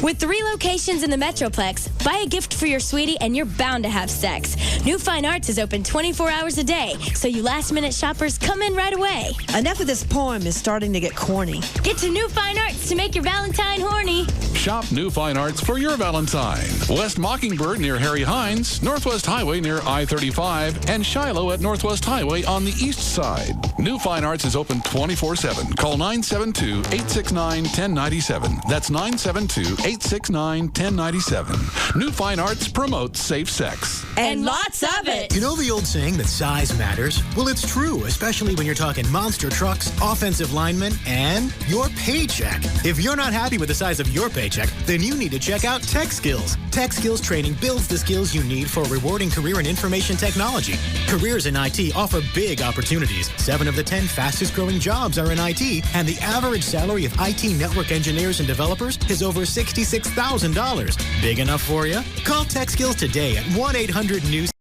With 3 locations in the Metroplex, buy a gift for your sweetie and you're bound to have sex. New Fine Arts is open 24 hours a day, so you last-minute shoppers come in right away. Enough of this poem is starting to get corny. Get to New Fine Arts to make your Valentine horny. Shop New Fine Arts for your Valentine. West Mockingbird near Harry Hines, Northwest Highway near I-35, and Shiloh at Northwest Highway on the east side. New Fine Arts is open 24/7. Call 972-869-1097. That's 972-869-1097. New Fine Arts promotes safe sex. And lots of it. You know the old saying that size matters? Well, it's true, especially when you're talking monster trucks, offensive linemen, and your paycheck. If you're not happy with the size of your paycheck, then you need to check out Tech Skills. Tech Skills training builds the skills you need for a rewarding career in information technology. Careers in IT offer big opportunities. 7 of the 10 fastest growing jobs are in IT, and the average salary of IT network engineers and developers is over $66,000. Big enough for you? Call Tech Skills today at 1-800-NEWS.